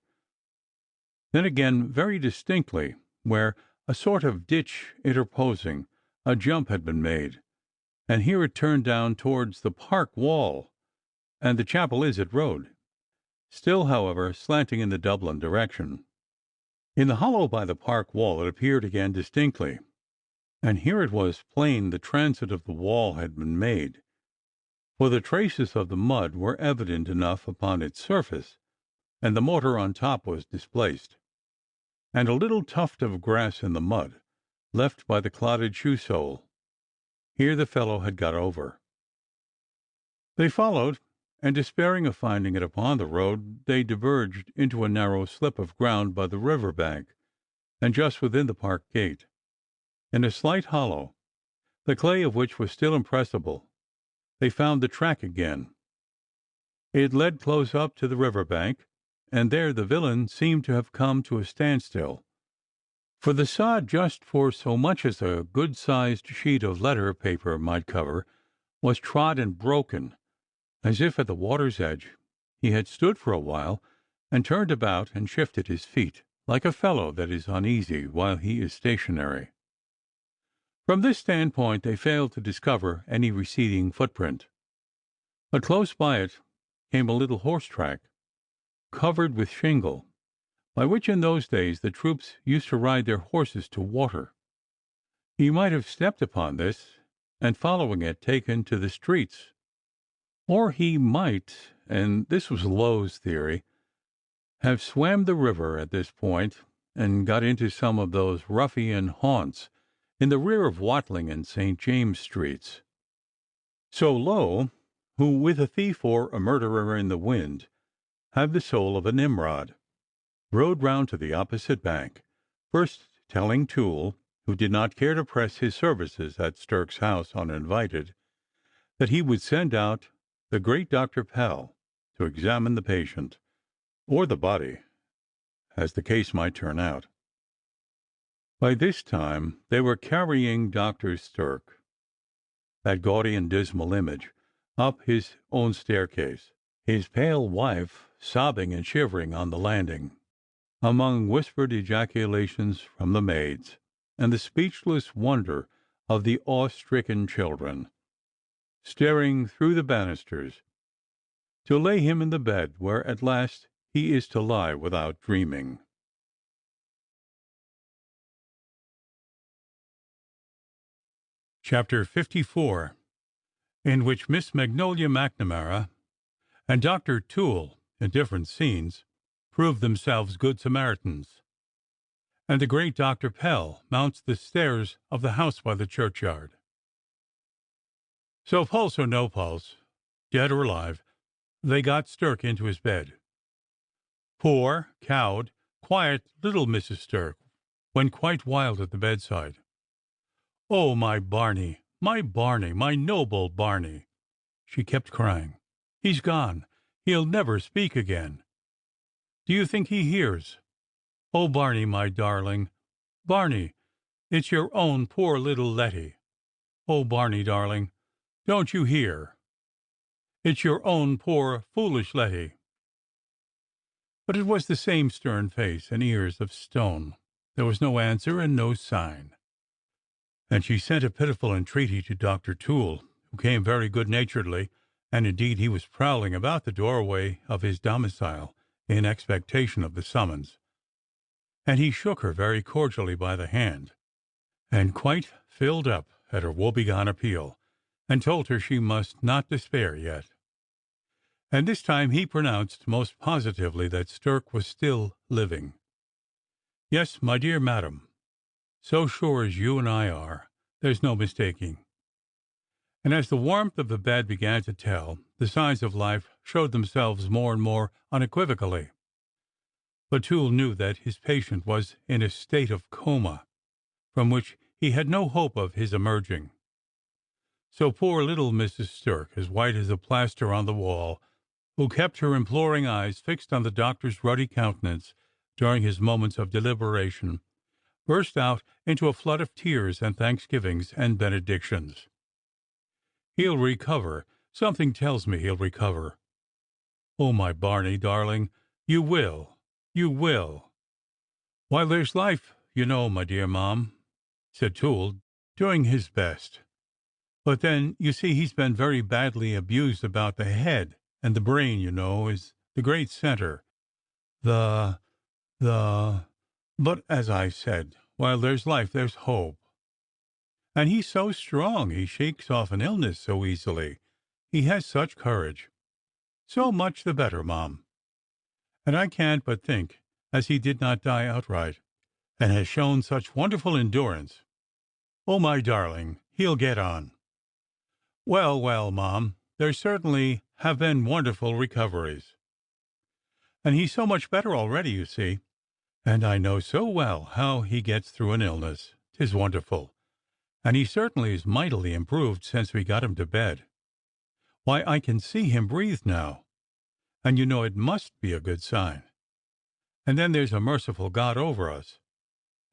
Then again very distinctly, where, a sort of ditch interposing, a jump had been made, and here it turned down towards the park wall and the Chapel Izard road, still, however, slanting in the Dublin direction. In the hollow by the park wall it appeared again distinctly, and here it was plain the transit of the wall had been made, for the traces of the mud were evident enough upon its surface, and the mortar on top was displaced, and a little tuft of grass in the mud, left by the clotted shoe sole. Here the fellow had got over. They followed, and despairing of finding it upon the road, they diverged into a narrow slip of ground by the river bank, and just within the park gate, in a slight hollow, the clay of which was still impressible, they found the track again. It led close up to the river bank, and there the villain seemed to have come to a standstill, for the sod, just for so much as a good-sized sheet of letter paper might cover, was trod and broken, as if at the water's edge he had stood for a while, and turned about and shifted his feet, like a fellow that is uneasy while he is stationary. From this standpoint they failed to discover any receding footprint, but close by it came a little horse track, covered with shingle, by which in those days the troops used to ride their horses to water. He might have stepped upon this, and following it taken to the streets, or he might, and this was Low's theory, have swam the river at this point and got into some of those ruffian haunts in the rear of Watling and St. James Streets. So Low, who with a thief or a murderer in the wind had the soul of a Nimrod, rode round to the opposite bank, first telling Toole, who did not care to press his services at Stirk's house uninvited, that he would send out the great Dr. Pell to examine the patient, or the body, as the case might turn out. By this time they were carrying Dr. Stirk, that gaudy and dismal image, up his own staircase, his pale wife sobbing and shivering on the landing, among whispered ejaculations from the maids, and the speechless wonder of the awe-stricken children, staring through the banisters, to lay him in the bed where at last he is to lie without dreaming. Chapter 54, in which Miss Magnolia McNamara and Dr. Toole, in different scenes, prove themselves good Samaritans, and the great Dr. Pell mounts the stairs of the house by the churchyard. So, pulse or no pulse, dead or alive, they got Stirk into his bed. Poor, cowed, quiet little Mrs. Stirk went quite wild at the bedside. "Oh, my Barney, my Barney, my noble Barney!" she kept crying. "He's gone. He'll never speak again. Do you think he hears? Oh, Barney, my darling, Barney, it's your own poor little Letty. Oh, Barney, darling, don't you hear? It's your own poor, foolish Letty." But it was the same stern face and ears of stone. There was no answer and no sign. And she sent a pitiful entreaty to Dr. Toole, who came very good-naturedly, and indeed he was prowling about the doorway of his domicile in expectation of the summons. And he shook her very cordially by the hand, and quite filled up at her woebegone appeal, and told her she must not despair yet. And this time he pronounced most positively that Stirk was still living. "Yes, my dear madam, so sure as you and I are, there's no mistaking." And as the warmth of the bed began to tell, the signs of life showed themselves more and more unequivocally. But Toole knew that his patient was in a state of coma, from which he had no hope of his emerging. So poor little Mrs. Stirk, as white as a plaster on the wall, who kept her imploring eyes fixed on the doctor's ruddy countenance during his moments of deliberation, burst out into a flood of tears and thanksgivings and benedictions. "He'll recover. Something tells me he'll recover. Oh, my Barney, darling, you will. You will." "While there's life, you know, my dear Mom," said Toole, doing his best. "But then, you see, he's been very badly abused about the head, and the brain, you know, is the great centre. The... But, as I said, while there's life, there's hope. And he's so strong, he shakes off an illness so easily. He has such courage. So much the better, Mom. And I can't but think, as he did not die outright, and has shown such wonderful endurance. Oh, my darling, he'll get on." "Well, well, Mom, there certainly have been wonderful recoveries. And he's so much better already, you see. And I know so well how he gets through an illness. 'Tis wonderful. And he certainly is mightily improved since we got him to bed. Why, I can see him breathe now, and you know it must be a good sign. And then there's a merciful God over us.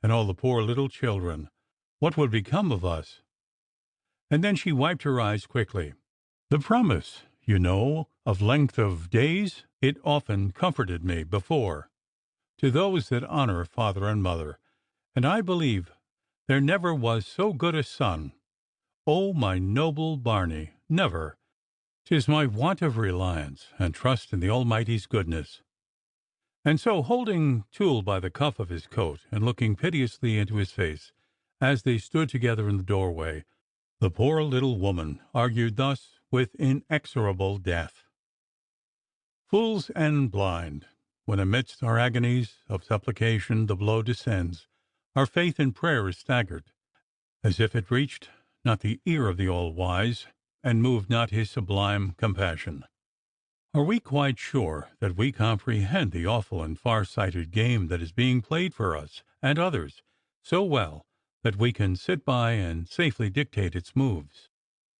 And all the poor little children. What would become of us?" And then she wiped her eyes quickly. "The promise, you know, of length of days, it often comforted me before, to those that honor father and mother, and I believe there never was so good a son. Oh, my noble Barney, never. 'Tis my want of reliance and trust in the Almighty's goodness. And so, holding Toole by the cuff of his coat and looking piteously into his face as they stood together in the doorway, the poor little woman argued thus with inexorable death: "Fools and blind, when amidst our agonies of supplication the blow descends, our faith in prayer is staggered, as if it reached not the ear of the All-Wise, and moved not his sublime compassion. Are we quite sure that we comprehend the awful and far-sighted game that is being played for us and others so well that we can sit by and safely dictate its moves?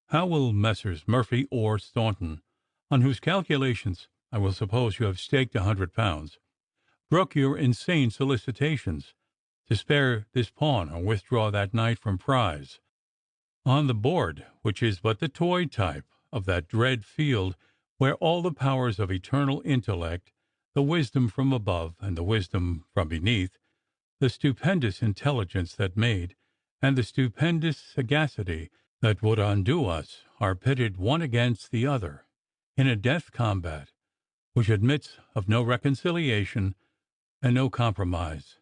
How will Messrs. Murphy or Staunton, on whose calculations I will suppose you have staked £100, brook your insane solicitations to spare this pawn or withdraw that knight from prize, on the board which is but the toy type of that dread field where all the powers of eternal intellect, the wisdom from above and the wisdom from beneath, the stupendous intelligence that made, and the stupendous sagacity that would undo us, are pitted one against the other in a death combat which admits of no reconciliation and no compromise?"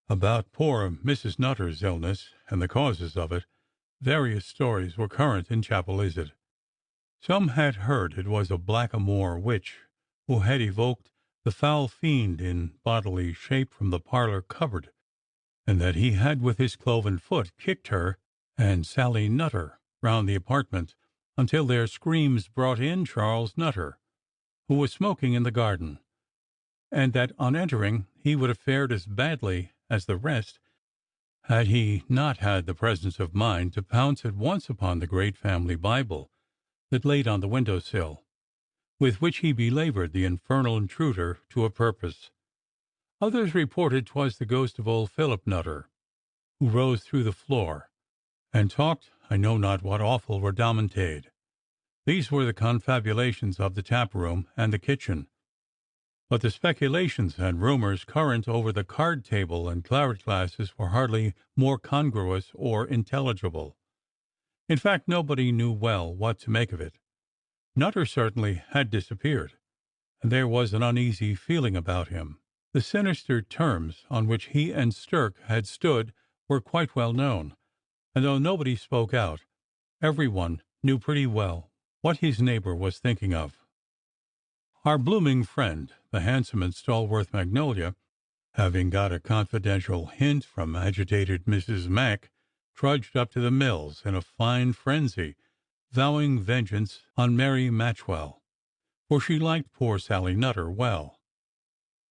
About poor Mrs. Nutter's illness and the causes of it, various stories were current in Chapel Izzard. Some had heard it was a blackamoor witch who had evoked the foul fiend in bodily shape from the parlour cupboard, and that he had with his cloven foot kicked her and Sally Nutter round the apartment until their screams brought in Charles Nutter, who was smoking in the garden, and that on entering he would have fared as badly as the rest had he not had the presence of mind to pounce at once upon the great family Bible that laid on the window-sill, with which he belaboured the infernal intruder to a purpose. Others reported 'twas the ghost of old Philip Nutter, who rose through the floor, and talked I know not what awful rhodomontade. These were the confabulations of the tap-room and the kitchen, but the speculations and rumours current over the card-table and claret-glasses were hardly more congruous or intelligible. In fact, nobody knew well what to make of it. Nutter certainly had disappeared, and there was an uneasy feeling about him. The sinister terms on which he and Stirk had stood were quite well known, and though nobody spoke out, every one knew pretty well what his neighbour was thinking of. Our blooming friend, the handsome and stalwart Magnolia, having got a confidential hint from agitated Mrs. Mac, trudged up to the mills in a fine frenzy, vowing vengeance on Mary Matchwell, for she liked poor Sally Nutter well,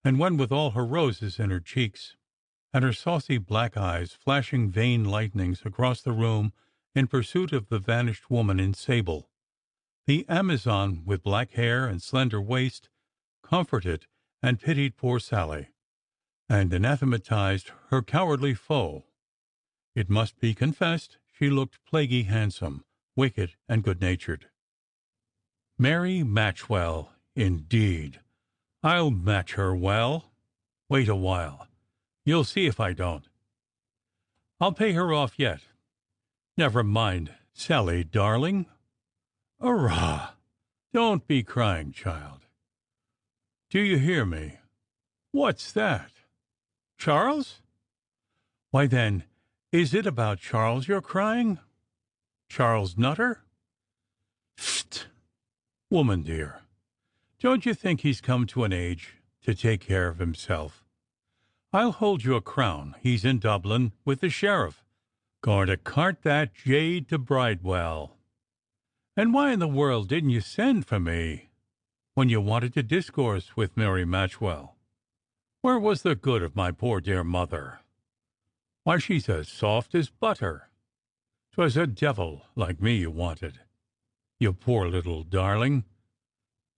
and when with all her roses in her cheeks, and her saucy black eyes flashing vain lightnings across the room in pursuit of the vanished woman in sable, the Amazon with black hair and slender waist comforted and pitied poor Sally, and anathematized her cowardly foe. It must be confessed she looked plaguy handsome, wicked, and good-natured. Mary Matchwell, indeed! I'll match her well. Wait a while. You'll see if I don't. I'll pay her off yet. Never mind, Sally, darling. Arrah! Don't be crying, child. Do you hear me? What's that? Charles? Why, then, is it about Charles you're crying? Charles Nutter? Psst! Woman dear, don't you think he's come to an age to take care of himself? I'll hold you a crown. He's in Dublin with the sheriff, going to cart that jade to Bridewell. And why in the world didn't you send for me when you wanted to discourse with Mary Matchwell? Where was the good of my poor dear mother? Why, she's as soft as butter. 'Twas a devil like me you wanted, you poor little darling.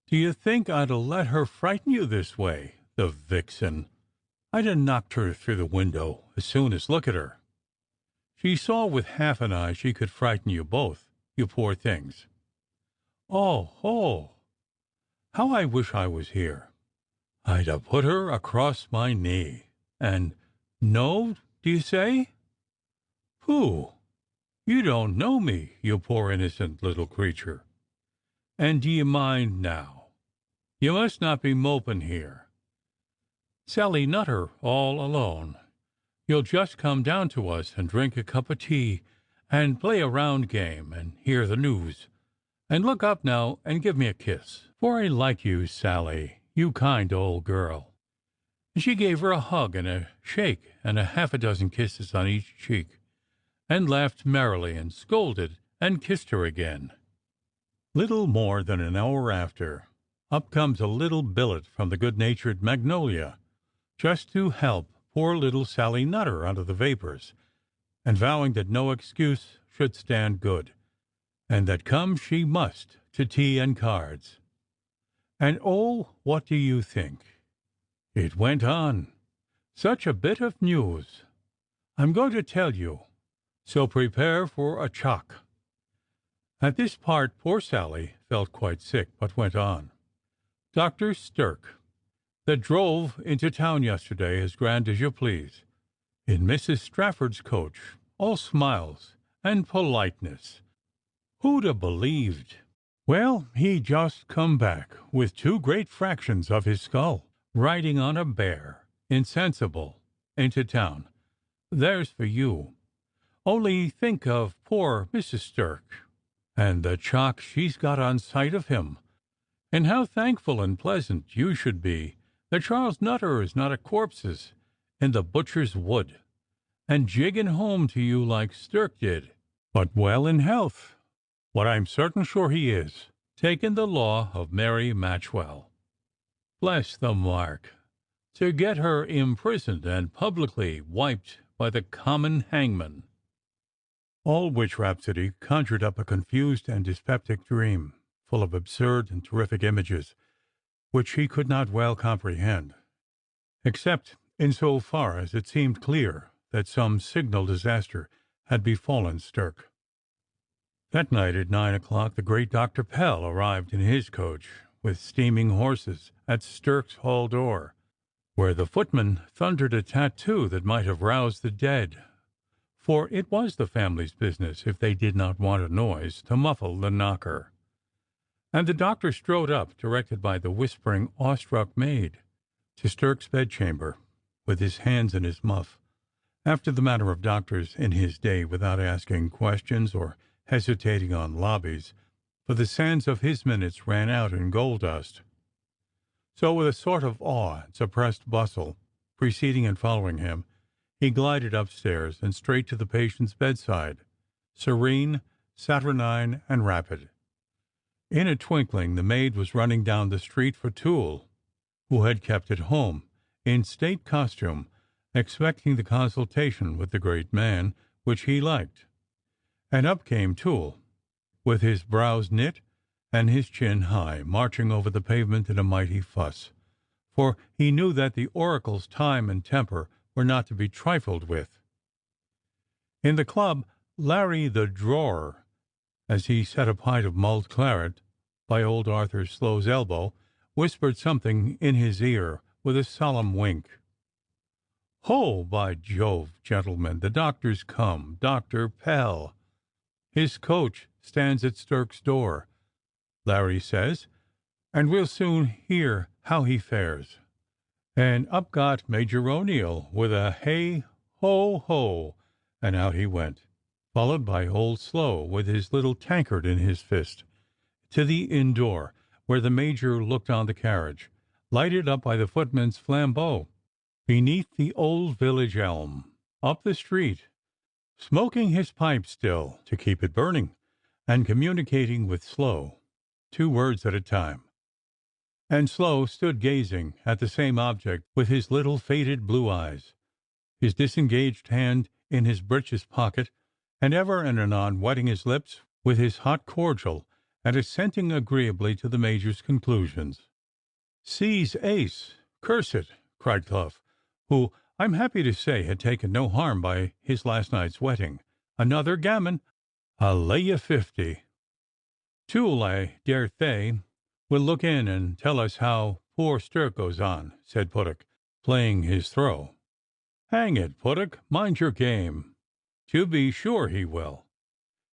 Do you think I'd a let her frighten you this way, the vixen? I'd a knocked her through the window as soon as look at her. She saw with half an eye she could frighten you both, you poor things. Oh! How I wish I was here. I'd a put her across my knee, and no, do you say? Pooh! You don't know me, you poor innocent little creature. And do you mind now? You must not be moping here. Sally Nutter all alone. You'll just come down to us and drink a cup of tea and play a round game and hear the news. And look up now and give me a kiss, for I like you, Sally, you kind old girl." And she gave her a hug and a shake and a half a dozen kisses on each cheek, and laughed merrily and scolded and kissed her again. Little more than an hour after, up comes a little billet from the good-natured Magnolia, just to help poor little Sally Nutter out of the vapors, and vowing that no excuse should stand good, and that come she must to tea and cards. And oh, what do you think? It went on. Such a bit of news. I'm going to tell you, so prepare for a shock. At this part poor Sally felt quite sick, but went on. Dr. Stirk, that drove into town yesterday as grand as you please, in Mrs. Strafford's coach, all smiles and politeness. Who'd have believed? Well, he just come back with 2 great fractions of his skull, riding on a bear, insensible, into town. There's for you. Only think of poor Mrs. Stirk, and the shock she's got on sight of him, and how thankful and pleasant you should be that Charles Nutter is not a corpses in the butcher's wood, and jigging home to you like Stirk did, but well in health, what I'm certain sure he is, taking the law of Mary Matchwell. Bless the mark, to get her imprisoned and publicly wiped by the common hangman. All which rhapsody conjured up a confused and dyspeptic dream, full of absurd and terrific images, which he could not well comprehend, except in so far as it seemed clear that some signal disaster had befallen Stirk. That night at 9 o'clock the great Dr. Pell arrived in his coach with steaming horses at Stirk's hall door, where the footman thundered a tattoo that might have roused the dead, for it was the family's business, if they did not want a noise, to muffle the knocker. And the doctor strode up, directed by the whispering, awestruck maid, to Stirk's bedchamber, with his hands in his muff, after the manner of doctors in his day, without asking questions or hesitating on lobbies, for the sands of his minutes ran out in gold dust. So, with a sort of awe and suppressed bustle preceding and following him, he glided upstairs and straight to the patient's bedside, serene, saturnine, and rapid. In a twinkling the maid was running down the street for Toole, who had kept at home, in state costume, expecting the consultation with the great man, which he liked. And up came Toole, with his brows knit and his chin high, marching over the pavement in a mighty fuss, for he knew that the oracle's time and temper were not to be trifled with. In the club, Larry the Drawer, as he set a pint of mulled claret by old Arthur Slow's elbow, whispered something in his ear with a solemn wink. "Ho, by Jove, gentlemen, the doctor's come, Dr. Pell. His coach stands at Stirk's door, Larry says, and we'll soon hear how he fares." And up got Major O'Neill with a hey, ho, ho, and out he went, followed by old Slow with his little tankard in his fist, to the inn door, where the Major looked on the carriage, lighted up by the footman's flambeau, beneath the old village elm, up the street, smoking his pipe still to keep it burning, and communicating with Slow, 2 words at a time. And Slow stood gazing at the same object with his little faded blue eyes, his disengaged hand in his breeches pocket, and ever and anon wetting his lips with his hot cordial, and assenting agreeably to the Major's conclusions. "Seize ace! Curse it!" cried Clough, who, I'm happy to say, had taken no harm by his last night's wetting. "Another gammon! I'll lay you 50. Toole, I dare say, will look in and tell us how poor Stirk goes on," said Puttock, playing his throw. "Hang it, Puttock, mind your game. To be sure he will.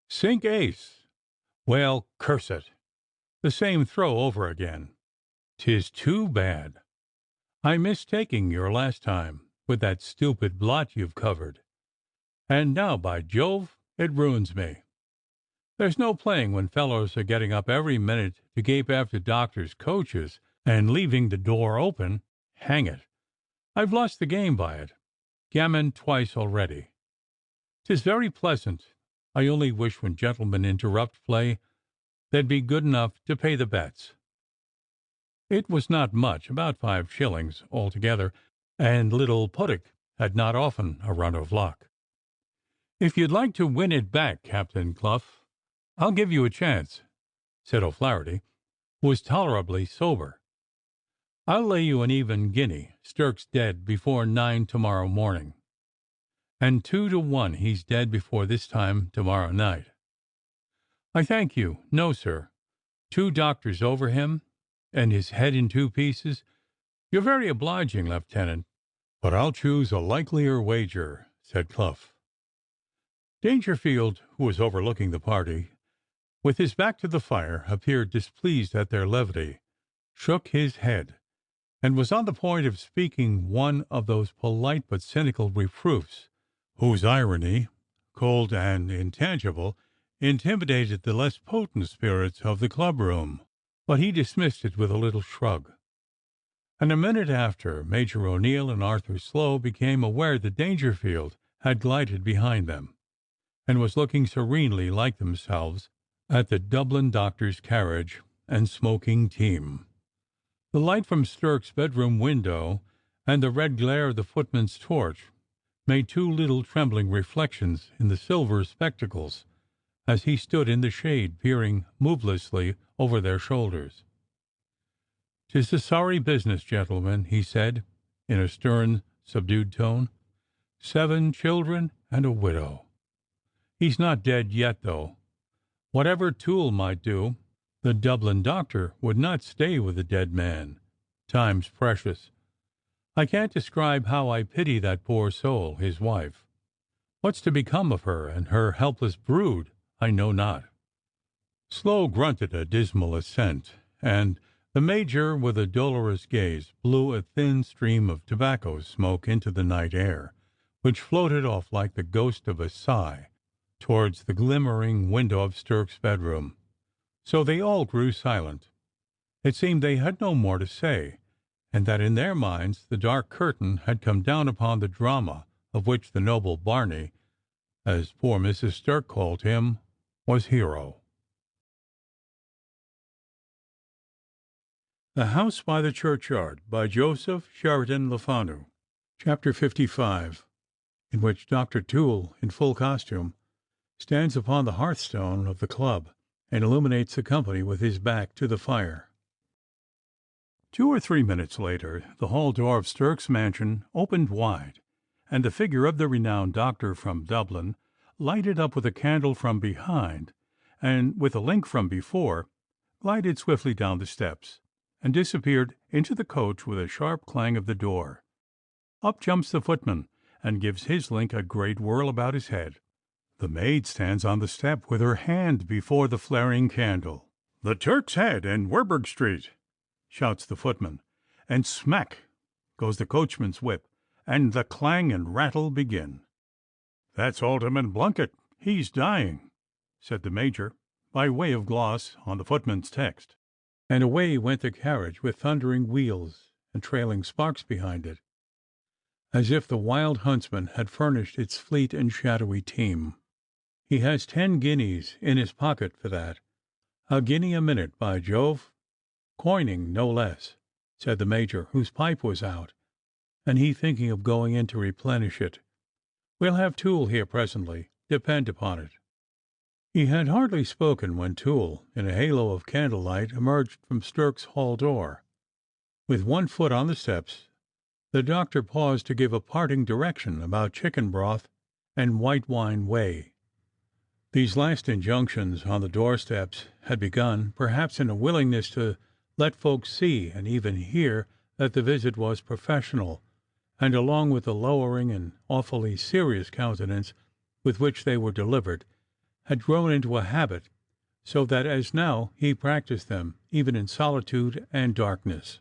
Sink ace! Well, curse it! The same throw over again. 'Tis too bad. I missed taking your last time, with that stupid blot you've covered. And now, by Jove, it ruins me. There's no playing when fellows are getting up every minute to gape after doctors' coaches and leaving the door open. Hang it, I've lost the game by it. Gammon twice already. 'Tis very pleasant. I only wish when gentlemen interrupt play they'd be good enough to pay the bets. It was not much, about 5 shillings altogether, and little Puttock had not often a run of luck. If you'd like to win it back, Captain Clough, I'll give you a chance, said O'Flaherty, who was tolerably sober. I'll lay you an even guinea. Stirk's dead before 9 tomorrow morning, and 2 to 1 he's dead before this time tomorrow night. I thank you. No, sir. 2 doctors over him, and his head in 2 pieces. You're very obliging, Lieutenant, but I'll choose a likelier wager, said Clough. Dangerfield, who was overlooking the party, with his back to the fire, appeared displeased at their levity, shook his head, and was on the point of speaking one of those polite but cynical reproofs whose irony, cold and intangible, intimidated the less potent spirits of the club-room, but he dismissed it with a little shrug. And a minute after, Major O'Neill and Arthur Sloane became aware that Dangerfield had glided behind them, and was looking serenely like themselves at the Dublin doctor's carriage and smoking team. The light from Stirk's bedroom window and the red glare of the footman's torch made 2 little trembling reflections in the silver spectacles as he stood in the shade peering movelessly over their shoulders. "'Tis a sorry business, gentlemen," he said, in a stern, subdued tone. 7 children and a widow. He's not dead yet, though. Whatever Toole might do, the Dublin doctor would not stay with a dead man. Time's precious. I can't describe how I pity that poor soul, his wife. What's to become of her and her helpless brood, I know not." Sloane grunted a dismal assent, and the Major, with a dolorous gaze, blew a thin stream of tobacco smoke into the night air, which floated off like the ghost of a sigh towards the glimmering window of Stirk's bedroom. So they all grew silent. It seemed they had no more to say, and that in their minds the dark curtain had come down upon the drama of which the noble Barney, as poor Mrs. Stirk called him, was hero. The House by the Churchyard, by Joseph Sheridan Le Fanu. Chapter 55, in which Dr. Toole, in full costume, stands upon the hearthstone of the club and illuminates the company with his back to the fire. 2 or 3 minutes later, the hall door of Stirk's mansion opened wide, and the figure of the renowned doctor from Dublin, lighted up with a candle from behind and with a link from before, glided swiftly down the steps and disappeared into the coach with a sharp clang of the door. Up jumps the footman and gives his link a great whirl about his head. The maid stands on the step with her hand before the flaring candle. "The Turk's Head in Werburgh Street," shouts the footman, and smack goes the coachman's whip, and the clang and rattle begin. "That's Alderman Blunkett. He's dying," said the Major, by way of gloss on the footman's text. And away went the carriage with thundering wheels and trailing sparks behind it, as if the wild huntsman had furnished its fleet and shadowy team. "He has 10 guineas in his pocket for that. A guinea a minute, by Jove! Coining, no less," said the Major, whose pipe was out, and he thinking of going in to replenish it. "We'll have Toole here presently, depend upon it." He had hardly spoken when Toole, in a halo of candlelight, emerged from Stirk's hall door. With one foot on the steps, the doctor paused to give a parting direction about chicken broth and white wine whey. These last injunctions on the doorsteps had begun, perhaps in a willingness to let folks see and even hear that the visit was professional, and along with the lowering and awfully serious countenance with which they were delivered, had grown into a habit, so that as now he practiced them even in solitude and darkness.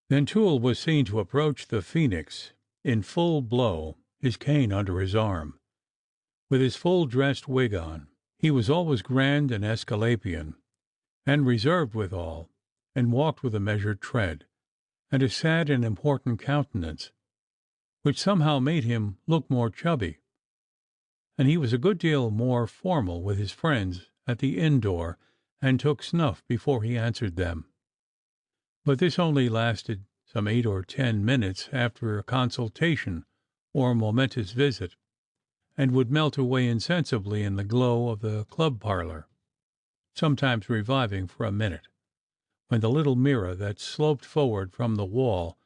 Then Toole was seen to approach the Phoenix in full blow, his cane under his arm, with his full dressed wig on. He was always grand and Aesculapian, and reserved withal, and walked with a measured tread, and a sad and important countenance, which somehow made him look more chubby, and he was a good deal more formal with his friends at the inn door, and took snuff before he answered them. But this only lasted some 8 or 10 minutes after a consultation or momentous visit, and would melt away insensibly in the glow of the club parlor, sometimes reviving for a minute, when the little mirror that sloped forward from the wall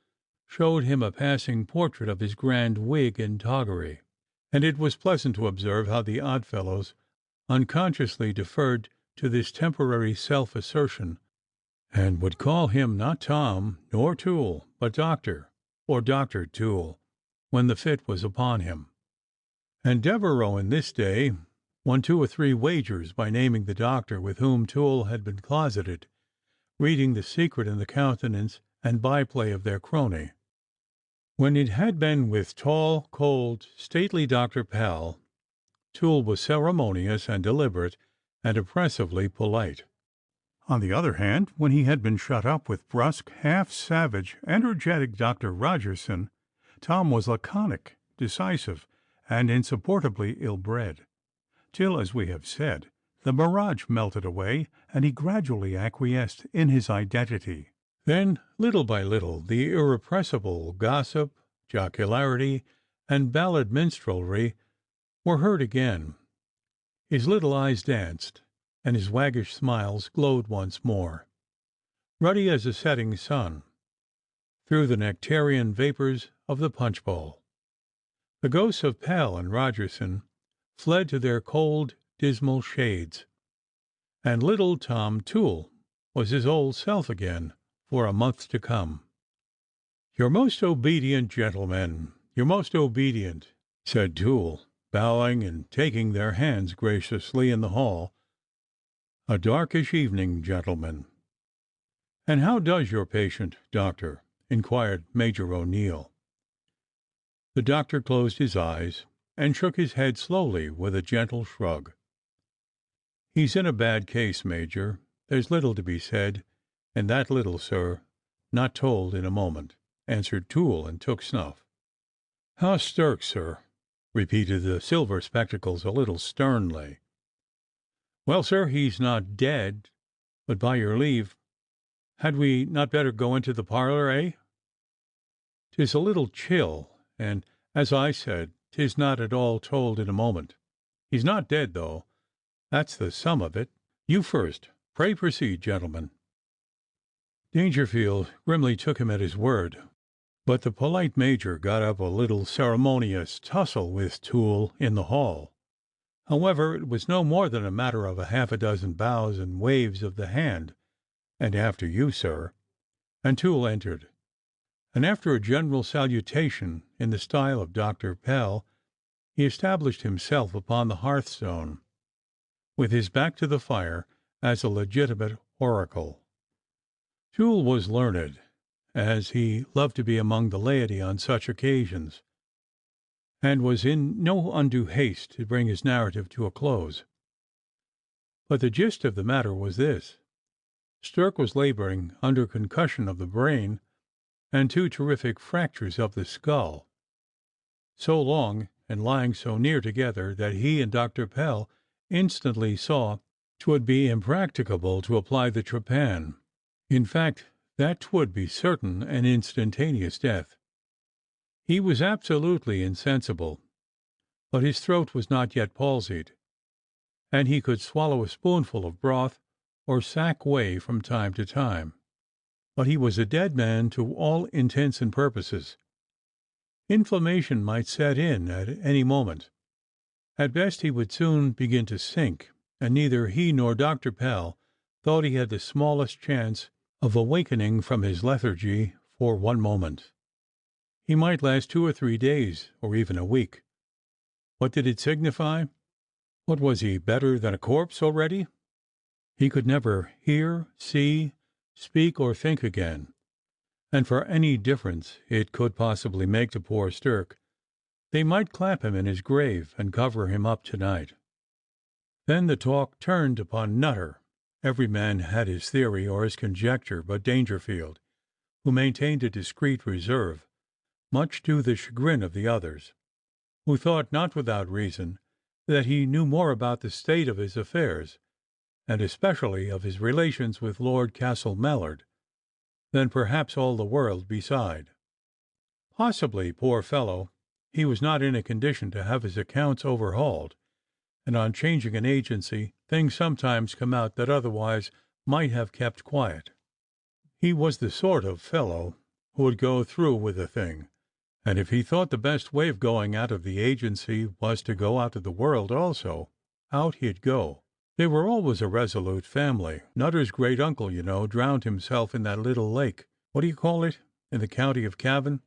showed him a passing portrait of his grand wig and toggery, and it was pleasant to observe how the odd fellows unconsciously deferred to this temporary self-assertion, and would call him not Tom nor Toole, but Doctor, or Dr. Toole, when the fit was upon him. And Devereux in this day won 2 or 3 wagers by naming the doctor with whom Toole had been closeted, reading the secret in the countenance and byplay of their crony. When it had been with tall, cold, stately Dr. Pell, Toole was ceremonious and deliberate and oppressively polite. On the other hand, when he had been shut up with brusque, half-savage, energetic Dr. Rogerson, Tom was laconic, decisive, and insupportably ill-bred, till, as we have said, the mirage melted away, and he gradually acquiesced in his identity. Then, little by little, the irrepressible gossip, jocularity, and ballad minstrelry were heard again. His little eyes danced, and his waggish smiles glowed once more, ruddy as a setting sun, through the nectarian vapors of the punch-bowl. The ghosts of Pell and Rogerson fled to their cold, dismal shades, and little Tom Toole was his old self again for a month to come. "Your most obedient gentleman, your most obedient," said Toole, bowing and taking their hands graciously in the hall. "A darkish evening, gentlemen." "And how does your patient, Doctor?" inquired Major O'Neill. The doctor closed his eyes and shook his head slowly with a gentle shrug. "He's in a bad case, Major. There's little to be said, and that little, sir, not told in a moment," answered Toole, and took snuff. "How stirk, sir?" repeated the silver spectacles a little sternly. "Well, sir, he's not dead, but by your leave, had we not better go into the parlor, eh? 'Tis a little chill, and, as I said, 'tis not at all told in a moment. He's not dead, though. That's the sum of it. You first. Pray proceed, gentlemen." Dangerfield grimly took him at his word, but the polite major got up a little ceremonious tussle with Toole in the hall. However, it was no more than a matter of half a dozen bows and waves of the hand, and "After you, sir," and Toole entered, and after a general salutation in the style of Dr. Pell, he established himself upon the hearthstone, with his back to the fire, as a legitimate oracle. Toole was learned, as he loved to be among the laity on such occasions, and was in no undue haste to bring his narrative to a close. But the gist of the matter was this: Stirk was laboring under concussion of the brain and 2 terrific fractures of the skull, so long and lying so near together that he and Dr. Pell instantly saw 'twould be impracticable to apply the trepan. In fact, that 'twould be certain and instantaneous death. He was absolutely insensible, but his throat was not yet palsied, and he could swallow a spoonful of broth or sack whey from time to time. But he was a dead man to all intents and purposes. Inflammation might set in at any moment. At best he would soon begin to sink, and neither he nor Dr. Pell thought he had the smallest chance of awakening from his lethargy for one moment. He might last 2 or 3 days, or even a week. What did it signify? What was he, better than a corpse already? He could never hear, see, speak, or think again, and for any difference it could possibly make to poor Stirk, they might clap him in his grave and cover him up tonight. Then the talk turned upon Nutter. Every man had his theory or his conjecture but Dangerfield, who maintained a discreet reserve, much to the chagrin of the others, who thought, not without reason, that he knew more about the state of his affairs, and especially of his relations with Lord Castle-Mellard, than perhaps all the world beside. Possibly, poor fellow, he was not in a condition to have his accounts overhauled, and on changing an agency things sometimes come out that otherwise might have kept quiet. He was the sort of fellow who would go through with a thing, and if he thought the best way of going out of the agency was to go out of the world also, out he'd go. They were always a resolute family. Nutter's great uncle, you know, drowned himself in that little lake, what do you call it, in the county of Cavan,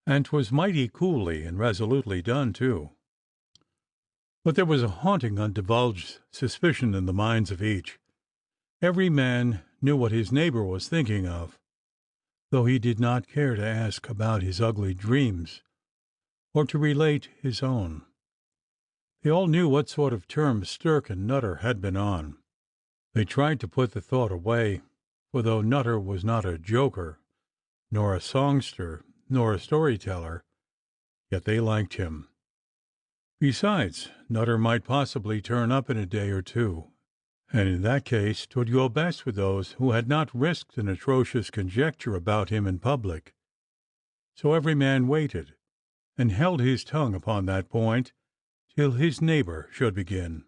and 'twas mighty coolly and resolutely done, too. But there was a haunting undivulged suspicion in the minds of each. Every man knew what his neighbor was thinking of, though he did not care to ask about his ugly dreams, or to relate his own. They all knew what sort of terms Stirk and Nutter had been on. They tried to put the thought away, for though Nutter was not a joker, nor a songster, nor a storyteller, yet they liked him. Besides, Nutter might possibly turn up in a day or two, and in that case 'twould go best with those who had not risked an atrocious conjecture about him in public. So every man waited, and held his tongue upon that point till his neighbor should begin.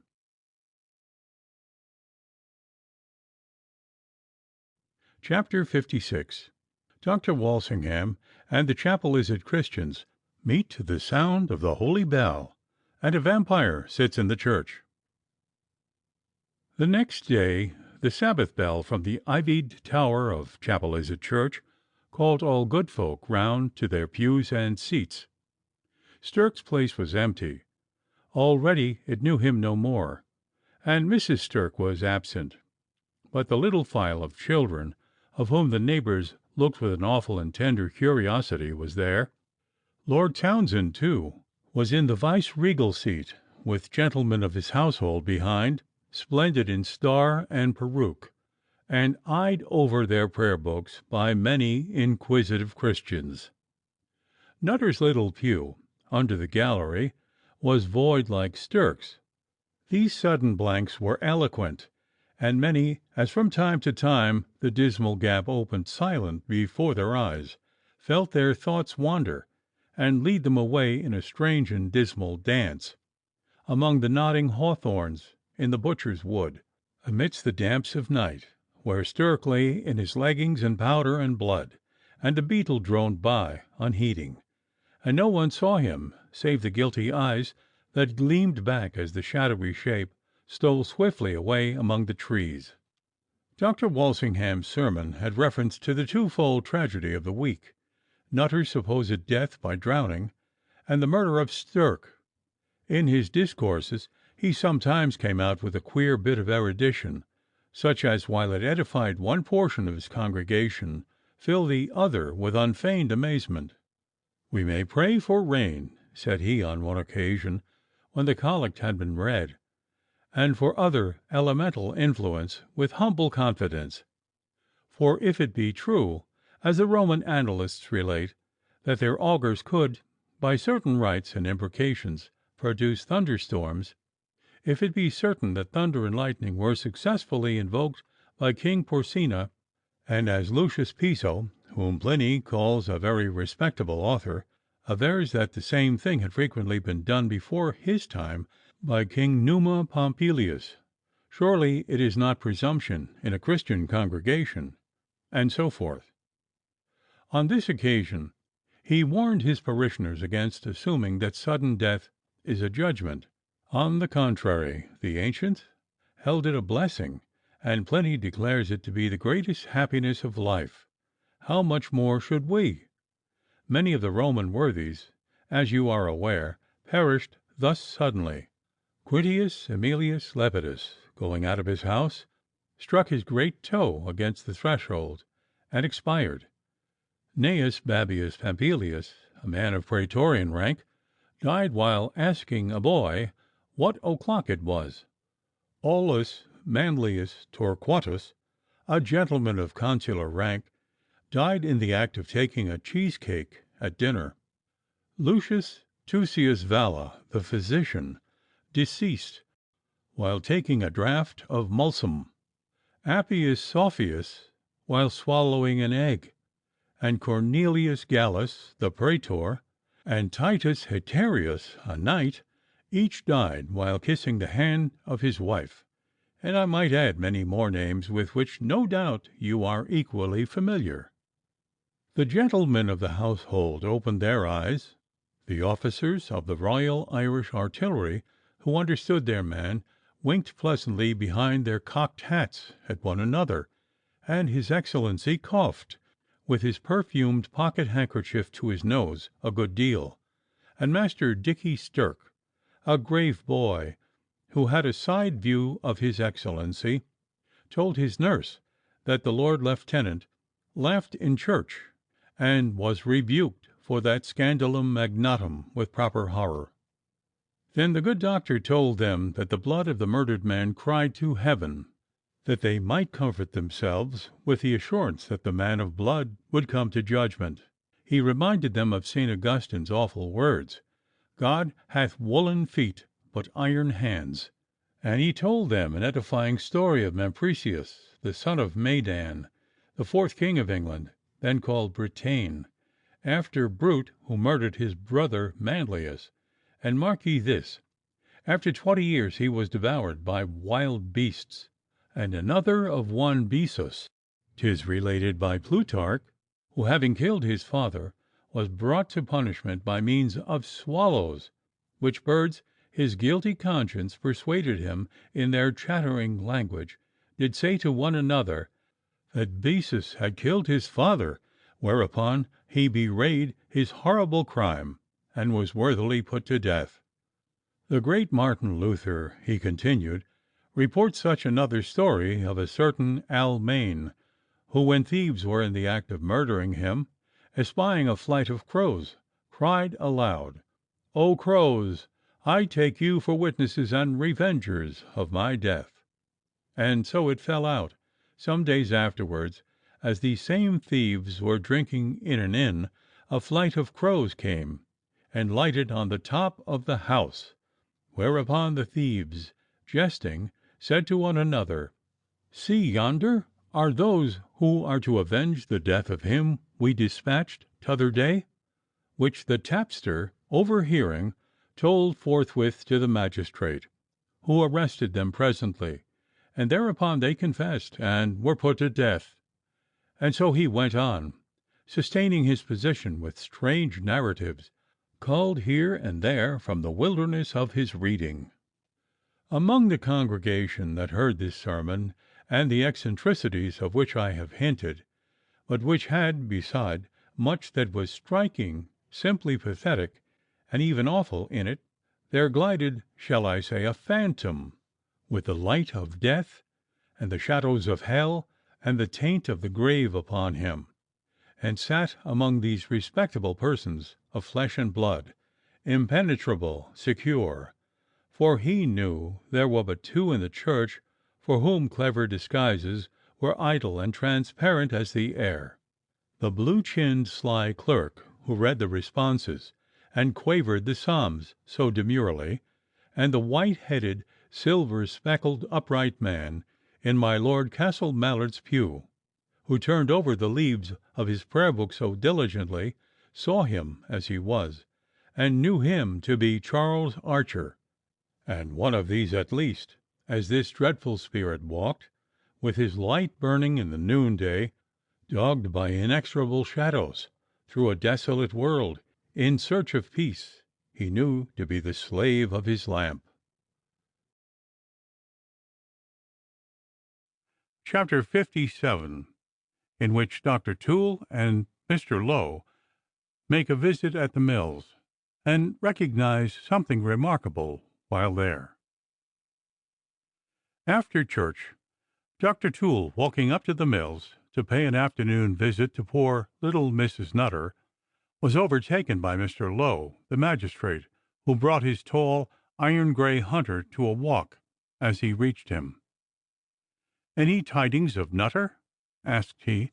Chapter 56. Dr. Walsingham and the Chapel Lizard Christians meet to the sound of the holy bell, and a vampire sits in the church. The next day the Sabbath bell from the ivied tower of Chapel Lizard Church called all good folk round to their pews and seats. Stirk's place was empty. Already it knew him no more, and Mrs. Stirk was absent. But the little file of children, of whom the neighbours looked with an awful and tender curiosity, was there. Lord Townsend, too, was in the vice-regal seat, with gentlemen of his household behind, splendid in star and peruke, and eyed over their prayer books by many inquisitive Christians. Nutter's little pew, under the gallery, was void like Stirk's. These sudden blanks were eloquent, and many, as from time to time the dismal gap opened silent before their eyes, felt their thoughts wander, and lead them away in a strange and dismal dance, among the nodding hawthorns in the butcher's wood, amidst the damps of night, where Stirk lay in his leggings and powder and blood, and a beetle droned by unheeding, and no one saw him save the guilty eyes that gleamed back as the shadowy shape stole swiftly away among the trees. Dr. Walsingham's sermon had reference to the twofold tragedy of the week, Nutter's supposed death by drowning, and the murder of Stirk. In his discourses he sometimes came out with a queer bit of erudition, such as, while it edified one portion of his congregation, filled the other with unfeigned amazement. "We may pray for rain," said he on one occasion, when the collect had been read, "and for other elemental influence with humble confidence. For if it be true, as the Roman annalists relate, that their augurs could, by certain rites and imprecations, produce thunderstorms; if it be certain that thunder and lightning were successfully invoked by King Porcina, and as Lucius Piso, whom Pliny calls a very respectable author, avers that the same thing had frequently been done before his time by King Numa Pompilius, surely it is not presumption in a Christian congregation," and so forth. On this occasion he warned his parishioners against assuming that sudden death is a judgment. On the contrary, the ancients held it a blessing, and Pliny declares it to be the greatest happiness of life. How much more should we? Many of the Roman worthies, as you are aware, perished thus suddenly. Quintius Aemilius Lepidus, going out of his house, struck his great toe against the threshold, and expired. Gnaeus Babius Pompilius, a man of praetorian rank, died while asking a boy what o'clock it was. Aulus Manlius Torquatus, a gentleman of consular rank, died in the act of taking a cheesecake at dinner. Lucius Tucius Valla, the physician, deceased while taking a draught of mulsum. Appius Sophius, while swallowing an egg, and Cornelius Gallus, the praetor, and Titus Haterius, a knight, each died while kissing the hand of his wife, and I might add many more names with which no doubt you are equally familiar. The gentlemen of the household opened their eyes. The officers of the Royal Irish Artillery, who understood their man, winked pleasantly behind their cocked hats at one another, and His Excellency coughed with his perfumed pocket-handkerchief to his nose a good deal, and Master Dicky Stirk, a grave boy who had a side view of His Excellency, told his nurse that the Lord Lieutenant laughed in church, and was rebuked for that scandalum magnatum with proper horror. Then the good doctor told them that the blood of the murdered man cried to heaven, that they might comfort themselves with the assurance that the man of blood would come to judgment. He reminded them of St. Augustine's awful words, God hath woolen feet, but iron hands. And he told them an edifying story of Mempricius, the son of Maidan, the fourth king of England, then called Bretagne, after Brute, who murdered his brother Manlius. And mark ye this, after 20 years he was devoured by wild beasts. And another of one Bessus, 'tis related by Plutarch, who having killed his father, was brought to punishment by means of swallows, which birds his guilty conscience persuaded him in their chattering language did say to one another that Bessus had killed his father, whereupon he bewrayed his horrible crime, and was worthily put to death. The great Martin Luther, he continued, reports such another story of a certain Almain, who, when thieves were in the act of murdering him, espying a flight of crows, cried aloud, O crows, I take you for witnesses and revengers of my death. And so it fell out, some days afterwards, as these same thieves were drinking in an inn, a flight of crows came and lighted on the top of the house, whereupon the thieves, jesting, said to one another, See yonder are those who are to avenge the death of him we dispatched t'other day, which the tapster, overhearing, told forthwith to the magistrate, who arrested them presently, and thereupon they confessed and were put to death. And so he went on, sustaining his position with strange narratives, culled here and there from the wilderness of his reading. Among the congregation that heard this sermon, and the eccentricities of which I have hinted, but which had, beside, much that was striking, simply pathetic, and even awful in it, there glided, shall I say, a phantom, with the light of death, and the shadows of hell, and the taint of the grave upon him, and sat among these respectable persons of flesh and blood, impenetrable, secure, for he knew there were but two in the church for whom clever disguises were idle and transparent as the air: the blue-chinned sly clerk who read the responses and quavered the psalms so demurely, and the white-headed, silver-speckled upright man in my Lord Castle Mallard's pew, who turned over the leaves of his prayer book so diligently, saw him as he was, and knew him to be Charles Archer. And one of these at least, as this dreadful spirit walked, with his light burning in the noonday, dogged by inexorable shadows, through a desolate world, in search of peace, he knew to be the slave of his lamp. Chapter 57, in which Dr. Toole and Mr. Lowe make a visit at the mills, and recognize something remarkable while there. After church, Dr. Toole, walking up to the mills, to pay an afternoon visit to poor little Mrs. Nutter, was overtaken by Mr. Lowe, the magistrate, who brought his tall, iron-grey hunter to a walk as he reached him. "Any tidings of Nutter?" asked he,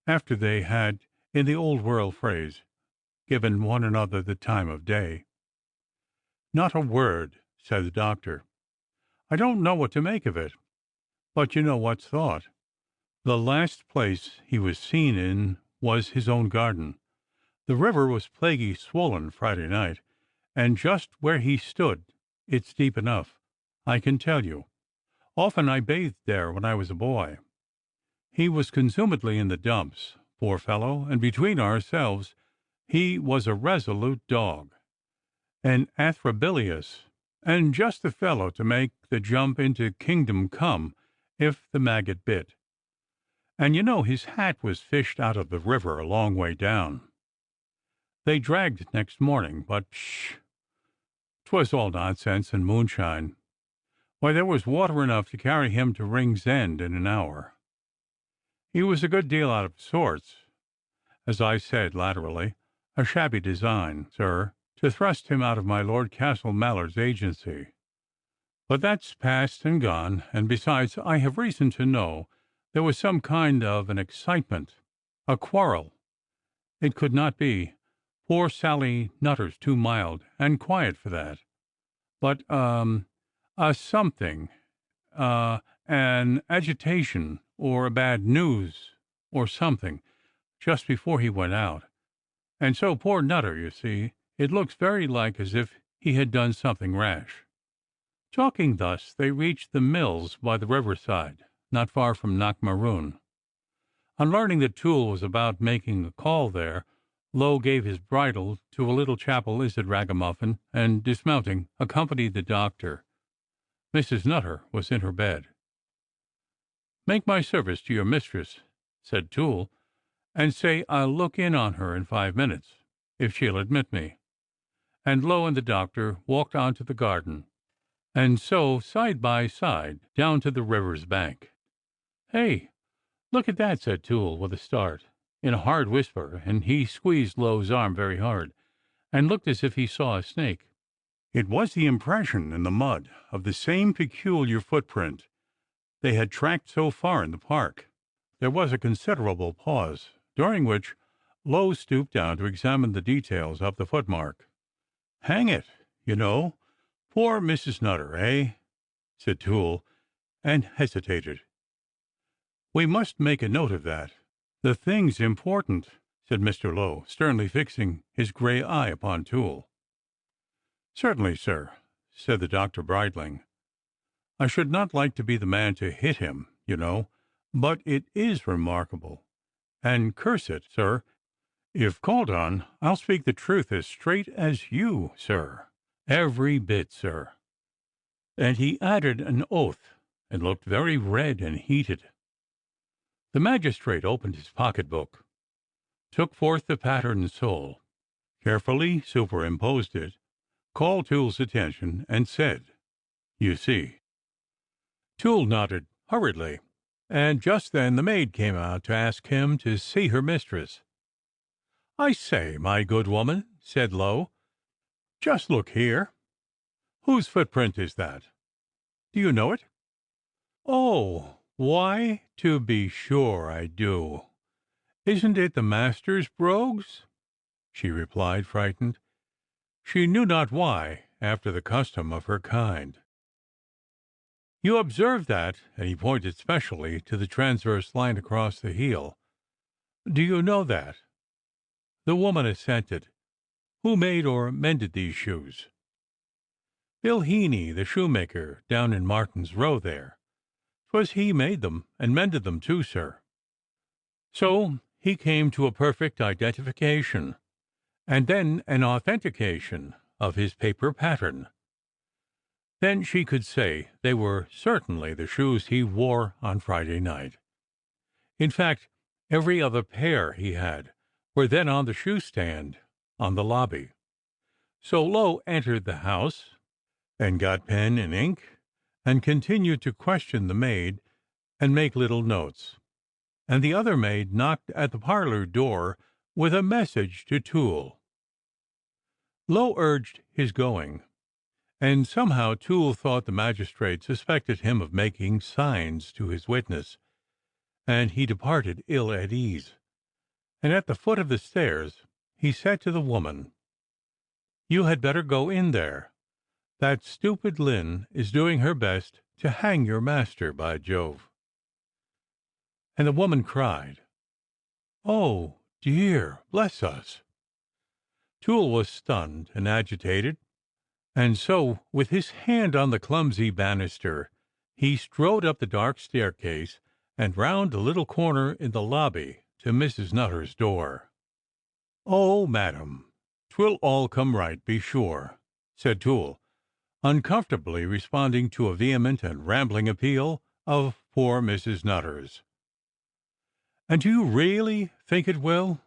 after they had, in the old-world phrase, given one another the time of day. "Not a word," said the doctor. "I don't know what to make of it, but you know what's thought. The last place he was seen in was his own garden. The river was plaguey swollen Friday night, and just where he stood it's deep enough, I can tell you. Often I bathed there when I was a boy. He was consumedly in the dumps, poor fellow, and between ourselves, he was a resolute dog, an atrabilious, and just the fellow to make the jump into kingdom come if the maggot bit. And you know his hat was fished out of the river a long way down. They dragged next morning, but psh! 'Twas all nonsense and moonshine. Why, there was water enough to carry him to Ring's End in an hour. He was a good deal out of sorts, as I said latterly, a shabby design, sir, to thrust him out of my Lord Castle Mallard's agency. But that's past and gone, and besides, I have reason to know there was some kind of an excitement, a quarrel. It could not be. Poor Sally Nutter's too mild and quiet for that. But, a something, an agitation, or a bad news, or something, just before he went out. And so poor Nutter, you see, it looks very like as if he had done something rash." Talking thus, they reached the mills by the riverside, not far from Knockmaroon. On learning that Toole was about making a call there, Lowe gave his bridle to a little chapel-ised ragamuffin, and, dismounting, accompanied the doctor. Mrs. Nutter was in her bed. "Make my service to your mistress," said Toole, "and say I'll look in on her in 5 minutes, if she'll admit me." And Lowe and the doctor walked on to the garden, and so side by side down to the river's bank. "Hey, look at that!" said Toole, with a start, in a hard whisper, and he squeezed Lowe's arm very hard, and looked as if he saw a snake. It was the impression in the mud of the same peculiar footprint they had tracked so far in the park. There was a considerable pause, during which Lowe stooped down to examine the details of the footmark. "Hang it, you know, poor Mrs. Nutter, eh?" said Toole, and hesitated. "We must make a note of that. The thing's important," said Mr. Lowe, sternly fixing his grey eye upon Toole. "Certainly, sir," said the doctor, bridling. "I should not like to be the man to hit him, you know, but it is remarkable, and curse it, sir, if called on, I'll speak the truth as straight as you, sir, every bit, sir." And he added an oath, and looked very red and heated. The magistrate opened his pocket-book, took forth the pattern sole, carefully superimposed it, called Toole's attention, and said, "You see." Toole nodded hurriedly, and just then the maid came out to ask him to see her mistress. "I say, my good woman," said Lowe, "just look here. Whose footprint is that? Do you know it?" "Oh, why, to be sure I do. Isn't it the master's brogue's?" she replied, frightened. She knew not why, after the custom of her kind. "You observe that," and he pointed specially to the transverse line across the heel. "Do you know that?" The woman assented. "Who made or mended these shoes?" "Bill Heaney, the shoemaker, down in Martin's Row there. 'Twas he made them, and mended them too, sir." So he came to a perfect identification, and then an authentication of his paper pattern. Then she could say they were certainly the shoes he wore on Friday night. In fact, every other pair he had were then on the shoe-stand on the lobby. So Lowe entered the house, and got pen and ink, and continued to question the maid and make little notes. and the other maid knocked at the parlor door with a message to Toole. Lowe urged his going, and somehow Toole thought the magistrate suspected him of making signs to his witness, and he departed ill at ease. And at the foot of the stairs he said to the woman, "You had better go in there. That stupid Lynn is doing her best to hang your master, by Jove." And the woman cried, "Oh, dear, bless us!" Toole was stunned and agitated, and so, with his hand on the clumsy banister, he strode up the dark staircase and round a little corner in the lobby to Mrs. Nutter's door. "Oh, madam, 'twill all come right, be sure," said Toole, uncomfortably responding to a vehement and rambling appeal of poor Mrs. Nutter's. "And do you really think it will?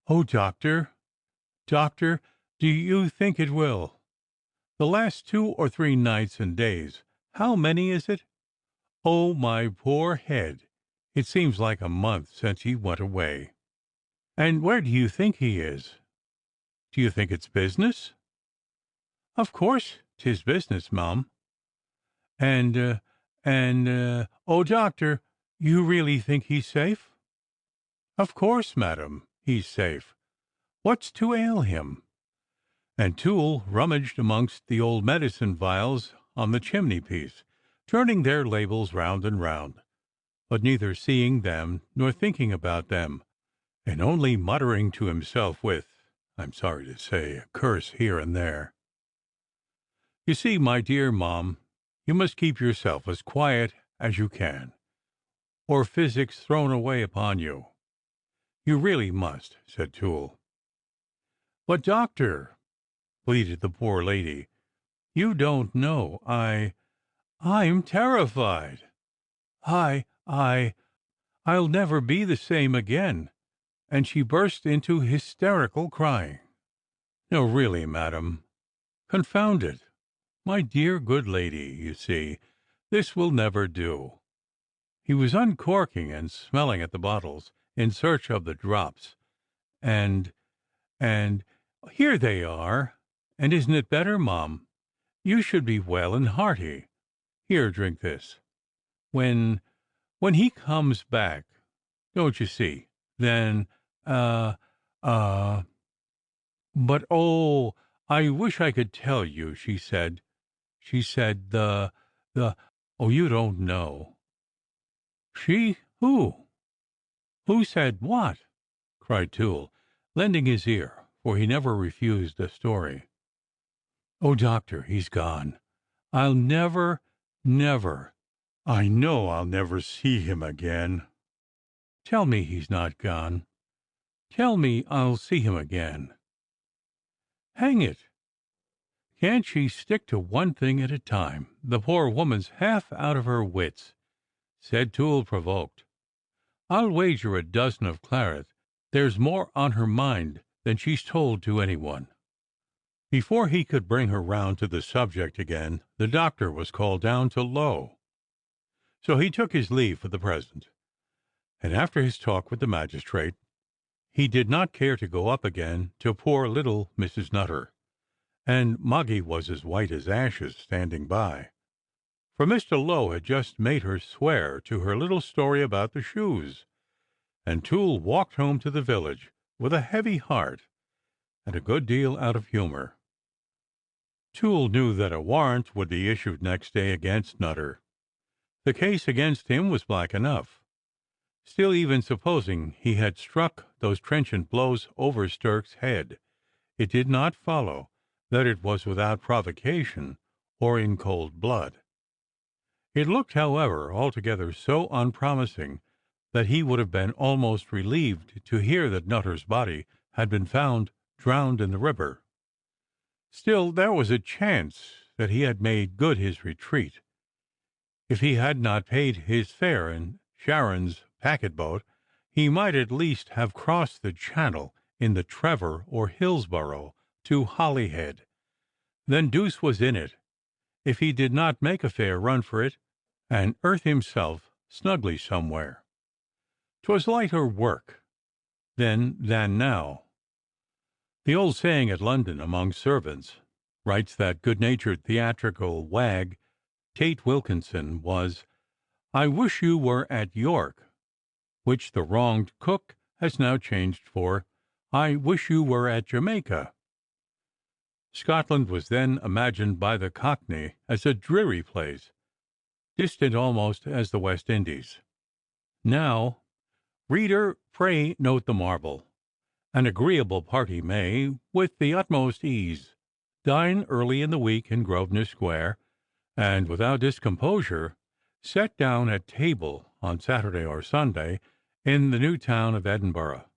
Oh, doctor, doctor, do you think it will? The last 2 or 3 nights and days, how many is it? Oh, my poor head, it seems like a month since he went away. And where do you think he is? Do you think it's business?" "Of course 'tis business, mum." Oh, doctor, you really think he's safe?" "Of course, madam, he's safe. What's to ail him?" And Toole rummaged amongst the old medicine vials on the chimney-piece, turning their labels round and round, but neither seeing them nor thinking about them, and only muttering to himself with, I'm sorry to say, a curse here and there. "You see, my dear Mom, you must keep yourself as quiet as you can, or physic's thrown away upon you. You really must," said Toole. "But, doctor," pleaded the poor lady, "you don't know. I'm terrified. I'll never be the same again." And she burst into hysterical crying. "No, really, madam, confound it, my dear good lady, you see, this will never do." He was uncorking and smelling at the bottles in search of the drops, and here they are. And isn't it better, Mom? You should be well and hearty. Here, drink this. When he comes back, don't you see, then, uh, uh, but, oh, I wish I could tell you, she said, oh, you don't know." "She? Who said what?" cried Toole, lending his ear, for he never refused a story. "Oh, doctor, he's gone. I'll never, I know I'll never see him again." "Tell me he's not gone. Tell me I'll see him again." "Hang it, can't she stick to one thing at a time? The poor woman's half out of her wits," said Toole, provoked. "I'll wager a dozen of claret there's more on her mind than she's told to anyone." Before he could bring her round to the subject again, the doctor was called down to Low. So he took his leave for the present, and after his talk with the magistrate, he did not care to go up again to poor little Mrs. Nutter, and Moggy was as white as ashes standing by, for Mr. Low had just made her swear to her little story about the shoes, and Toole walked home to the village with a heavy heart and a good deal out of humour. Toole knew that a warrant would be issued next day against Nutter. The case against him was black enough. Still, even supposing he had struck those trenchant blows over Stirk's head, it did not follow that it was without provocation or in cold blood. It looked, however, altogether so unpromising that he would have been almost relieved to hear that Nutter's body had been found drowned in the river. Still, there was a chance that he had made good his retreat. If he had not paid his fare in Charon's packet-boat, he might at least have crossed the Channel in the Trevor or Hillsborough to Holyhead. Then deuce was in it if he did not make a fair run for it and earth himself snugly somewhere. 'Twas lighter work then than now. The old saying at London among servants, writes that good-natured theatrical wag, Tate Wilkinson, was, "I wish you were at York," which the wronged cook has now changed for, "I wish you were at Jamaica." Scotland was then imagined by the Cockney as a dreary place, distant almost as the West Indies. Now, reader, pray note the marvel. An agreeable party may, with the utmost ease, dine early in the week in Grosvenor Square, and without discomposure set down at table on Saturday or Sunday in the new town of Edinburgh,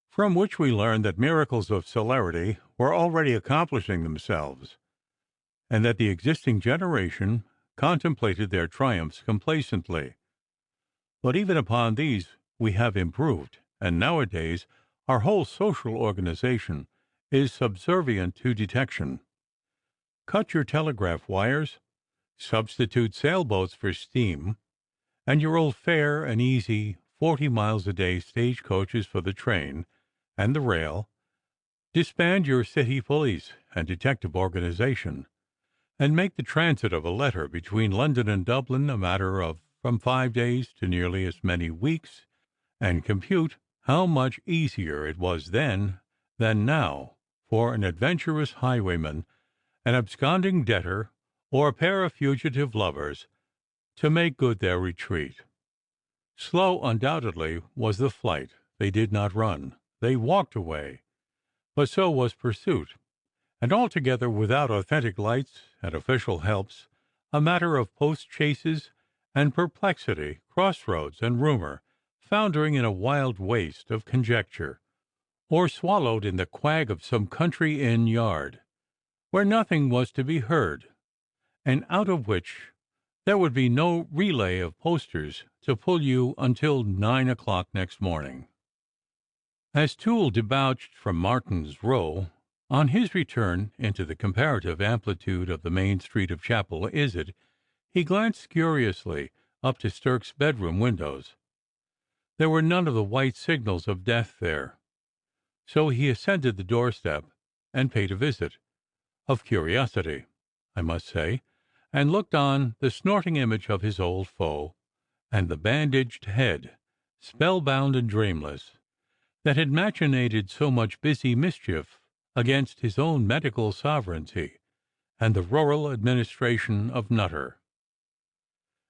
from which we learn that miracles of celerity were already accomplishing themselves, and that the existing generation contemplated their triumphs complacently. But even upon these we have improved, and nowadays our whole social organization is subservient to detection. Cut your telegraph wires, substitute sailboats for steam, and your old fair and easy 40 miles a day stage coaches for the train and the rail, disband your city police and detective organization, and make the transit of a letter between London and Dublin a matter of from 5 days to nearly as many weeks, and compute how much easier it was then than now for an adventurous highwayman, an absconding debtor, or a pair of fugitive lovers to make good their retreat. Slow, undoubtedly, was the flight. They did not run. They walked away. But so was pursuit, and altogether without authentic lights and official helps, a matter of post-chaises and perplexity, crossroads and rumor, foundering in a wild waste of conjecture, or swallowed in the quag of some country inn yard, where nothing was to be heard, and out of which there would be no relay of posters to pull you until 9 o'clock next morning. As Toole debouched from Martin's Row, on his return into the comparative amplitude of the main street of Chapel Izard, he glanced curiously up to Stirk's bedroom windows. There were none of the white signals of death there, so he ascended the doorstep and paid a visit, of curiosity, I must say, and looked on the snorting image of his old foe, and the bandaged head, spellbound and dreamless, that had machinated so much busy mischief against his own medical sovereignty and the rural administration of Nutter.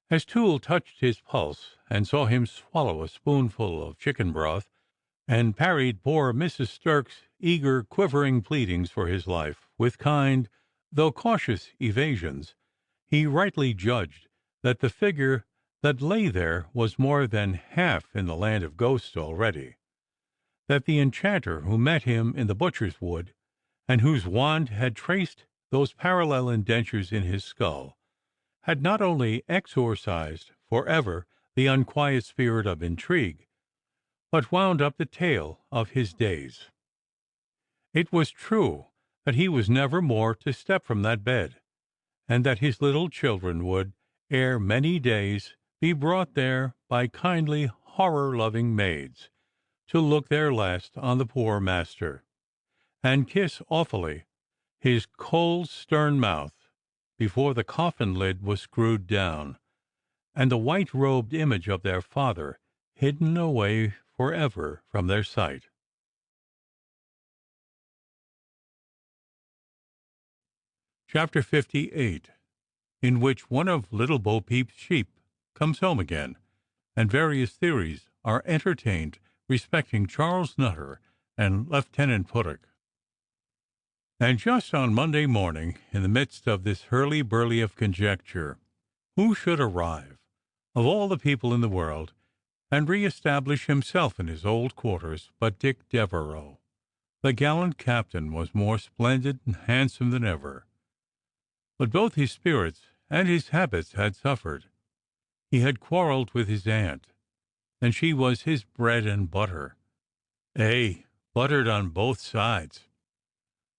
As Toole touched his pulse and saw him swallow a spoonful of chicken broth, and parried poor Mrs. Stirk's eager, quivering pleadings for his life with kind, though cautious evasions, he rightly judged that the figure that lay there was more than half in the land of ghosts already, that the enchanter who met him in the butcher's wood, and whose wand had traced those parallel indentures in his skull, had not only exorcised forever the unquiet spirit of intrigue, but wound up the tale of his days. It was true that he was never more to step from that bed, and that his little children would, ere many days, be brought there by kindly, horror-loving maids, to look their last on the poor master, and kiss awfully his cold, stern mouth before the coffin lid was screwed down, and the white-robed image of their father hidden away forever from their sight. Chapter 58, in which one of Little Bo Peep's sheep comes home again, and various theories are entertained respecting Charles Nutter and Lieutenant Puttock. And just on Monday morning, in the midst of this hurly-burly of conjecture, who should arrive, of all the people in the world, and re-establish himself in his old quarters but Dick Devereux? The gallant captain was more splendid and handsome than ever, but both his spirits and his habits had suffered. He had quarrelled with his aunt, and she was his bread and butter, buttered on both sides.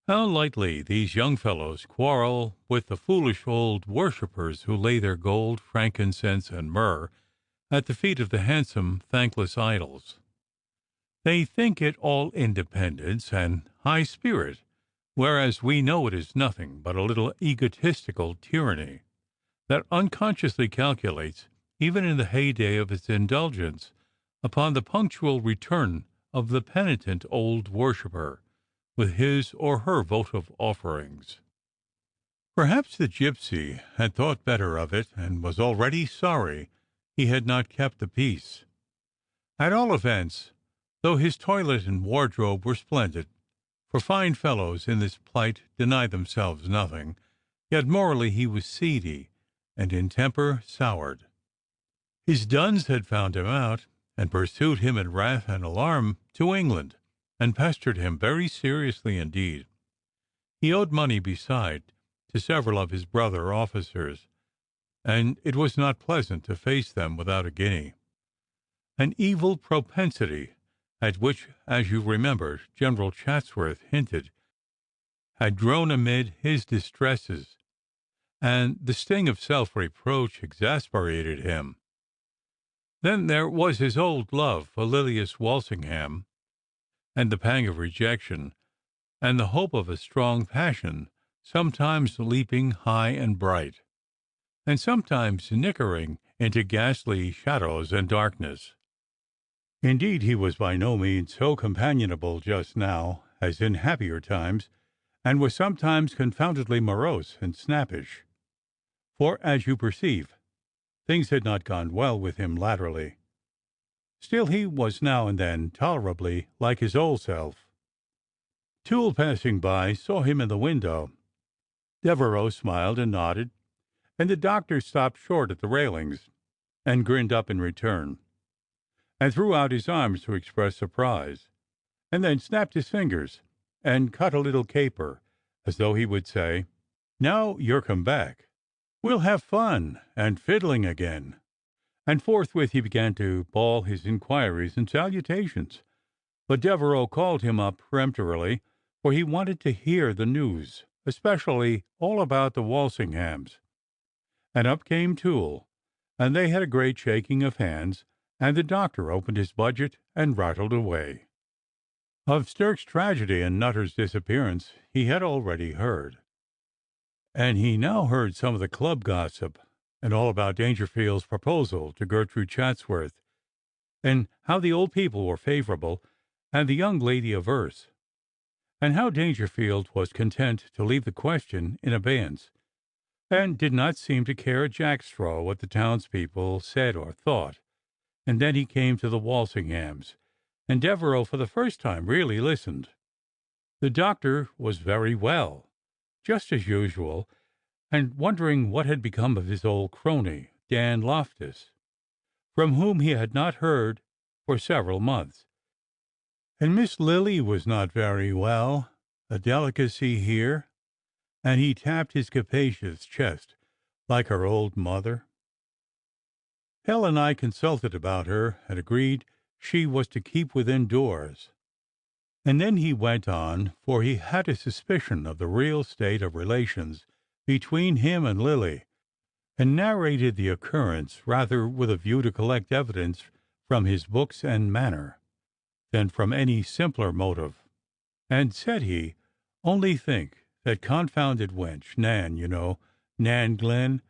How lightly these young fellows quarrel with the foolish old worshippers who lay their gold, frankincense, and myrrh at the feet of the handsome, thankless idols. They think it all independence and high spirit, whereas we know it is nothing but a little egotistical tyranny that unconsciously calculates, even in the heyday of its indulgence, upon the punctual return of the penitent old worshipper with his or her votive offerings. Perhaps the gypsy had thought better of it, and was already sorry he had not kept the peace. At all events, though his toilet and wardrobe were splendid, for fine fellows in this plight deny themselves nothing, yet morally he was seedy, and in temper soured. His duns had found him out, and pursued him in wrath and alarm to England, and pestered him very seriously indeed. He owed money beside to several of his brother officers, and it was not pleasant to face them without a guinea. An evil propensity, at which, as you remember, General Chatsworth hinted, had grown amid his distresses, and the sting of self-reproach exasperated him. Then there was his old love for Lilias Walsingham, and the pang of rejection, and the hope of a strong passion, sometimes leaping high and bright, and sometimes nickering into ghastly shadows and darkness. Indeed, he was by no means so companionable just now as in happier times, and was sometimes confoundedly morose and snappish. For, as you perceive, things had not gone well with him latterly. Still, he was now and then tolerably like his old self. Toole, passing by, saw him in the window. Devereux smiled and nodded, and the doctor stopped short at the railings, and grinned up in return, and threw out his arms to express surprise, and then snapped his fingers, and cut a little caper, as though he would say, "Now you're come back, we'll have fun and fiddling again." And forthwith he began to bawl his inquiries and salutations. But Devereux called him up peremptorily, for he wanted to hear the news, especially all about the Walsinghams. And up came Toole, and they had a great shaking of hands, and the doctor opened his budget and rattled away. Of Stirk's tragedy and Nutter's disappearance he had already heard, and he now heard some of the club gossip, and all about Dangerfield's proposal to Gertrude Chatsworth, and how the old people were favourable and the young lady averse, and how Dangerfield was content to leave the question in abeyance, and did not seem to care a jackstraw what the townspeople said or thought. And then he came to the Walsinghams, and Devereux for the first time really listened. The doctor was very well, just as usual, and wondering what had become of his old crony, Dan Loftus, from whom he had not heard for several months. And Miss Lily was not very well, a delicacy here, and he tapped his capacious chest like her old mother. Hell and I consulted about her, and agreed she was to keep within doors. And then he went on, for he had a suspicion of the real state of relations between him and Lily, and narrated the occurrence rather with a view to collect evidence from his books and manner, than from any simpler motive. And said he, "Only think, that confounded wench, Nan, you know, Nan Glenn,"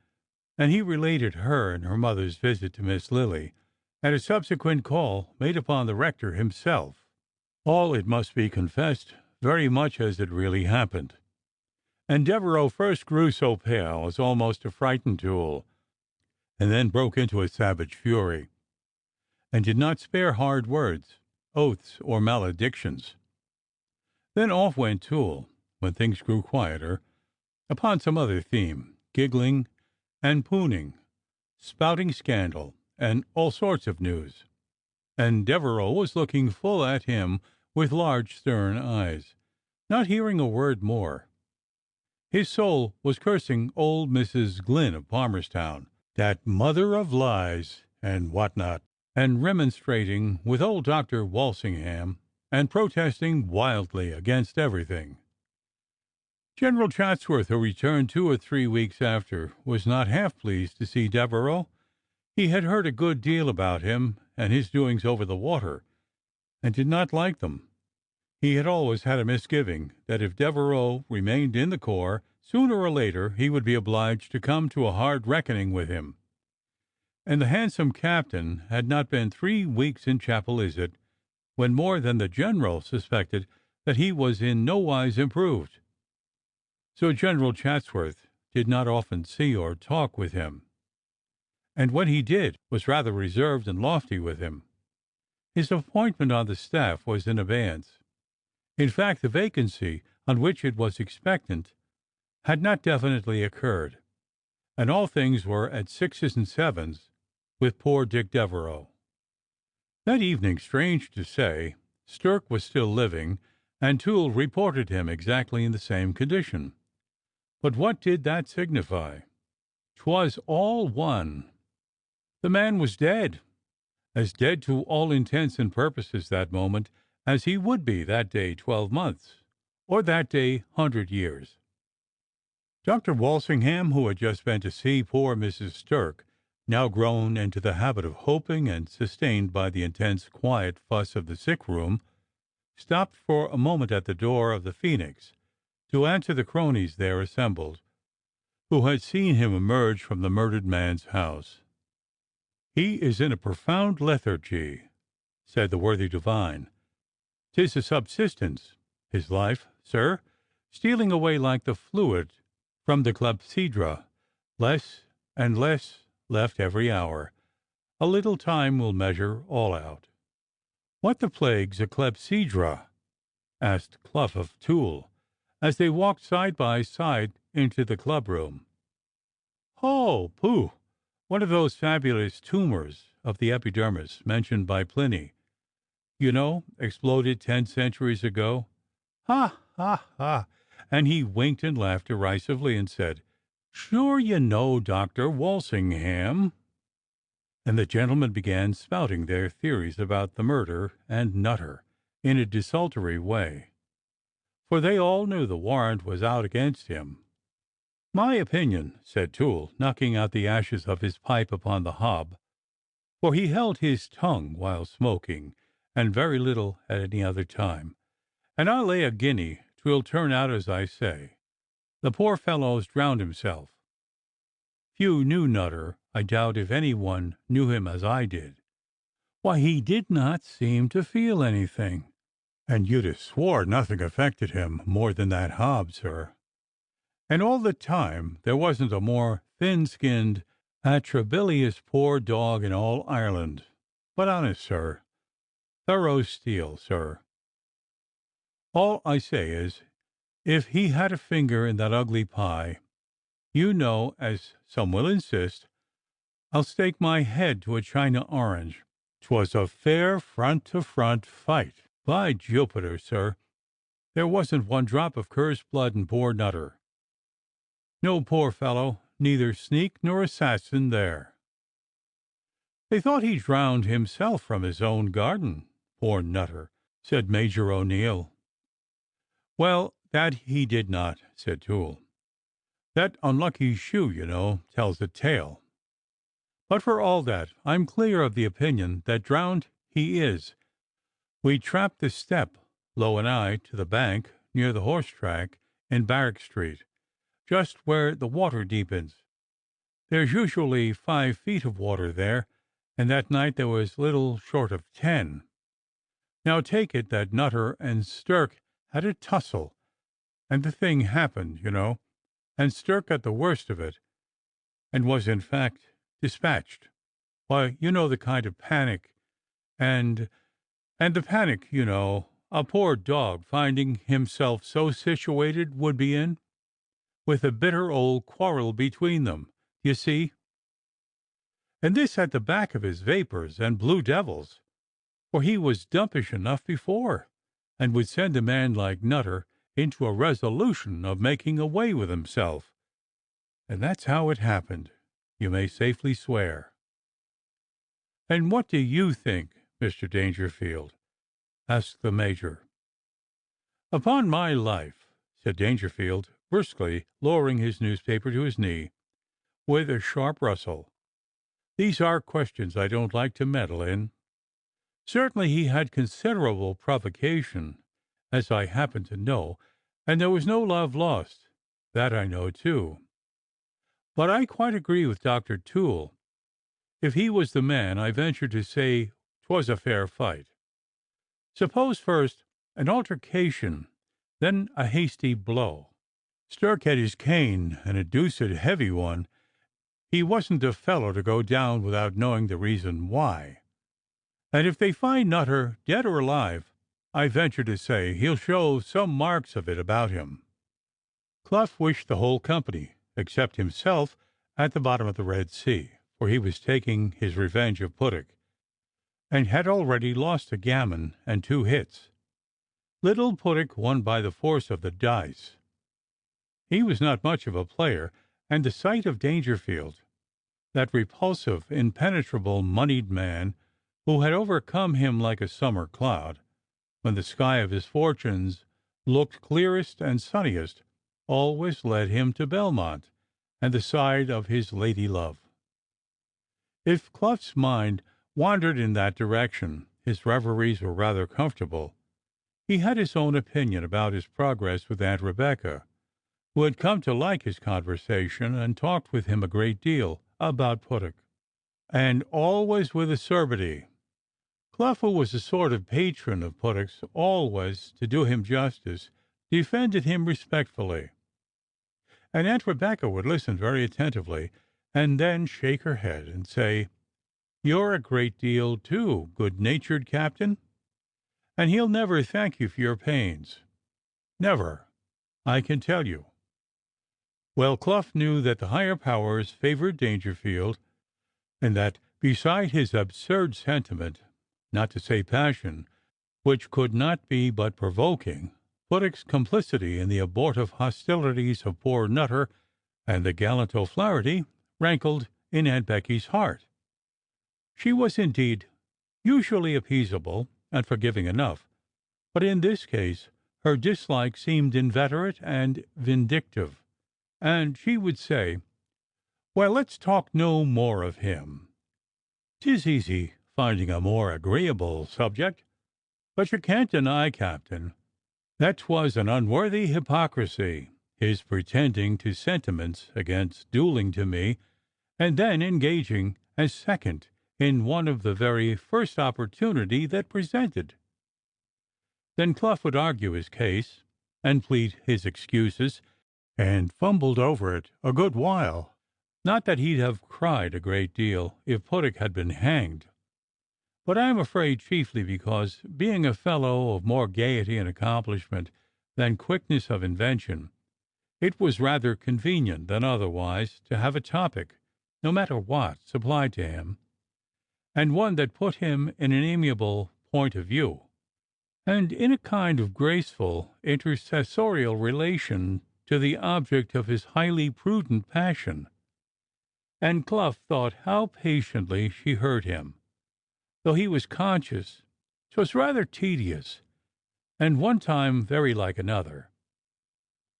and he related her and her mother's visit to Miss Lily, and a subsequent call made upon the rector himself. All, it must be confessed, very much as it really happened. And Devereux first grew so pale as almost to frighten Toole, and then broke into a savage fury, and did not spare hard words, oaths, or maledictions. Then off went Toole, when things grew quieter, upon some other theme, giggling and pooning, spouting scandal, and all sorts of news. And Devereux was looking full at him with large stern eyes, not hearing a word more. His soul was cursing old Mrs. Glynn of Palmerstown, that mother of lies and what not, and remonstrating with old Dr. Walsingham, and protesting wildly against everything. General Chatsworth, who returned 2 or 3 weeks after, was not half pleased to see Devereux. He had heard a good deal about him and his doings over the water, and did not like them. He had always had a misgiving that if Devereux remained in the corps, sooner or later he would be obliged to come to a hard reckoning with him. And the handsome captain had not been 3 weeks in Chapelizod when more than the general suspected that he was in nowise improved. So General Chatsworth did not often see or talk with him, and when he did, was rather reserved and lofty with him. His appointment on the staff was in abeyance. In fact, the vacancy on which it was expectant had not definitely occurred, and all things were at sixes and sevens with poor Dick Devereux. That evening, strange to say, Stirk was still living, and Toole reported him exactly in the same condition. But what did that signify? 'Twas all one. The man was dead, as dead to all intents and purposes that moment as he would be that day 12 months, or that day 100 years. Dr. Walsingham, who had just been to see poor Mrs. Stirk, now grown into the habit of hoping and sustained by the intense quiet fuss of the sick room, stopped for a moment at the door of the Phoenix to answer the cronies there assembled, who had seen him emerge from the murdered man's house. "He is in a profound lethargy," said the worthy divine. "'Tis a subsistence, his life, sir, stealing away like the fluid from the clepsydra, less and less left every hour. A little time will measure all out." "What the plague's a clepsydra?" asked Clough of Toole, as they walked side by side into the club-room. "Oh, pooh! One of those fabulous tumours of the epidermis mentioned by Pliny. You know, exploded 10 centuries ago. Ha, ha, ha!" And he winked and laughed derisively and said, "Sure you know, Dr. Walsingham." And the gentlemen began spouting their theories about the murder and Nutter in a desultory way, for they all knew the warrant was out against him. "My opinion," said Toole, knocking out the ashes of his pipe upon the hob, for he held his tongue while smoking, and very little at any other time, "and I'll lay a guinea 'twill turn out as I say. The poor fellow's drowned himself. Few knew Nutter. I doubt if any one knew him as I did. Why, he did not seem to feel anything, and you'd have swore nothing affected him more than that hob, sir. And all the time there wasn't a more thin-skinned, atrabilious poor dog in all Ireland. But honest, sir, thorough steel, sir. All I say is, if he had a finger in that ugly pie, you know, as some will insist, I'll stake my head to a China orange. 'Twas a fair front-to-front fight. By Jupiter, sir, there wasn't one drop of cur's blood in poor Nutter. No, poor fellow, neither sneak nor assassin there. They thought he drowned himself from his own garden, poor Nutter," said Major O'Neill. "Well, that he did not," said Toole. "That unlucky shoe, you know, tells a tale. But for all that, I'm clear of the opinion that drowned he is. We trapped the step, Low and I, to the bank near the horse track in Barrack Street, just where the water deepens. There's usually 5 feet of water there, and that night there was little short of 10. Now take it that Nutter and Stirk had a tussle, and the thing happened, you know, and Stirk got the worst of it, and was in fact dispatched. Why, you know the kind of panic, and the panic, you know, a poor dog finding himself so situated would be in, with a bitter old quarrel between them, you see. And this at the back of his vapours and blue devils, for he was dumpish enough before, and would send a man like Nutter into a resolution of making away with himself. And that's how it happened, you may safely swear." "And what do you think, Mr. Dangerfield?" asked the Major. "Upon my life," said Dangerfield, briskly lowering his newspaper to his knee, with a sharp rustle, These are questions I don't like to meddle in. Certainly he had considerable provocation, as I happen to know, and there was no love lost. That I know, too. But I quite agree with Dr. Toole. If he was the man, I venture to say 'twas a fair fight. Suppose first an altercation, then a hasty blow. Stirk had his cane, and a deuced heavy one. He wasn't a fellow to go down without knowing the reason why. And if they find Nutter dead or alive, I venture to say he'll show some marks of it about him. Clough wished the whole company, except himself, at the bottom of the Red Sea, for he was taking his revenge of Puttock, and had already lost a gammon and 2 hits. Little Puttock won by the force of the dice. He was not much of a player, and the sight of Dangerfield, that repulsive, impenetrable, moneyed man, who had overcome him like a summer cloud, when the sky of his fortunes looked clearest and sunniest, always led him to Belmont and the side of his lady love. If Clough's mind wandered in that direction, his reveries were rather comfortable. He had his own opinion about his progress with Aunt Rebecca, who had come to like his conversation and talked with him a great deal about Puttock, and always with acerbity. Clough, who was a sort of patron of Puttock's, always, to do him justice, defended him respectfully. And Aunt Rebecca would listen very attentively, and then shake her head and say, "You're a great deal too good-natured, Captain, and he'll never thank you for your pains. Never, I can tell you." Well, Clough knew that the higher powers favored Dangerfield, and that, beside his absurd sentiment, not to say passion, which could not be but provoking, Puttock's complicity in the abortive hostilities of poor Nutter and the gallant O'Flaherty rankled in Aunt Becky's heart. She was indeed usually appeasable and forgiving enough, but in this case her dislike seemed inveterate and vindictive, and she would say, "Well, let's talk no more of him. 'Tis easy finding a more agreeable subject, but you can't deny, Captain, that 'twas an unworthy hypocrisy, his pretending to sentiments against duelling to me, and then engaging as second in one of the very first opportunity that presented." Then Clough would argue his case, and plead his excuses, and fumbled over it a good while. Not that he'd have cried a great deal if Puttock had been hanged, but I am afraid chiefly because, being a fellow of more gaiety and accomplishment than quickness of invention, it was rather convenient than otherwise to have a topic, no matter what, supplied to him, and one that put him in an amiable point of view, and in a kind of graceful intercessorial relation to the object of his highly prudent passion. And Clough thought how patiently she heard him, though he was conscious 'twas rather tedious, and one time very like another.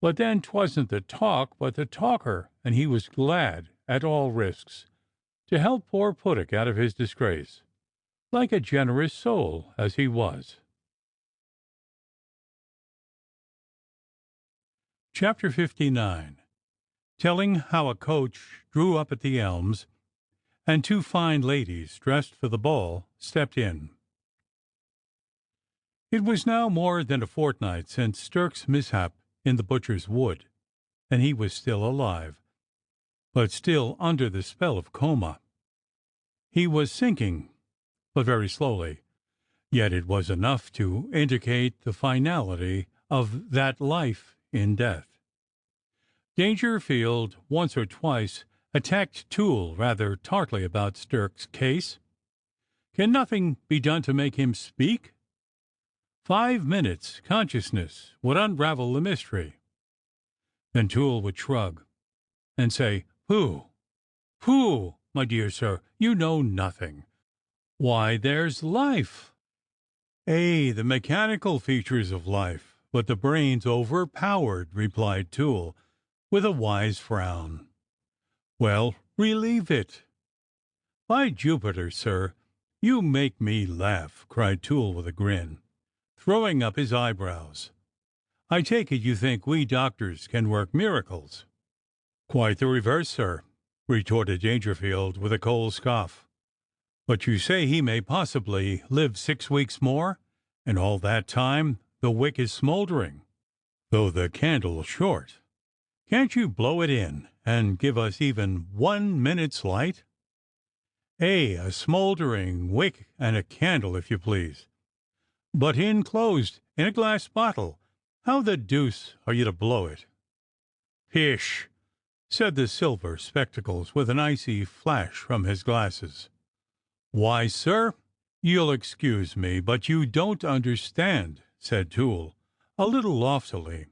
But then 'twasn't the talk, but the talker, and he was glad, at all risks, to help poor Puttock out of his disgrace, like a generous soul as he was. Chapter 59. Telling how a coach drew up at the Elms, and 2 fine ladies, dressed for the ball, stepped in. It was now more than a fortnight since Stirk's mishap in the Butcher's Wood, and he was still alive, but still under the spell of coma. He was sinking, but very slowly, yet it was enough to indicate the finality of that life in death. Dangerfield once or twice attacked Toole rather tartly about Stirk's case. Can nothing be done to make him speak? 5 minutes' consciousness would unravel the mystery. Then Toole would shrug and say, "Pooh, pooh, my dear sir, you know nothing. Why, there's life." "Ay, the mechanical features of life, but the brain's overpowered," replied Toole, with a wise frown. "Well, relieve it." "By Jupiter, sir, you make me laugh," cried Toole with a grin, throwing up his eyebrows. "I take it you think we doctors can work miracles." "Quite the reverse, sir," retorted Dangerfield with a cold scoff. "But you say he may possibly live 6 weeks more, and all that time the wick is smouldering, though the candle's short. Can't you blow it in, and give us even 1 minute's light?" "A smouldering wick and a candle, if you please, but enclosed in a glass bottle. How the deuce are you to blow it?" "Pish!" said the silver spectacles, with an icy flash from his glasses. "Why, sir, you'll excuse me, but you don't understand," said Toole, a little loftily.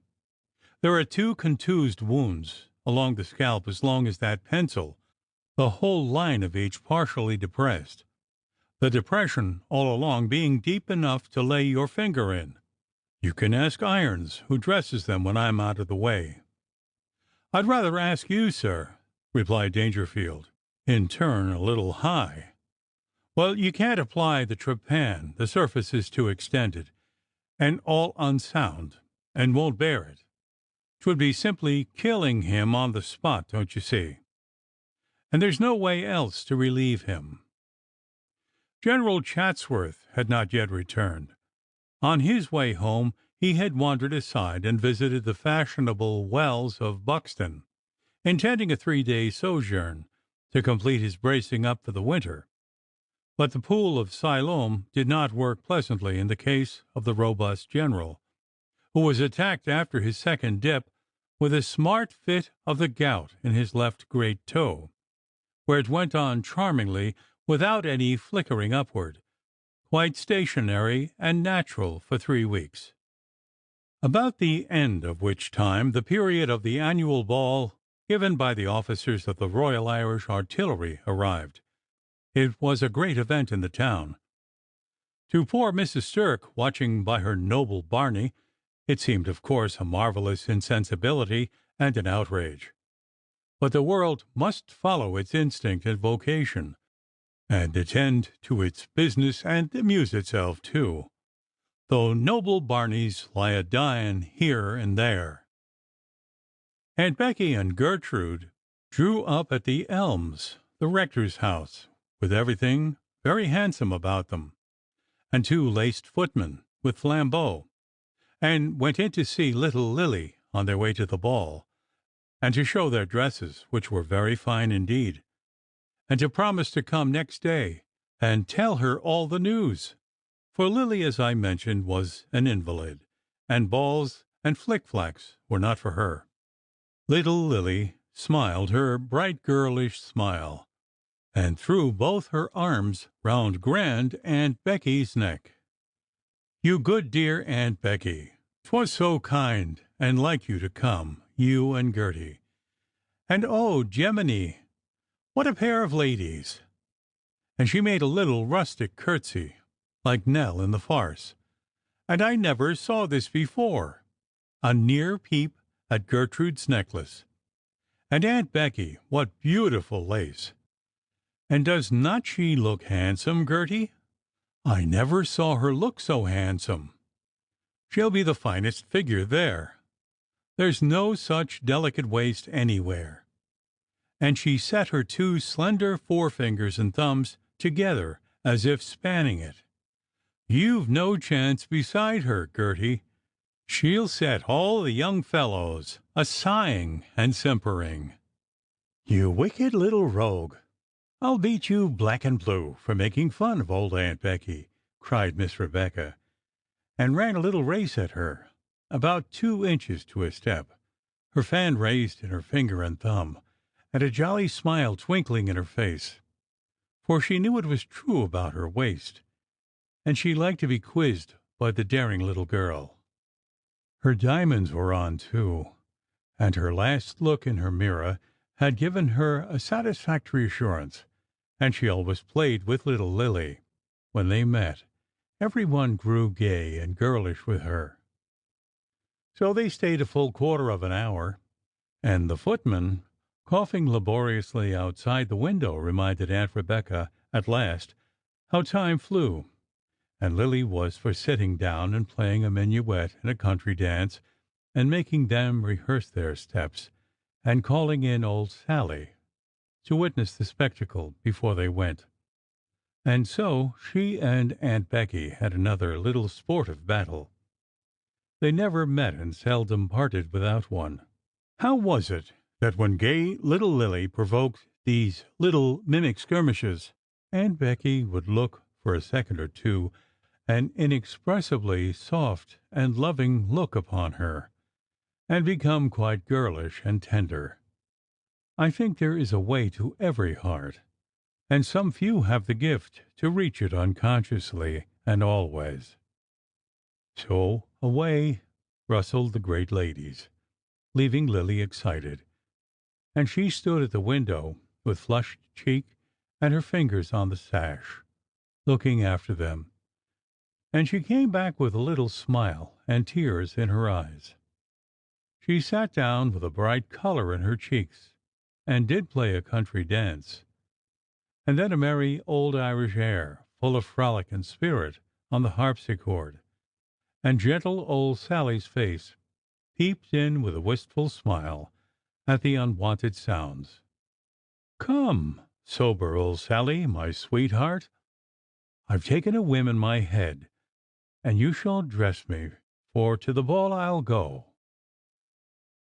"There are 2 contused wounds along the scalp as long as that pencil, the whole line of each partially depressed, the depression all along being deep enough to lay your finger in. You can ask Irons, who dresses them when I'm out of the way." "I'd rather ask you, sir," replied Dangerfield, in turn a little high. "Well, you can't apply the trepan. The surface is too extended, and all unsound, and won't bear it. 'Twould be simply killing him on the spot, don't you see? And there's no way else to relieve him." General Chatsworth had not yet returned. On his way home he had wandered aside and visited the fashionable wells of Buxton, intending a 3-day sojourn to complete his bracing up for the winter. But the pool of Siloam did not work pleasantly in the case of the robust general, who was attacked after his second dip with a smart fit of the gout in his left great toe, where it went on charmingly without any flickering upward, quite stationary and natural for 3 weeks. About the end of which time the period of the annual ball given by the officers of the Royal Irish Artillery arrived. It was a great event in the town. To poor Mrs. Stirk, watching by her noble Barney, it seemed of course a marvellous insensibility and an outrage. But the world must follow its instinct and vocation, and attend to its business and amuse itself too, though noble Barneys lie a dying here and there. Aunt Becky and Gertrude drew up at the Elms, the rector's house, with everything very handsome about them, and 2 laced footmen with flambeaux, and went in to see little Lily on their way to the ball, and to show their dresses, which were very fine indeed, and to promise to come next day and tell her all the news. For Lily, as I mentioned, was an invalid, and balls and flick-flacks were not for her. Little Lily smiled her bright girlish smile, and threw both her arms round grand Aunt Becky's neck. "You good dear Aunt Becky, 'twas so kind and like you to come, you and Gerty. And oh, Gemini, what a pair of ladies!" And she made a little rustic curtsy, like Nell in the farce. "And I never saw this before." A near peep at Gertrude's necklace. "And Aunt Becky, what beautiful lace! And does not she look handsome, Gerty? I never saw her look so handsome. She'll be the finest figure there. There's no such delicate waist anywhere." And she set her 2 slender forefingers and thumbs together as if spanning it. "You've no chance beside her, Gerty. She'll set all the young fellows a-sighing and simpering." "You wicked little rogue! I'll beat you black and blue for making fun of old Aunt Becky," cried Miss Rebecca, and ran a little race at her, about 2 inches to a step, her fan raised in her finger and thumb, and a jolly smile twinkling in her face, for she knew it was true about her waist, and she liked to be quizzed by the daring little girl. Her diamonds were on, too, and her last look in her mirror had given her a satisfactory assurance, and she always played with little Lily. When they met, everyone grew gay and girlish with her. So they stayed a full quarter of an hour, and the footman Coughing laboriously outside the window reminded Aunt Rebecca at last how time flew, and Lily was for sitting down and playing a minuet in a country dance, and making them rehearse their steps, and calling in old Sally to witness the spectacle before they went. And so she and Aunt Becky had another little sportive battle. They never met and seldom parted without one. How was it that when gay little Lily provoked these little mimic skirmishes, Aunt Becky would look for a second or two an inexpressibly soft and loving look upon her, and become quite girlish and tender? I think there is a way to every heart, and some few have the gift to reach it unconsciously and always. So away rustled the great ladies, leaving Lily excited, and she stood at the window with flushed cheek and her fingers on the sash, looking after them, and she came back with a little smile and tears in her eyes. She sat down with a bright color in her cheeks, and did play a country dance, and then a merry old Irish air, full of frolic and spirit, on the harpsichord, and gentle old Sally's face peeped in with a wistful smile at the unwonted sounds. "Come, sober old Sally, my sweetheart, I've taken a whim in my head, and you shall dress me, for to the ball I'll go."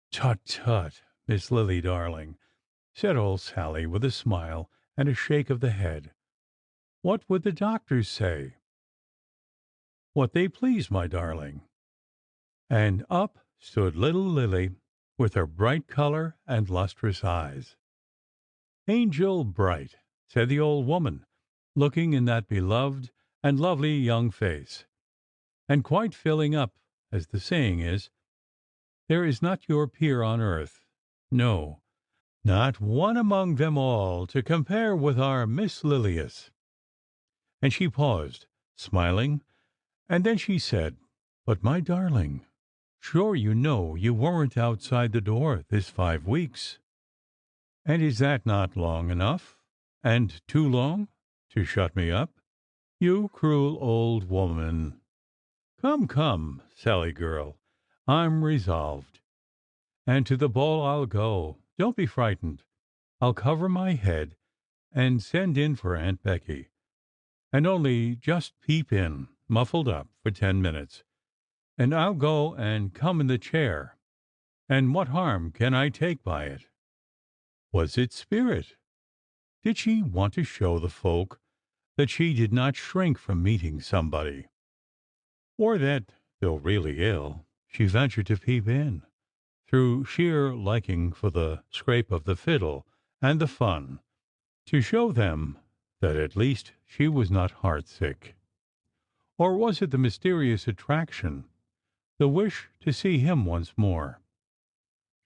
"Tut, tut, Miss Lily, darling," said old Sally, with a smile and a shake of the head. "What would the doctors say?" "What they please, my darling." And up stood little Lily, with her bright color and lustrous eyes. "Angel bright," said the old woman, looking in that beloved and lovely young face, and quite filling up, as the saying is. "There is not your peer on earth, no, not one among them all, to compare with our Miss Lilias." And she paused, smiling, and then she said, "But, my darling, sure you know you weren't outside the door this 5 weeks, and is that not long enough, and too long, to shut me up? You cruel old woman! Come, come, Sally girl, I'm resolved, and to the ball I'll go. Don't be frightened. I'll cover my head and send in for Aunt Becky, and only just peep in, muffled up, for 10 minutes, and I'll go and come in the chair, and what harm can I take by it?" Was it spirit? Did she want to show the folk that she did not shrink from meeting somebody, or that, though really ill, she ventured to peep in, through sheer liking for the scrape of the fiddle and the fun, to show them that at least she was not heartsick? Or was it the mysterious attraction, the wish to see him once more,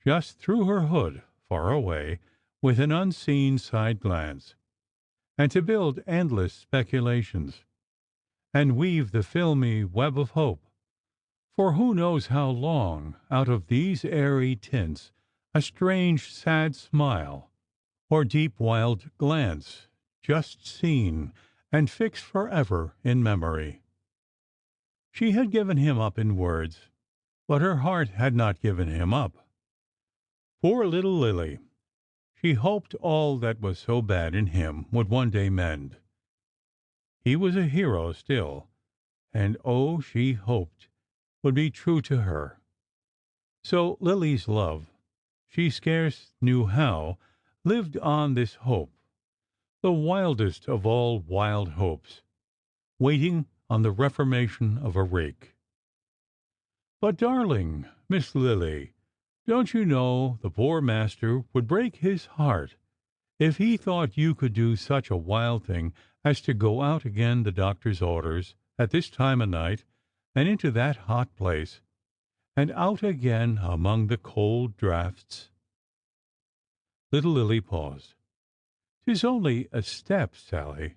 just through her hood, far away, with an unseen side glance, and to build endless speculations, and weave the filmy web of hope, for who knows how long, out of these airy tints, a strange sad smile, or deep wild glance, just seen and fixed forever in memory? She had given him up in words, but her heart had not given him up. Poor little Lily! She hoped all that was so bad in him would one day mend. He was a hero still, and oh, she hoped would be true to her. So Lily's love, she scarce knew how, lived on this hope, the wildest of all wild hopes, waiting on the reformation of a rake. "But, darling Miss Lily, don't you know the poor master would break his heart if he thought you could do such a wild thing as to go out again the doctor's orders at this time o' night, and into that hot place, and out again among the cold draughts?" Little Lily paused. "'Tis only a step, Sally.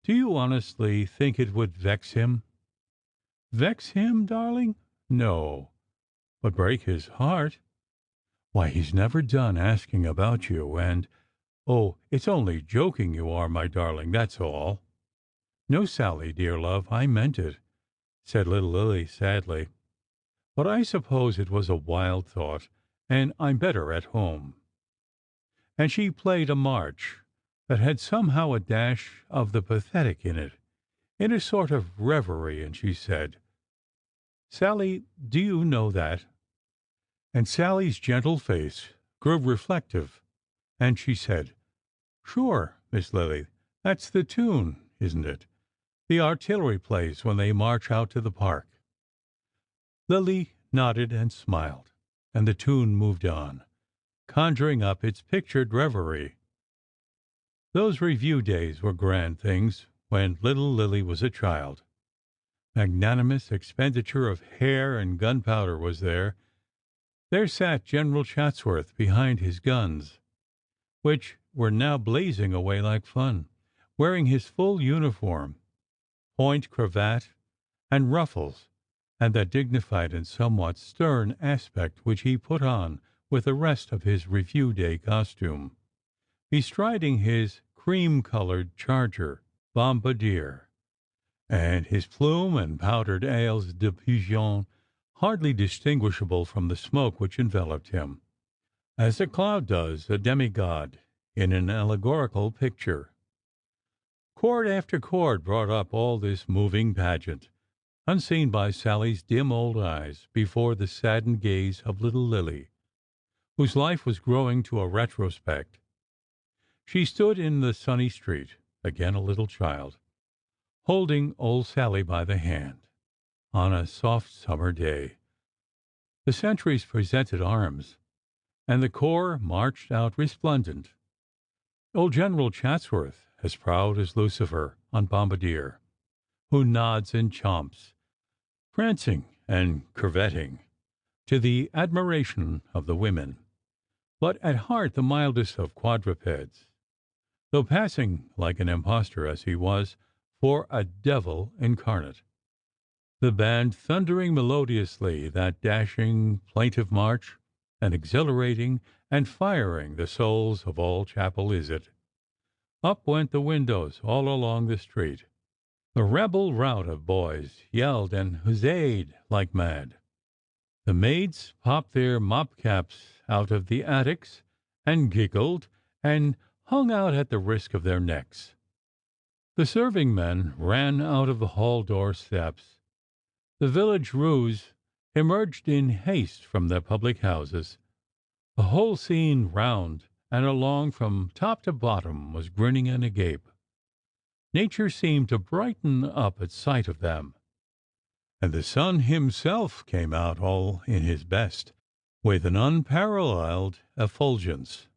Do you honestly think it would vex him?" "Vex him, darling? No. But break his heart? Why, he's never done asking about you, and oh, it's only joking you are, my darling, that's all." "No, Sally, dear love, I meant it," said little Lily sadly. "But I suppose it was a wild thought, and I'm better at home." And she played a march that had somehow a dash of the pathetic in it, in a sort of reverie, and she said, "Sally, do you know that?" And Sally's gentle face grew reflective, and she said, "Sure, Miss Lily, that's the tune, isn't it? The artillery plays when they march out to the park." Lily nodded and smiled, and the tune moved on, conjuring up its pictured reverie. Those review days were grand things when little Lily was a child. Magnanimous expenditure of hair and gunpowder was there. There sat General Chatsworth behind his guns, which were now blazing away like fun, wearing his full uniform, point cravat and ruffles, and that dignified and somewhat stern aspect which he put on with the rest of his review day costume, bestriding his cream-colored charger, Bombardier, and his plume and powdered ailes de pigeon hardly distinguishable from the smoke which enveloped him, as a cloud does a demigod in an allegorical picture. Chord after chord brought up all this moving pageant, unseen by Sally's dim old eyes, before the saddened gaze of little Lily, whose life was growing to a retrospect. She stood in the sunny street, again a little child, holding old Sally by the hand, on a soft summer day. The sentries presented arms, and the corps marched out resplendent. Old General Chatsworth, as proud as Lucifer on Bombardier, who nods and chomps, prancing and curvetting, to the admiration of the women, but at heart the mildest of quadrupeds, though passing like an impostor as he was for a devil incarnate. The band thundering melodiously that dashing, plaintive march, and exhilarating and firing the souls of all Chapel Is-it. Up went the windows all along the street. The rebel rout of boys yelled and huzzayed like mad. The maids popped their mop caps out of the attics and giggled and hung out at the risk of their necks. The serving men ran out of the hall door steps. The village roues emerged in haste from their public houses. The whole scene round and along from top to bottom was grinning and agape. Nature seemed to brighten up at sight of them, and the sun himself came out all in his best, with an unparalleled effulgence.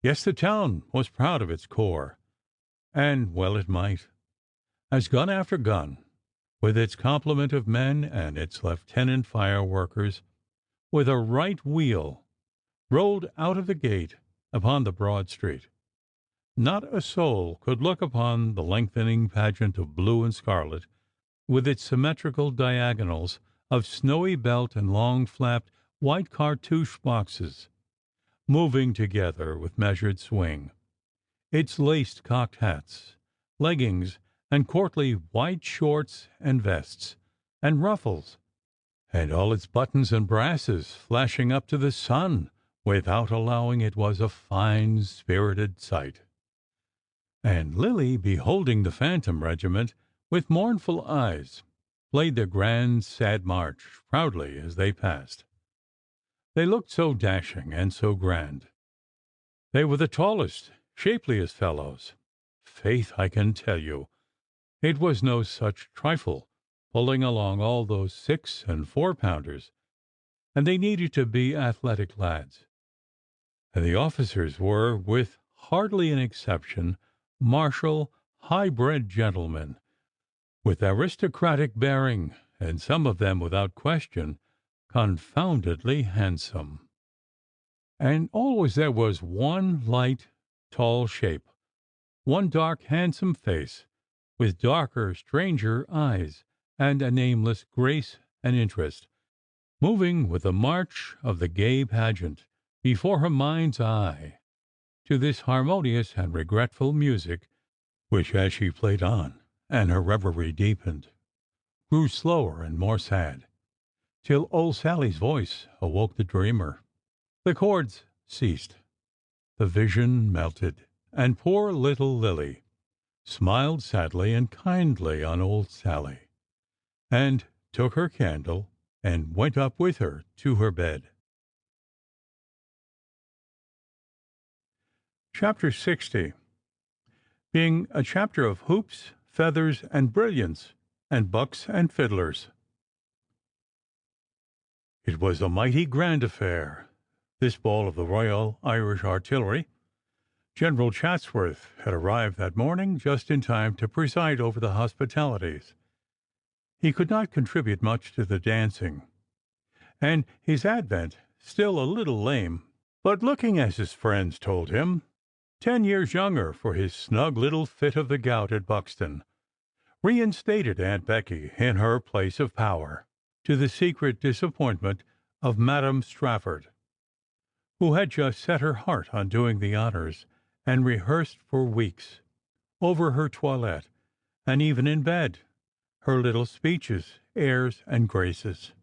Yes, the town was proud of its corps, and well it might, as gun after gun, with its complement of men and its lieutenant fireworkers, with a right wheel, rolled out of the gate upon the broad street. Not a soul could look upon the lengthening pageant of blue and scarlet, with its symmetrical diagonals of snowy belt and long flapped white cartouche boxes, moving together with measured swing, its laced cocked hats, leggings, and courtly white shorts and vests, and ruffles, and all its buttons and brasses flashing up to the sun without allowing it was a fine, spirited sight. And Lily, beholding the Phantom Regiment with mournful eyes, played their grand, sad march proudly as they passed. They looked so dashing and so grand. They were the tallest, shapeliest fellows. Faith, I can tell you, it was no such trifle pulling along all those 6 and 4-pounders, and they needed to be athletic lads. And the officers were, with hardly an exception, martial, high-bred gentlemen, with aristocratic bearing, and some of them, without question, confoundedly handsome. And always there was one light, tall shape, one dark, handsome face, with darker, stranger eyes, and a nameless grace and interest, moving with the march of the gay pageant before her mind's eye to this harmonious and regretful music, which, as she played on, and her reverie deepened, grew slower and more sad, till old Sally's voice awoke the dreamer. The chords ceased, the vision melted, and poor little Lily smiled sadly and kindly on old Sally, and took her candle and went up with her to her bed. Chapter 60, being a chapter of hoops, feathers, and brilliants, and bucks and fiddlers. It was a mighty grand affair, this ball of the Royal Irish Artillery. General Chatsworth had arrived that morning just in time to preside over the hospitalities. He could not contribute much to the dancing, and his advent still a little lame, but looking, as his friends told him, 10 years younger for his snug little fit of the gout at Buxton, reinstated Aunt Becky in her place of power, to the secret disappointment of Madame Strafford, who had just set her heart on doing the honors, and rehearsed for weeks, over her toilette, and even in bed, her little speeches, airs, and graces.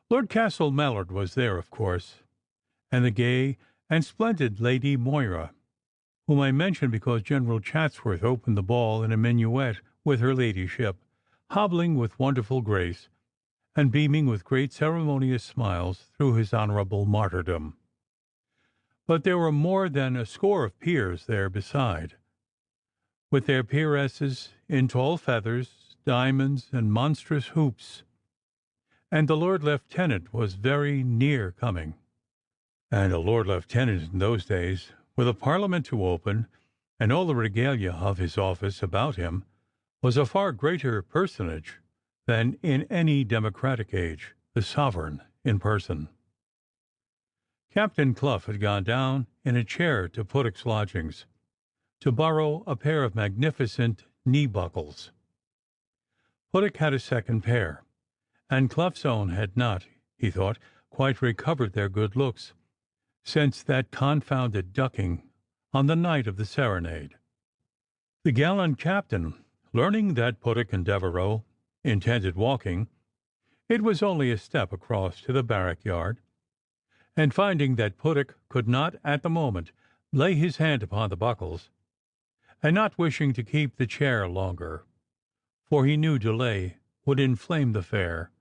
Lord Castle Mallard was there, of course, and the gay and splendid Lady Moira, whom I mention because General Chatsworth opened the ball in a minuet with her ladyship, hobbling with wonderful grace, and beaming with great ceremonious smiles through his honourable martyrdom. But there were more than a score of peers there beside, with their peeresses in tall feathers, diamonds, and monstrous hoops, and the Lord Lieutenant was very near coming. And a Lord Lieutenant in those days, with a Parliament to open, and all the regalia of his office about him, was a far greater personage than in any democratic age the sovereign in person. Captain Clough had gone down in a chair to Puddock's lodgings, to borrow a pair of magnificent knee-buckles. Puddock had a second pair, and Clough's own had not, he thought, quite recovered their good looks since that confounded ducking on the night of the serenade. The gallant captain, learning that Puddock and Devereux intended walking, it was only a step across to the barrack yard, and finding that Puddock could not at the moment lay his hand upon the buckles, and not wishing to keep the chair longer, for he knew delay would inflame the fare,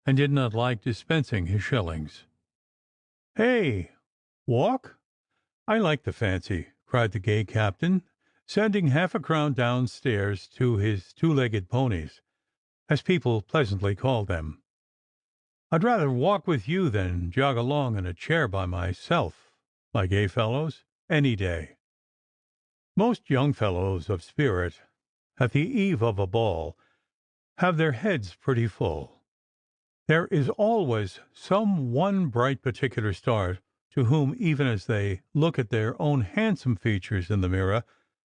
and did not like dispensing his shillings. "Hey! Walk? I like the fancy," cried the gay captain, sending half-a-crown downstairs to his two-legged ponies, as people pleasantly called them. "I'd rather walk with you than jog along in a chair by myself, my gay fellows, any day." Most young fellows of spirit, at the eve of a ball, have their heads pretty full. There is always some one bright particular star to whom, even as they look at their own handsome features in the mirror,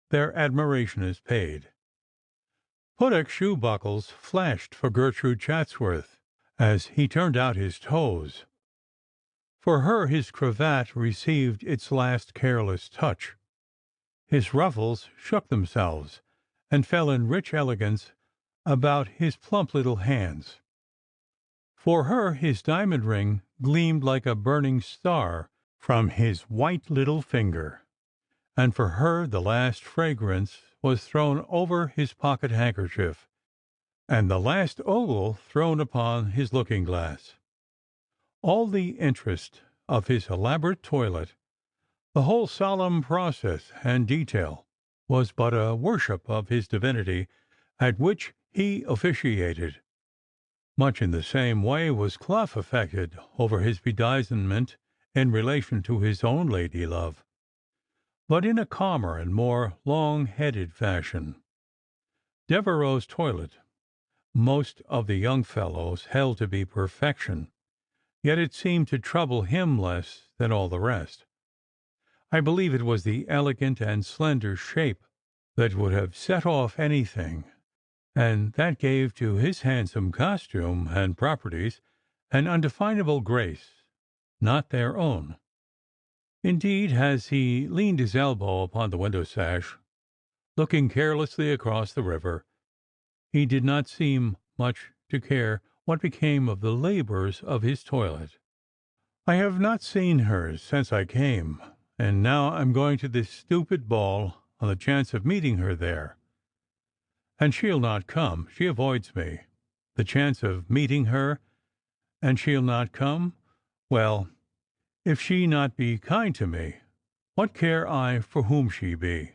their admiration is paid. Puddock's shoe buckles flashed for Gertrude Chatsworth as he turned out his toes. For her his cravat received its last careless touch. His ruffles shook themselves, and fell in rich elegance about his plump little hands. For her his diamond ring gleamed like a burning star from his white little finger, and for her the last fragrance was thrown over his pocket handkerchief, and the last ogle thrown upon his looking-glass. All the interest of his elaborate toilet, the whole solemn process and detail, was but a worship of his divinity at which he officiated. Much in the same way was Clough affected over his bedizenment in relation to his own lady-love, but in a calmer and more long-headed fashion. Devereux's toilet most of the young fellows held to be perfection, yet it seemed to trouble him less than all the rest. I believe it was the elegant and slender shape that would have set off anything, and that gave to his handsome costume and properties an undefinable grace, not their own. Indeed, as he leaned his elbow upon the window sash, looking carelessly across the river, he did not seem much to care what became of the labours of his toilet. "I have not seen her since I came, and now I'm going to this stupid ball on the chance of meeting her there. And she'll not come. She avoids me. The chance of meeting her, and she'll not come. Well, if she not be kind to me, what care I for whom she be?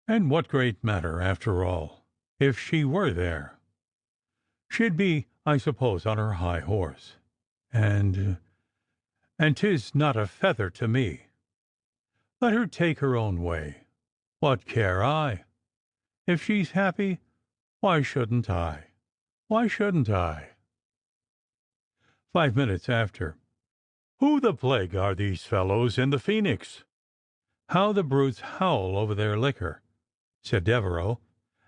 And what great matter, after all, if she were there? She'd be, I suppose, on her high horse, and 'tis not a feather to me. Let her take her own way. What care I? If she's happy, why shouldn't I? Why shouldn't I?" 5 minutes after. "Who the plague are these fellows in the Phoenix? How the brutes howl over their liquor," said Devereux,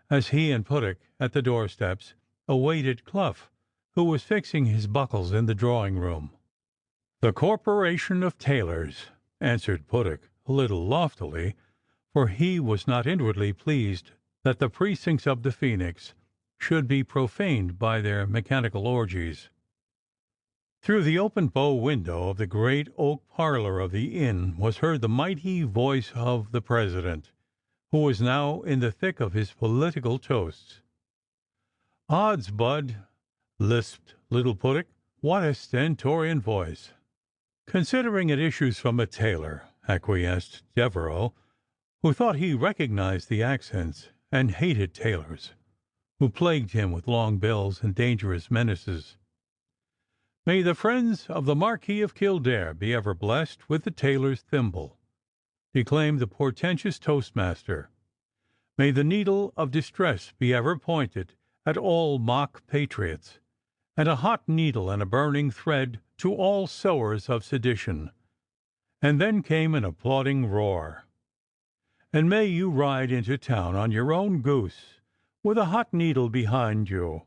as he and Puttock, at the doorsteps, awaited Clough, who was fixing his buckles in the drawing-room. "The Corporation of Tailors," answered Puttock, a little loftily, for he was not inwardly pleased that the precincts of the Phoenix should be profaned by their mechanical orgies. Through the open bow window of the great oak parlour of the inn was heard the mighty voice of the President, who was now in the thick of his political toasts. "Odds, Bud," lisped little Puttock, "what a stentorian voice!" "Considering it issues from a tailor," acquiesced Devereux, who thought he recognized the accents, and hated tailors, who plagued him with long bills and dangerous menaces. "May the friends of the Marquis of Kildare be ever blessed with the tailor's thimble," declaimed the portentous toastmaster. "May the needle of distress be ever pointed at all mock patriots, and a hot needle and a burning thread to all sowers of sedition." And then came an applauding roar. "And may you ride into town on your own goose, with a hot needle behind you,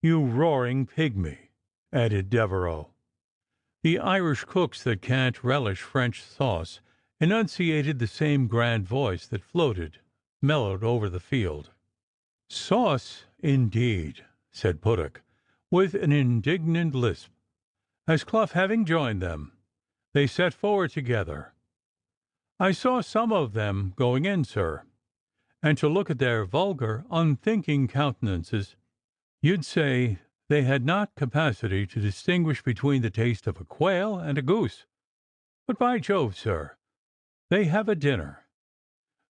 you roaring pygmy," added Devereux. The Irish cooks that can't relish French sauce enunciated the same grand voice that floated, mellowed over the field. "Sauce, indeed," said Puttock, with an indignant lisp, as Clough having joined them, they set forward together. "I saw some of them going in, sir, and to look at their vulgar, unthinking countenances, you'd say they had not capacity to distinguish between the taste of a quail and a goose. But, by Jove, sir, they have a dinner.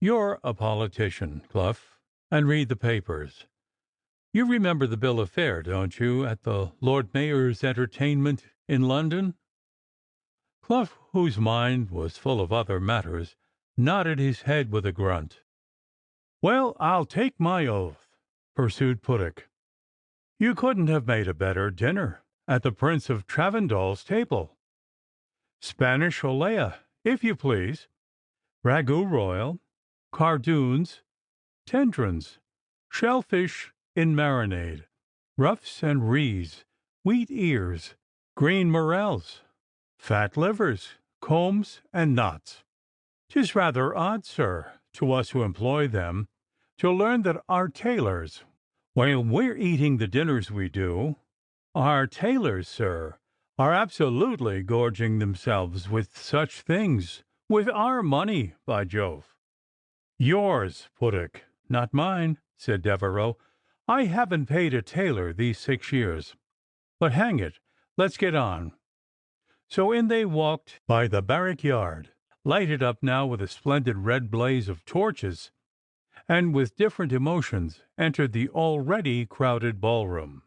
You're a politician, Clough, and read the papers. You remember the bill of fare, don't you, at the Lord Mayor's entertainment in London?" Clough, whose mind was full of other matters, nodded his head with a grunt. "Well, I'll take my oath," pursued Puttock, "you couldn't have made a better dinner at the Prince of Travendall's table. Spanish olea, if you please, ragout royal, cardoons, tendrons, shellfish in marinade, ruffs and rees, wheat ears, green morels, fat livers, combs, and knots. 'Tis rather odd, sir, to us who employ them, to learn that our tailors, while we're eating the dinners we do, our tailors, sir, are absolutely gorging themselves with such things, with our money, by Jove." "Yours, Puttock, not mine," said Devereux. "I haven't paid a tailor these 6 years. But hang it, let's get on." So in they walked by the barrack yard, lighted up now with a splendid red blaze of torches, and with different emotions entered the already crowded ballroom.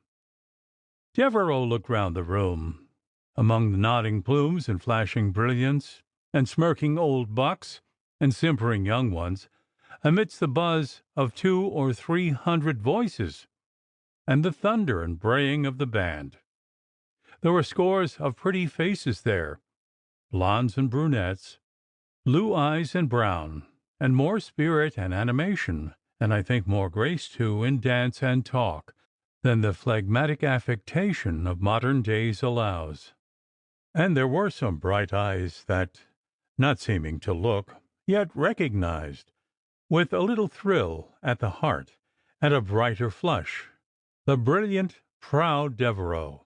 Devereux looked round the room, among the nodding plumes and flashing brilliants, and smirking old bucks and simpering young ones, amidst the buzz of 200 or 300 voices, and the thunder and braying of the band. There were scores of pretty faces there, blondes and brunettes, blue eyes and brown, and more spirit and animation and I think more grace, too, in dance and talk than the phlegmatic affectation of modern days allows. And there were some bright eyes that, not seeming to look, yet recognized, with a little thrill at the heart and a brighter flush, the brilliant, proud Devereux,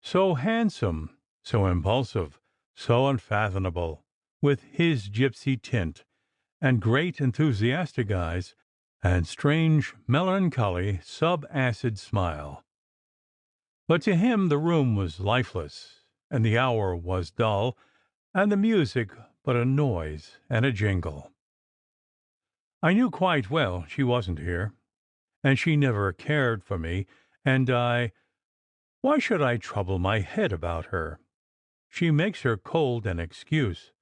so handsome, so impulsive, so unfathomable, with his gypsy tint, and great enthusiastic eyes, and strange, melancholy, sub-acid smile. But to him the room was lifeless, and the hour was dull, and the music but a noise and a jingle. I knew quite well she wasn't here, and she never cared for me, and why should I trouble my head about her? She makes her cold an excuse.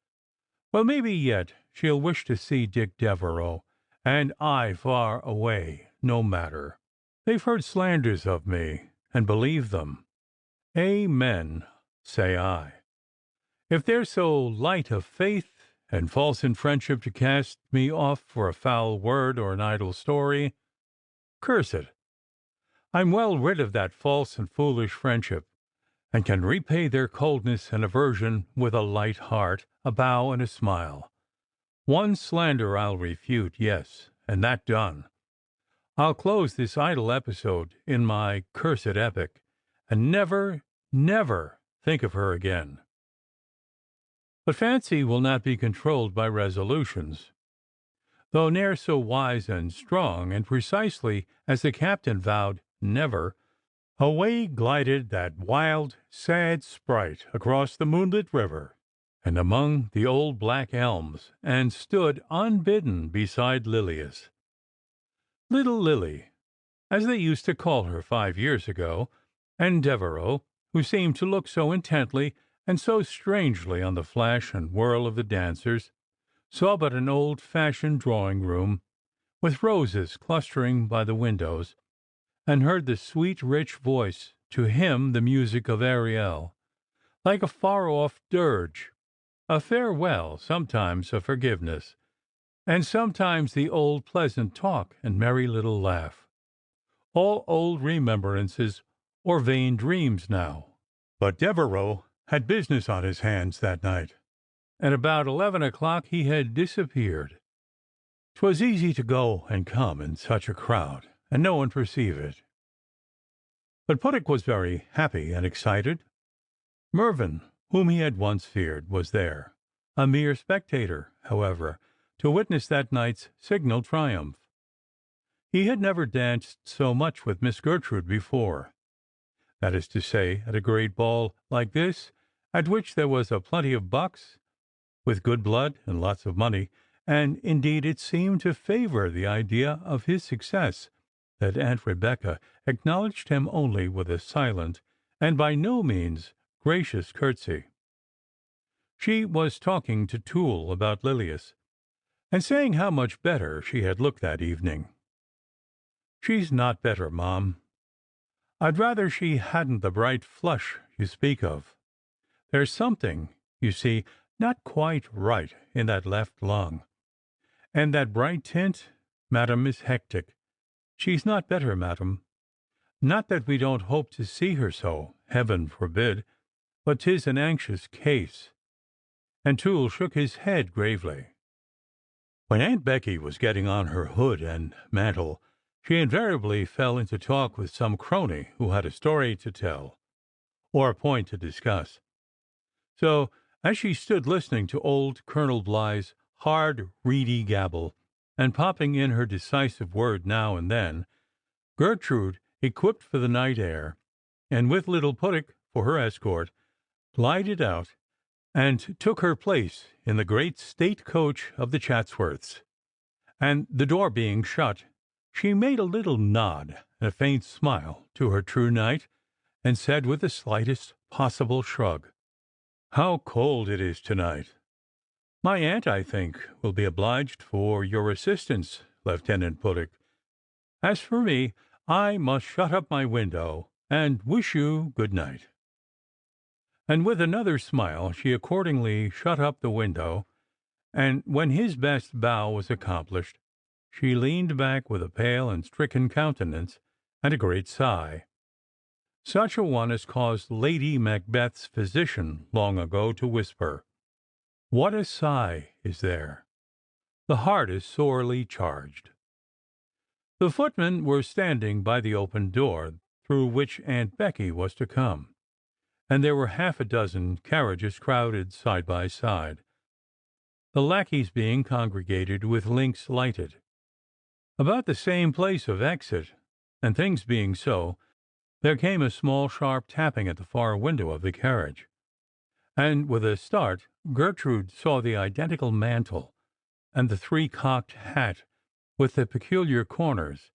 Well, maybe yet she'll wish to see Dick Devereux, and I far away, no matter. They've heard slanders of me, and believe them. Amen, say I. If they're so light of faith and false in friendship to cast me off for a foul word or an idle story, curse it. I'm well rid of that false and foolish friendship, and can repay their coldness and aversion with a light heart, a bow, and a smile. One slander I'll refute, yes, and that done, I'll close this idle episode in my cursed epic, and never, never think of her again. But fancy will not be controlled by resolutions. Though ne'er so wise and strong, and precisely as the captain vowed never, away glided that wild, sad sprite across the moonlit river, and among the old black elms, and stood unbidden beside Lilias. Little Lily, as they used to call her 5 years ago, and Devereux, who seemed to look so intently and so strangely on the flash and whirl of the dancers, saw but an old-fashioned drawing-room, with roses clustering by the windows, and heard the sweet, rich voice, to him the music of Ariel, like a far-off dirge, a farewell, sometimes a forgiveness, and sometimes the old pleasant talk and merry little laugh. All old remembrances or vain dreams now. But Devereux had business on his hands that night, and about 11 o'clock he had disappeared. 'Twas easy to go and come in such a crowd, and no one perceive it. But Puttick was very happy and excited. Mervyn, whom he had once feared, was there, a mere spectator, however, to witness that night's signal triumph. He had never danced so much with Miss Gertrude before. That is to say, at a great ball like this, at which there was a plenty of bucks, with good blood and lots of money, and indeed it seemed to favour the idea of his success that Aunt Rebecca acknowledged him only with a silent and by no means gracious curtsy. She was talking to Toole about Lilias, and saying how much better she had looked that evening. "She's not better, Mom. I'd rather she hadn't the bright flush you speak of. There's something, you see, not quite right in that left lung. And that bright tint, madam, is hectic. She's not better, madam. Not that we don't hope to see her so, heaven forbid, but 'tis an anxious case." And Toole shook his head gravely. When Aunt Becky was getting on her hood and mantle, she invariably fell into talk with some crony who had a story to tell, or a point to discuss. So, as she stood listening to old Colonel Bligh's hard, reedy gabble, and popping in her decisive word now and then, Gertrude, equipped for the night air, and with little Puttick for her escort, glided out and took her place in the great state coach of the Chatsworths, and the door being shut, she made a little nod and a faint smile to her true knight, and said with the slightest possible shrug, "How cold it is tonight! My aunt, I think, will be obliged for your assistance, Lieutenant Puttick. As for me, I must shut up my window, and wish you good night." And with another smile she accordingly shut up the window, and when his best bow was accomplished, She leaned back with a pale and stricken countenance and a great sigh, such a one as caused Lady Macbeth's physician long ago to whisper, "What a sigh is there! The heart is sorely charged." The footmen were standing by the open door through which Aunt Becky was to come, and there were half a dozen carriages crowded side by side, the lackeys being congregated with links lighted. About the same place of exit, and things being so, there came a small sharp tapping at the far window of the carriage, and with a start Gertrude saw the identical mantle and the three-cocked hat with the peculiar corners,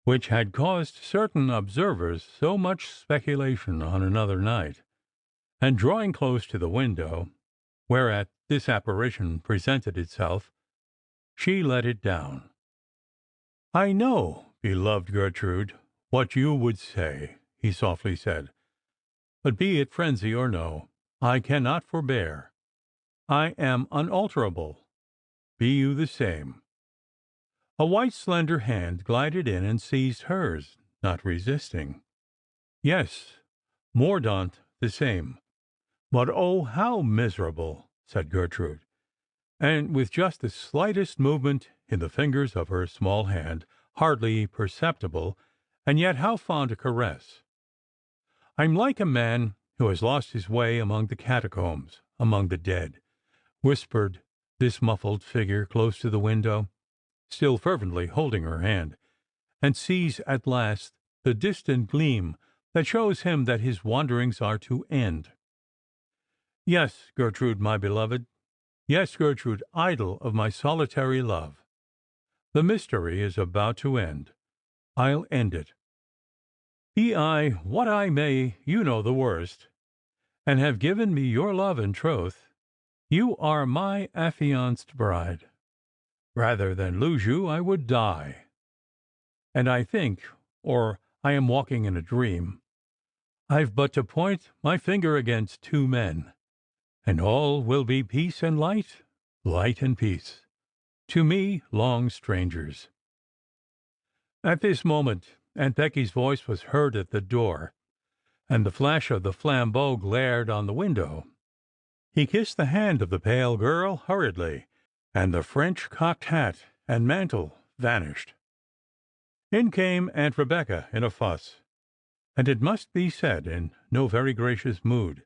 which had caused certain observers so much speculation on another night, and drawing close to the window, whereat this apparition presented itself, she let it down. "I know, beloved Gertrude, what you would say," he softly said, "but be it frenzy or no, I cannot forbear. I am unalterable. Be you the same." A white slender hand glided in and seized hers, not resisting. "Yes, mordaunt the same. But oh, how miserable!" said Gertrude, and with just the slightest movement in the fingers of her small hand, hardly perceptible, and yet how fond a caress. "I'm like a man who has lost his way among the catacombs, among the dead," whispered this muffled figure close to the window, still fervently holding her hand, and sees at last the distant gleam that shows him that his wanderings are to end. "Yes, Gertrude, my beloved. Yes, Gertrude, idol of my solitary love. The mystery is about to end. I'll end it. Be I what I may, you know the worst, and have given me your love and troth. You are my affianced bride. Rather than lose you, I would die. And I think, or I am walking in a dream, I've but to point my finger against two men, and all will be peace and light, light and peace, to me long strangers." At this moment Aunt Becky's voice was heard at the door, and the flash of the flambeau glared on the window. He kissed the hand of the pale girl hurriedly, and the French cocked hat and mantle vanished. In came Aunt Rebecca in a fuss, and it must be said in no very gracious mood,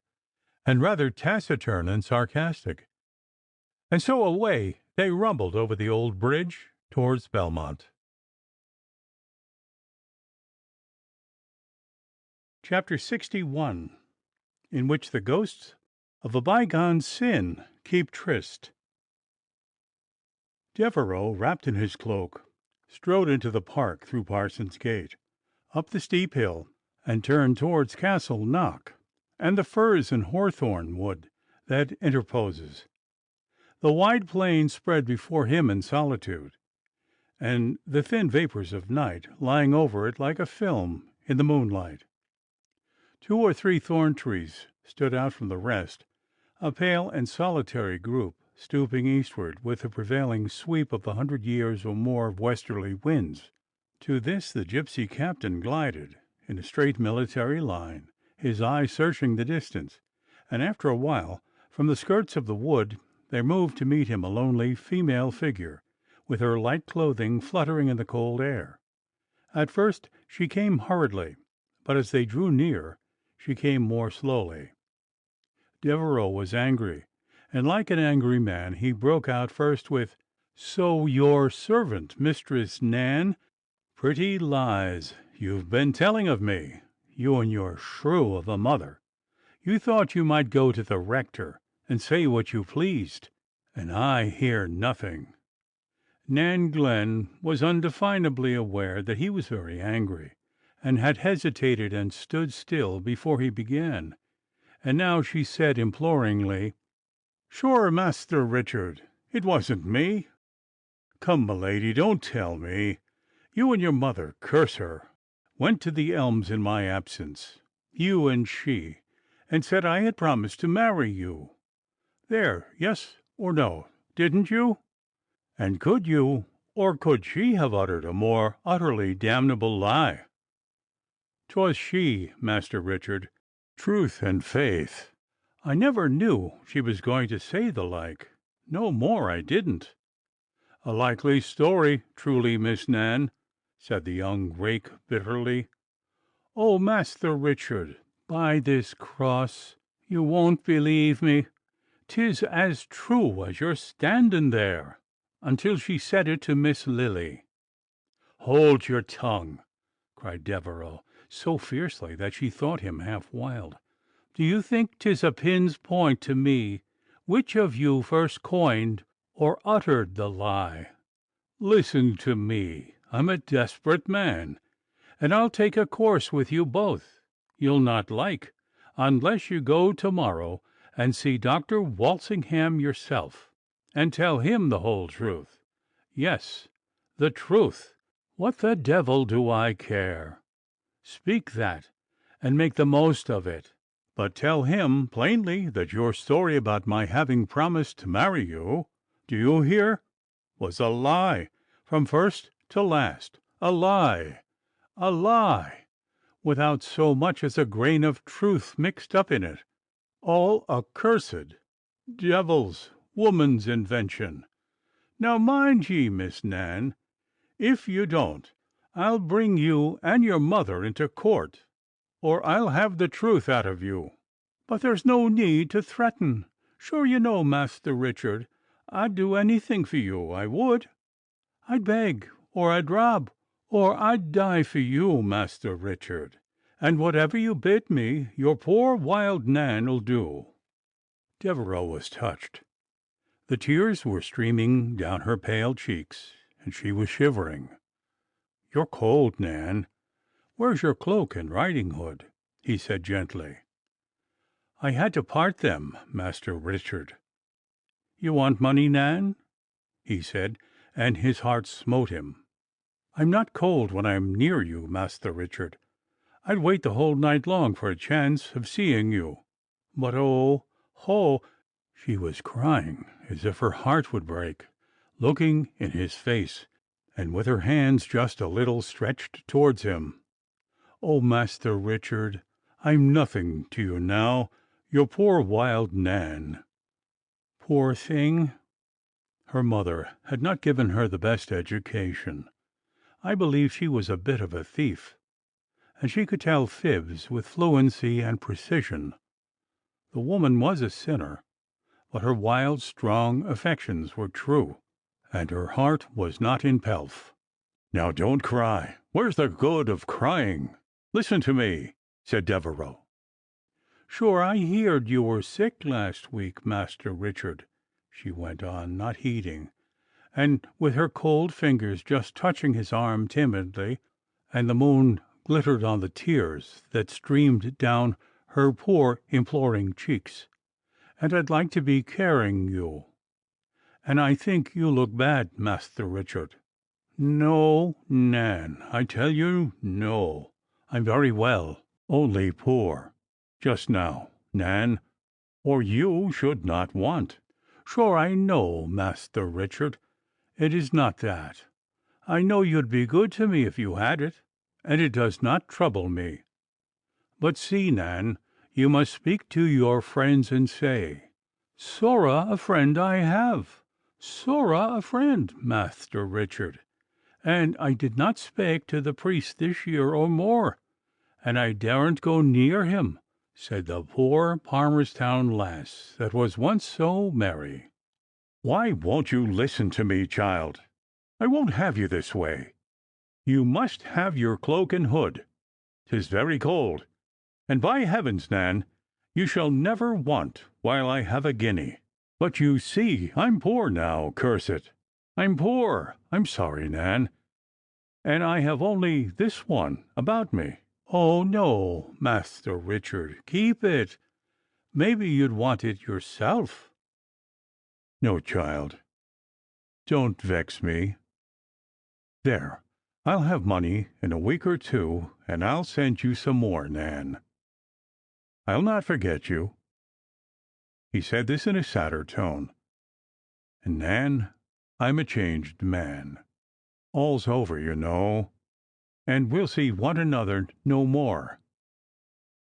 and rather taciturn and sarcastic. And so away they rumbled over the old bridge towards Belmont. Chapter 61, in which the ghosts of a bygone sin keep tryst. Devereux, wrapped in his cloak, strode into the park through Parson's Gate, up the steep hill, and turned towards Castle Knock, and the firs and hawthorn wood that interposes. The wide plain spread before him in solitude, and the thin vapours of night lying over it like a film in the moonlight. 2 or 3 thorn trees stood out from the rest, a pale and solitary group, stooping eastward with the prevailing sweep of 100 years or more of westerly winds. To this the gypsy captain glided in a straight military line, his eye searching the distance, and after a while, from the skirts of the wood, there moved to meet him a lonely female figure, with her light clothing fluttering in the cold air. At first she came hurriedly, but as they drew near, she came more slowly. Devereux was angry, and like an angry man he broke out first with, "So your servant, Mistress Nan? Pretty lies you've been telling of me, you and your shrew of a mother. You thought you might go to the rector and say what you pleased, and I hear nothing." Nan Glen was undefinably aware that he was very angry, and had hesitated and stood still before he began, and now she said imploringly, "Sure, Master Richard, it wasn't me. Come, my lady, don't tell me. You and your mother, curse her, went to the Elms in my absence, you and she, and said I had promised to marry you. There, yes or no, didn't you? And could you Or could she have uttered a more utterly damnable lie? 'Twas she, Master Richard, truth and faith. I never knew she was going to say the like. No more I didn't. A likely story, truly, Miss Nan, said the young rake bitterly. Oh, Master Richard, by this cross, you won't believe me. 'Tis as true as you're standing there, until she said it to Miss Lily. Hold your tongue, cried Devereux, so fiercely that she thought him half wild. Do you think 'tis a pin's point to me which of you first coined or uttered the lie? Listen to me. I'm a desperate man, and I'll take a course with you both you'll not like, unless you go to-morrow and see Dr. Walsingham yourself, and tell him the whole truth. Yes, the truth. What the devil do I care? Speak that, and make the most of it. But tell him plainly that your story about my having promised to marry you, do you hear, was a lie, from first to last. A lie! A lie! Without so much as a grain of truth mixed up in it. All a cursed, devil's, woman's invention. Now mind ye, Miss Nan, if you don't, I'll bring you and your mother into court, or I'll have the truth out of you. But there's no need to threaten. Sure you know, Master Richard, I'd do anything for you, I would. I'd beg, or I'd rob, or I'd die for you, Master Richard. And whatever you bid me, your poor wild Nan'll do. Devereux was touched. The tears were streaming down her pale cheeks, and she was shivering. You're cold, Nan. Where's your cloak and riding hood? He said gently. I had to part them, Master Richard. You want money, Nan? He said, and his heart smote him. I'm not cold when I'm near you, Master Richard. I'd wait the whole night long for a chance of seeing you. But oh, ho! She was crying as if her heart would break, looking in his face, and with her hands just a little stretched towards him. Oh, Master Richard, I'm nothing to you now, your poor wild Nan. Poor thing! Her mother had not given her the best education. I believe she was a bit of a thief, and she could tell fibs with fluency and precision. The woman was a sinner, but her wild, strong affections were true, and her heart was not in pelf. Now don't cry. Where's the good of crying? Listen to me, said Devereux. Sure, I heerd you were sick last week, Master Richard, she went on, not heeding, and with her cold fingers just touching his arm timidly, and the moon glittered on the tears that streamed down her poor imploring cheeks. And I'd like to be carrying you. And I think you look bad, Master Richard. No, Nan, I tell you, no. I'm very well, only poor, just now, Nan, or you should not want. Sure I know, Master Richard, it is not that. I know you'd be good to me if you had it, and it does not trouble me. But see, Nan, you must speak to your friends and say, Sora a friend I have, Sora a friend, Master Richard, and I did not spake to the priest this year or more, and I daren't go near him, said the poor Palmerstown lass that was once so merry. Why won't you listen to me, child? I won't have you this way. You must have your cloak and hood. 'Tis very cold, and by heavens, Nan, you shall never want while I have a guinea. But you see I'm poor now, curse it. I'm poor. I'm sorry, Nan, and I have only this one about me. Oh, no, Master Richard, keep it. Maybe you'd want it yourself. No, child, don't vex me. There, I'll have money in a week or two, and I'll send you some more, Nan. I'll not forget you. He said this in a sadder tone. And, Nan, I'm a changed man. All's over, you know, and we'll see one another no more.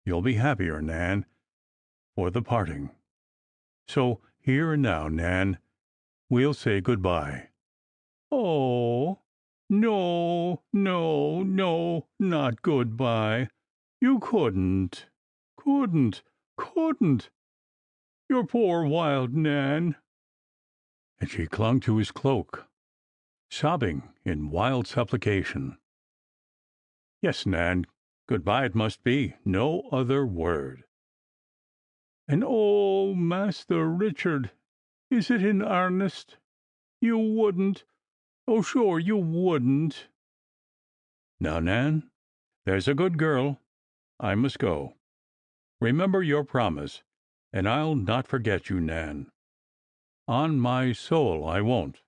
You'll be happier, Nan, for the parting. So here and now, Nan, we'll say good-bye." "Oh, no, no, no, not good-bye. You couldn't. Your poor wild Nan." And she clung to his cloak, sobbing in wild supplication. "Yes, Nan, good-bye it must be. No other word." "And oh, Master Richard, is it in earnest? You wouldn't? Oh, sure you wouldn't." "Now, Nan, there's a good girl. I must go. Remember your promise, and I'll not forget you, Nan. On my soul, I won't."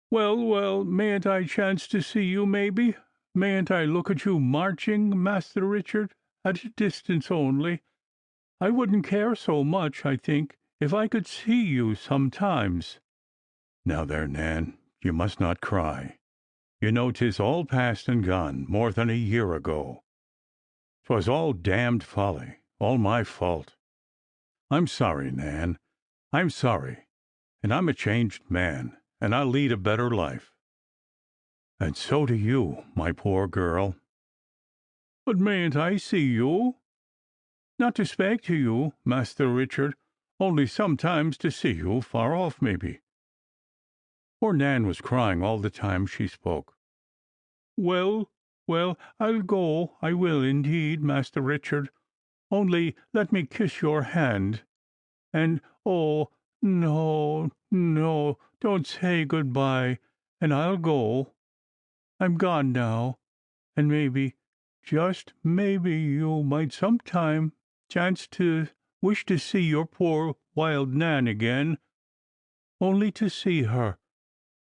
Well, mayn't I chance to see you, maybe? Mayn't I look at you marching, Master Richard, at a distance only? I wouldn't care so much, I think, if I could see you sometimes." "Now there, Nan, you must not cry. You know 'tis all past and gone, more than a year ago. 'Twas all damned folly, all my fault. I'm sorry, Nan, I'm sorry, and I'm a changed man, and I'll lead a better life. And so do you, my poor girl." "But mayn't I see you? Not to spake to you, Master Richard, only sometimes to see you far off, maybe." Poor Nan was crying all the time she spoke. Well, I'll go, I will indeed, Master Richard. Only let me kiss your hand. And oh, no, no, don't say good-bye, and I'll go. I'm gone now, and maybe, just maybe, you might sometime chance to wish to see your poor wild Nan again, only to see her,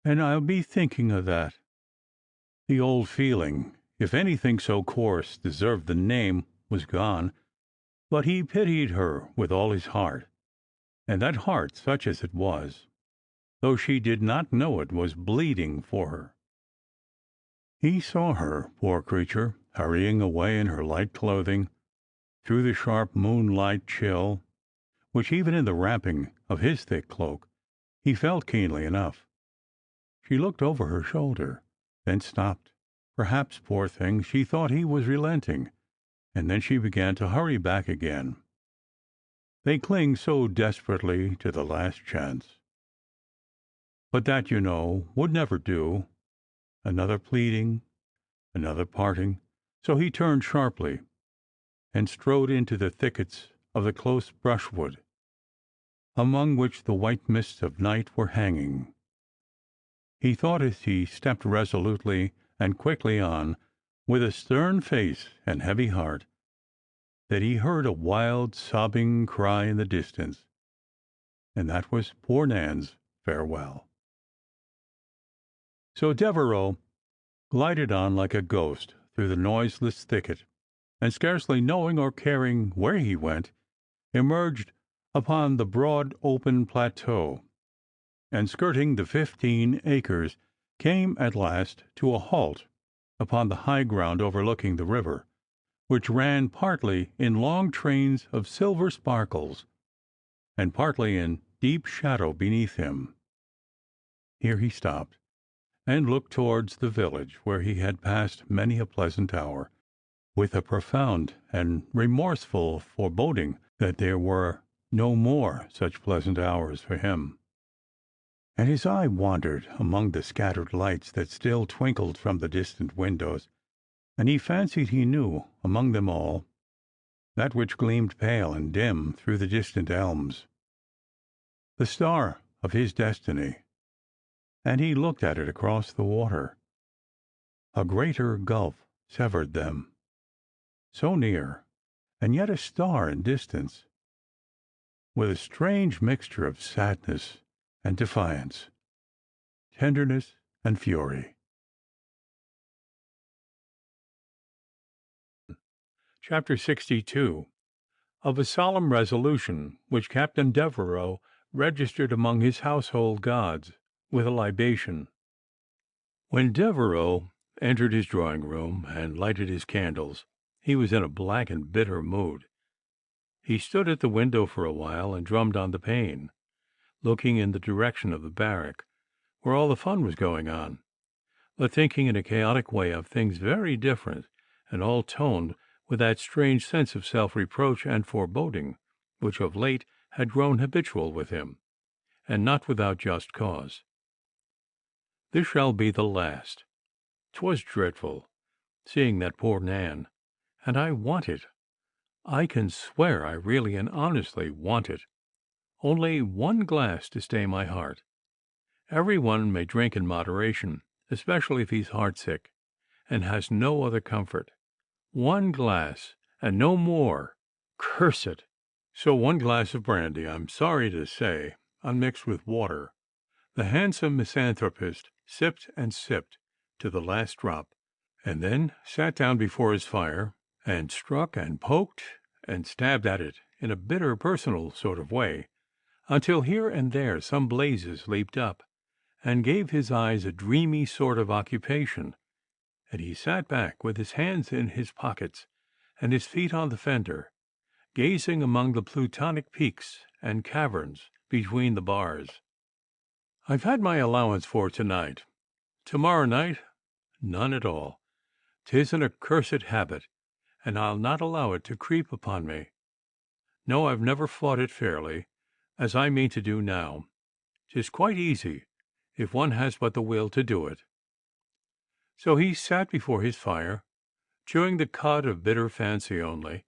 and I'll be thinking of that." The old feeling, if anything so coarse deserved the name, was gone, but he pitied her with all his heart, and that heart, such as it was, though she did not know it, was bleeding for her. He saw her, poor creature, hurrying away in her light clothing, through the sharp moonlight chill, which even in the wrapping of his thick cloak he felt keenly enough. She looked over her shoulder, then stopped. Perhaps, poor thing, she thought he was relenting, and then she began to hurry back again. They cling so desperately to the last chance. But that, you know, would never do. Another pleading, another parting. So he turned sharply and strode into the thickets of the close brushwood, among which the white mists of night were hanging. He thought as he stepped resolutely and quickly on, with a stern face and heavy heart, that he heard a wild sobbing cry in the distance, and that was poor Nan's farewell. So Devereux glided on like a ghost through the noiseless thicket, and scarcely knowing or caring where he went, emerged upon the broad open plateau, and skirting the 15 acres, came at last to a halt upon the high ground overlooking the river, which ran partly in long trains of silver sparkles, and partly in deep shadow beneath him. Here he stopped, and looked towards the village, where he had passed many a pleasant hour, with a profound and remorseful foreboding that there were no more such pleasant hours for him. And his eye wandered among the scattered lights that still twinkled from the distant windows, and he fancied he knew, among them all, that which gleamed pale and dim through the distant elms, the star of his destiny. And he looked at it across the water. A greater gulf severed them, so near, and yet a star in distance, with a strange mixture of sadness and defiance, tenderness and fury. Chapter 62. Of a solemn resolution which Captain Devereux registered among his household gods, with a libation. When Devereux entered his drawing-room and lighted his candles, he was in a black and bitter mood. He stood at the window for a while and drummed on the pane, looking in the direction of the barrack, where all the fun was going on, but thinking in a chaotic way of things very different, and all toned with that strange sense of self-reproach and foreboding which of late had grown habitual with him, and not without just cause. This shall be the last. 'Twas dreadful, seeing that poor Nan, and I want it. I can swear I really and honestly want it. Only one glass to stay my heart. Every one may drink in moderation, especially if he's heartsick, and has no other comfort. One glass, and no more. Curse it! So one glass of brandy, I'm sorry to say, unmixed with water. The handsome misanthropist sipped and sipped to the last drop, and then sat down before his fire, and struck and poked and stabbed at it in a bitter personal sort of way, until here and there some blazes leaped up, and gave his eyes a dreamy sort of occupation, and he sat back with his hands in his pockets and his feet on the fender, gazing among the plutonic peaks and caverns between the bars. I've had my allowance for tonight. Tomorrow night, none at all. 'Tis an accursed habit, and I'll not allow it to creep upon me. No, I've never fought it fairly, as I mean to do now. 'Tis quite easy, if one has but the will to do it. So he sat before his fire, chewing the cud of bitter fancy only,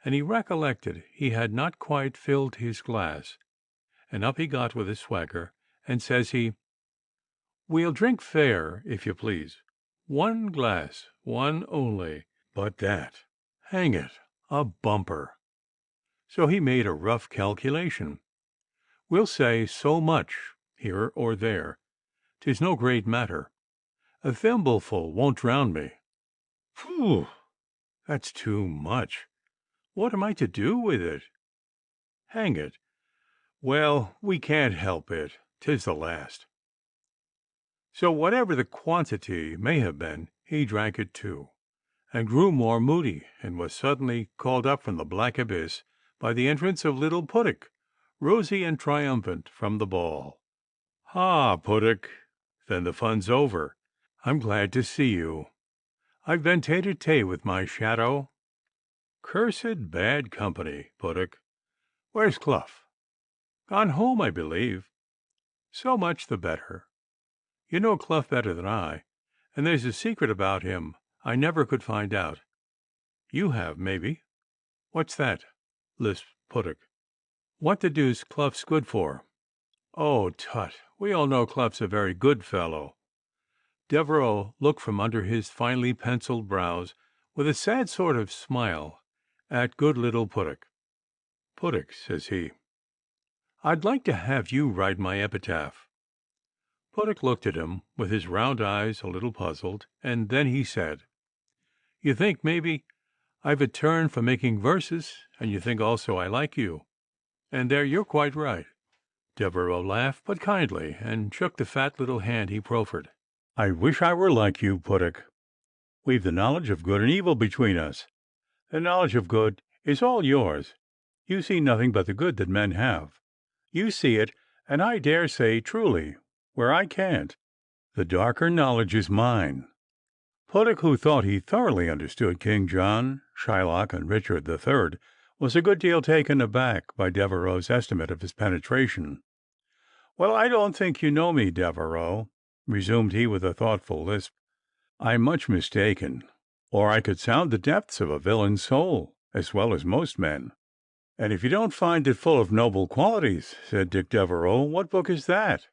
and he recollected he had not quite filled his glass, and up he got with a swagger, and says he, "We'll drink fair, if you please. One glass, one only, but that, hang it, a bumper." So he made a rough calculation. We'll say so much, here or there. 'Tis no great matter. A thimbleful won't drown me. Phew! That's too much. What am I to do with it? Hang it. Well, we can't help it. 'Tis the last. So whatever the quantity may have been, he drank it too, and grew more moody, and was suddenly called up from the black abyss by the entrance of little Puddock, rosy and triumphant from the ball. "Ha, Puddock, then the fun's over. I'm glad to see you. I've been tete-a-tete with my shadow. Cursed bad company, Puddock. Where's Clough? Gone home, I believe. So much the better. You know Clough better than I, and there's a secret about him I never could find out. You have, maybe." "What's that?" lisped Puddock. "What the deuce Clough's good for?" "Oh, tut, we all know Clough's a very good fellow." Devereux looked from under his finely penciled brows with a sad sort of smile at good little Puddock. "Puddock," says he, "I'd like to have you write my epitaph." Puddock looked at him with his round eyes a little puzzled, and then he said, "You think, maybe, I've a turn for making verses, and you think also I like you. And there you're quite right." Devereux laughed, but kindly, and shook the fat little hand he proffered. "I wish I were like you, Puddock. We've the knowledge of good and evil between us. The knowledge of good is all yours. You see nothing but the good that men have. You see it, and I dare say truly, where I can't. The darker knowledge is mine." Puddock, who thought he thoroughly understood King John, Shylock, and Richard III., was a good deal taken aback by Devereux's estimate of his penetration. "Well, I don't think you know me, Devereux," resumed he with a thoughtful lisp. "I'm much mistaken, or I could sound the depths of a villain's soul as well as most men." "And if you don't find it full of noble qualities," said Dick Devereux, "what book is that?"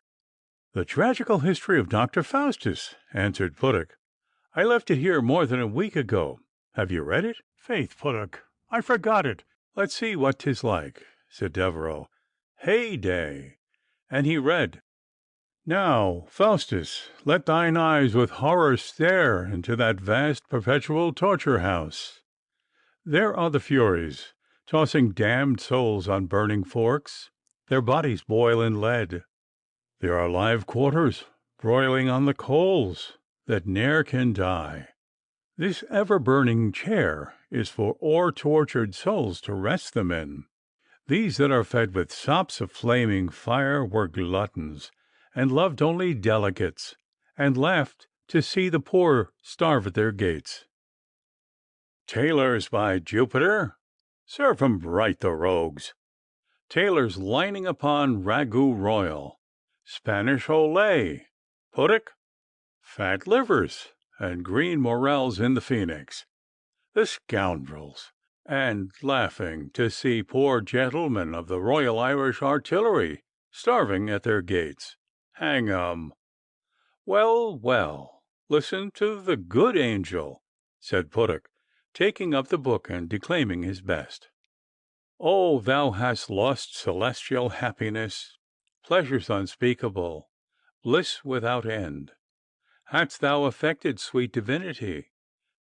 "The Tragical History of Dr. Faustus," answered Puddock. "I left it here more than a week ago. Have you read it?" "Faith, Puddock, I forgot it. Let's see what 'tis like," said Devereux. "Heyday!" And he read, "Now, Faustus, let thine eyes with horror stare into that vast perpetual torture house. There are the Furies, tossing damned souls on burning forks. Their bodies boil in lead. There are live quarters broiling on the coals. that ne'er can die. This ever-burning chair is for o'er-tortured souls to rest them in. These that are fed with sops of flaming fire were gluttons, and loved only delicates, and laughed to see the poor starve at their gates. Tailors, by Jupiter! Serve 'em right, the rogues! Tailors lining upon ragout royal, Spanish olé, puddock, fat livers, and green morels in the phoenix. The scoundrels! And laughing to see poor gentlemen of the Royal Irish Artillery starving at their gates. Hang 'em! Well, well, listen to the good angel, said Puddock, taking up the book and declaiming his best. Oh, thou hast lost celestial happiness, pleasures unspeakable, bliss without end. Hadst thou affected sweet divinity,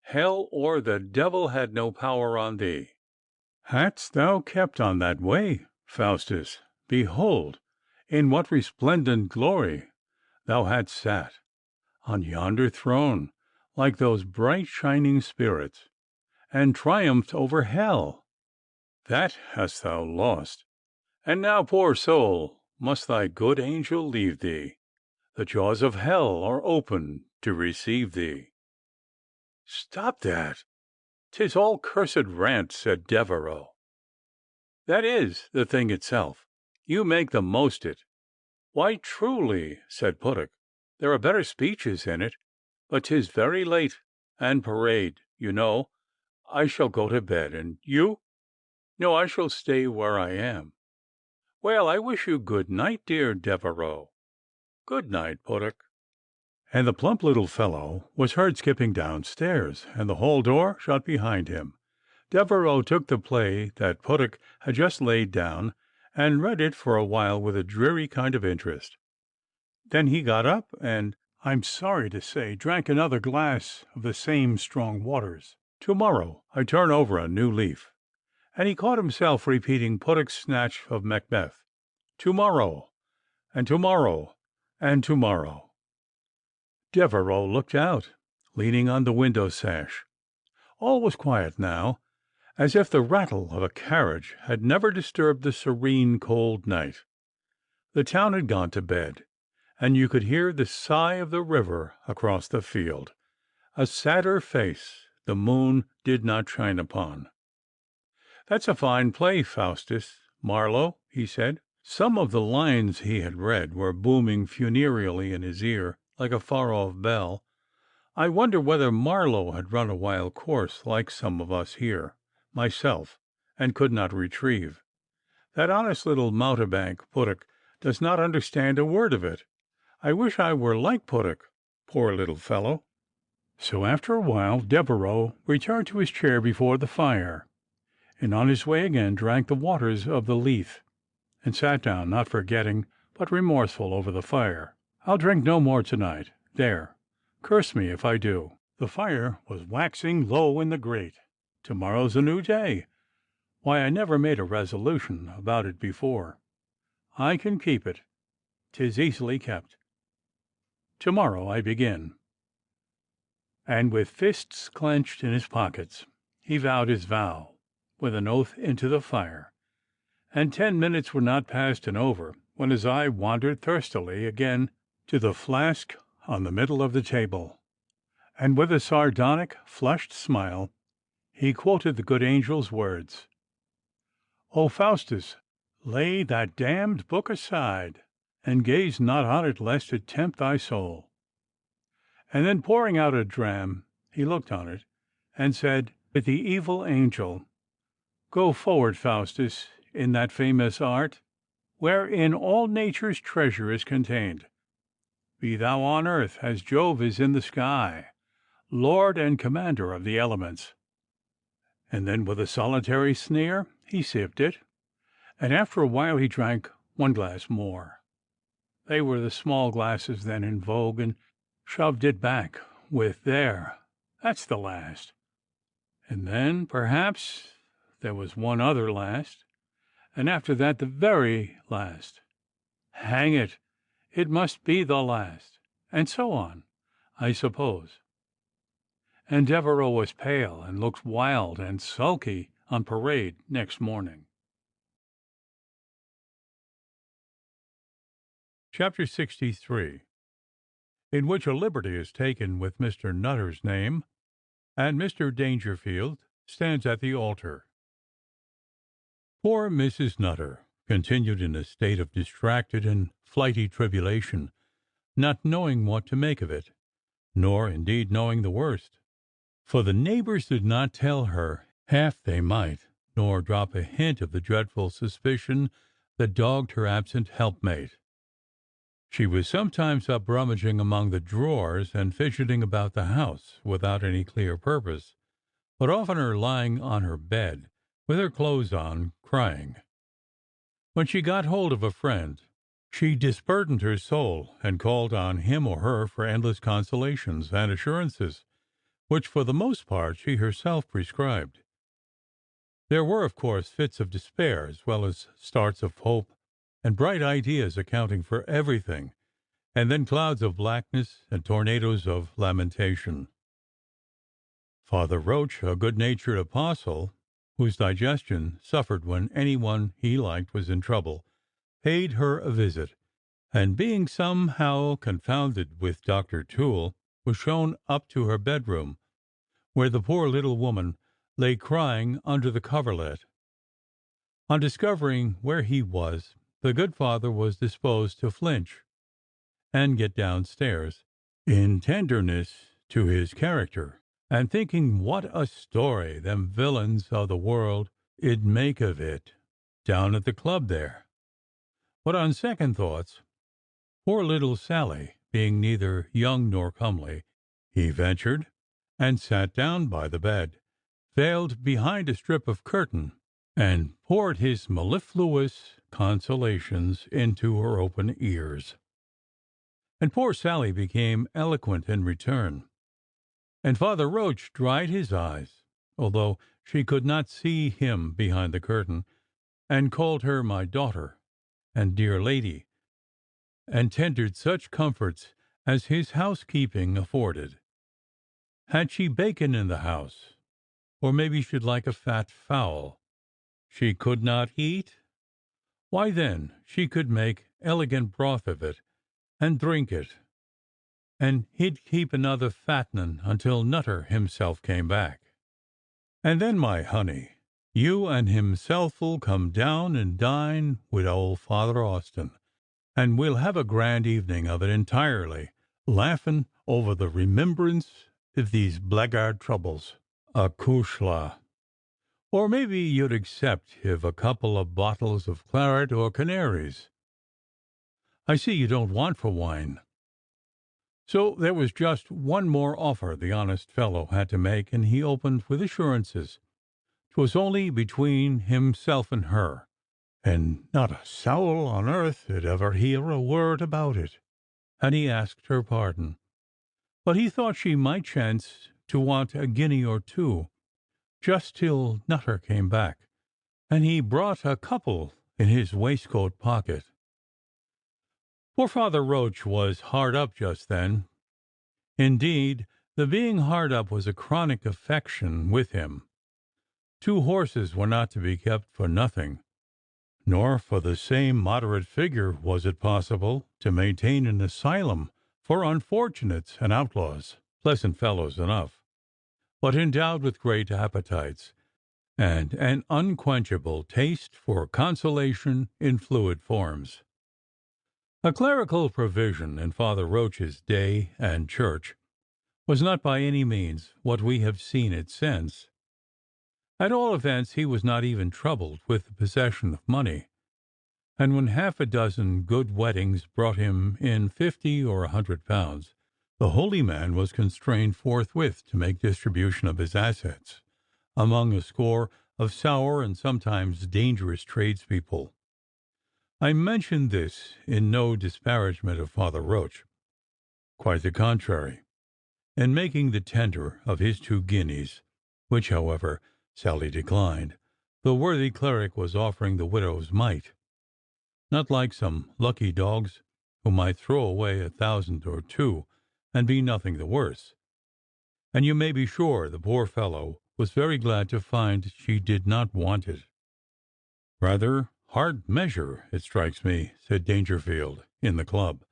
hell or the devil had no power on thee. Hadst thou kept on that way, Faustus, behold, in what resplendent glory thou hadst sat, on yonder throne, like those bright shining spirits, and triumphed over hell. That hast thou lost, and now, poor soul, must thy good angel leave thee. The jaws of hell are open to receive thee. Stop that! 'Tis all cursed rant, said Devereux. That is the thing itself. You make the most it. Why, truly, said Puddock, there are better speeches in it, but 'tis very late, and parade, you know. I shall go to bed, and you? No, I shall stay where I am. Well, I wish you good night, dear Devereux. Good night, Puddock. And the plump little fellow was heard skipping downstairs, and the hall door shut behind him. Devereux took the play that Puddock had just laid down, and read it for a while with a dreary kind of interest. Then he got up, and, I'm sorry to say, drank another glass of the same strong waters. Tomorrow I turn over a new leaf. And he caught himself repeating Puddock's snatch of Macbeth. Tomorrow, and tomorrow, and tomorrow. Devereux looked out, leaning on the window sash. All was quiet now, as if the rattle of a carriage had never disturbed the serene cold night. The town had gone to bed, and you could hear the sigh of the river across the field. A sadder face the moon did not shine upon. That's a fine play, Faustus. Marlowe, he said. Some of the lines he had read were booming funereally in his ear, like a far-off bell. I wonder whether Marlowe had run a wild course, like some of us here, myself, and could not retrieve. That honest little mountebank, Puddock, does not understand a word of it. I wish I were like Puddock, poor little fellow. So after a while Devereux returned to his chair before the fire, and on his way again drank the waters of the Leith, and sat down, not forgetting, but remorseful over the fire. I'll drink no more tonight. There, curse me if I do. The fire was waxing low in the grate. Tomorrow's a new day. Why, I never made a resolution about it before. I can keep it. 'Tis easily kept. Tomorrow I begin. And with fists clenched in his pockets, he vowed his vow, with an oath into the fire, and 10 minutes were not past and over when his eye wandered thirstily again to the flask on the middle of the table, and with a sardonic, flushed smile, he quoted the good angel's words, "O Faustus, lay that damned book aside, and gaze not on it lest it tempt thy soul." And then pouring out a dram, he looked on it, and said with the evil angel, "Go forward, Faustus, in that famous art, wherein all nature's treasure is contained. Be thou on earth as Jove is in the sky, lord and commander of the elements." And then with a solitary sneer he sipped it, and after a while he drank one glass more. They were the small glasses then in vogue, and shoved it back with, "There, that's the last." And then, perhaps, there was one other last, and after that the very last. Hang it, it must be the last, and so on. I suppose." And Devereux was pale and looked wild and sulky on parade next morning. Chapter 63, in which a liberty is taken with Mr. Nutter's name, and Mr. Dangerfield stands at the altar. Poor Mrs. Nutter continued in a state of distracted and flighty tribulation, not knowing what to make of it, nor indeed knowing the worst, for the neighbors did not tell her half they might, nor drop a hint of the dreadful suspicion that dogged her absent helpmate. She was sometimes up rummaging among the drawers and fidgeting about the house without any clear purpose, but oftener lying on her bed, with her clothes on, crying. When she got hold of a friend, she disburdened her soul and called on him or her for endless consolations and assurances, which for the most part she herself prescribed. There were, of course, fits of despair as well as starts of hope, and bright ideas accounting for everything, and then clouds of blackness and tornadoes of lamentation. Father Roach, a good-natured apostle, whose digestion suffered when anyone he liked was in trouble, paid her a visit, and being somehow confounded with Dr. Toole, was shown up to her bedroom, where the poor little woman lay crying under the coverlet. On discovering where he was, the good father was disposed to flinch, and get downstairs, in tenderness to his character, and thinking what a story them villains of the world 'd make of it down at the club there. But on second thoughts, poor little Sally being neither young nor comely, he ventured, and sat down by the bed, veiled behind a strip of curtain, and poured his mellifluous consolations into her open ears. And poor Sally became eloquent in return, and Father Roach dried his eyes, although she could not see him behind the curtain, and called her my daughter and dear lady, and tendered such comforts as his housekeeping afforded. Had she bacon in the house, or maybe she'd like a fat fowl, she could not eat? Why, then she could make elegant broth of it, and drink it, and he'd keep another fattening until Nutter himself came back. And then, my honey, you and himself'll come down and dine wid old Father Austin, and we'll have a grand evening of it entirely, laughin' over the remimbrance of these blackguard troubles. Acushla! Or maybe you'd accept of a couple of bottles of claret or canaries. I see you don't want for wine." So there was just one more offer the honest fellow had to make, and he opened with assurances 'twas only between himself and her, and not a soul on earth 'd ever hear a word about it, and he asked her pardon, but he thought she might chance to want a guinea or two, just till Nutter came back, and he brought a couple in his waistcoat pocket. Poor Father Roach was hard up just then. Indeed, the being hard up was a chronic affection with him. 2 horses were not to be kept for nothing, nor for the same moderate figure was it possible to maintain an asylum for unfortunates and outlaws, pleasant fellows enough, but endowed with great appetites, and an unquenchable taste for consolation in fluid forms. A clerical provision in Father Roach's day and church was not by any means what we have seen it since. At all events, he was not even troubled with the possession of money, and when half a dozen good weddings brought him in £50 or £100, the holy man was constrained forthwith to make distribution of his assets among a score of sour and sometimes dangerous tradespeople. I mention this in no disparagement of Father Roach. Quite the contrary. In making the tender of his 2 guineas, which, however, Sally declined, the worthy cleric was offering the widow's mite, not like some lucky dogs who might throw away 1,000 or 2 and be nothing the worse. And you may be sure the poor fellow was very glad to find she did not want it. "Rather hard measure, it strikes me," said Dangerfield in the club,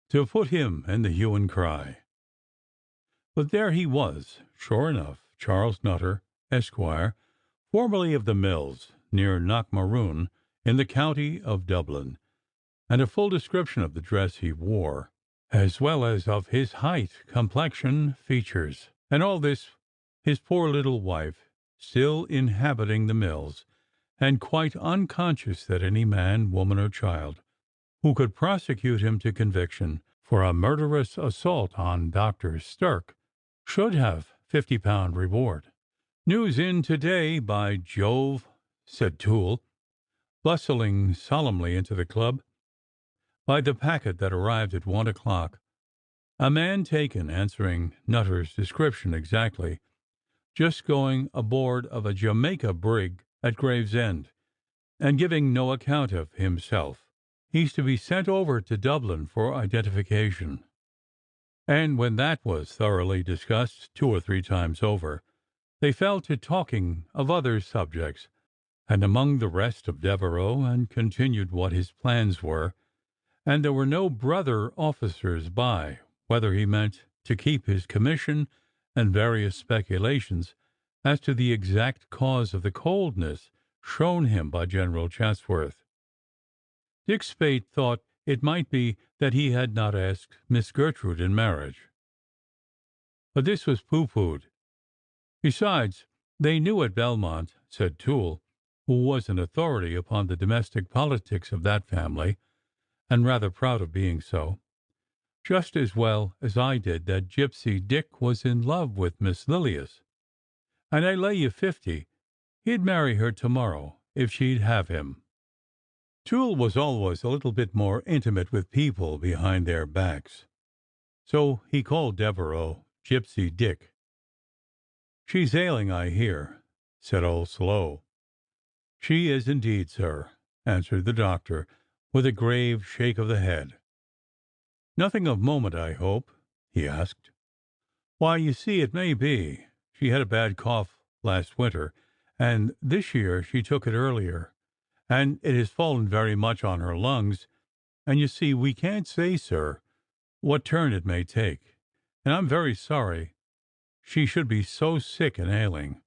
"to put him in the hue and cry." But there he was, sure enough, Charles Nutter, Esquire, formerly of the Mills, near Knockmaroon, in the county of Dublin, and a full description of the dress he wore, as well as of his height, complexion, features, and all this his poor little wife, still inhabiting the Mills, and quite unconscious that any man, woman, or child who could prosecute him to conviction for a murderous assault on Dr. Stirk should have £50 reward. "News in to-day, by Jove," said Toole, bustling solemnly into the club. "By the packet that arrived at 1 o'clock. A man taken, answering Nutter's description exactly, just going aboard of a Jamaica brig at Gravesend, and giving no account of himself. He's to be sent over to Dublin for identification." And when that was thoroughly discussed 2 or 3 times over, they fell to talking of other subjects, and among the rest of Devereux, and continued what his plans were, and there were no brother officers by, whether he meant to keep his commission, and various speculations as to the exact cause of the coldness shown him by General Chatsworth. Dick Speight thought it might be that he had not asked Miss Gertrude in marriage, but this was pooh-poohed. Besides, they knew at Belmont, said Toole, who was an authority upon the domestic politics of that family, and rather proud of being so, just as well as I did, that Gypsy Dick was in love with Miss Lilias, and I lay you 50 he'd marry her tomorrow if she'd have him. Toole was always a little bit more intimate with people behind their backs, so he called Devereux Gypsy Dick. "She's ailing, I hear," said old Slow. "She is indeed, sir," answered the doctor, with a grave shake of the head. "Nothing of moment, I hope?" he asked. "Why, you see, it may be. She had a bad cough last winter, and this year she took it earlier, and it has fallen very much on her lungs, and you see we can't say, sir, what turn it may take, and I'm very sorry she should be so sick and ailing.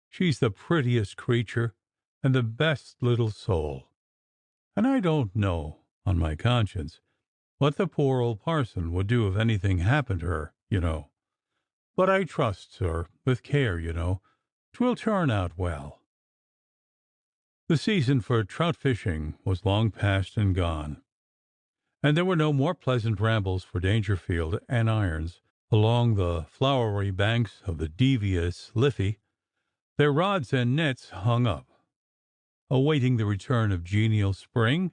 She's the prettiest creature, and the best little soul, and I don't know, on my conscience, what the poor old parson would do if anything happened to her, you know. But I trust, sir, with care, you know, 'twill turn out well." The season for trout fishing was long past and gone, and there were no more pleasant rambles for Dangerfield and Irons along the flowery banks of the devious Liffey, their rods and nets hung up, awaiting the return of genial spring,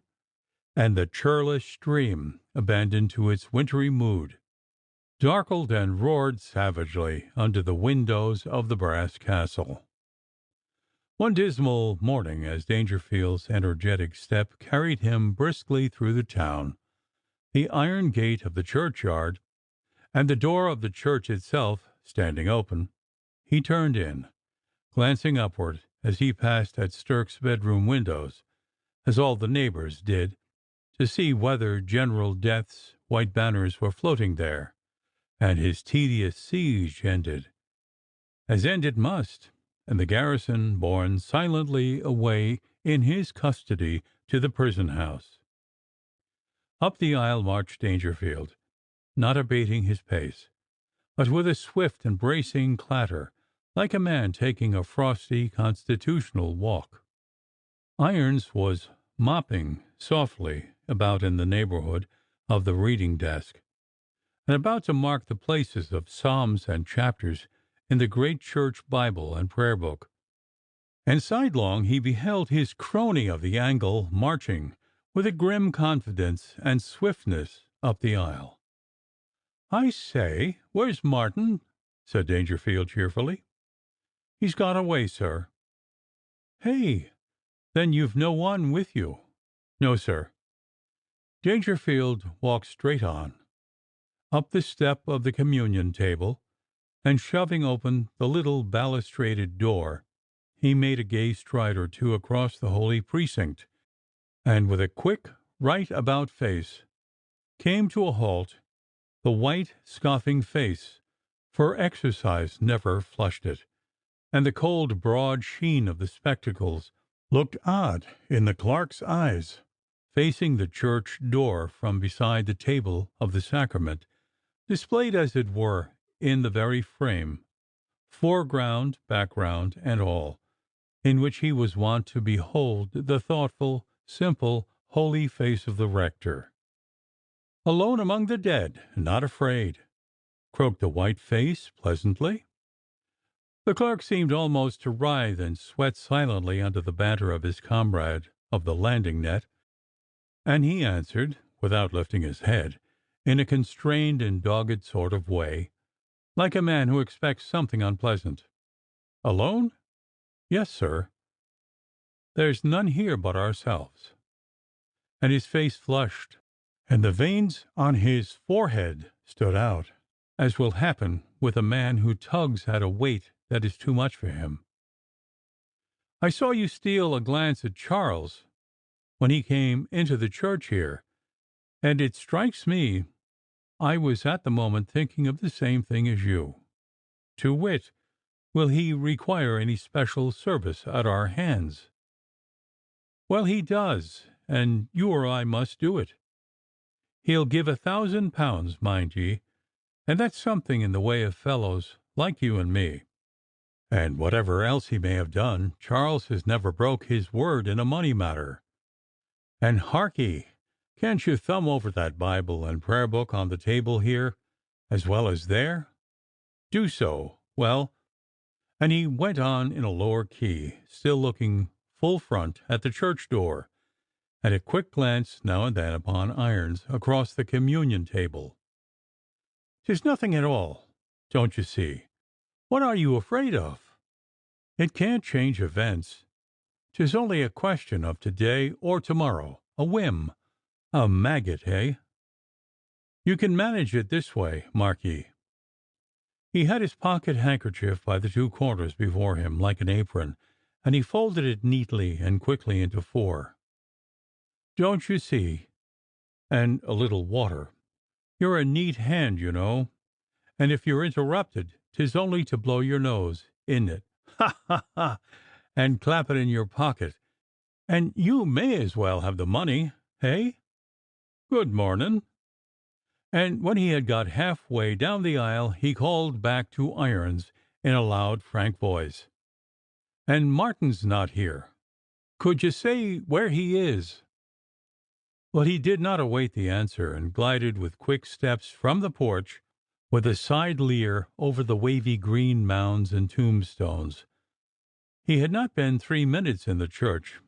and the churlish stream, abandoned to its wintry mood, darkled and roared savagely under the windows of the brass castle. One dismal morning, as Dangerfield's energetic step carried him briskly through the town, the iron gate of the churchyard and the door of the church itself standing open, he turned in, glancing upward as he passed at Stirk's bedroom windows, as all the neighbours did, to see whether General Death's white banners were floating there, and his tedious siege ended, as end it must, and the garrison borne silently away in his custody to the prison house. Up the aisle marched Dangerfield, not abating his pace, but with a swift and bracing clatter, like a man taking a frosty constitutional walk. Irons was mopping softly about in the neighbourhood of the reading desk, and about to mark the places of psalms and chapters in the great church Bible and prayer book, and sidelong he beheld his crony of the angle marching with a grim confidence and swiftness up the aisle. "I say, where's Martin?" said Dangerfield cheerfully. "He's gone away, sir." "Hey! Then you've no one with you?" "No, sir." Dangerfield walked straight on. up the step of the communion table, and shoving open the little balustraded door, he made a gay stride or two across the holy precinct, and with a quick, right-about face, came to a halt. The white, scoffing face, for exercise never flushed it, and the cold, broad sheen of the spectacles looked odd in the clerk's eyes, facing the church door from beside the table of the sacrament, displayed as it were in the very frame, foreground, background, and all, in which he was wont to behold the thoughtful, simple, holy face of the rector. "Alone among the dead, and not afraid," croaked the white face pleasantly. The clerk seemed almost to writhe and sweat silently under the banter of his comrade of the landing net, and he answered, without lifting his head, in a constrained and dogged sort of way, like a man who expects something unpleasant. "Alone? Yes, sir. There's none here but ourselves." And his face flushed, and the veins on his forehead stood out, as will happen with a man who tugs at a weight that is too much for him. "I saw you steal a glance at Charles when he came into the church here, and it strikes me I was at the moment thinking of the same thing as you, to wit, will he require any special service at our hands?" "Well, he does, and you or I must do it. He'll give £1,000, mind ye, and that's something in the way of fellows like you and me. And whatever else he may have done, Charles has never broke his word in a money matter. And hark'ee, can't you thumb over that Bible and prayer book on the table here, as well as there? Do so. Well," and he went on in a lower key, still looking full front at the church door, and a quick glance now and then upon Irons across the communion table. "'Tis nothing at all, don't you see? What are you afraid of? It can't change events. 'Tis only a question of today or tomorrow, a whim, a maggot, eh? You can manage it this way, mark ye." He had his pocket handkerchief by the two corners before him, like an apron, and he folded it neatly and quickly into four. "Don't you see? And a little water. You're a neat hand, you know, and if you're interrupted, 'tis only to blow your nose in it, ha, ha, ha, and clap it in your pocket, and you may as well have the money, hey? Good mornin'." And when he had got halfway down the aisle, he called back to Irons in a loud, frank voice, "And Martin's not here. Could you say where he is?" But he did not await the answer, and glided with quick steps from the porch, with a side leer over the wavy green mounds and tombstones. He had not been 3 minutes in the church,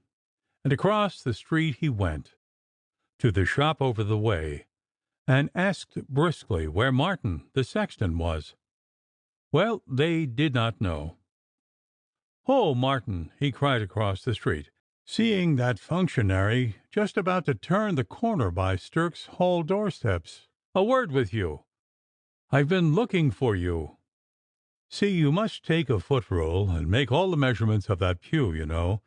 and across the street he went, to the shop over the way, and asked briskly where Martin, the sexton, was. Well, they did not know. "Ho, Martin!" he cried across the street, seeing that functionary just about to turn the corner by Stirk's Hall doorsteps. "A word with you. I've been looking for you. See, you must take a foot rule and make all the measurements of that pew, you know.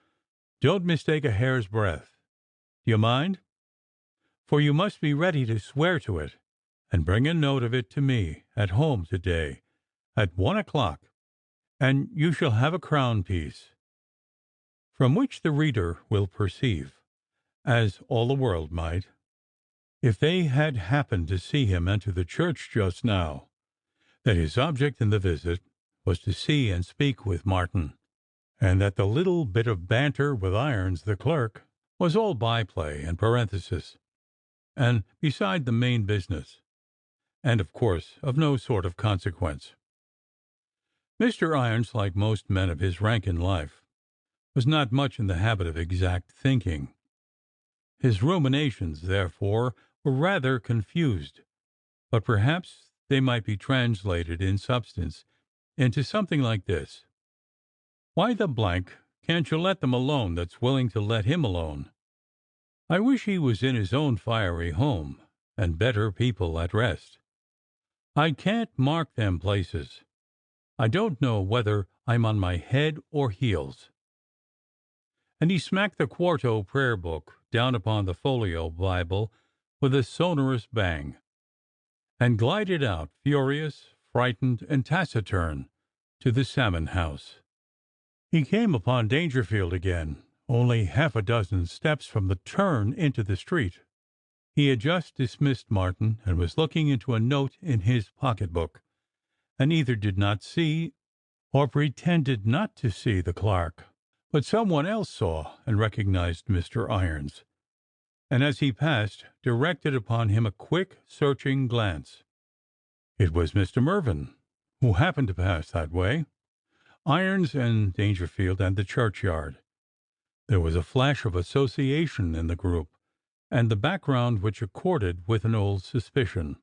Don't mistake a hair's breadth. Do you mind? For you must be ready to swear to it, and bring a note of it to me at home today at 1 o'clock, and you shall have a crown piece." From which the reader will perceive, as all the world might, if they had happened to see him enter the church just now, that his object in the visit was to see and speak with Martin, and that the little bit of banter with Irons the clerk was all by-play and parenthesis, and beside the main business, and of course of no sort of consequence. Mr. Irons, like most men of his rank in life, was not much in the habit of exact thinking. His ruminations, therefore, were rather confused, but perhaps they might be translated in substance into something like this: "Why the blank can't you let them alone that's willing to let him alone? I wish he was in his own fiery home, and better people at rest. I can't mark them places. I don't know whether I'm on my head or heels." And he smacked the quarto prayer book down upon the folio Bible with a sonorous bang, and glided out, furious, frightened, and taciturn, to the Salmon House. He came upon Dangerfield again, only half a dozen steps from the turn into the street. He had just dismissed Martin, and was looking into a note in his pocket-book, and either did not see or pretended not to see the clerk. But someone else saw and recognized Mr. Irons, and as he passed directed upon him a quick, searching glance. It was Mr. Mervyn, who happened to pass that way. Irons and Dangerfield and the Churchyard. There was a flash of association in the group, and the background which accorded with an old suspicion.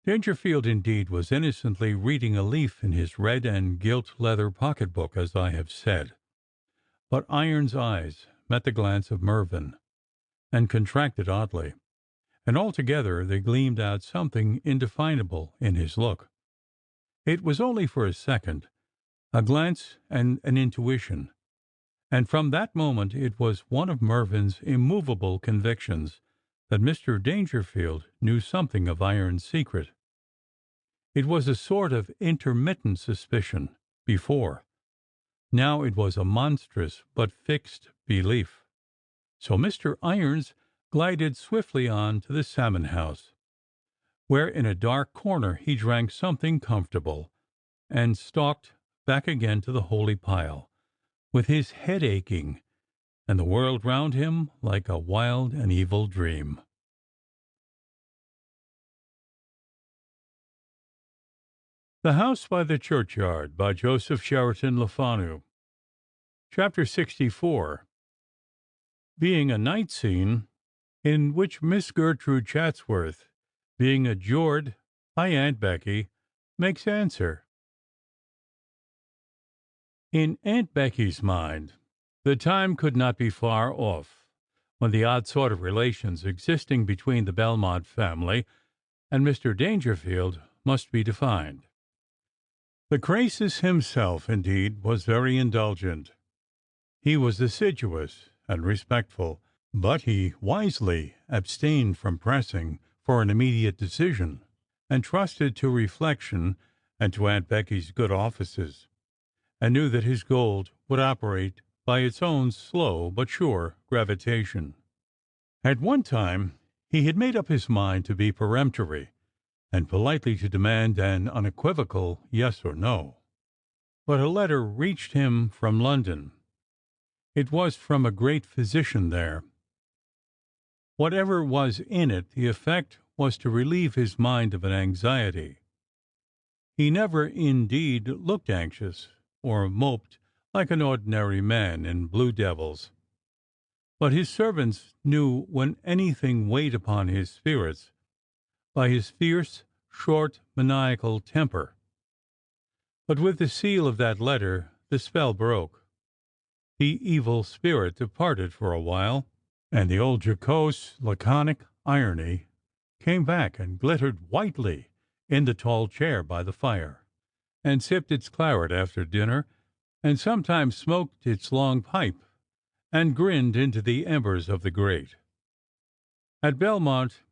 Dangerfield, indeed, was innocently reading a leaf in his red and gilt leather pocket-book, as I have said. But Irons's eyes met the glance of Mervyn, and contracted oddly, and altogether they gleamed out something indefinable in his look. It was only for a second, a glance and an intuition, and from that moment it was one of Mervyn's immovable convictions that Mr. Dangerfield knew something of Irons's secret. It was a sort of intermittent suspicion before. Now it was a monstrous but fixed belief. So Mr. Irons glided swiftly on to the Salmon House, where in a dark corner he drank something comfortable, and stalked back again to the holy pile, with his head aching, and the world round him like a wild and evil dream. The House by the Churchyard, by Joseph Sheridan Le Fanu. Chapter 64. Being a night scene, in which Miss Gertrude Chatsworth, being adjured by Aunt Becky, makes answer. In Aunt Becky's mind, the time could not be far off when the odd sort of relations existing between the Belmont family and Mr. Dangerfield must be defined. The Crassus himself, indeed, was very indulgent. He was assiduous and respectful, but he wisely abstained from pressing for an immediate decision, and trusted to reflection and to Aunt Becky's good offices, and knew that his gold would operate by its own slow but sure gravitation. At one time he had made up his mind to be peremptory, and politely to demand an unequivocal yes or no. But a letter reached him from London. It was from a great physician there. Whatever was in it, the effect was to relieve his mind of an anxiety. He never, indeed, looked anxious, or moped like an ordinary man in blue devils. But his servants knew when anything weighed upon his spirits by his fierce, short, maniacal temper. But with the seal of that letter the spell broke. The evil spirit departed for a while, and the old jocose, laconic irony came back and glittered whitely in the tall chair by the fire, and sipped its claret after dinner, and sometimes smoked its long pipe, and grinned into the embers of the grate. At Belmont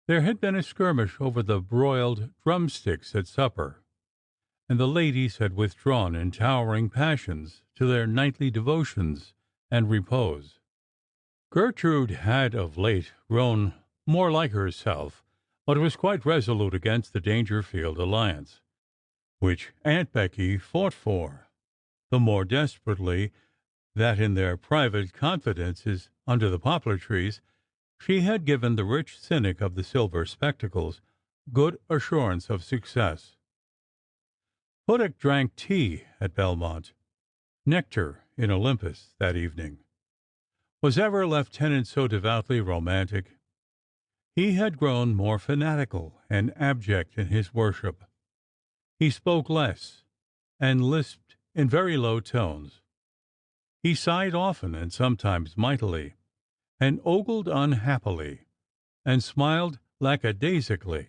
there had been a skirmish over the broiled drumsticks at supper, and the ladies had withdrawn in towering passions to their nightly devotions and repose. Gertrude had of late grown more like herself, but was quite resolute against the Dangerfield alliance, which Aunt Becky fought for, the more desperately that in their private confidences under the poplar trees she had given the rich cynic of the silver spectacles good assurance of success. Puddock drank tea at Belmont, nectar in Olympus, that evening. Was ever lieutenant so devoutly romantic? He had grown more fanatical and abject in his worship. He spoke less, and lisped in very low tones. He sighed often, and sometimes mightily, and ogled unhappily, and smiled lackadaisically.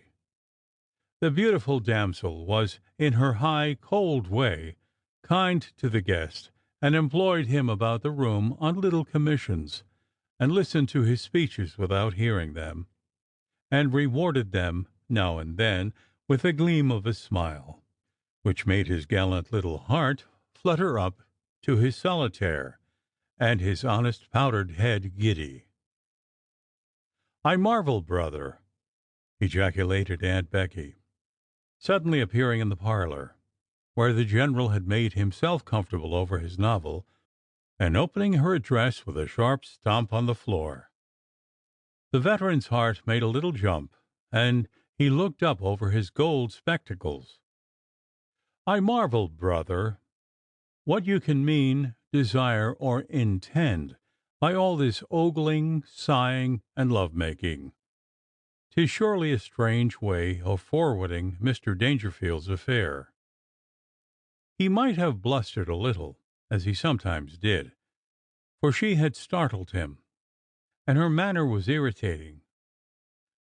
The beautiful damsel was, in her high, cold way, kind to the guest, and employed him about the room on little commissions, and listened to his speeches without hearing them, and rewarded them now and then with a gleam of a smile, which made his gallant little heart flutter up to his solitaire, and his honest powdered head giddy. "I marvel, brother," ejaculated Aunt Becky, suddenly appearing in the parlor, where the General had made himself comfortable over his novel, and opening her address with a sharp stomp on the floor. The veteran's heart made a little jump, and he looked up over his gold spectacles. "I marvel, brother, what you can mean, desire, or intend by all this ogling, sighing, and love-making. 'Tis surely a strange way of forwarding Mr. Dangerfield's affair." He might have blustered a little, as he sometimes did, for she had startled him, and her manner was irritating.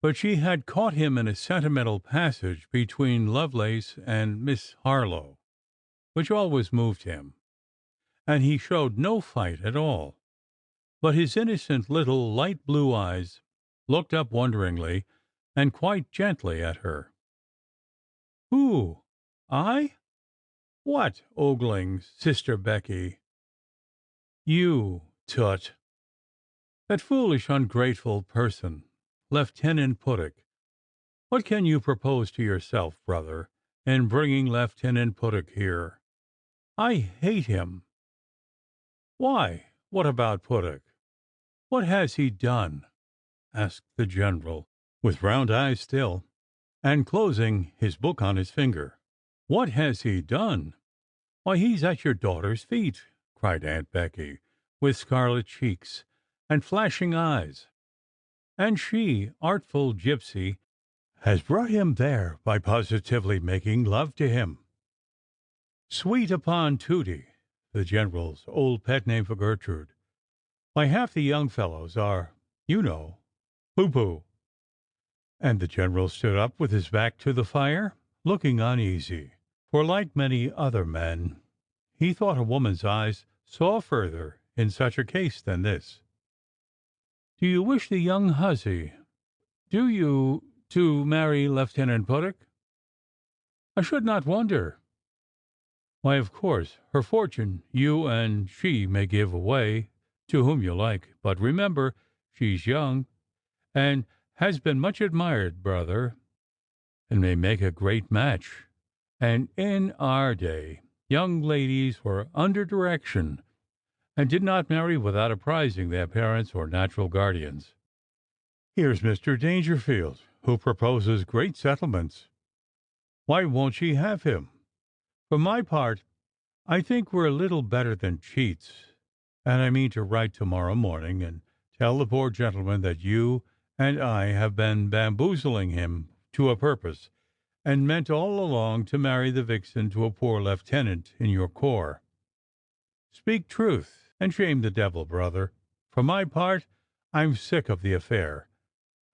But she had caught him in a sentimental passage between Lovelace and Miss Harlowe, which always moved him, and he showed no fight at all, but his innocent little light blue eyes looked up wonderingly and quite gently at her. "Who? I? What ogling, Sister Becky?" "You, Tut. That foolish, ungrateful person, Lieutenant Puttock. What can you propose to yourself, brother, in bringing Lieutenant Puttock here? I hate him." "Why, what about Puttock? What has he done?" asked the General, with round eyes still, and closing his book on his finger. "What has he done? Why, he's at your daughter's feet," cried Aunt Becky, with scarlet cheeks and flashing eyes, "and she, artful gypsy, has brought him there by positively making love to him. Sweet upon Tooty, the General's old pet name for Gertrude. Why, half the young fellows are, you know, poo-poo." And the General stood up with his back to the fire, looking uneasy, for, like many other men, he thought a woman's eyes saw further in such a case than this. "Do you wish the young hussy, do you, to marry Lieutenant Puttock?" "I should not wonder. Why, of course, her fortune you and she may give away to whom you like, but remember she's young, and has been much admired, brother, and may make a great match, and in our day young ladies were under direction, and did not marry without apprising their parents or natural guardians. Here's Mr. Dangerfield, who proposes great settlements. Why won't she have him? For my part, I think we're little better than cheats, and I mean to write to-morrow morning and tell the poor gentleman that you and I have been bamboozling him to a purpose, and meant all along to marry the vixen to a poor lieutenant in your corps. Speak truth, and shame the devil, brother. For my part, I'm sick of the affair.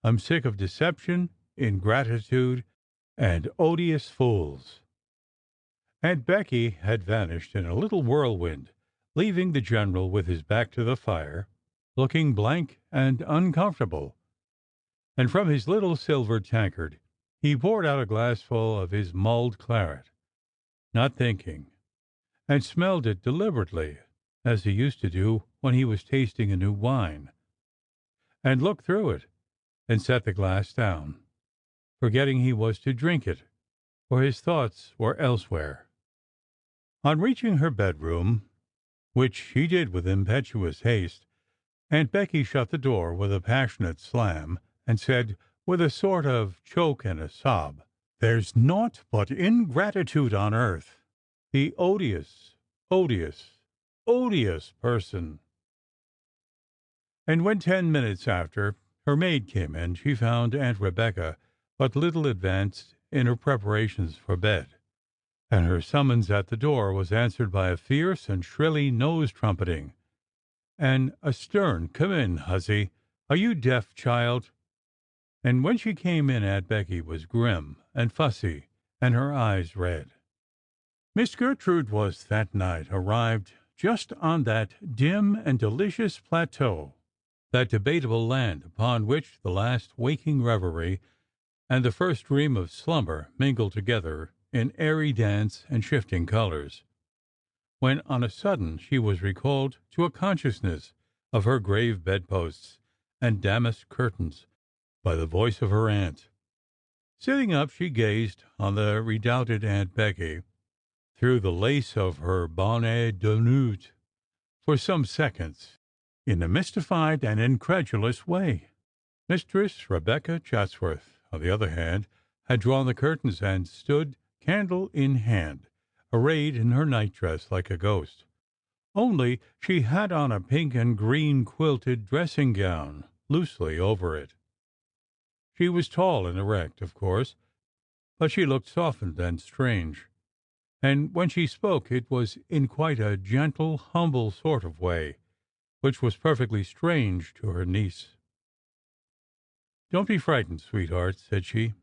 I'm sick of deception, ingratitude, and odious fools." Aunt Becky had vanished in a little whirlwind, leaving the General with his back to the fire, looking blank and uncomfortable, and from his little silver tankard he poured out a glassful of his mulled claret, not thinking, and smelled it deliberately, as he used to do when he was tasting a new wine, and looked through it, and set the glass down, forgetting he was to drink it, for his thoughts were elsewhere. On reaching her bedroom, which she did with impetuous haste, Aunt Becky shut the door with a passionate slam, and said, with a sort of choke and a sob, "There's naught but ingratitude on earth. The odious, odious, odious person!" And when 10 minutes after her maid came in, she found Aunt Rebecca but little advanced in her preparations for bed, and her summons at the door was answered by a fierce and shrilly nose-trumpeting, and a stern "Come in, hussy. Are you deaf, child?" and when she came in Aunt Becky was grim and fussy, and her eyes red. Miss Gertrude was that night arrived just on that dim and delicious plateau, that debatable land upon which the last waking reverie and the first dream of slumber mingle together in airy dance and shifting colors, when on a sudden she was recalled to a consciousness of her grave bedposts and damask curtains by the voice of her aunt. Sitting up, she gazed on the redoubted Aunt Becky through the lace of her bonnet de nuit for some seconds in a mystified and incredulous way. Mistress Rebecca Chatsworth, on the other hand, had drawn the curtains and stood, candle in hand, arrayed in her nightdress like a ghost, only she had on a pink and green quilted dressing-gown loosely over it. She was tall and erect, of course, but she looked softened and strange, and when she spoke it was in quite a gentle, humble sort of way, which was perfectly strange to her niece. "Don't be frightened, sweetheart," said she,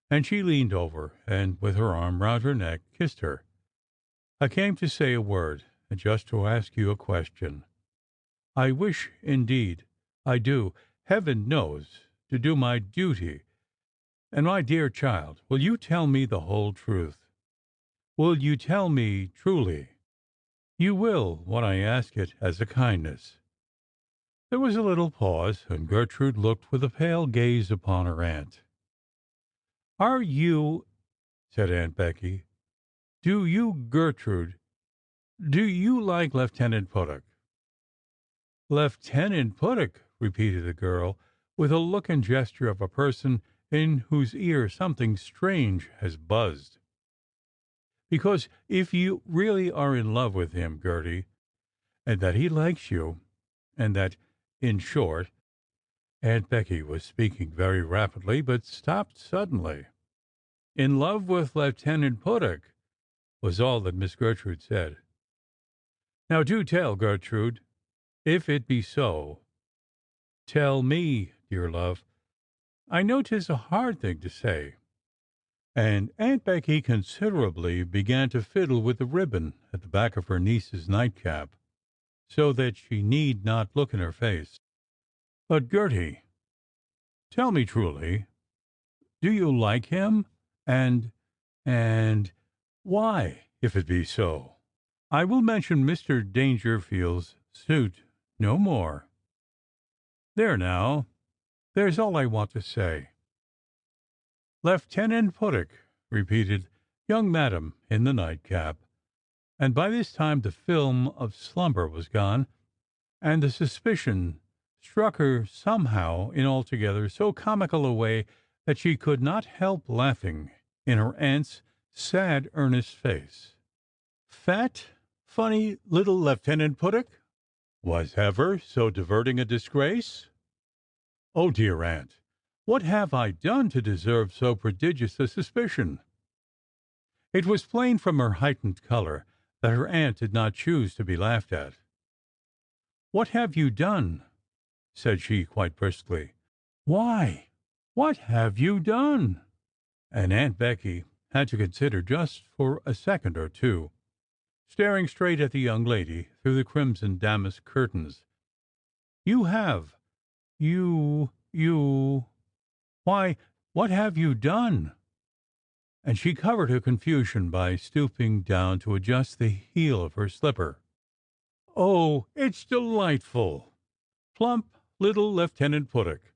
and she leaned over, and with her arm round her neck, kissed her. "I came to say a word, and just to ask you a question. I wish, indeed, I do, heaven knows, to do my duty. And, my dear child, will you tell me the whole truth? Will you tell me truly? You will, when I ask it as a kindness." There was a little pause, and Gertrude looked with a pale gaze upon her aunt. "Are you," said Aunt Becky, "do you, Gertrude, do you like Lieutenant Puttock?" "Lieutenant Puttock," repeated the girl, with a look and gesture of a person in whose ear something strange has buzzed. "Because if you really are in love with him, Gertie, and that he likes you, and that, in short—" Aunt Becky was speaking very rapidly, but stopped suddenly. "In love with Lieutenant Puttock," was all that Miss Gertrude said. "Now do tell, Gertrude, if it be so. Tell me, dear love. I know 'tis a hard thing to say." And Aunt Becky considerately began to fiddle with the ribbon at the back of her niece's nightcap, so that she need not look in her face. "But, Gertie, tell me truly, do you like him? And why, if it be so? I will mention Mr. Dangerfield's suit no more. There now, there's all I want to say." "Lieutenant Puttock," repeated young Madam in the nightcap, and by this time the film of slumber was gone, and the suspicion struck her somehow in altogether so comical a way that she could not help laughing in her aunt's sad, earnest face. Fat, funny little Lieutenant Puttock was ever so diverting a disgrace? Oh, dear aunt, what have I done to deserve so prodigious a suspicion? It was plain from her heightened color that her aunt did not choose to be laughed at. "What have you done?" said she quite briskly. "Why, what have you done?" And Aunt Becky had to consider just for a second or two, staring straight at the young lady through the crimson damask curtains. "You have. Why, what have you done?" And she covered her confusion by stooping down to adjust the heel of her slipper. "Oh, it's delightful! Plump little Lieutenant Puttock!"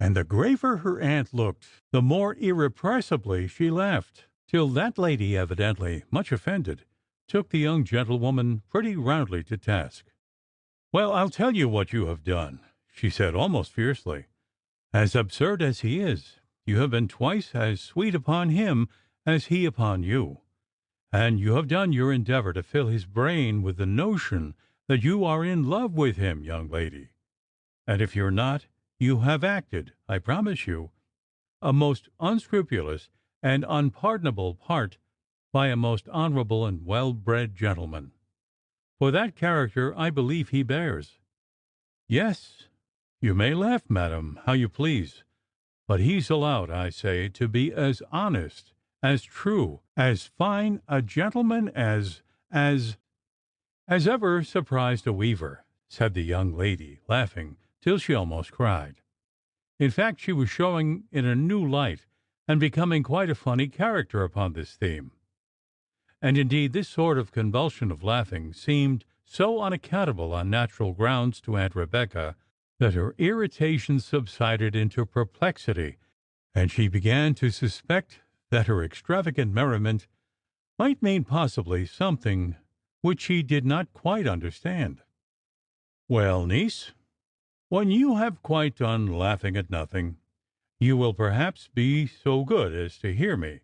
And the graver her aunt looked, the more irrepressibly she laughed, till that lady, evidently much offended, took the young gentlewoman pretty roundly to task. "Well, I'll tell you what you have done," she said almost fiercely. "As absurd as he is, you have been twice as sweet upon him as he upon you, and you have done your endeavor to fill his brain with the notion that you are in love with him, young lady. And if you're not, you have acted, I promise you, a most unscrupulous and unpardonable part by a most honorable and well-bred gentleman. For that character I believe he bears. Yes, you may laugh, madam, how you please, but he's allowed, I say, to be as honest, as true, as fine a gentleman as ever surprised a weaver," said the young lady, laughing till she almost cried. In fact, she was showing in a new light, and becoming quite a funny character upon this theme. And indeed this sort of convulsion of laughing seemed so unaccountable on natural grounds to Aunt Rebecca that her irritation subsided into perplexity, and she began to suspect that her extravagant merriment might mean possibly something which she did not quite understand. "Well, niece, when you have quite done laughing at nothing, you will perhaps be so good as to hear me.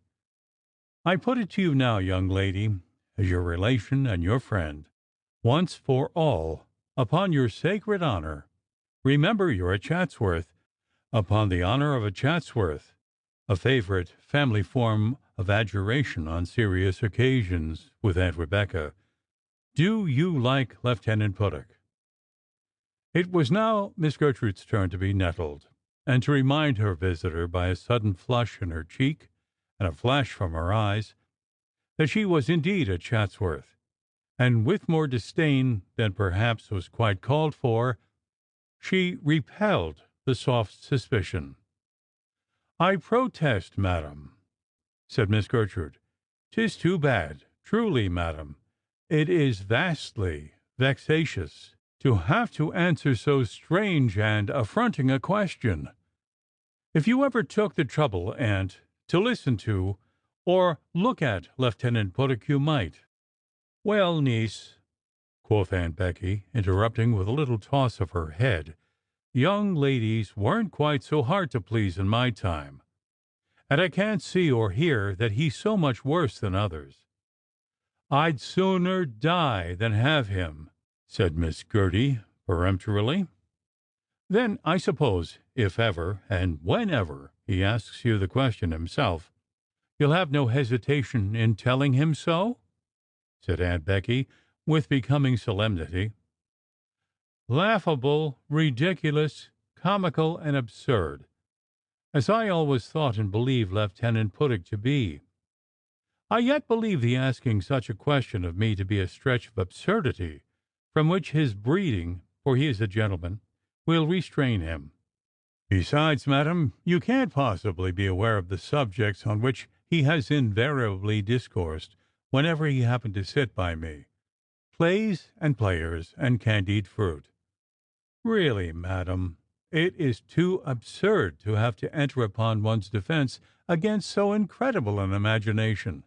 I put it to you now, young lady, as your relation and your friend, once for all, upon your sacred honour. Remember you're a Chatsworth, upon the honour of a Chatsworth," a favourite family form of adjuration on serious occasions with Aunt Rebecca. "Do you like Lieutenant Puttock?" It was now Miss Gertrude's turn to be nettled, and to remind her visitor by a sudden flush in her cheek and a flash from her eyes that she was indeed a Chatsworth, and with more disdain than perhaps was quite called for, she repelled the soft suspicion. "I protest, madam," said Miss Gertrude, "'tis too bad, truly, madam. It is vastly vexatious to have to answer so strange and affronting a question. If you ever took the trouble, aunt, to listen to or look at Lieutenant Puttock, you might—" "Well, niece," quoth Aunt Becky, interrupting with a little toss of her head, "young ladies weren't quite so hard to please in my time, and I can't see or hear that he's so much worse than others." "I'd sooner die than have him," said Miss Gerty peremptorily. "Then I suppose, if ever and whenever he asks you the question himself, you'll have no hesitation in telling him so?" said Aunt Becky with becoming solemnity. "Laughable, ridiculous, comical, and absurd, as I always thought and believed Lieutenant Puttock to be. I yet believe the asking such a question of me to be a stretch of absurdity from which his breeding, for he is a gentleman, will restrain him. Besides, madam, you can't possibly be aware of the subjects on which he has invariably discoursed whenever he happened to sit by me. Plays and players and candied fruit. Really, madam, it is too absurd to have to enter upon one's defence against so incredible an imagination."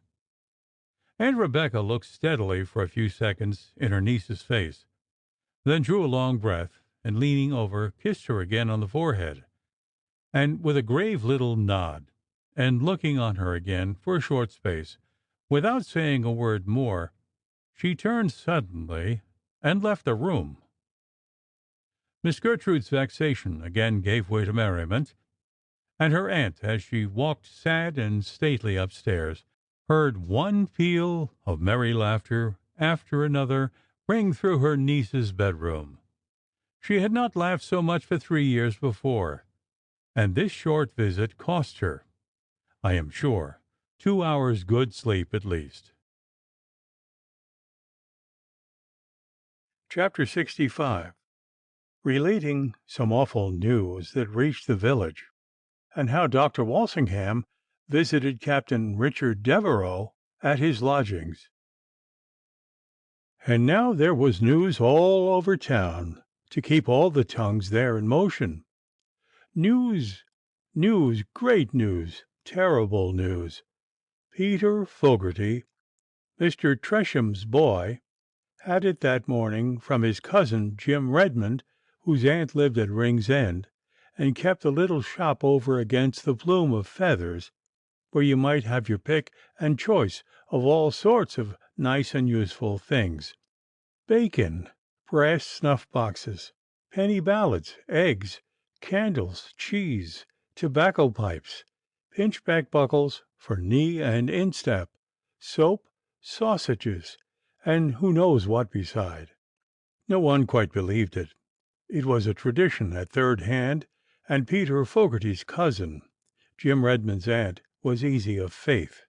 Aunt Rebecca looked steadily for a few seconds in her niece's face, then drew a long breath, and leaning over, kissed her again on the forehead, and with a grave little nod, and looking on her again for a short space, without saying a word more, she turned suddenly and left the room. Miss Gertrude's vexation again gave way to merriment, and her aunt, as she walked sad and stately upstairs, heard one peal of merry laughter after another ring through her niece's bedroom. She had not laughed so much for 3 years before, and this short visit cost her, I am sure, 2 hours' good sleep at least. Chapter 65, relating some awful news that reached the village, and how Dr. Walsingham visited Captain Richard Devereux at his lodgings. And now there was news all over town to keep all the tongues there in motion. News, news, great news, terrible news. Peter Fogarty, Mr. Tresham's boy, had it that morning from his cousin Jim Redmond, whose aunt lived at Ringsend, and kept a little shop over against the Plume of Feathers, where you might have your pick and choice of all sorts of nice and useful things: bacon, brass snuff-boxes, penny ballads, eggs, candles, cheese, tobacco pipes, pinchback buckles for knee and instep, soap, sausages, and who knows what beside. No one quite believed it. It was a tradition at third hand, and Peter Fogarty's cousin Jim Redmond's aunt was easy of faith.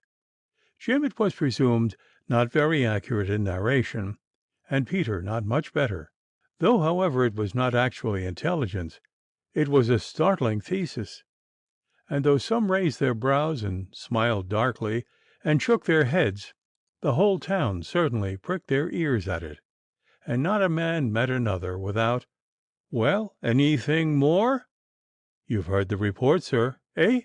Jim, it was presumed, not very accurate in narration, and Peter not much better. Though, however, it was not actually intelligence, it was a startling thesis, and though some raised their brows and smiled darkly and shook their heads, the whole town certainly pricked their ears at it, and not a man met another without, "Well, anything more? You've heard the report, sir, eh?"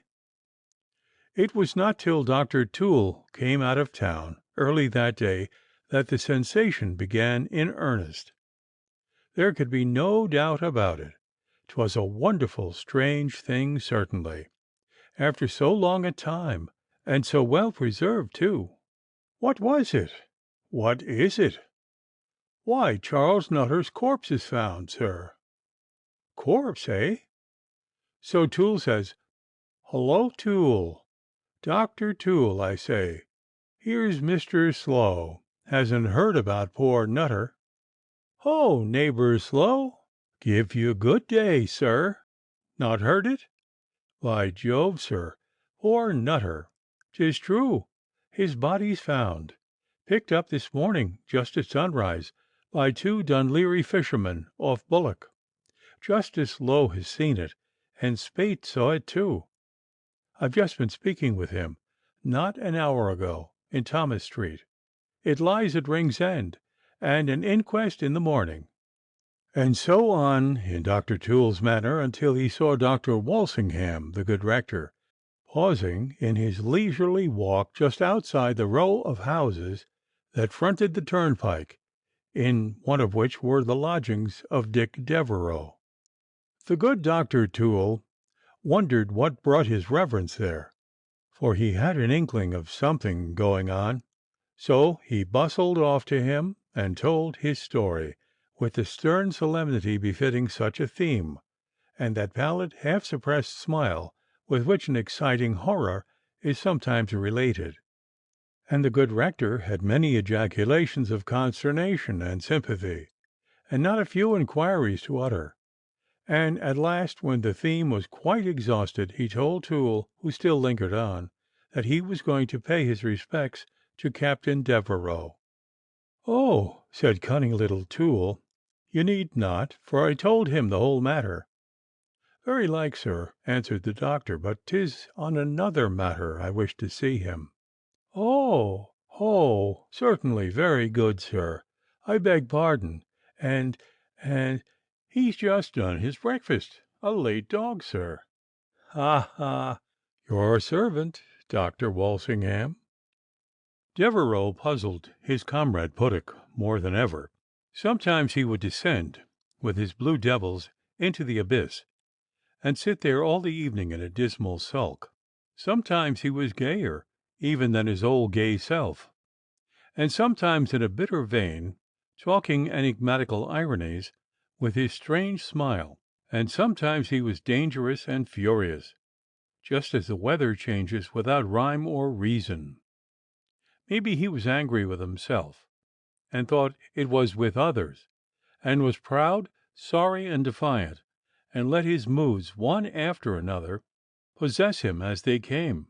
It was not till Dr. Toole came out of town early that day that the sensation began in earnest. There could be no doubt about it. 'Twas a wonderful, strange thing, certainly, after so long a time, and so well preserved, too. What was it? What is it? Why, Charles Nutter's corpse is found, sir. Corpse, eh? So Toole says. Hullo, Toole. Dr. Toole, I say. Here's Mr. Slow. Hasn't heard about poor Nutter. Ho, neighbor Slow. Give you good day, sir. Not heard it? By Jove, sir, poor Nutter. 'Tis true. His body's found. Picked up this morning, just at sunrise, by 2 Dunleary fishermen off Bullock. Justice Lowe has seen it, and Spate saw it too. I've just been speaking with him, not an hour ago, in Thomas Street. It lies at Ring's End, and an inquest in the morning. And so on in Dr. Toole's manner until he saw Dr. Walsingham, the good rector, pausing in his leisurely walk just outside the row of houses that fronted the turnpike, in one of which were the lodgings of Dick Devereux. The good Dr. Toole wondered what brought his reverence there, for he had an inkling of something going on. So he bustled off to him and told his story, with the stern solemnity befitting such a theme, and that pallid, half-suppressed smile with which an exciting horror is sometimes related. And the good rector had many ejaculations of consternation and sympathy, and not a few inquiries to utter. And at last, when the theme was quite exhausted, he told Toole, who still lingered on, that he was going to pay his respects to Captain Devereux. "Oh," said cunning little Toole, "you need not, for I told him the whole matter." "Very like, sir," answered the doctor, "but 'tis on another matter I wish to see him." "Oh, certainly, very good, sir. I beg pardon, and he's just done his breakfast. A late dog, sir." "Ha, ha! Your servant, Dr. Walsingham." Devereux puzzled his comrade Puttock more than ever. Sometimes he would descend with his blue devils into the abyss, and sit there all the evening in a dismal sulk. Sometimes he was gayer even than his old gay self, and sometimes in a bitter vein, talking enigmatical ironies with his strange smile, and sometimes he was dangerous and furious, just as the weather changes without rhyme or reason. Maybe he was angry with himself, and thought it was with others, and was proud, sorry, and defiant, and let his moods, one after another, possess him as they came.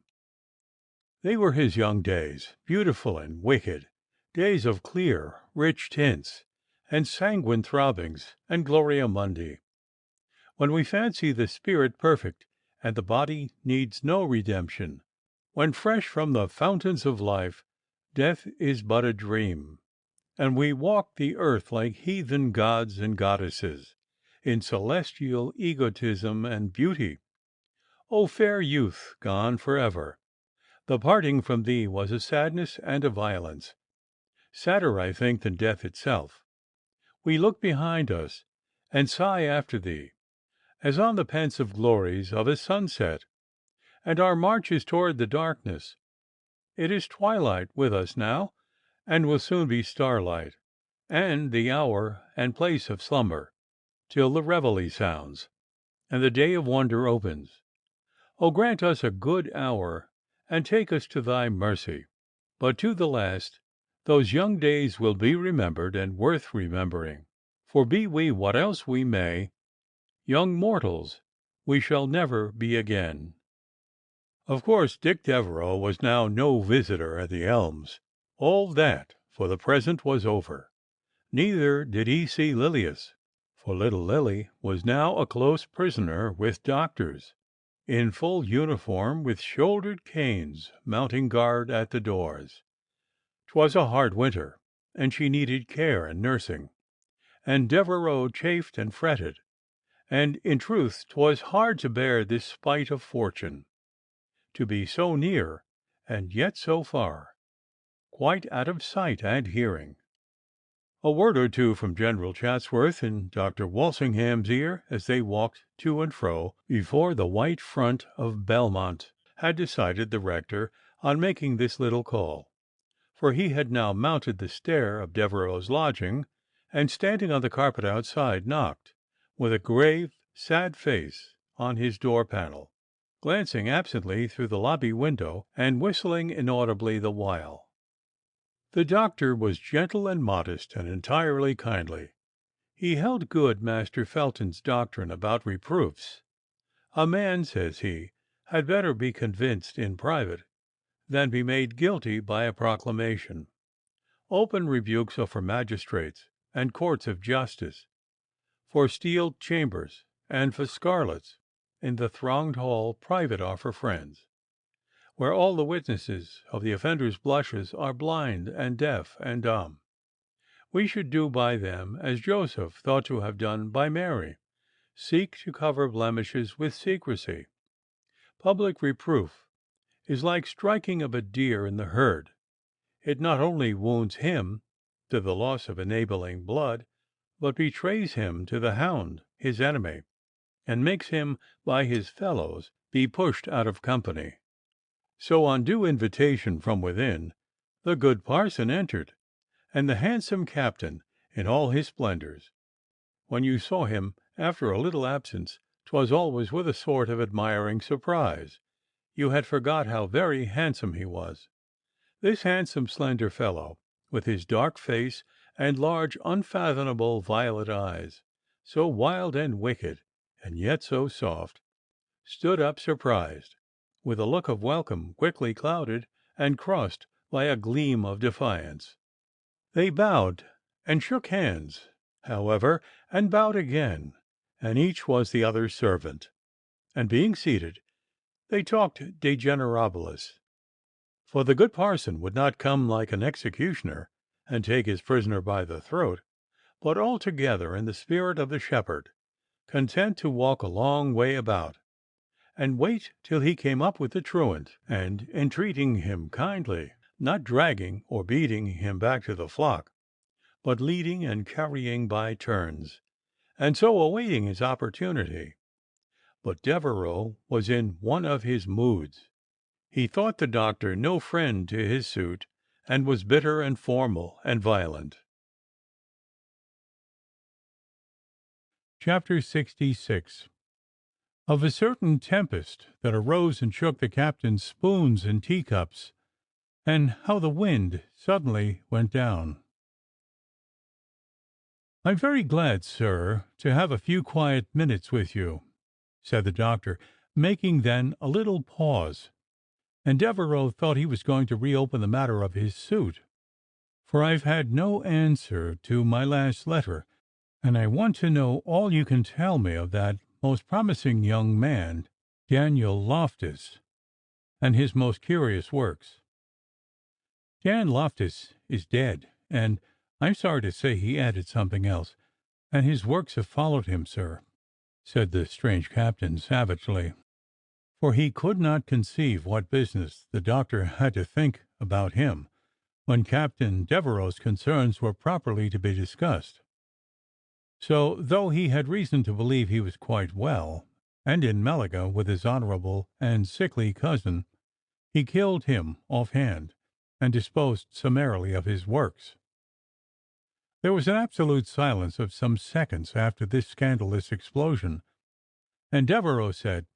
They were his young days, beautiful and wicked, days of clear, rich tints, and sanguine throbbings, and Gloria Mundi, when we fancy the spirit perfect, and the body needs no redemption, when fresh from the fountains of life, death is but a dream, and we walk the earth like heathen gods and goddesses, in celestial egotism and beauty. O fair youth, gone forever! The parting from thee was a sadness and a violence, sadder, I think, than death itself. We look behind us, and sigh after thee, as on the pensive glories of a sunset, and our march is toward the darkness. It is twilight with us now, and will soon be starlight, and the hour and place of slumber, till the reveille sounds, and the day of wonder opens. O grant us a good hour, and take us to thy mercy. But to the last, those young days will be remembered and worth remembering, for be we what else we may, young mortals we shall never be again. Of course, Dick Devereux was now no visitor at the Elms. All that, for the present, was over. Neither did he see Lilias, for little Lily was now a close prisoner with doctors, in full uniform, with shouldered canes, mounting guard at the doors. 'Twas a hard winter, and she needed care and nursing, and Devereux chafed and fretted, and in truth 'twas hard to bear this spite of fortune, to be so near and yet so far, quite out of sight and hearing. A word or two from General Chatsworth in Dr. Walsingham's ear as they walked to and fro before the white front of Belmont had decided the rector on making this little call, for he had now mounted the stair of Devereux's lodging, and standing on the carpet outside knocked, with a grave, sad face on his door panel, glancing absently through the lobby window and whistling inaudibly the while. The doctor was gentle and modest and entirely kindly. He held good Master Felton's doctrine about reproofs. A man, says he, had better be convinced in private than be made guilty by a proclamation. Open rebukes are for magistrates and courts of justice, for steel chambers, and for scarlets in the thronged hall. Private are for friends, where all the witnesses of the offender's blushes are blind and deaf and dumb. We should do by them as Joseph thought to have done by Mary, seek to cover blemishes with secrecy. Public reproof is like striking of a deer in the herd. It not only wounds him to the loss of enabling blood, but betrays him to the hound, his enemy, and makes him by his fellows be pushed out of company. So on due invitation from within, the good parson entered, and the handsome captain in all his splendours. When you saw him after a little absence, 'twas always with a sort of admiring surprise. You had forgot how very handsome he was. This handsome slender fellow, with his dark face and large unfathomable violet eyes, so wild and wicked, and yet so soft, stood up surprised, with a look of welcome quickly clouded and crossed by a gleam of defiance. They bowed and shook hands, however, and bowed again, and each was the other's servant. And being seated, they talked de generabilis, for the good parson would not come like an executioner and take his prisoner by the throat, but altogether in the spirit of the shepherd, content to walk a long way about, and wait till he came up with the truant, and entreating him kindly, not dragging or beating him back to the flock, but leading and carrying by turns, and so awaiting his opportunity. But Devereux was in one of his moods. He thought the doctor no friend to his suit, and was bitter and formal and violent. Chapter 66. Of a certain tempest that arose and shook the captain's spoons and teacups, and how the wind suddenly went down. "I'm very glad, sir, to have a few quiet minutes with you," said the doctor, making then a little pause, and Devereux thought he was going to reopen the matter of his suit, "for I've had no answer to my last letter, and I want to know all you can tell me of that most promising young man, Daniel Loftus, and his most curious works." "Dan Loftus is dead, and I'm sorry to say," he added something else, "and his works have followed him, sir," said the strange captain savagely, for he could not conceive what business the doctor had to think about him when Captain Devereux's concerns were properly to be discussed. So, though he had reason to believe he was quite well, and in Malaga with his honourable and sickly cousin, he killed him off-hand, and disposed summarily of his works. There was an absolute silence of some seconds after this scandalous explosion, and Devereux said,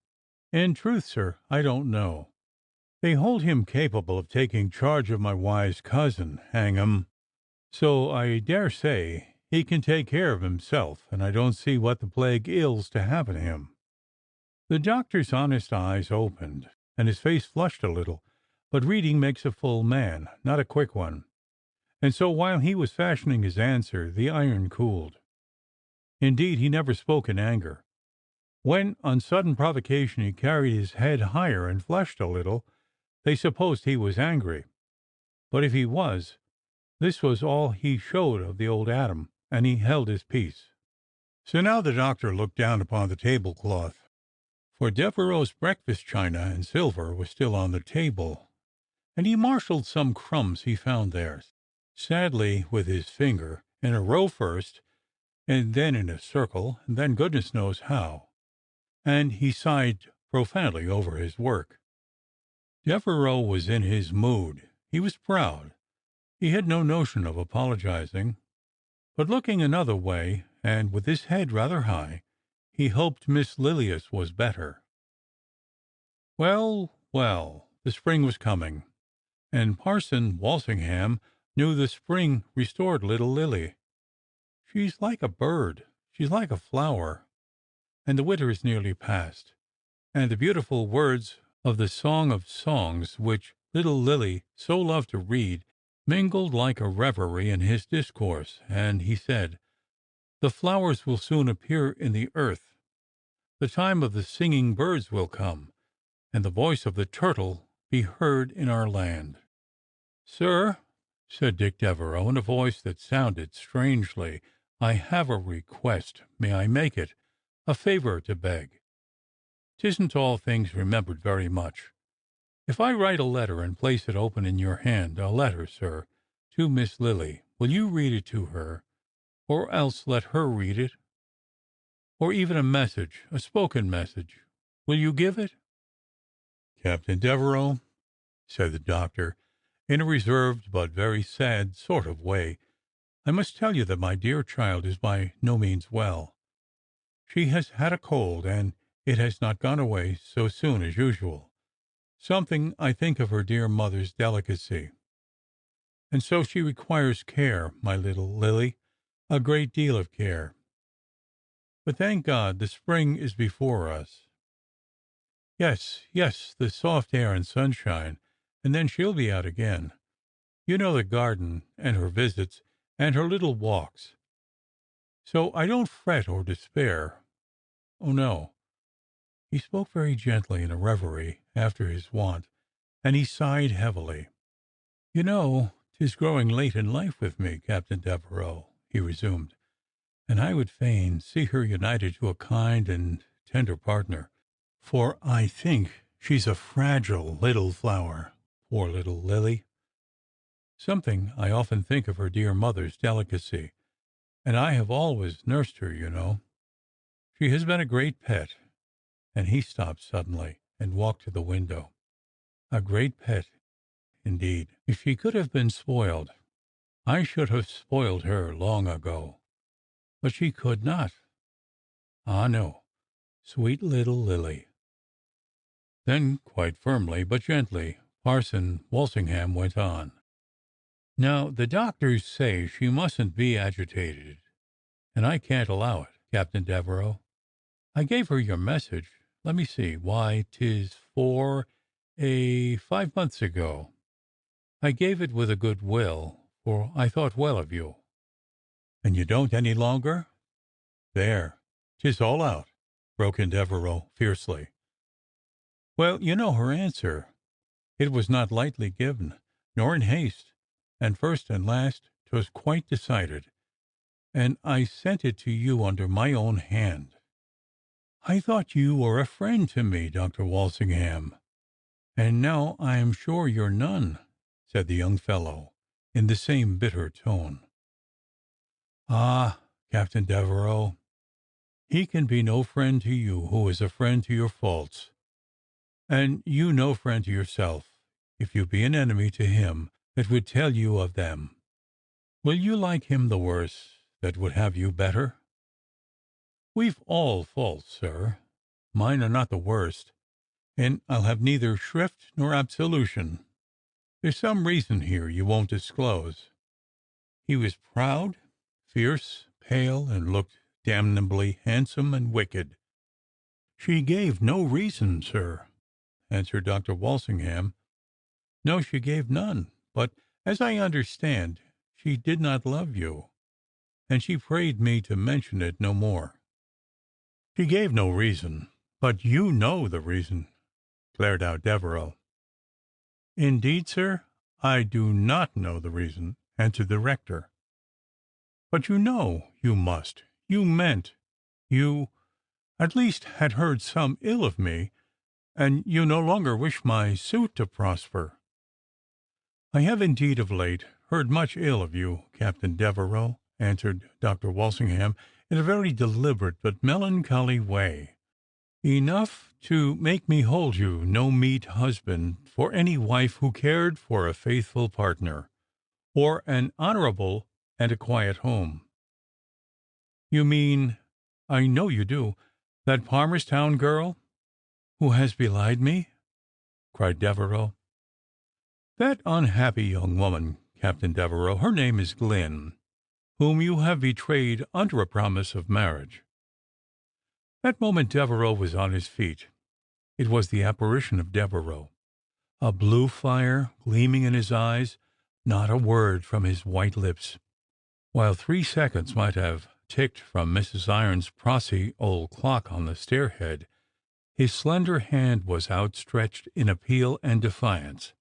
"In truth, sir, I don't know. They hold him capable of taking charge of my wise cousin, hang him, so I dare say he can take care of himself, and I don't see what the plague ails to happen to him." The doctor's honest eyes opened, and his face flushed a little. But reading makes a full man, not a quick one, and so while he was fashioning his answer, the iron cooled. Indeed, he never spoke in anger. When, on sudden provocation, he carried his head higher and flushed a little, they supposed he was angry. But if he was, this was all he showed of the old Adam, and he held his peace. So now the doctor looked down upon the tablecloth, for Devereux's breakfast china and silver was still on the table, and he marshalled some crumbs he found there, sadly with his finger, in a row first, and then in a circle, and then goodness knows how, and he sighed profoundly over his work. Devereux was in his mood. He was proud. He had no notion of apologizing, but looking another way, and with his head rather high, he hoped Miss Lilias was better. Well, well, the spring was coming, and Parson Walsingham knew the spring restored little Lily. She's like a bird, she's like a flower, and the winter is nearly past, and the beautiful words of the Song of Songs, which little Lily so loved to read, mingled like a reverie in his discourse, and he said, "The flowers will soon appear in the earth. The time of the singing birds will come, and the voice of the turtle be heard in our land." "Sir," said Dick Devereux, in a voice that sounded strangely, "I have a request. May I make it? A favour to beg. 'Tisn't all things remembered very much. If I write a letter and place it open in your hand, a letter, sir, to Miss Lily, will you read it to her, or else let her read it? Or even a message, a spoken message, will you give it?" "Captain Devereux," said the doctor, in a reserved but very sad sort of way, "I must tell you that my dear child is by no means well. She has had a cold, and it has not gone away so soon as usual. Something, I think, of her dear mother's delicacy. And so she requires care, my little Lily, a great deal of care. But thank God the spring is before us. Yes, yes, the soft air and sunshine, and then she'll be out again. You know the garden, and her visits, and her little walks. So I don't fret or despair. Oh, no." He spoke very gently, in a reverie after his wont, and he sighed heavily. "You know, 'tis growing late in life with me, Captain Devereux," he resumed, "and I would fain see her united to a kind and tender partner, for I think she's a fragile little flower, poor little Lily. Something I often think of her dear mother's delicacy, and I have always nursed her, you know. She has been a great pet," and he stopped suddenly and walked to the window. "A great pet, indeed. If she could have been spoiled, I should have spoiled her long ago. But she could not. Ah, no, sweet little Lily." Then, quite firmly but gently, Parson Walsingham went on. "Now, the doctors say she mustn't be agitated, and I can't allow it, Captain Devereux. I gave her your message. Let me see. Why, 'tis 5 months ago. I gave it with a good will, for I thought well of you." "And you don't any longer? There, 'tis all out," broke in Devereux fiercely. "Well, you know her answer. It was not lightly given, nor in haste, and first and last 'twas quite decided, and I sent it to you under my own hand." "I thought you were a friend to me, Dr. Walsingham, and now I am sure you're none," said the young fellow, in the same bitter tone. "Ah, Captain Devereux, he can be no friend to you who is a friend to your faults, and you no friend to yourself if you be an enemy to him that would tell you of them. Will you like him the worse that would have you better?" "We've all faults, sir. Mine are not the worst, and I'll have neither shrift nor absolution. There's some reason here you won't disclose. He was proud, fierce, pale, and looked damnably handsome and wicked." "She gave no reason, sir, answered Dr. Walsingham. No, she gave none, but, as I understand, she did not love you, and she prayed me to mention it no more. She gave no reason, but you know the reason, flared out Devereux. Indeed, sir, I do not know the reason, answered the rector. But you know, you must, you meant, you, at least, had heard some ill of me, and you no longer wish my suit to prosper. I have indeed of late heard much ill of you, Captain Devereux, answered Dr. Walsingham, in a very deliberate but melancholy way. Enough to make me hold you no meet husband for any wife who cared for a faithful partner, or an honourable and a quiet home. You mean, I know you do, that Palmerstown girl who has belied me? Cried Devereux. That unhappy young woman, Captain Devereux, her name is Glynn, whom you have betrayed under a promise of marriage. That moment Devereux was on his feet. It was the apparition of Devereux, a blue fire gleaming in his eyes, not a word from his white lips, while 3 seconds might have ticked from Mrs. Irons's prosy old clock on the stairhead. His slender hand was outstretched in appeal and defiance,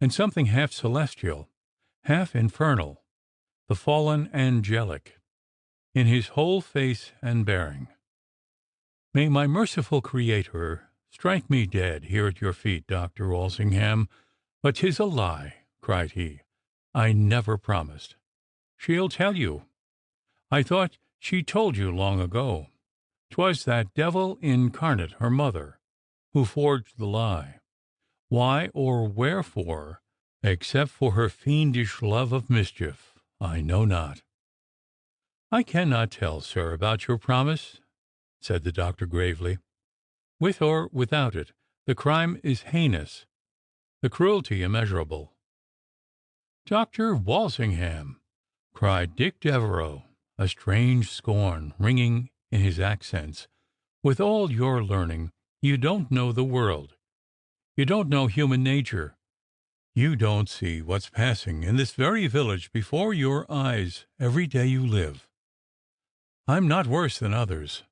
and something half celestial, half infernal, the fallen angelic, in his whole face and bearing. May my merciful Creator strike me dead here at your feet, Dr. Walsingham, but 'tis a lie, cried he. I never promised. She'll tell you. I thought she told you long ago. 'Twas that devil incarnate, her mother, who forged the lie. Why or wherefore, except for her fiendish love of mischief, I know not. I cannot tell, sir, about your promise, said the doctor gravely. With or without it, the crime is heinous, the cruelty immeasurable. Dr. Walsingham, cried Dick Devereux, a strange scorn ringing in his accents, with all your learning, you don't know the world. You don't know human nature. You don't see what's passing in this very village before your eyes every day you live. I'm not worse than others.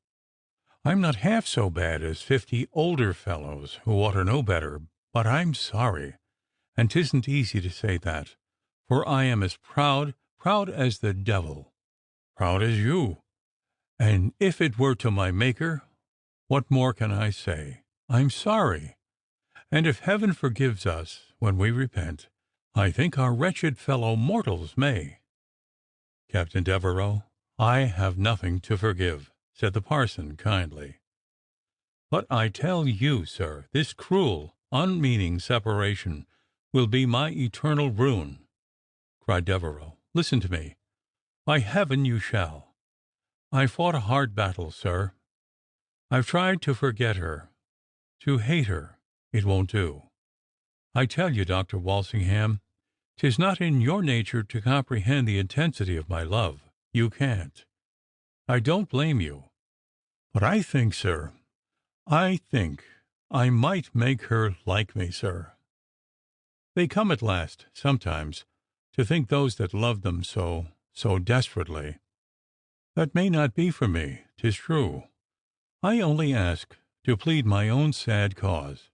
I'm not half so bad as 50 older fellows who ought to know better, but I'm sorry, and 'tisn't easy to say that, for I am as proud as the devil, proud as you, and if it were to my Maker, what more can I say? I'm sorry, and if heaven forgives us when we repent, I think our wretched fellow mortals may. Captain Devereux, I have nothing to forgive, said the parson kindly. But I tell you, sir, this cruel, unmeaning separation will be my eternal ruin, cried Devereux. Listen to me. By heaven, you shall. I fought a hard battle, sir. I've tried to forget her, to hate her. It won't do. I tell you, Dr. Walsingham, 'tis not in your nature to comprehend the intensity of my love. You can't. I don't blame you. But I think, sir, I might make her like me, sir. They come at last, sometimes, to think those that love them so desperately. That may not be for me, 'tis true. I only ask to plead my own sad cause.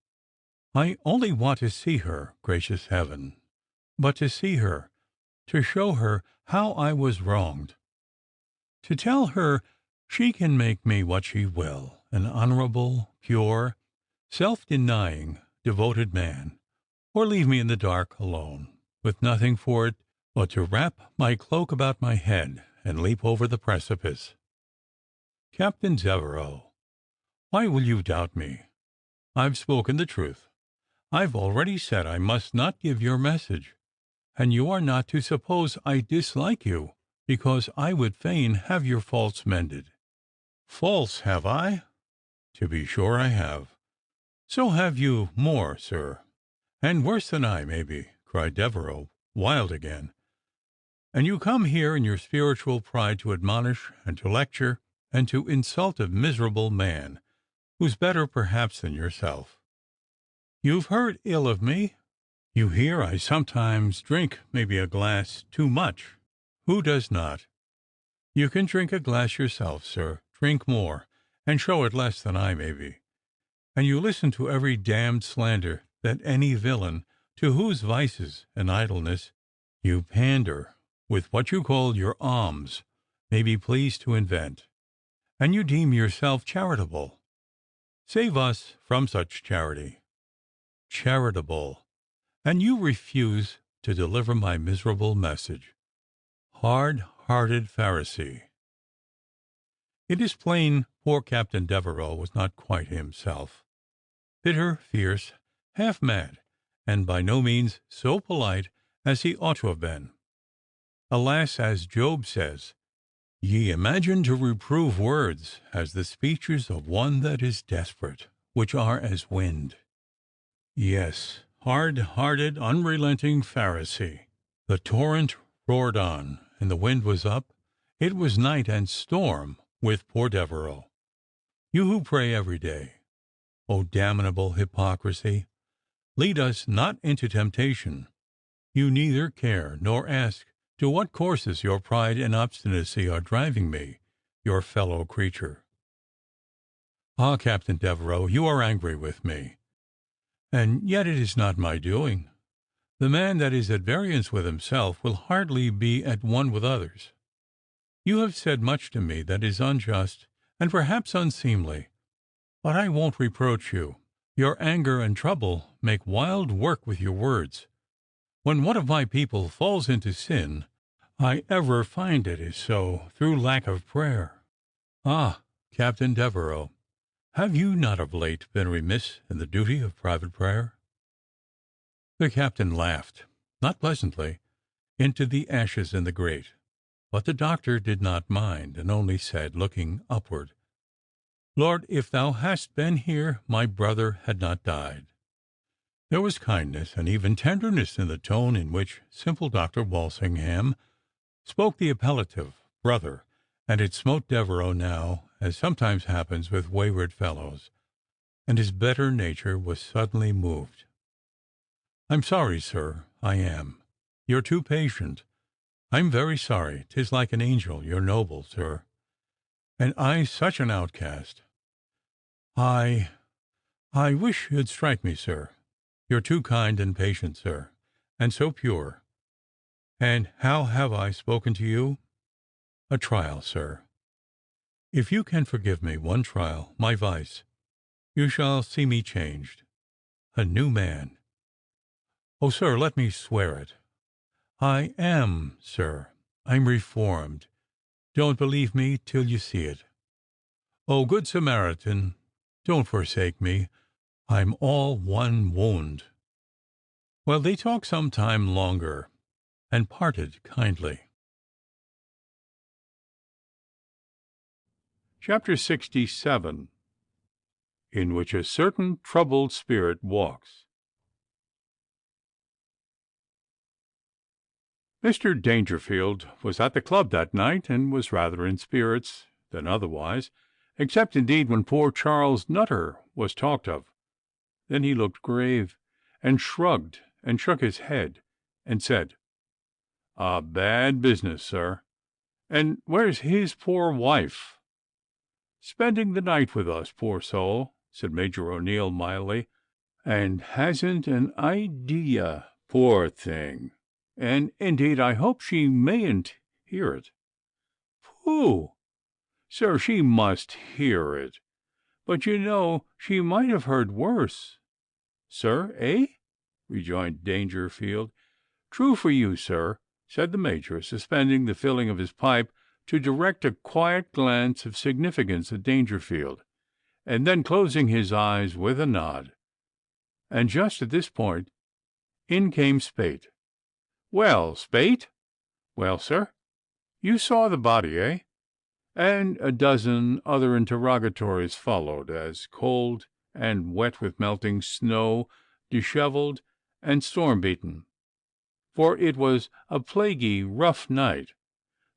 I only want to see her, gracious heaven, but to see her, to show her how I was wronged, to tell her she can make me what she will, an honourable, pure, self-denying, devoted man, or leave me in the dark alone, with nothing for it but to wrap my cloak about my head and leap over the precipice. Captain Devereux, why will you doubt me? I've spoken the truth. I've already said I must not give your message, and you are not to suppose I dislike you, because I would fain have your faults mended. Faults, have I? To be sure I have. So have you more, sir, and worse than I, maybe, cried Devereux, wild again. And you come here in your spiritual pride to admonish and to lecture and to insult a miserable man, who's better perhaps than yourself. You've heard ill of me. You hear I sometimes drink maybe a glass too much. Who does not? You can drink a glass yourself, sir. Drink more, and show it less than I, maybe. And you listen to every damned slander that any villain, to whose vices and idleness you pander with what you call your alms, may be pleased to invent. And you deem yourself charitable. Save us from such charity. Charitable. And you refuse to deliver my miserable message. Hard-hearted Pharisee. It is plain poor Captain Devereux was not quite himself. Bitter, fierce, half mad, and by no means so polite as he ought to have been. Alas, as Job says, "Ye imagine to reprove words as the speeches of one that is desperate, which are as wind." Yes, hard-hearted, unrelenting Pharisee. The torrent roared on, and the wind was up. It was night and storm with poor Devereux. You who pray every day, O damnable hypocrisy, lead us not into temptation. You neither care nor ask to what courses your pride and obstinacy are driving me, your fellow creature. Ah, Captain Devereux, you are angry with me. And yet it is not my doing. The man that is at variance with himself will hardly be at one with others. You have said much to me that is unjust and perhaps unseemly, but I won't reproach you. Your anger and trouble make wild work with your words. When one of my people falls into sin, I ever find it is so through lack of prayer. Ah, Captain Devereux, have you not of late been remiss in the duty of private prayer? The captain laughed, not pleasantly, into the ashes in the grate, but the doctor did not mind, and only said, looking upward, "Lord, if thou hadst been here, my brother had not died." There was kindness and even tenderness in the tone in which simple Dr. Walsingham spoke the appellative brother, and it smote Devereux now, as sometimes happens with wayward fellows, and his better nature was suddenly moved. "I'm sorry, sir, I am. You're too patient. I'm very sorry. 'Tis like an angel. You're noble, sir. And I such an outcast. I wish you'd strike me, sir. You're too kind and patient, sir, and so pure. And how have I spoken to you? A trial, sir. If you can forgive me one trial, my vice, you shall see me changed. A new man. Oh, sir, let me swear it. I am, sir. I'm reformed. Don't believe me till you see it. Oh, good Samaritan, don't forsake me. I'm all one wound." Well, they talked some time longer, and parted kindly. Chapter 67, in which a certain troubled spirit walks. Mr. Dangerfield was at the club that night, and was rather in spirits than otherwise, except indeed when poor Charles Nutter was talked of. Then he looked grave, and shrugged and shook his head, and said, "A bad business, sir. And where's his poor wife?" "Spending the night with us, poor soul," said Major O'Neill mildly, "and hasn't an idea, poor thing. And indeed I hope she mayn't hear it." "Pooh! Sir, she must hear it. But you know she might have heard worse." "Sir, eh?" rejoined Dangerfield. "True for you, sir," said the Major, suspending the filling of his pipe to direct a quiet glance of significance at Dangerfield, and then closing his eyes with a nod. And just at this point in came Spate. "Well, Spate?" "Well, sir?" "You saw the body, eh?" And a dozen other interrogatories followed, as cold and wet with melting snow, dishevelled and storm-beaten. For it was a plaguy rough night.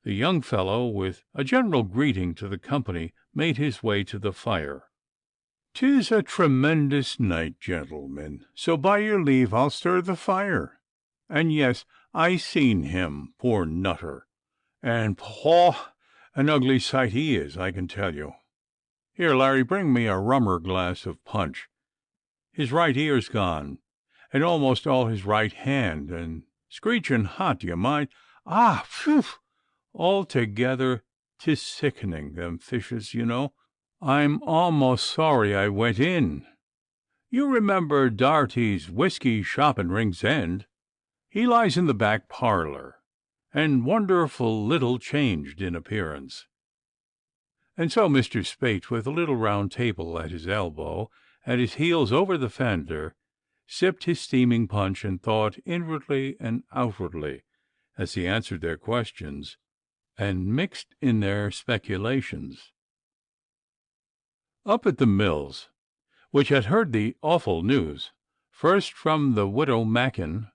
The young fellow, with a general greeting to the company, made his way to the fire. "'Tis a tremendous night, gentlemen, so by your leave I'll stir the fire. And yes, I seen him, poor nutter, and paw, an ugly sight he is, I can tell you. Here, Larry, bring me a rummer glass of punch. His right ear's gone, and almost all his right hand, and screeching hot, do you mind? Ah, phew! Altogether 'tis sickening, them fishes, you know. I'm almost sorry I went in. You remember Darty's whiskey shop in Ringsend? He lies in the back parlour, and wonderful little changed in appearance." And so Mr. Spayte, with a little round table at his elbow, and his heels over the fender, sipped his steaming punch and thought inwardly and outwardly as he answered their questions and mixed in their speculations. Up at the mills, which had heard the awful news, first from the widow Mackin,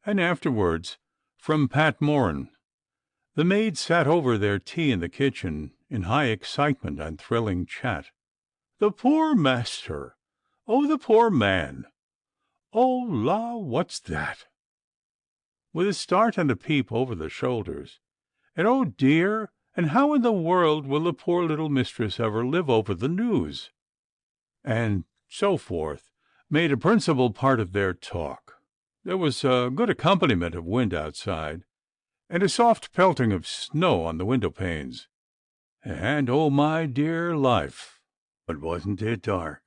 and afterwards from Pat Moran, the maids sat over their tea in the kitchen in high excitement and thrilling chat. "The poor master! Oh, the poor man! Oh, la, what's that?" with a start and a peep over the shoulders. "And oh dear, and how in the world will the poor little mistress ever live over the news?" and so forth, made a principal part of their talk. There was a good accompaniment of wind outside, and a soft pelting of snow on the window panes. And, oh my dear life, but wasn't it dark?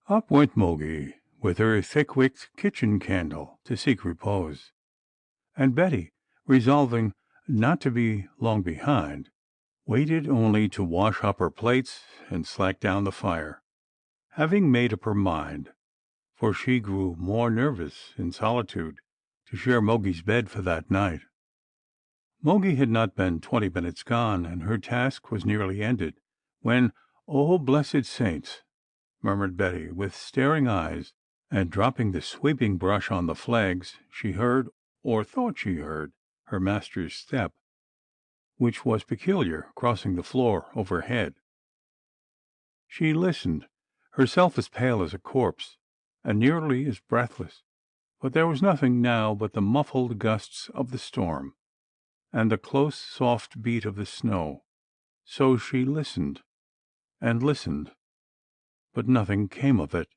Up went Mogi with her thick-wicked kitchen candle to seek repose, and Betty, resolving not to be long behind, waited only to wash up her plates and slack down the fire, having made up her mind, for she grew more nervous in solitude, to share Mogi's bed for that night. Mogi had not been 20 minutes gone, and her task was nearly ended, when, "Oh, blessed saints!" murmured Betty, with staring eyes, and dropping the sweeping brush on the flags, she heard, or thought she heard, her master's step, which was peculiar, crossing the floor overhead. She listened, herself as pale as a corpse, and nearly as breathless, but there was nothing now but the muffled gusts of the storm, and the close soft beat of the snow. So she listened, and listened, but nothing came of it.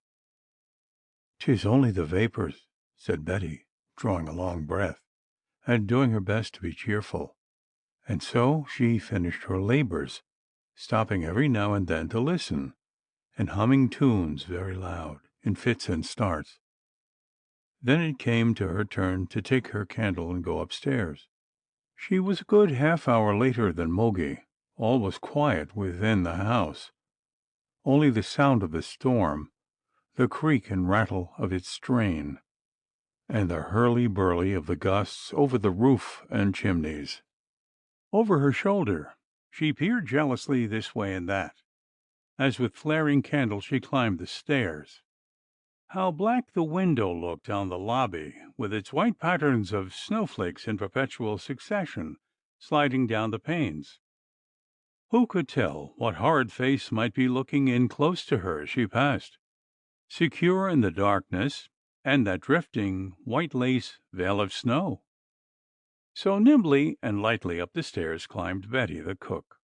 "'Tis only the vapours," said Betty, drawing a long breath, and doing her best to be cheerful. And so she finished her labours, stopping every now and then to listen, and humming tunes very loud, in fits and starts. Then it came to her turn to take her candle and go upstairs. She was a good half-hour later than Mogi. All was quiet within the house. Only the sound of the storm, the creak and rattle of its strain, and the hurly-burly of the gusts over the roof and chimneys. Over her shoulder she peered jealously this way and that, as with flaring candle she climbed the stairs. How black the window looked on the lobby, with its white patterns of snowflakes in perpetual succession sliding down the panes. Who could tell what horrid face might be looking in close to her as she passed, secure in the darkness and that drifting white lace veil of snow? So nimbly and lightly up the stairs climbed Betty, the cook.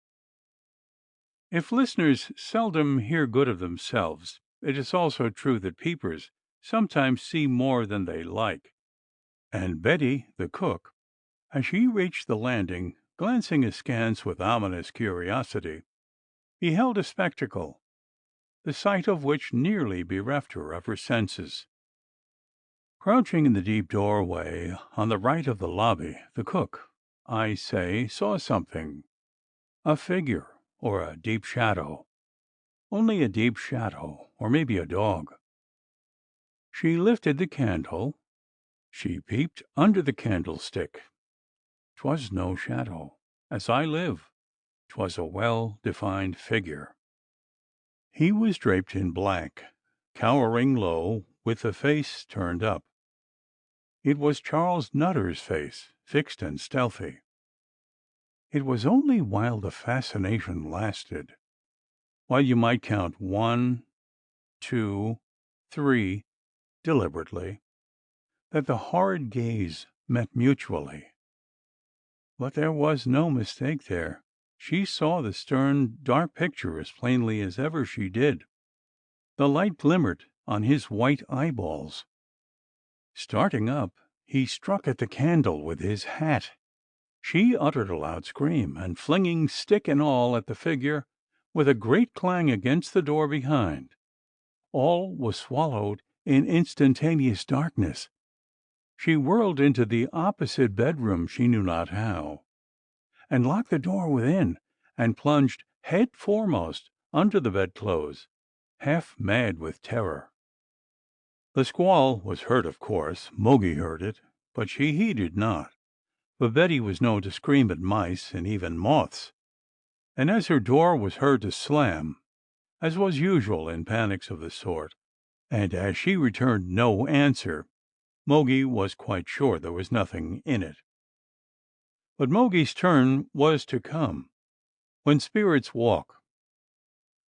If listeners seldom hear good of themselves, it is also true that peepers sometimes see more than they like, and Betty, the cook, as she reached the landing, glancing askance with ominous curiosity, beheld a spectacle, the sight of which nearly bereft her of her senses. Crouching in the deep doorway on the right of the lobby, the cook, I say, saw something, a figure, or a deep shadow, only a deep shadow, or maybe a dog. She lifted the candle, she peeped under the candlestick. 'Twas no shadow, as I live, 'twas a well-defined figure. He was draped in black, cowering low, with the face turned up. It was Charles Nutter's face, fixed and stealthy. It was only while the fascination lasted. while you might count 1, 2, 3 deliberately, that the horrid gaze met mutually. But there was no mistake there. She saw the stern, dark picture as plainly as ever she did. The light glimmered on his white eyeballs. Starting up, he struck at the candle with his hat. She uttered a loud scream, and flinging stick and all at the figure, with a great clang against the door behind, all was swallowed in instantaneous darkness. She whirled into the opposite bedroom, she knew not how, and locked the door within, and plunged head foremost under the bedclothes, half mad with terror. The squall was heard, of course. Mogi heard it, but she heeded not, for Betty was known to scream at mice and even moths, and as her door was heard to slam, as was usual in panics of the sort, and as she returned no answer, Mogi was quite sure there was nothing in it. But Mogi's turn was to come. When spirits walk,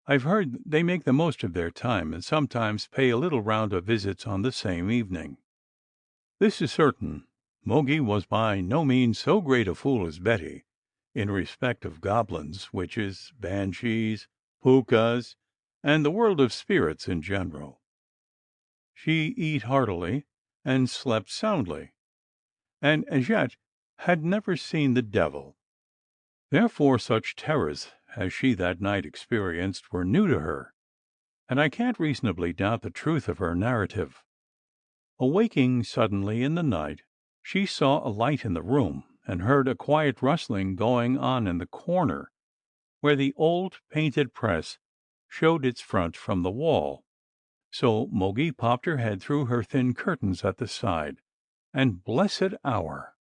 I've heard they make the most of their time, and sometimes pay a little round of visits on the same evening. This is certain: Mogi was by no means so great a fool as Betty, in respect of goblins, witches, banshees, pookas, and the world of spirits in general. She eat heartily, and slept soundly, and as yet had never seen the devil. Therefore such terrors as she that night experienced were new to her, and I can't reasonably doubt the truth of her narrative. Awaking suddenly in the night, she saw a light in the room, and heard a quiet rustling going on in the corner, where the old painted press showed its front from the wall. So Mogi popped her head through her thin curtains at the side, and blessed hour!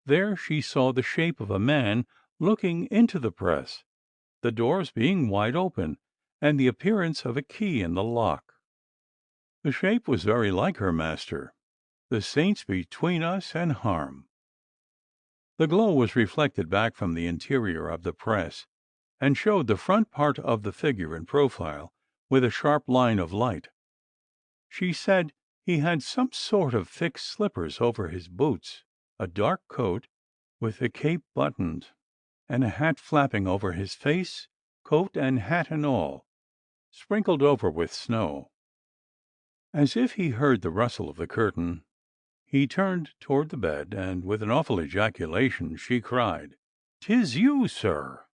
There she saw the shape of a man looking into the press, the doors being wide open, and the appearance of a key in the lock. The shape was very like her master. The saints between us and harm! The glow was reflected back from the interior of the press, and showed the front part of the figure in profile, with a sharp line of light. She said he had some sort of thick slippers over his boots, a dark coat, with the cape buttoned, and a hat flapping over his face, coat and hat and all, sprinkled over with snow. As if he heard the rustle of the curtain, he turned toward the bed, and with an awful ejaculation she cried, "'Tis you, sir!"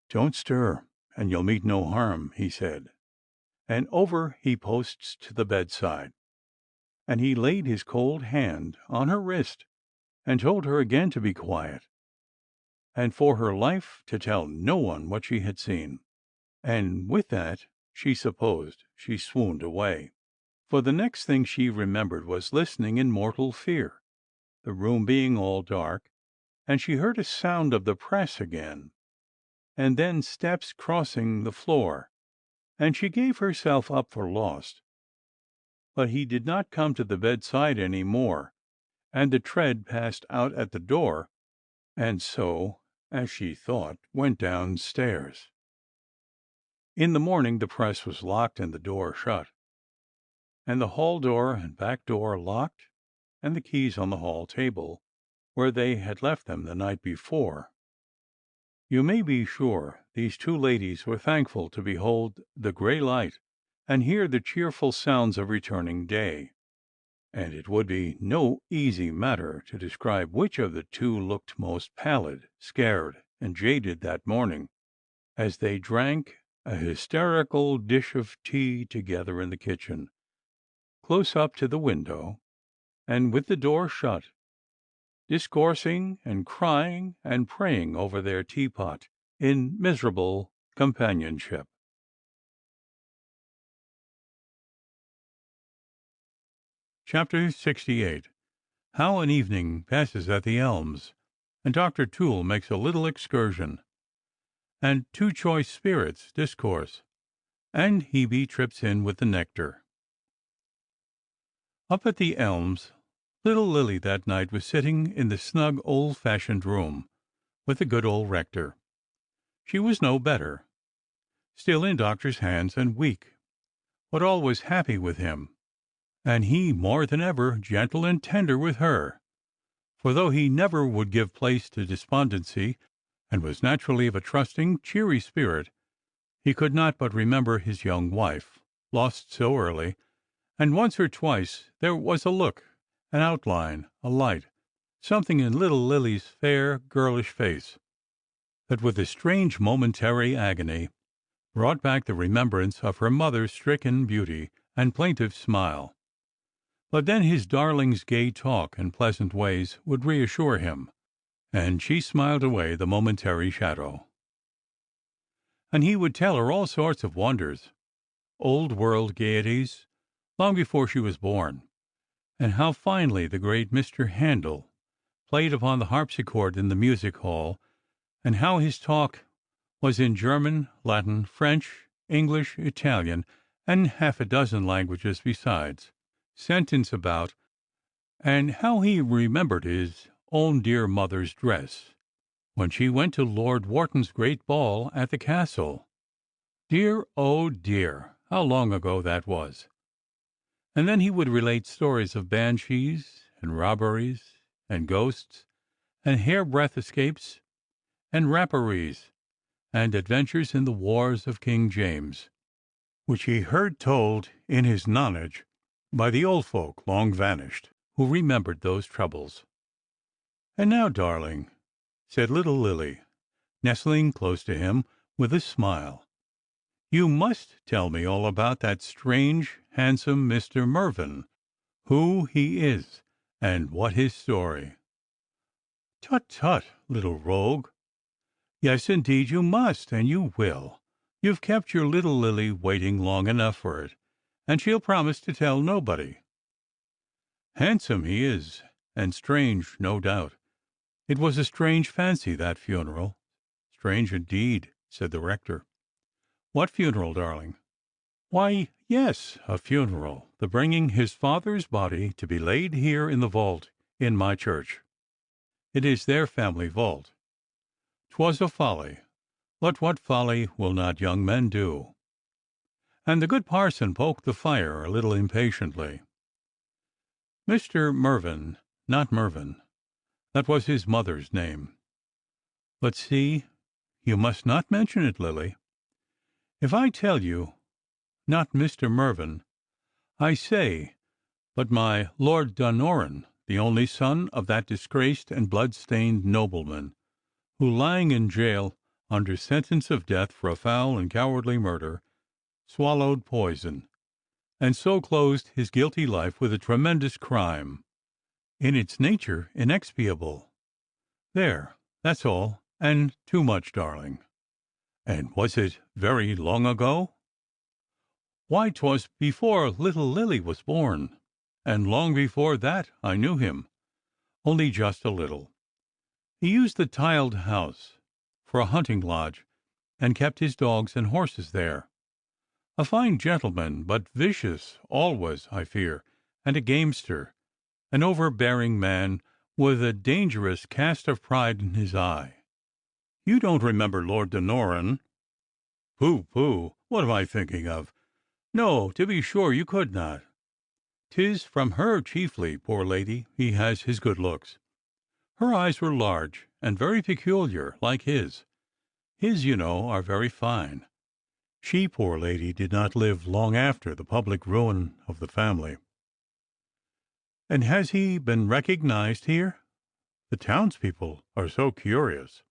"Don't stir, and you'll meet no harm," he said, and over he posts to the bedside, and he laid his cold hand on her wrist, and told her again to be quiet, and for her life to tell no one what she had seen. And with that, she supposed, she swooned away. For the next thing she remembered was listening in mortal fear, the room being all dark, and she heard a sound of the press again, and then steps crossing the floor, and she gave herself up for lost. But he did not come to the bedside any more, and the tread passed out at the door, and so, as she thought, went downstairs. In the morning the press was locked and the door shut, and the hall door and back door locked, and the keys on the hall table, where they had left them the night before. You may be sure these two ladies were thankful to behold the grey light and hear the cheerful sounds of returning day, and it would be no easy matter to describe which of the two looked most pallid, scared, and jaded that morning, as they drank a hysterical dish of tea together in the kitchen, close up to the window, and with the door shut, discoursing and crying and praying over their teapot in miserable companionship. Chapter 68. How an evening passes at the Elms, and Dr. Toole makes a little excursion, and two choice spirits discourse, and Hebe trips in with the nectar. Up at the Elms, little Lily that night was sitting in the snug old-fashioned room with the good old rector. She was no better. still in doctor's hands and weak, but always happy with him, and he more than ever gentle and tender with her. For though he never would give place to despondency, and was naturally of a trusting, cheery spirit, he could not but remember his young wife, lost so early, and once or twice there was a look, an outline, a light, something in little Lily's fair, girlish face, that with a strange momentary agony brought back the remembrance of her mother's stricken beauty and plaintive smile. But then his darling's gay talk and pleasant ways would reassure him, and she smiled away the momentary shadow. And he would tell her all sorts of wonders, old-world gaieties, long before she was born, and how finely the great Mr. Handel played upon the harpsichord in the music hall, and how his talk was in German, Latin, French, English, Italian, and half a dozen languages besides, sentence about, and how he remembered his own dear mother's dress when she went to Lord Wharton's great ball at the castle. Dear, oh dear, how long ago that was! And then he would relate stories of banshees, and robberies, and ghosts, and hairbreadth escapes, and rapparees, and adventures in the wars of King James, which he heard told in his nonage by the old folk long vanished, who remembered those troubles. "And now, darling," said little Lily, nestling close to him with a smile, "you must tell me all about that strange, handsome Mr. Mervyn, who he is, and what his story." "Tut, tut, little rogue! Yes, indeed you must, and you will. You've kept your little Lily waiting long enough for it, and she'll promise to tell nobody. Handsome he is, and strange, no doubt. It was a strange fancy, that funeral." "Strange indeed," said the rector. "What funeral, darling?" "Why, yes, a funeral, the bringing his father's body to be laid here in the vault in my church. It is their family vault. 'Twas a folly, but what folly will not young men do?" And the good parson poked the fire a little impatiently. Mr. Mervyn, not Mervyn. That was his mother's name. But see, you must not mention it, Lily. If I tell you, not Mr. Mervyn, I say, but my Lord Dunnoran, the only son of that disgraced and blood-stained nobleman, who, lying in jail under sentence of death for a foul and cowardly murder, swallowed poison, and so closed his guilty life with a tremendous crime, in its nature inexpiable. There, that's all, and too much, darling." "And was it very long ago?" "Why, 'twas before little Lily was born, and long before that I knew him, only just a little. He used the tiled house for a hunting lodge, and kept his dogs and horses there. A fine gentleman, but vicious always, I fear, and a gamester, an overbearing man, with a dangerous cast of pride in his eye." "You don't remember Lord Dunnoran?" "Pooh, pooh! What am I thinking of? No, to be sure you could not. 'Tis from her chiefly, poor lady, he has his good looks. Her eyes were large, and very peculiar, like his. His, you know, are very fine. She, poor lady, did not live long after the public ruin of the family." "And has he been recognized here? The townspeople are so curious."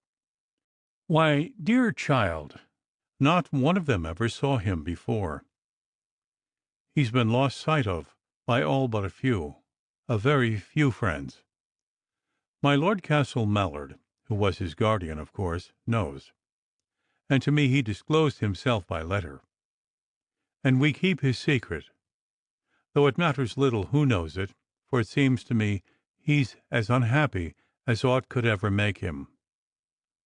"Why, dear child, not one of them ever saw him before. He's been lost sight of by all but a very few friends. My Lord Castle Mallard, who was his guardian, of course, knows, and to me he disclosed himself by letter. And we keep his secret, though it matters little who knows it, for it seems to me he's as unhappy as aught could ever make him.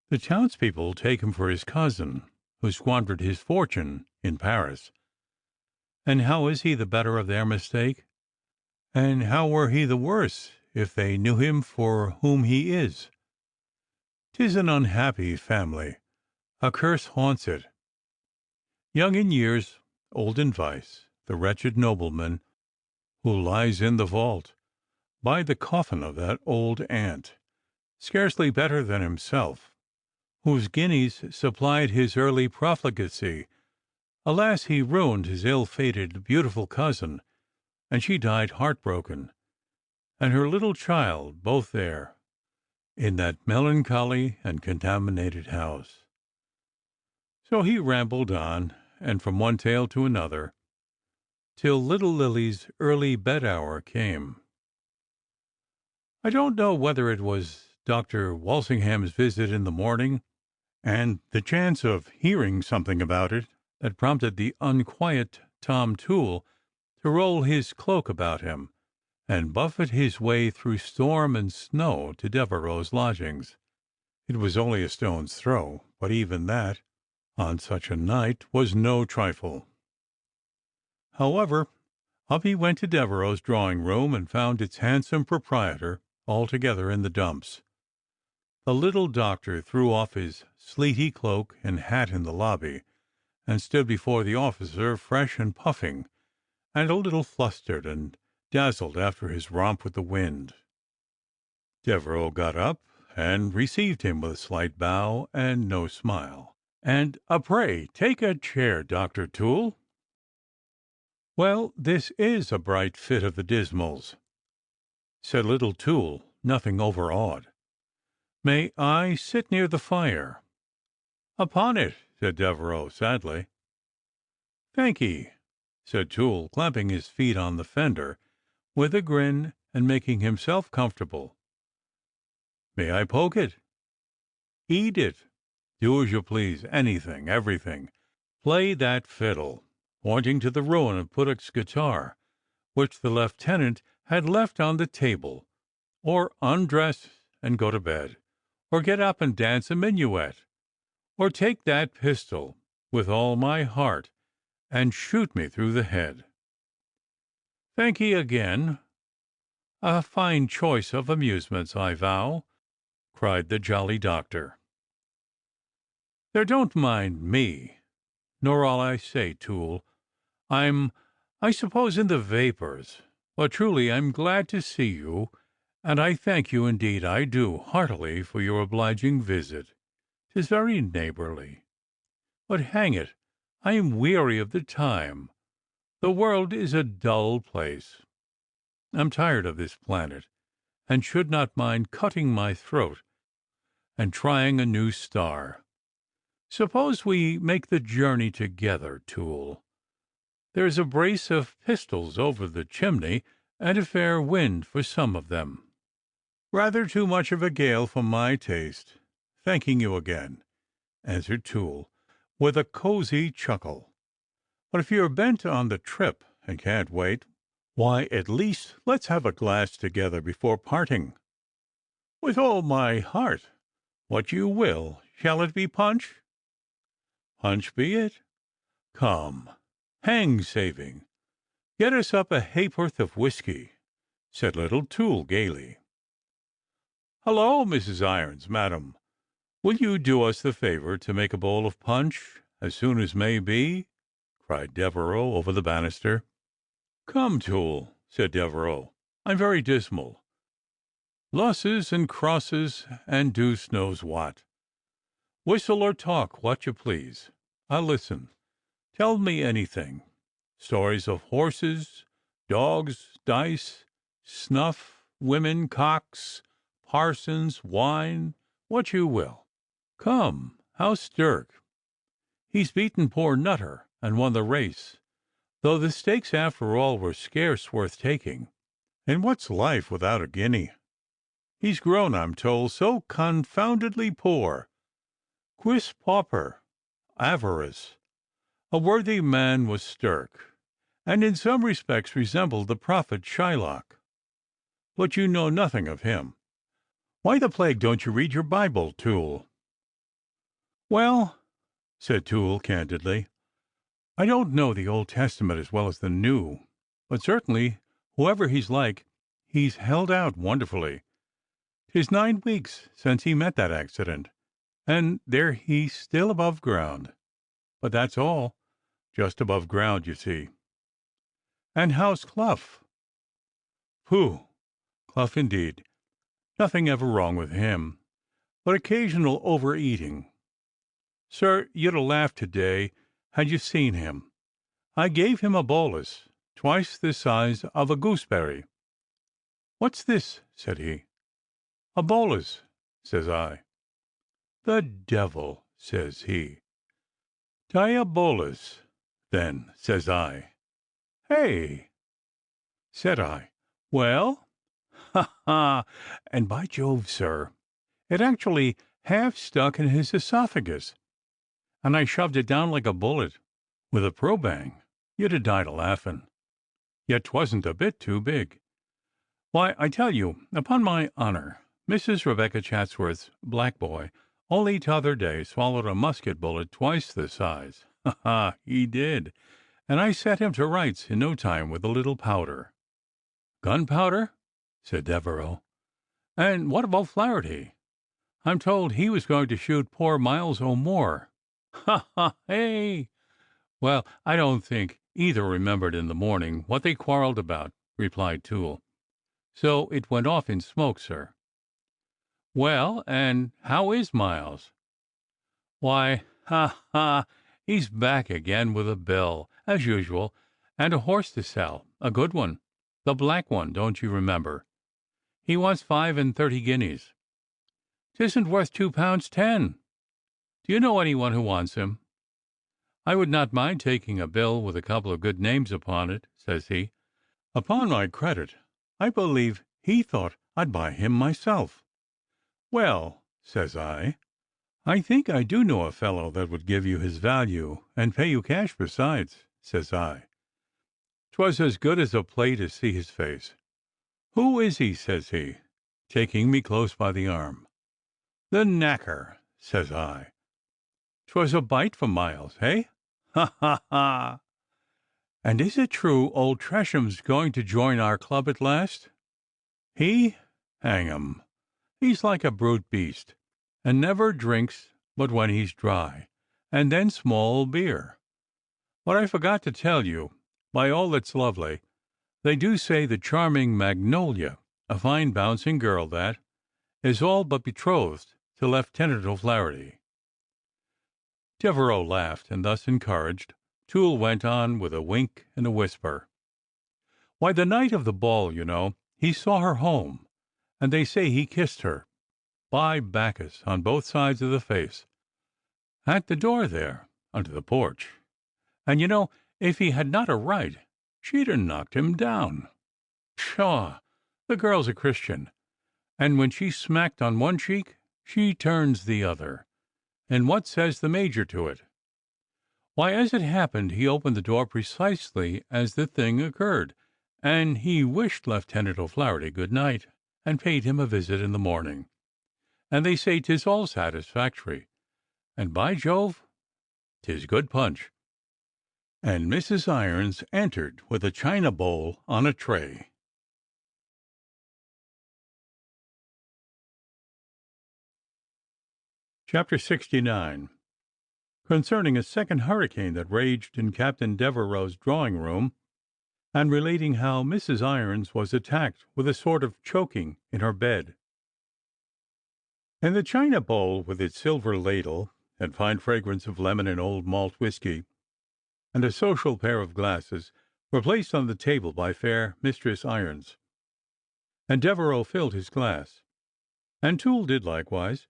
The townspeople take him for his cousin, who squandered his fortune in Paris. And how is he the better of their mistake? And how were he the worse if they knew him for whom he is? 'Tis an unhappy family. A curse haunts it. Young in years, old in vice, the wretched nobleman who lies in the vault, by the coffin of that old aunt, scarcely better than himself, whose guineas supplied his early profligacy. Alas, he ruined his ill-fated, beautiful cousin, and she died heartbroken, and her little child, both there, in that melancholy and contaminated house. So he rambled on, and from one tale to another, till little Lily's early bed-hour came. I don't know whether it was Dr. Walsingham's visit in the morning, and the chance of hearing something about it, that prompted the unquiet Tom Toole to roll his cloak about him, and buffet his way through storm and snow to Devereux's lodgings. It was only a stone's throw, but even that, on such a night, was no trifle. However, up he went to Devereux's drawing-room, and found its handsome proprietor altogether in the dumps. The little doctor threw off his sleety cloak and hat in the lobby, and stood before the officer, fresh and puffing, and a little flustered and dazzled after his romp with the wind. Devereux got up and received him with a slight bow and no smile, and "Pray take a chair, Dr. Toole." "Well, this is a bright fit of the Dismals," said little Toole, nothing overawed. "May I sit near the fire?" "Upon it," said Devereux sadly. "Thank'ee," said Toole, clapping his feet on the fender, with a grin, and making himself comfortable. "May I poke it?" "Eat it. Do as you please. Anything, everything. Play that fiddle," pointing to the ruin of Puddock's guitar, which the lieutenant had left on the table, "or undress and go to bed, or get up and dance a minuet, or take that pistol with all my heart and shoot me through the head." "Thank'ee again. A fine choice of amusements, I vow," cried the jolly doctor. "There, don't mind me, nor all I say, Toole. I suppose, in the vapours. But truly I'm glad to see you, and I thank you, indeed I do, heartily, for your obliging visit. 'Tis very neighbourly. But hang it, I am weary of the time. The world is a dull place. I'm tired of this planet, and should not mind cutting my throat and trying a new star. Suppose we make the journey together, Toole. There's a brace of pistols over the chimney, and a fair wind for some of them." "Rather too much of a gale for my taste, thanking you again," answered Toole, with a cosy chuckle. "But if you're bent on the trip, and can't wait, why, at least let's have a glass together before parting." "With all my heart. What you will. Shall it be punch?" "Punch be it. Come, hang saving. Get us up a ha'porth of whiskey," said little Toole gaily. "Hullo, Mrs. Irons, madam, will you do us the favour to make a bowl of punch as soon as may be?" cried Devereux over the banister. "Come, Toole," said Devereux, "I'm very dismal. Losses and crosses and deuce knows what. Whistle or talk, what you please. I'll listen. Tell me anything. Stories of horses, dogs, dice, snuff, women, cocks, parsons, wine, what you will. Come, how's Stirk? He's beaten poor Nutter and won the race, though the stakes after all were scarce worth taking. And what's life without a guinea? He's grown, I'm told, so confoundedly poor. Quis pauper avarice. A worthy man was Stirk, and in some respects resembled the prophet Shylock. But you know nothing of him. Why the plague don't you read your Bible, Toole?" "Well," said Toole candidly, "I don't know the Old Testament as well as the New, but certainly, whoever he's like, he's held out wonderfully. 'Tis 9 weeks since he met that accident, and there he's still above ground. But that's all. just above ground, you see. And how's Clough? Pooh, Clough indeed. Nothing ever wrong with him, but occasional overeating. Sir, you'd have laughed today had you seen him. I gave him a bolus, twice the size of a gooseberry. What's this? Said he. A bolus, says I. The devil, says he. Diabolus, then, says I. Hey, said I. Well? Ha ha! And by Jove, sir, it actually half stuck in his esophagus, and I shoved it down like a bullet, with a probang. You'd have died a laughing. Yet 'twasn't a bit too big. Why, I tell you, upon my honour, Mrs. Rebecca Chatsworth's black boy only t'other day swallowed a musket bullet twice the size. Ha ha! He did, and I set him to rights in no time with a little powder. Gunpowder? Said Devereux. And what of O'Flaherty? I'm told he was going to shoot poor Miles O'More. Ha ha! Hey! Well, I don't think either remembered in the morning what they quarrelled about, replied Toole. So it went off in smoke, sir. Well, and how is Miles? Why, ha ha! He's back again with a bill, as usual, and a horse to sell, a good one, the black one, don't you remember? He wants 35 guineas. 'Tisn't worth £2.10. Do you know anyone who wants him? I would not mind taking a bill with a couple of good names upon it, says he. Upon my credit, I believe he thought I'd buy him myself. Well, says I think I do know a fellow that would give you his value, and pay you cash besides, says I. 'Twas as good as a play to see his face. Who is he? Says he, taking me close by the arm. The knacker, says I. 'Twas a bite for Miles, eh? Ha ha ha! And is it true old Tresham's going to join our club at last? He? Hang him! He's like a brute beast, and never drinks but when he's dry, and then small beer. But I forgot to tell you, by all that's lovely, they do say the charming Magnolia, a fine bouncing girl that, is all but betrothed to Lieutenant O'Flaherty. Devereux laughed, and thus encouraged, Toole went on with a wink and a whisper. Why, the night of the ball, you know, he saw her home, and they say he kissed her, by Bacchus, on both sides of the face, at the door there, under the porch. And you know, if he had not a right, she'd have knocked him down. Pshaw! The girl's a Christian, and when she's smacked on one cheek, she turns the other. And what says the Major to it? Why, as it happened, he opened the door precisely as the thing occurred, and he wished Lieutenant O'Flaherty good night, and paid him a visit in the morning. And they say 'tis all satisfactory, and by Jove, 'tis good punch. And Mrs. Irons entered with a china bowl on a tray. Chapter 69. Concerning a second hurricane that raged in Captain Devereux's drawing-room, and relating how Mrs. Irons was attacked with a sort of choking in her bed. And the china bowl, with its silver ladle and fine fragrance of lemon and old malt whisky, and a social pair of glasses, were placed on the table by fair Mistress Irons, and Devereux filled his glass, and Toole did likewise,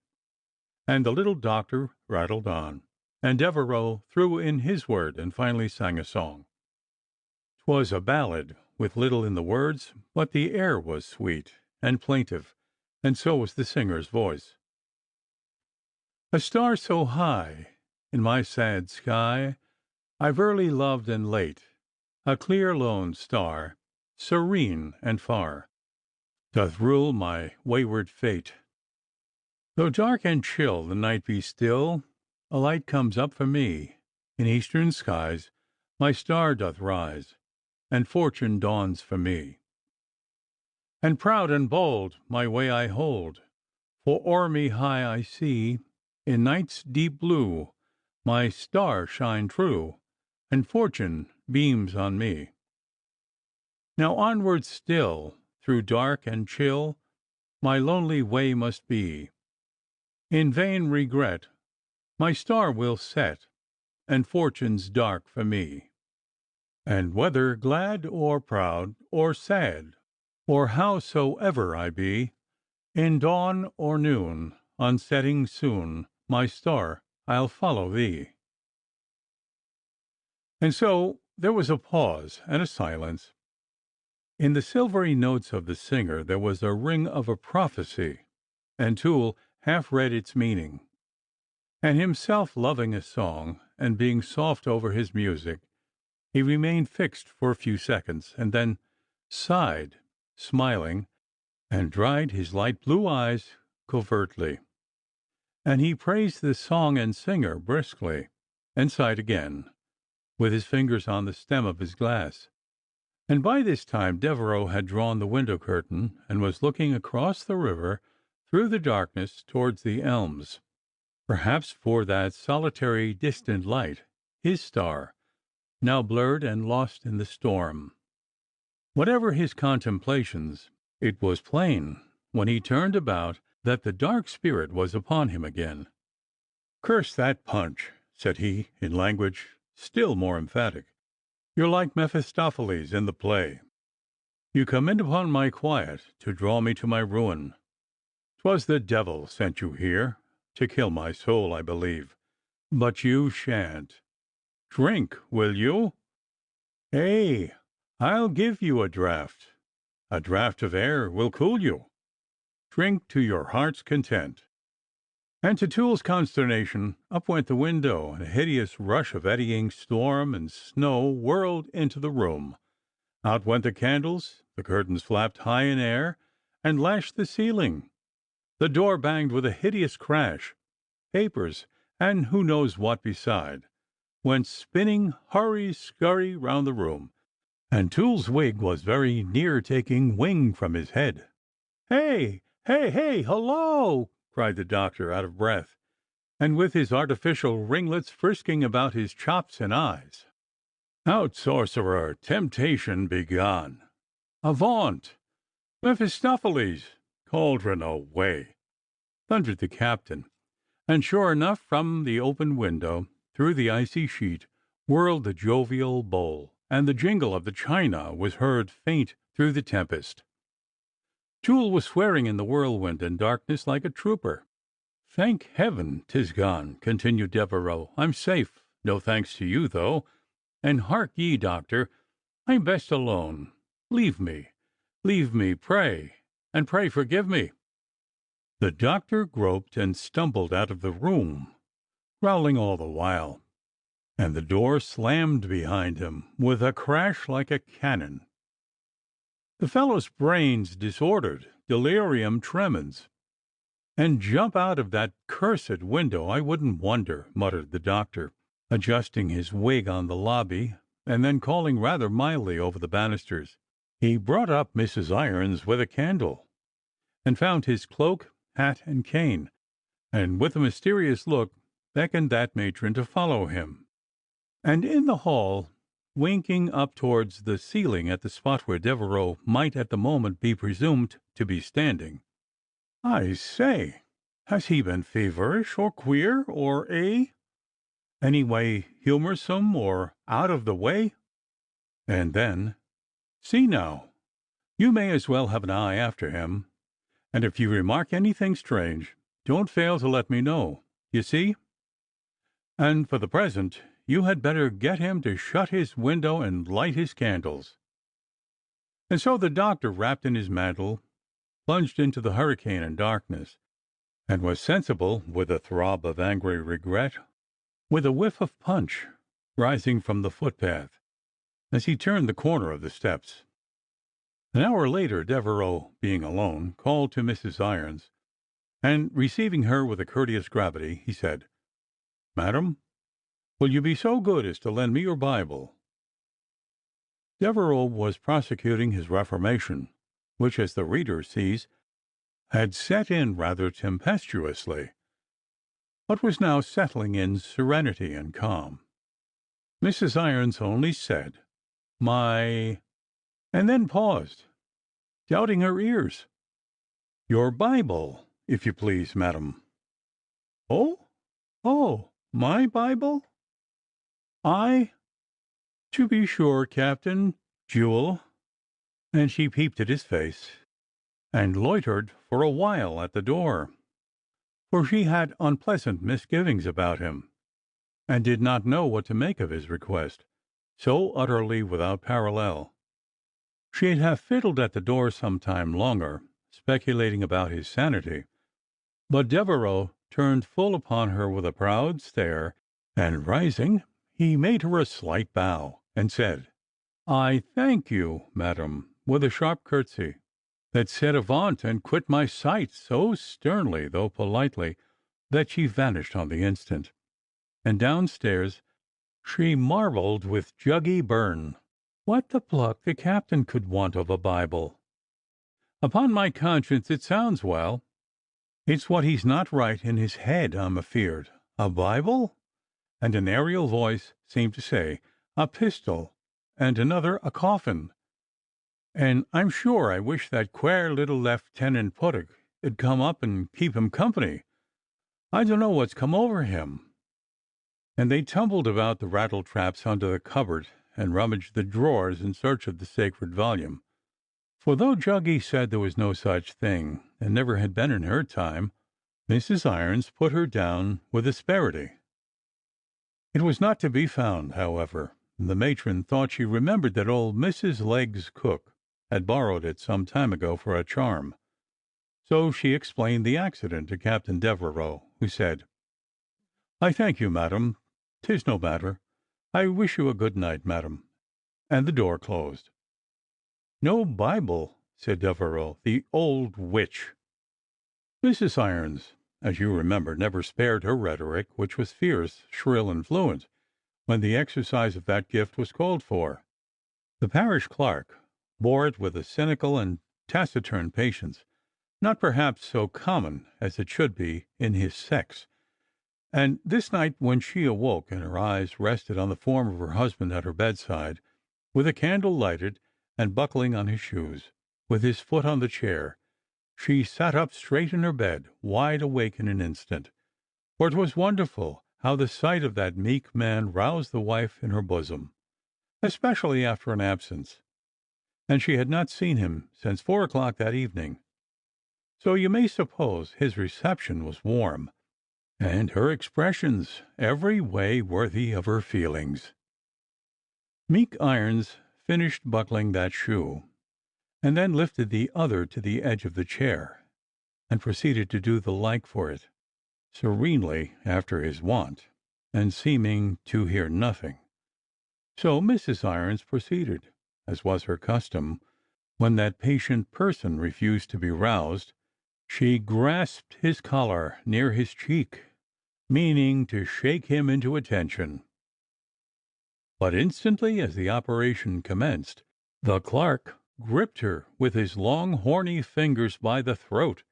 and the little doctor rattled on, and Devereux threw in his word, and finally sang a song. 'Twas a ballad, with little in the words, but the air was sweet and plaintive, and so was the singer's voice. A star so high in my sad sky I've early loved and late, a clear lone star, serene and far, doth rule my wayward fate. Though dark and chill the night be still, a light comes up for me. In eastern skies my star doth rise, and fortune dawns for me. And proud and bold my way I hold, for o'er me high I see, in night's deep blue, my star shine true, and fortune beams on me. Now onward still, through dark and chill, my lonely way must be. In vain regret, my star will set, and fortune's dark for me. And whether glad or proud or sad, or howsoever I be, in dawn or noon, on setting soon, my star, I'll follow thee. And so there was a pause and a silence. In the silvery notes of the singer there was a ring of a prophecy, and Toole half read its meaning. And himself loving a song, and being soft over his music, he remained fixed for a few seconds, and then sighed, smiling, and dried his light blue eyes covertly. And he praised the song and singer briskly, and sighed again, with his fingers on the stem of his glass. And by this time Devereux had drawn the window curtain, and was looking across the river through the darkness towards the elms, perhaps for that solitary distant light, his star, now blurred and lost in the storm. Whatever his contemplations, it was plain, when he turned about, that the dark spirit was upon him again. "Curse that punch," said he, in language still more emphatic. "You're like Mephistopheles in the play. You come in upon my quiet to draw me to my ruin. 'Twas the devil sent you here, to kill my soul, I believe. But you shan't. Drink, will you? Ay, I'll give you a draught. A draught of air will cool you. Drink to your heart's content." And to Toole's consternation, up went the window, and a hideous rush of eddying storm and snow whirled into the room. Out went the candles, the curtains flapped high in air, and lashed the ceiling. The door banged with a hideous crash. Papers, and who knows what beside, went spinning hurry-scurry round the room, and Toole's wig was very near taking wing from his head. "Hey, hey, hey, hullo!" cried the doctor, out of breath, and with his artificial ringlets frisking about his chops and eyes. "Out, sorcerer! Temptation begone! Avaunt! Mephistopheles! Cauldron away!" thundered the captain, and sure enough, from the open window, through the icy sheet, whirled the jovial bowl, and the jingle of the china was heard faint through the tempest. Toole was swearing in the whirlwind and darkness like a trooper. "Thank heaven 'tis gone," continued Devereux. "I'm safe, no thanks to you, though. And hark ye, doctor, I'm best alone. Leave me, pray, and pray forgive me." The doctor groped and stumbled out of the room, growling all the while, and the door slammed behind him with a crash like a cannon. "The fellow's brains disordered, delirium tremens, and jump out of that cursed window, I wouldn't wonder," muttered the doctor, adjusting his wig on the lobby, and then calling rather mildly over the banisters. He brought up Mrs. Irons with a candle, and found his cloak, hat, and cane, and with a mysterious look beckoned that matron to follow him. And in the hall, winking up towards the ceiling at the spot where Devereux might at the moment be presumed to be standing, "I say, has he been feverish, or queer, or anyway humorsome, or out of the way?" And then, "See now, you may as well have an eye after him, and if you remark anything strange, don't fail to let me know, you see. And for the present, you had better get him to shut his window and light his candles." And so the doctor, wrapped in his mantle, plunged into the hurricane and darkness, and was sensible, with a throb of angry regret, with a whiff of punch rising from the footpath, as he turned the corner of the steps. An hour later, Devereux, being alone, called to Mrs. Irons, and receiving her with a courteous gravity, he said, "Madam, will you be so good as to lend me your Bible?" Devereux was prosecuting his reformation, which, as the reader sees, had set in rather tempestuously, but was now settling in serenity and calm. Mrs. Irons only said, "My," and then paused, doubting her ears. "Your Bible, if you please, madam." "Oh, oh, my Bible? I, to be sure, Captain Jewel." And she peeped at his face, and loitered for a while at the door, for she had unpleasant misgivings about him, and did not know what to make of his request, so utterly without parallel. She'd have fiddled at the door some time longer, speculating about his sanity, but Devereux turned full upon her with a proud stare, and rising, he made her a slight bow, and said, "I thank you, madam," with a sharp curtsy, that said "Avaunt," and quit my sight so sternly, though politely, that she vanished on the instant, and downstairs she marvelled with Juggy Byrne what the pluck the captain could want of a Bible. "Upon my conscience, it sounds well. It's what he's not right in his head, I'm afeard. A Bible?" And an aerial voice seemed to say, "A pistol," and another, "A coffin." "And I'm sure I wish that quare little Lieutenant Puttock 'ud come up and keep him company. I dunno what's come over him." And they tumbled about the rattle traps under the cupboard, and rummaged the drawers in search of the sacred volume. For though Juggy said there was no such thing, and never had been in her time, Mrs. Irons put her down with asperity. It was not to be found, however, and the matron thought she remembered that old Mrs. Legg's cook had borrowed it some time ago for a charm. So she explained the accident to Captain Devereux, who said, "I thank you, madam. 'Tis no matter. I wish you a good night, madam," and the door closed. "No Bible," said Devereux. "The old witch!" Mrs. Irons, as you remember, never spared her rhetoric, which was fierce, shrill, and fluent, when the exercise of that gift was called for. The parish clerk bore it with a cynical and taciturn patience, not perhaps so common as it should be in his sex; and this night, when she awoke, and her eyes rested on the form of her husband at her bedside, with a candle lighted, and buckling on his shoes, with his foot on the chair, she sat up straight in her bed, wide awake in an instant. For it was wonderful how the sight of that meek man roused the wife in her bosom, especially after an absence, and she had not seen him since 4 o'clock that evening. So you may suppose his reception was warm, and her expressions every way worthy of her feelings. Meek Irons finished buckling that shoe, and then lifted the other to the edge of the chair, and proceeded to do the like for it, serenely after his wont, and seeming to hear nothing. So Mrs. Irons proceeded, as was her custom when that patient person refused to be roused. She grasped his collar near his cheek, meaning to shake him into attention. But instantly as the operation commenced, the clerk gripped her with his long horny fingers by the throat,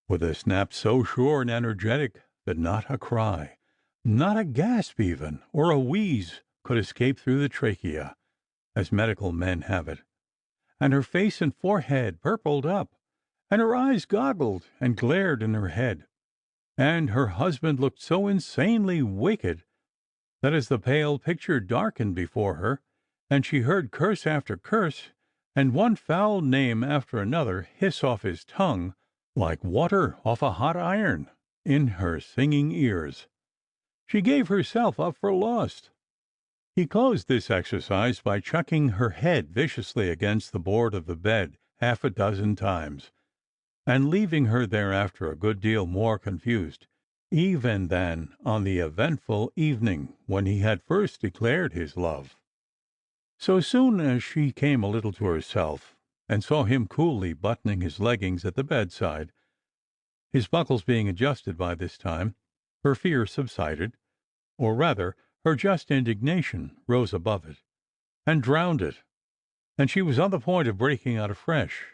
with a snap so sure and energetic that not a cry, not a gasp even, or a wheeze could escape through the trachea, as medical men have it, and her face and forehead purpled up, and her eyes goggled and glared in her head, and her husband looked so insanely wicked that as the pale picture darkened before her, and she heard curse after curse, and one foul name after another hiss off his tongue like water off a hot iron in her singing ears, she gave herself up for lost. He closed this exercise by chucking her head viciously against the board of the bed half a dozen times, and leaving her thereafter a good deal more confused even than on the eventful evening when he had first declared his love. So soon as she came a little to herself, and saw him coolly buttoning his leggings at the bedside, his buckles being adjusted by this time, her fear subsided, or rather her just indignation rose above it, and drowned it, and she was on the point of breaking out afresh,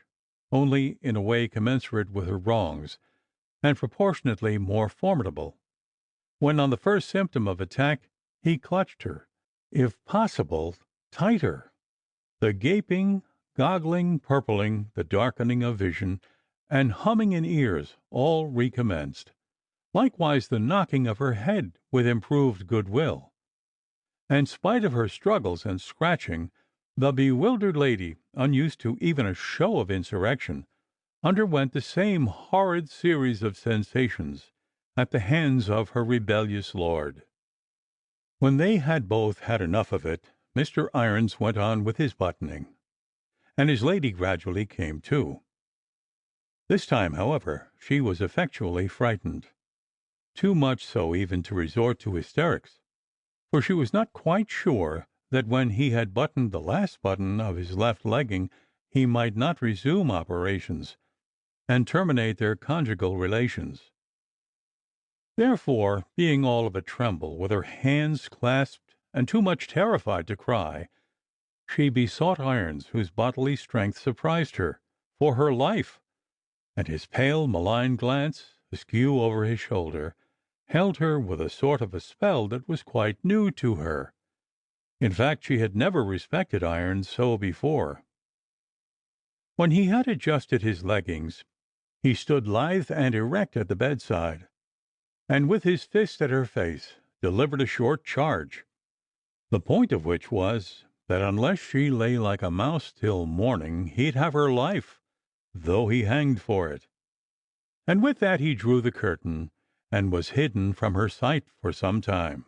only in a way commensurate with her wrongs, and proportionately more formidable, when on the first symptom of attack he clutched her, if possible, tighter. The gaping, goggling, purpling, the darkening of vision, and humming in ears, all recommenced. Likewise the knocking of her head with improved goodwill. And spite of her struggles and scratching, the bewildered lady, unused to even a show of insurrection, underwent the same horrid series of sensations at the hands of her rebellious lord. When they had both had enough of it, Mr. Irons went on with his buttoning, and his lady gradually came too. This time, however, she was effectually frightened, too much so even to resort to hysterics, for she was not quite sure that when he had buttoned the last button of his left legging he might not resume operations and terminate their conjugal relations. Therefore, being all of a tremble, with her hands clasped and too much terrified to cry, she besought Irons, whose bodily strength surprised her, for her life, and his pale, malign glance, askew over his shoulder, held her with a sort of a spell that was quite new to her. In fact, she had never respected Irons so before. When he had adjusted his leggings, he stood lithe and erect at the bedside, and with his fist at her face delivered a short charge, the point of which was that unless she lay like a mouse till morning he'd have her life, though he hanged for it. And with that he drew the curtain, and was hidden from her sight for some time.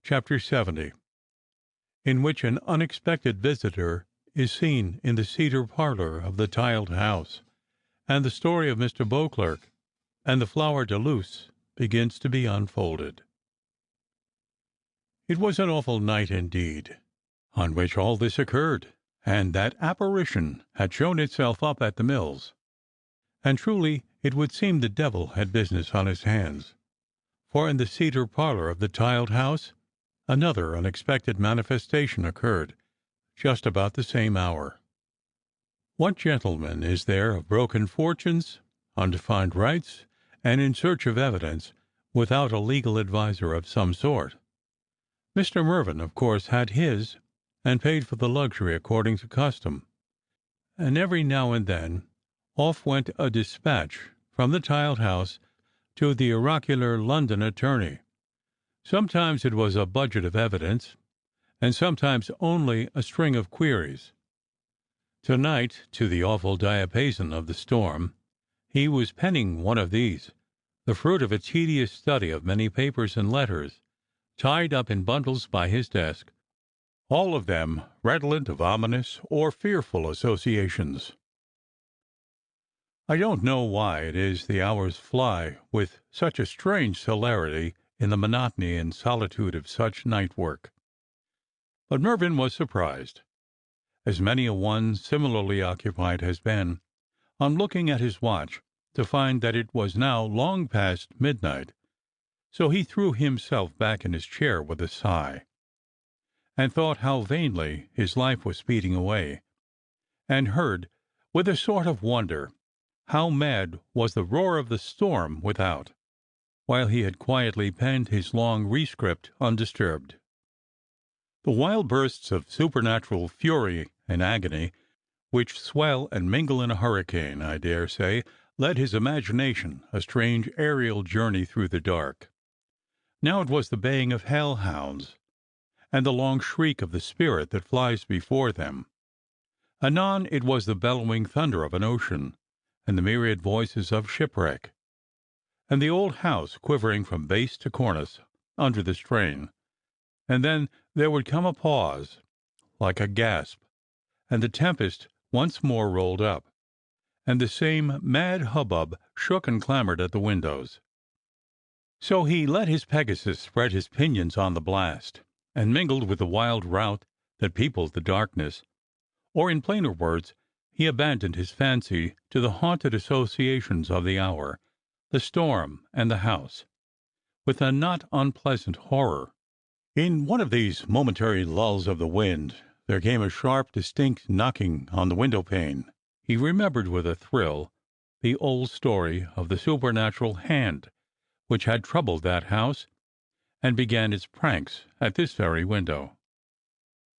Chapter 70, in which an unexpected visitor is seen in the cedar parlour of the tiled house, and the story of Mr. Beauclerk and the flower de luce begins to be unfolded. It was an awful night indeed on which all this occurred, and that apparition had shown itself up at the mills, and truly it would seem the devil had business on his hands, for in the cedar parlour of the tiled house another unexpected manifestation occurred just about the same hour. What gentleman is there of broken fortunes, undefined rights, and in search of evidence, without a legal adviser of some sort? Mr. Mervyn, of course, had his, and paid for the luxury according to custom, and every now and then off went a dispatch from the tiled house to the oracular London attorney. Sometimes it was a budget of evidence, and sometimes only a string of queries. Tonight, to the awful diapason of the storm, he was penning one of these, the fruit of a tedious study of many papers and letters, tied up in bundles by his desk, all of them redolent of ominous or fearful associations. I don't know why it is the hours fly with such a strange celerity in the monotony and solitude of such night work. But Mervyn was surprised, as many a one similarly occupied has been, on looking at his watch, to find that it was now long past midnight. So he threw himself back in his chair with a sigh, and thought how vainly his life was speeding away, and heard, with a sort of wonder, how mad was the roar of the storm without, while he had quietly penned his long rescript undisturbed. The wild bursts of supernatural fury and agony, which swell and mingle in a hurricane, I dare say, led his imagination a strange aerial journey through the dark. Now it was the baying of hell hounds, and the long shriek of the spirit that flies before them. Anon it was the bellowing thunder of an ocean, and the myriad voices of shipwreck, and the old house quivering from base to cornice under the strain. And then there would come a pause, like a gasp, and the tempest once more rolled up, and the same mad hubbub shook and clamoured at the windows. So he let his Pegasus spread his pinions on the blast, and mingled with the wild rout that peopled the darkness, or in plainer words, he abandoned his fancy to the haunted associations of the hour, the storm, and the house, with a not unpleasant horror. In one of these momentary lulls of the wind there came a sharp, distinct knocking on the window pane. He remembered with a thrill the old story of the supernatural hand which had troubled that house, and began its pranks at this very window.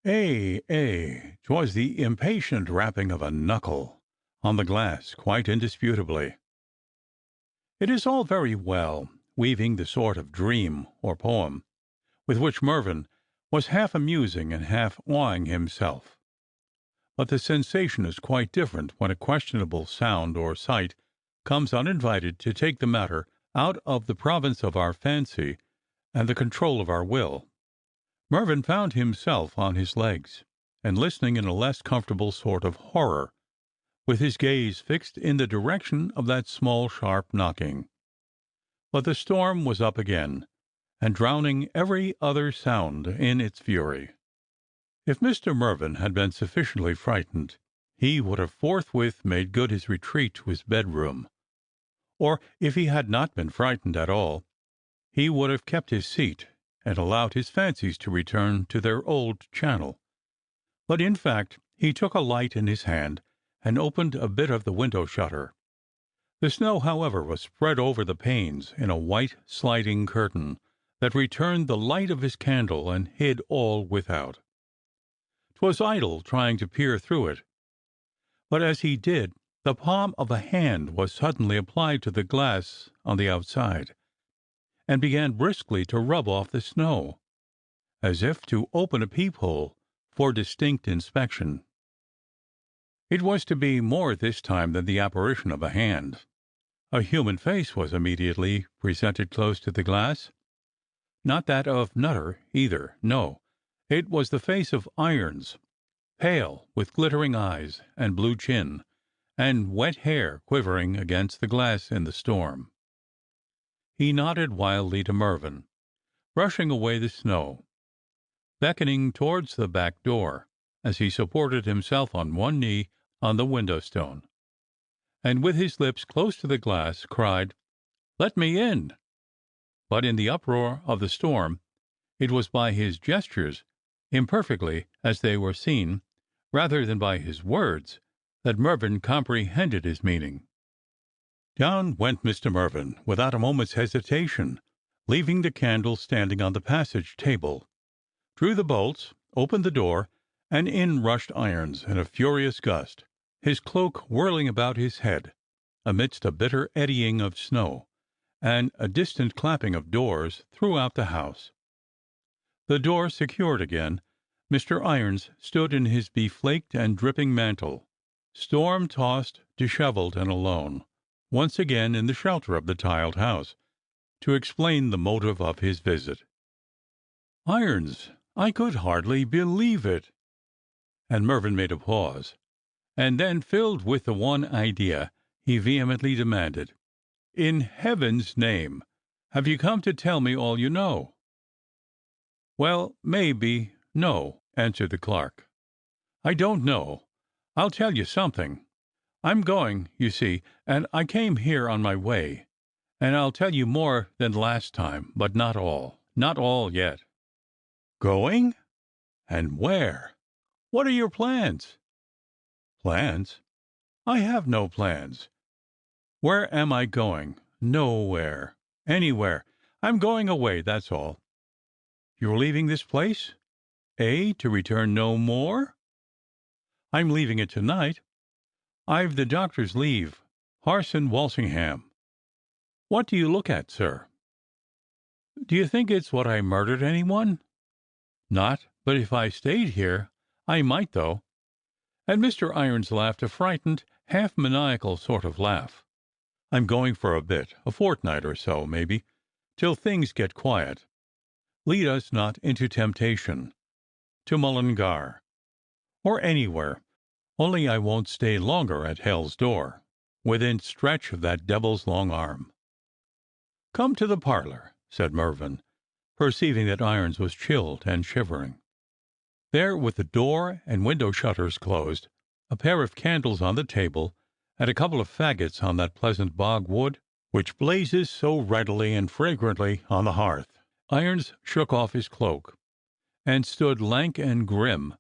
Ay, 'twas the impatient rapping of a knuckle on the glass, quite indisputably. It is all very well weaving the sort of dream or poem with which Mervyn was half amusing and half awing himself, but the sensation is quite different when a questionable sound or sight comes uninvited to take the matter out of the province of our fancy and the control of our will. Mervyn found himself on his legs, and listening in a less comfortable sort of horror, with his gaze fixed in the direction of that small sharp knocking. But the storm was up again, and drowning every other sound in its fury. If Mr. Mervyn had been sufficiently frightened, he would have forthwith made good his retreat to his bedroom; or if he had not been frightened at all, he would have kept his seat and allowed his fancies to return to their old channel. But in fact he took a light in his hand and opened a bit of the window shutter. The snow, however, was spread over the panes in a white sliding curtain that returned the light of his candle and hid all without. 'Twas idle trying to peer through it, but as he did, the palm of a hand was suddenly applied to the glass on the outside, and began briskly to rub off the snow, as if to open a peephole for distinct inspection. It was to be more this time than the apparition of a hand. A human face was immediately presented close to the glass. Not that of Nutter either, no, it was the face of Irons, pale, with glittering eyes and blue chin, and wet hair quivering against the glass in the storm. He nodded wildly to Mervyn, brushing away the snow, beckoning towards the back door, as he supported himself on one knee on the window stone, and with his lips close to the glass cried, "Let me in!" But in the uproar of the storm it was by his gestures, imperfectly as they were seen, rather than by his words, that Mervyn comprehended his meaning. Down went Mr. Mervyn without a moment's hesitation, leaving the candle standing on the passage table, drew the bolts, opened the door, and in rushed Irons in a furious gust, his cloak whirling about his head, amidst a bitter eddying of snow, and a distant clapping of doors throughout the house. The door secured again, Mr. Irons stood in his beflaked and dripping mantle, storm-tossed, dishevelled, and alone, once again in the shelter of the tiled house, to explain the motive of his visit. "Irons, I could hardly believe it." And Mervyn made a pause, and then, filled with the one idea, he vehemently demanded, "In Heaven's name, have you come to tell me all you know?" "Well, maybe, no," answered the clerk. "I don't know. I'll tell you something. I'm going, you see, and I came here on my way, and I'll tell you more than last time, but not all. Not all yet." "Going? And where? What are your plans?" "Plans? I have no plans. Where am I going? Nowhere. Anywhere. I'm going away, that's all." "You're leaving this place? To return no more?" "I'm leaving it tonight. I've the doctor's leave. Parson Walsingham. What do you look at, sir? Do you think it's what I murdered anyone? Not but if I stayed here I might, though." And Mr. Irons laughed a frightened, half maniacal sort of laugh. "I'm going for a bit, a fortnight or so, maybe, till things get quiet. Lead us not into temptation. To Mullingar, or anywhere, only I won't stay longer at hell's door, within stretch of that devil's long arm." "Come to the parlour," said Mervyn, perceiving that Irons was chilled and shivering. There, with the door and window shutters closed, a pair of candles on the table, and a couple of faggots on that pleasant bog wood which blazes so readily and fragrantly on the hearth, Irons shook off his cloak, and stood lank and grim,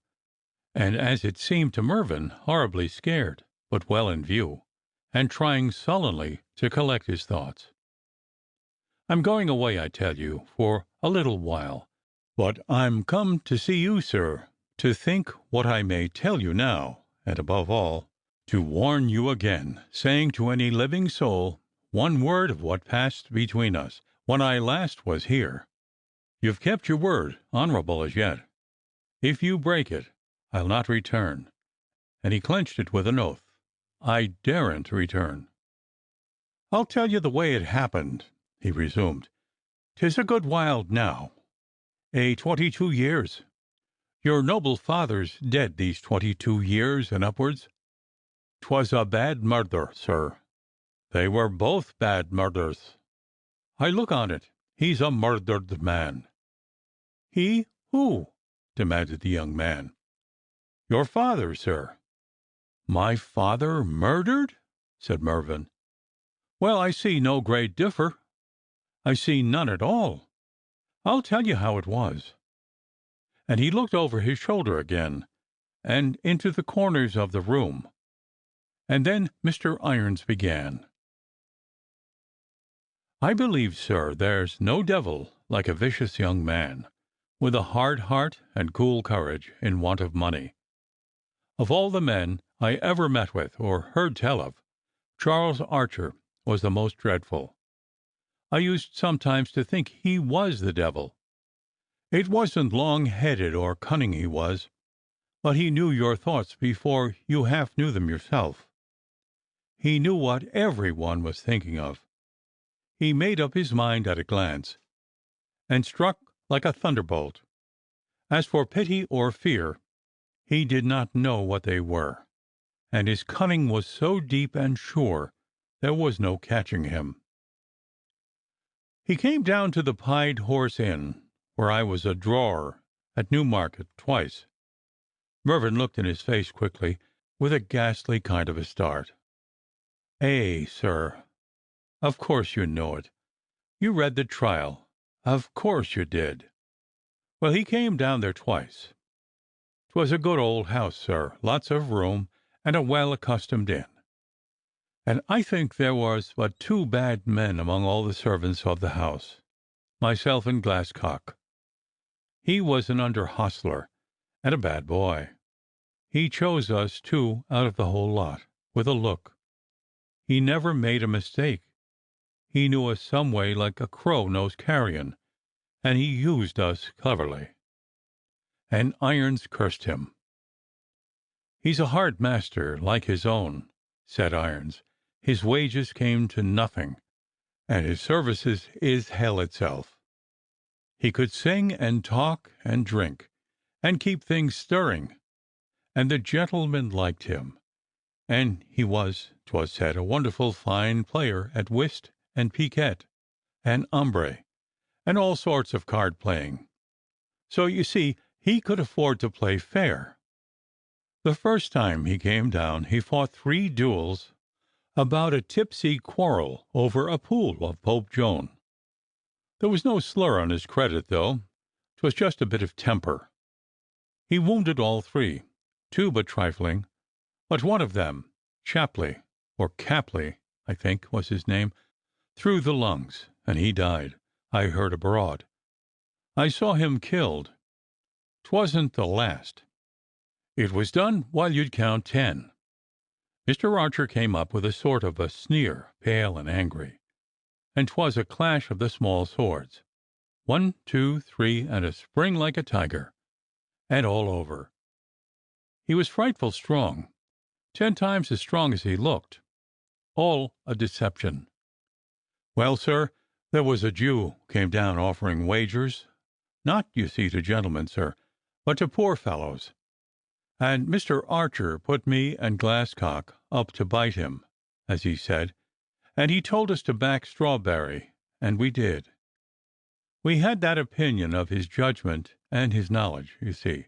and, as it seemed to Mervyn, horribly scared, but well in view, and trying sullenly to collect his thoughts. I'm going away, I tell you, for a little while. But I'm come to see you, sir, to think what I may tell you now, and above all, to warn you again, saying to any living soul one word of what passed between us when I last was here. You've kept your word, honourable as yet. If you break it, I'll not return. And he clenched it with an oath. I daren't return. I'll tell you the way it happened, he resumed. 'Tis a good while now, 22 years. Your noble father's dead these 22 years and upwards. 'Twas a bad murder, sir. They were both bad murders. I look on it, he's a murdered man. He? Who? Demanded the young man. Your father, sir. My father murdered? Said Mervyn. Well, I see no great differ. I see none at all. I'll tell you how it was. And he looked over his shoulder again, and into the corners of the room. And then Mr. Irons began. I believe, sir, there's no devil like a vicious young man, with a hard heart and cool courage, in want of money. Of all the men I ever met with, or heard tell of, Charles Archer was the most dreadful. I used sometimes to think he was the devil. It wasn't long-headed or cunning he was, but he knew your thoughts before you half knew them yourself. He knew what every one was thinking of. He made up his mind at a glance, and struck like a thunderbolt. As for pity or fear, he did not know what they were, and his cunning was so deep and sure there was no catching him. He came down to the Pied Horse Inn, where I was a drawer at Newmarket twice. Mervyn looked in his face quickly, with a ghastly kind of a start. Sir, of course you know it. You read the trial. Of course you did. Well, he came down there twice. 'Twas a good old house, sir, lots of room, and a well-accustomed inn. And I think there was but 2 bad men among all the servants of the house, myself and Glasscock. He was an under hostler, and a bad boy. He chose us 2 out of the whole lot, with a look. He never made a mistake. He knew us some way like a crow knows carrion, and he used us cleverly. And Irons cursed him. He's a hard master, like his own, said Irons. His wages came to nothing, and his services is hell itself. He could sing and talk and drink, and keep things stirring, and the gentlemen liked him, and he was, 'twas said, a wonderful fine player at whist and piquet and ombre, and all sorts of card playing. So you see he could afford to play fair. The first time he came down he fought 3 duels about a tipsy quarrel over a pool of Pope Joan. There was no slur on his credit, though. 'Twas just a bit of temper. He wounded all 3, 2 but trifling, but one of them, Chapley, or Capley, I think was his name, through the lungs, and he died, I heard abroad. I saw him killed. 'Twasn't the last. It was done while you'd count 10. Mr. Archer came up with a sort of a sneer, pale and angry, and 'twas a clash of the small swords. 1, 2, 3, and a spring like a tiger, and all over. He was frightful strong, 10 times as strong as he looked. All a deception. Well, sir, there was a Jew came down offering wagers, not, you see, to gentlemen, sir, but to poor fellows. And Mr. Archer put me and Glasscock up to bite him, as he said, and he told us to back Strawberry, and we did. We had that opinion of his judgment and his knowledge, you see.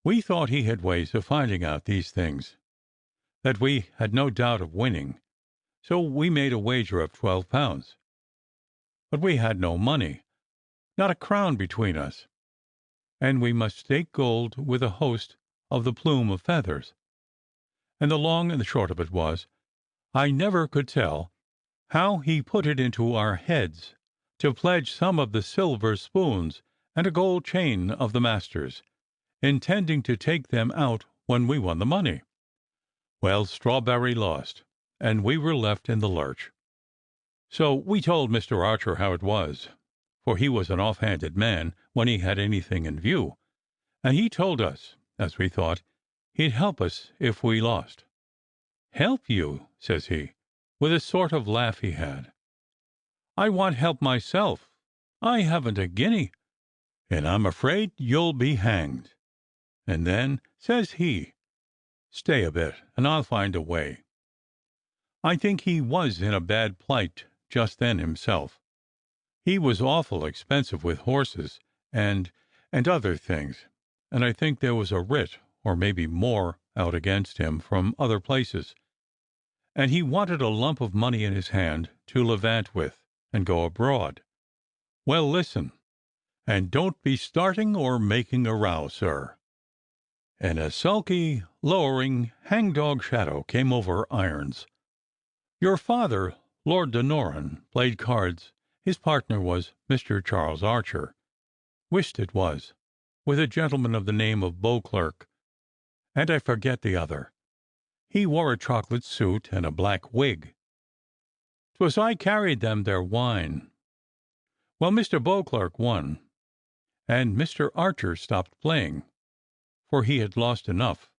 We thought he had ways of finding out these things, that we had no doubt of winning, so we made a wager of £12. But we had no money, not a crown between us, and we must stake gold with a host of the Plume of Feathers. And the long and the short of it was, I never could tell how he put it into our heads to pledge some of the silver spoons and a gold chain of the master's, intending to take them out when we won the money. Well, Strawberry lost, and we were left in the lurch. So we told Mr. Archer how it was, for he was an off-handed man when he had anything in view, and he told us, as we thought, he'd help us if we lost. "Help you?" says he, with a sort of laugh he had. "I want help myself. I haven't a guinea, and I'm afraid you'll be hanged." And then, says he, "Stay a bit, and I'll find a way." I think he was in a bad plight just then himself. He was awful expensive with horses and other things, and I think there was a writ, or maybe more, out against him from other places, and he wanted a lump of money in his hand to levant with and go abroad. Well, listen, and don't be starting or making a row, sir." And a sulky, lowering, hangdog shadow came over Irons. "Your father, Lord Donoran, played cards. His partner was Mr. Charles Archer. Whist it was, with a gentleman of the name of Beauclerk, and I forget the other. He wore a chocolate suit and a black wig. 'Twas I carried them their wine. Well, Mr. Beauclerk won, and Mr. Archer stopped playing, for he had lost enough.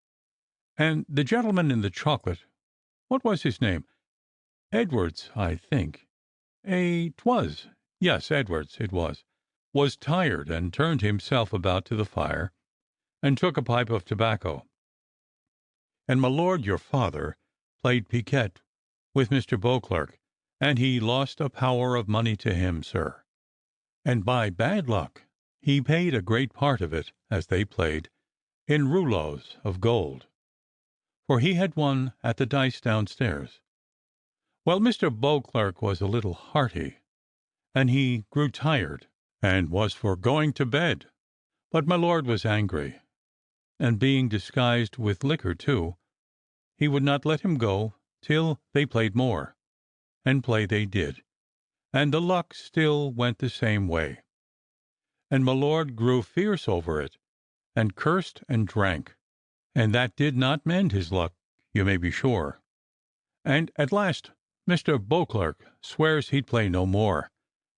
And the gentleman in the chocolate, what was his name? Edwards, I think. 'Twas. Yes, Edwards it was tired, and turned himself about to the fire, and took a pipe of tobacco. And my lord your father played piquet with Mr. Beauclerk, and he lost a power of money to him, sir. And by bad luck he paid a great part of it, as they played, in rouleaus of gold, for he had won at the dice downstairs. Well, Mr. Beauclerk was a little hearty, and he grew tired, and was for going to bed, but my lord was angry, and being disguised with liquor too, he would not let him go till they played more, and play they did, and the luck still went the same way, and my lord grew fierce over it, and cursed and drank, and that did not mend his luck, you may be sure, and at last Mr. Beauclerk swears he'd play no more,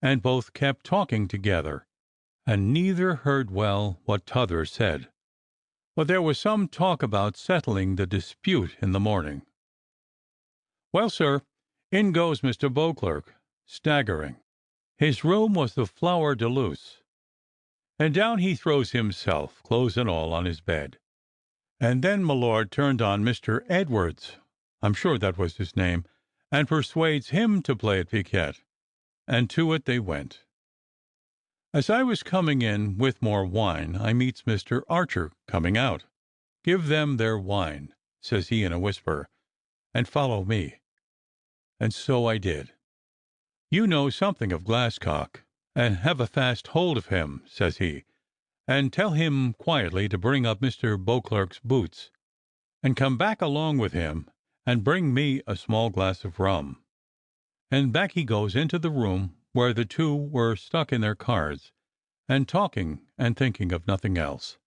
and both kept talking together, and neither heard well what t'other said. But there was some talk about settling the dispute in the morning. Well, sir, in goes Mr. Beauclerk, staggering. His room was the Flower de Luce, and down he throws himself, clothes and all, on his bed. And then my lord turned on Mr. Edwards, I'm sure that was his name, and persuades him to play at piquet, and to it they went. As I was coming in with more wine, I meets Mr. Archer coming out. "Give them their wine," says he in a whisper, "and follow me." And so I did. "You know something of Glasscock, and have a fast hold of him," says he, "and tell him quietly to bring up Mr. Beauclerk's boots, and come back along with him, and bring me a small glass of rum." And back he goes into the room where the two were stuck in their cards, and talking and thinking of nothing else.